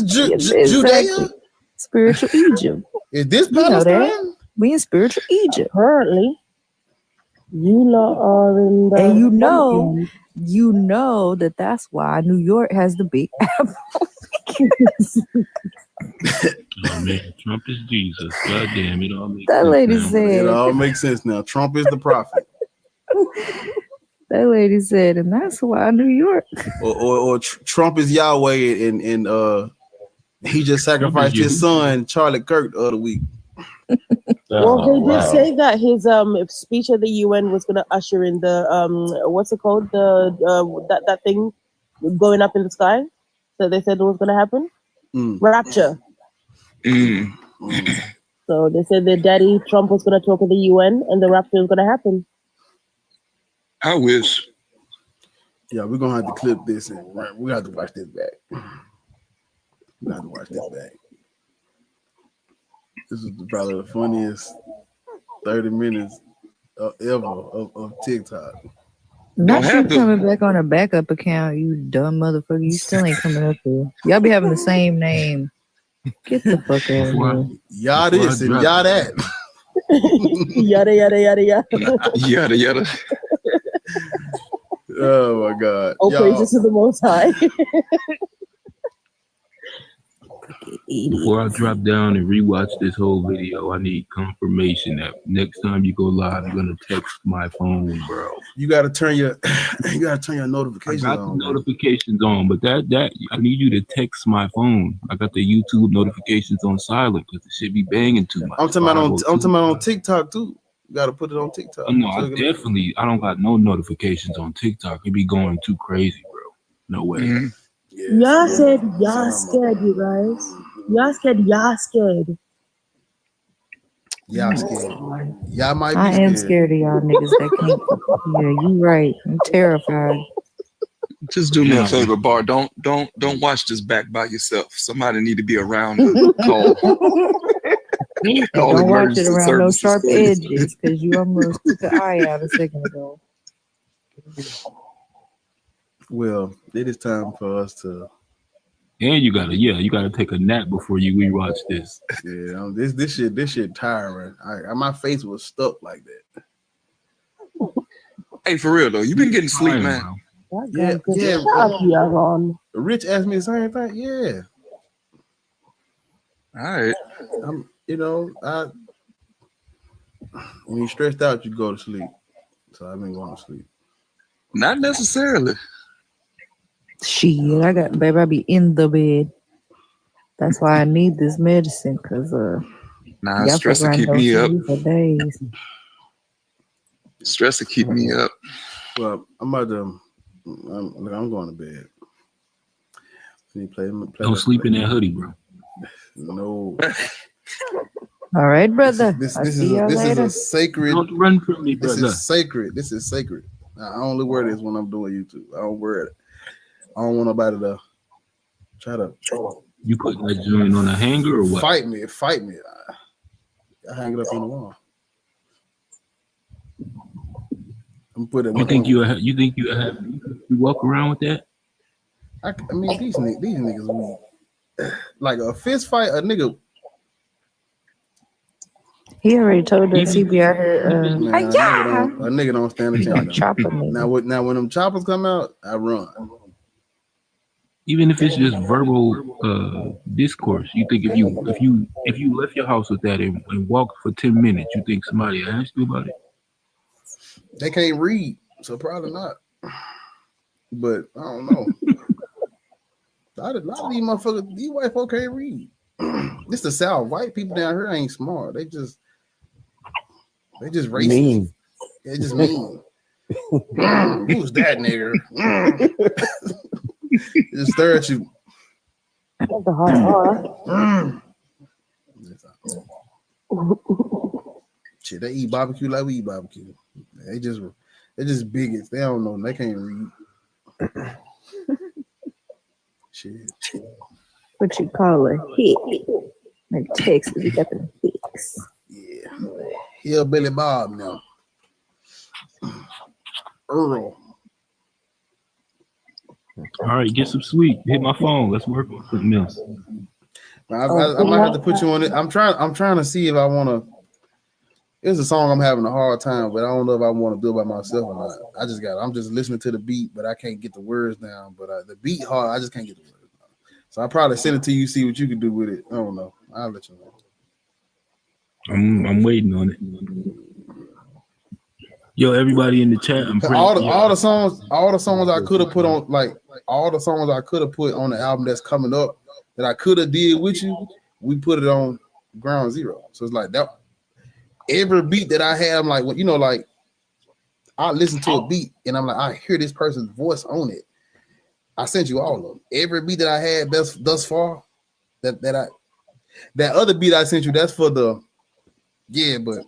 S4: Judea?
S12: Spiritual Egypt.
S4: Is this
S12: You know
S4: Palestine?
S12: that. We in spiritual Egypt.
S13: Apparently. You lot are in the
S12: And you know that's why New York has the big apple.
S17: Oh man, Trump is Jesus. God damn, it all makes
S12: That
S17: sense
S12: lady
S17: now.
S12: said-
S4: It all makes sense now. Trump is the prophet.
S12: That lady said, and that's why New York.
S4: or Trump is Yahweh and he just sacrificed his son Charlie Kirk the other week.
S13: Well, they did say that his speech at the UN was gonna usher in the what's it called, the that thing going up in the sky. So they said it was gonna happen. Rapture. So they said that Daddy Trump was gonna talk at the UN and the rapture was gonna happen.
S7: I wish.
S4: Yeah, we're gonna have to clip this and we got to watch this back. We got to watch this back. This is probably the funniest 30 minutes ever of TikTok.
S12: Not you coming back on a backup account, you dumb motherfucker. You still ain't coming up here. Y'all be having the same name. Get the fuck out of here.
S4: Y'all this and y'all that.
S13: Yada yada yada yada.
S7: Yada yada.
S4: Oh my God!
S13: Oh,
S4: Y'all,
S13: praises to the Most High.
S23: Before I drop down and rewatch this whole video, I need confirmation that next time you go live, you're gonna text my phone, bro.
S4: you gotta turn your
S23: I
S4: notifications
S23: got the
S4: on, bro.
S23: notifications on, but that I need you to text my phone. I got the YouTube notifications on silent because the shit be banging too much.
S4: I'm talking about on TikTok too. You gotta put it on TikTok.
S23: Oh, no,
S4: So
S23: I
S4: it can-
S23: don't got no notifications on TikTok. It be going too crazy, bro. No way.
S13: Y'all said y'all scared, you guys. Y'all scared. Y'all scared.
S4: Y'all scared. Y'all might be
S12: I am
S4: scared.
S12: scared of y'all niggas that can't. Yeah, you right. I'm terrified.
S7: Just do me a favor, Bar. Don't watch this back by yourself. Somebody need to be around to call.
S12: Don't watch it
S7: emergency
S12: around no
S7: services
S12: sharp
S7: for you.
S12: edges because you almost took an eye out a second ago.
S4: Well, it is time for us to.
S23: And you gotta take a nap before you rewatch this.
S4: Yeah, this shit tiring. My face was stuck like that.
S7: Hey, for real though, you been getting sleep, man.
S4: Yeah.
S13: Y'all
S4: Rich asked me the same thing. Yeah.
S7: All right.
S4: When you're stressed out, you go to sleep. So I've been going to sleep.
S7: Not necessarily.
S12: Shit, I be in the bed. That's why I need this medicine, cause
S7: Nah,
S12: y'all
S7: stress
S12: fuck
S7: will
S12: around
S7: keep
S12: don't
S7: me
S12: see
S7: up.
S12: me for days.
S7: Stress will keep me up.
S4: Well, I'm going to bed. Can you play
S23: Don't sleep in that hoodie, bro.
S4: No.
S12: All right, brother.
S4: This
S12: I'll
S4: is
S12: see y'all later.
S4: a sacred.
S23: Don't run from me,
S4: This
S23: brother.
S4: is sacred. This is sacred. I only wear this when I'm doing YouTube. I don't wear it. I don't want nobody to try to.
S23: You putting that joint on a hanger or what?
S4: Fight me. I hang it up on the wall. I'm putting.
S23: You walk around with that?
S4: I mean, these niggas weak. Like a fist fight, a nigga.
S12: He already told us he be out here.
S4: Nah, a nigga don't stand a
S12: He gonna
S4: chance.
S12: chop a nigga.
S4: Now when them choppers come out, I run.
S23: Even if it's just verbal discourse, you think if you left your house with that and walked for 10 minutes, you think somebody asked you about it?
S4: They can't read, so probably not. But I don't know. A lot of these motherfuckers, these white folk can't read. This the South. White people down here ain't smart. They just racist.
S11: Mean.
S4: They just mean. Who's that nigga? Just stare at you.
S13: That's a hard
S4: Shit, they eat barbecue like we eat barbecue. They just bigots. They don't know. They can't read. Shit.
S12: What you call a hick? In Texas, we got the hicks.
S4: Yeah. Hillbilly Bob now. Earl.
S23: All right, get some sleep. Hit my phone. Let's work on something else.
S4: I might have to put you on it. I'm trying to see if I want to. It's a song I'm having a hard time, but I don't know if I want to do it by myself or not. I'm just listening to the beat, but I can't get the words down. But the beat hard, I just can't get the words down. So I'll probably send it to you, see what you can do with it. I don't know. I'll let you know.
S23: I'm waiting on it. Yo, everybody in the chat, I'm praying.
S4: All the songs I could have put on, like all the songs I could have put on the album that's coming up that I could have did with you, we put it on Ground Zero. So it's like that. Every beat that I have, I'm like, well, like I listen to a beat and I'm like, I hear this person's voice on it. I sent you all of them. Every beat that I had thus far, that other beat I sent you, that's for the but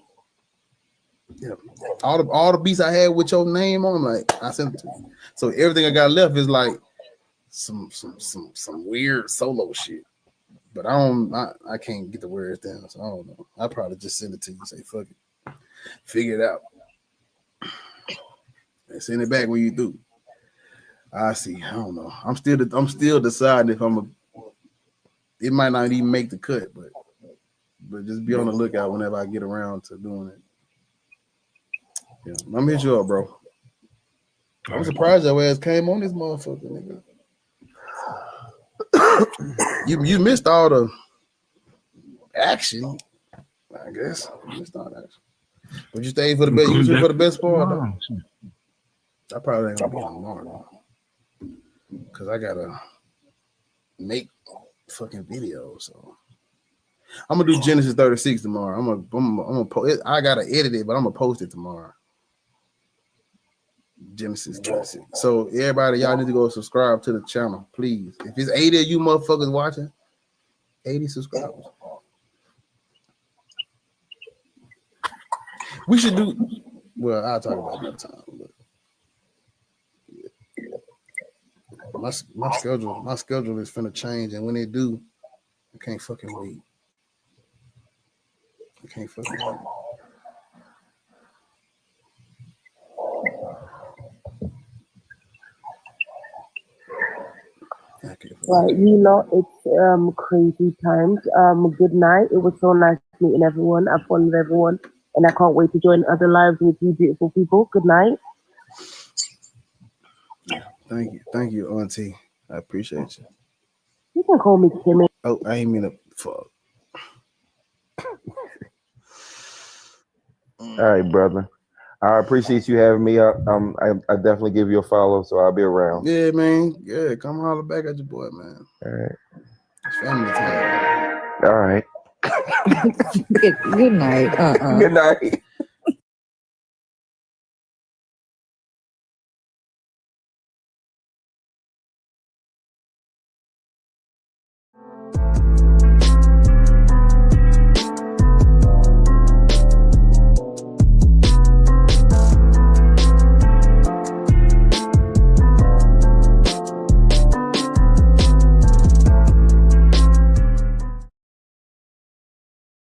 S4: all the beats I had with your name on, like I sent it to you. So everything I got left is like some weird solo shit. But I can't get the words down, so I don't know. I'll probably just send it to you and say, fuck it. Figure it out. And send it back when you do. I see. I don't know. I'm still deciding if it might not even make the cut, but but just be on the lookout whenever I get around to doing it. Yeah, I'm gonna hit you up, bro. I'm surprised that way ass came on this motherfucker, nigga. You missed all the action, I guess. You missed all the action. But you stayed for the best. You was here for the best part. I probably ain't gonna be on tomorrow because I gotta make fucking videos. So I'm gonna do Genesis 36 tomorrow. I'm gonna post it. I gotta edit it, but I'm gonna post it tomorrow. Genesis 36. So everybody, y'all need to go subscribe to the channel, please. If it's 80 of you motherfuckers watching, 80 subscribers. We should do. Well, I'll talk about it another time. But my schedule is finna change, and when they do, I can't fucking wait. I can't fucking wait.
S13: Right, it's crazy times. Good night. It was so nice meeting everyone. I've fun with everyone, and I can't wait to join other lives with you beautiful people. Good night.
S4: Thank you, Auntie. I appreciate you.
S13: You can call me Kimmy.
S4: Oh, I ain't mean to fuck.
S18: All right, brother. I appreciate you having me up. I definitely give you a follow, so I'll be around.
S4: Yeah, man. Yeah, come holler back at your boy, man.
S18: All right.
S4: It's family time.
S18: All right.
S10: Good night.
S18: Good night.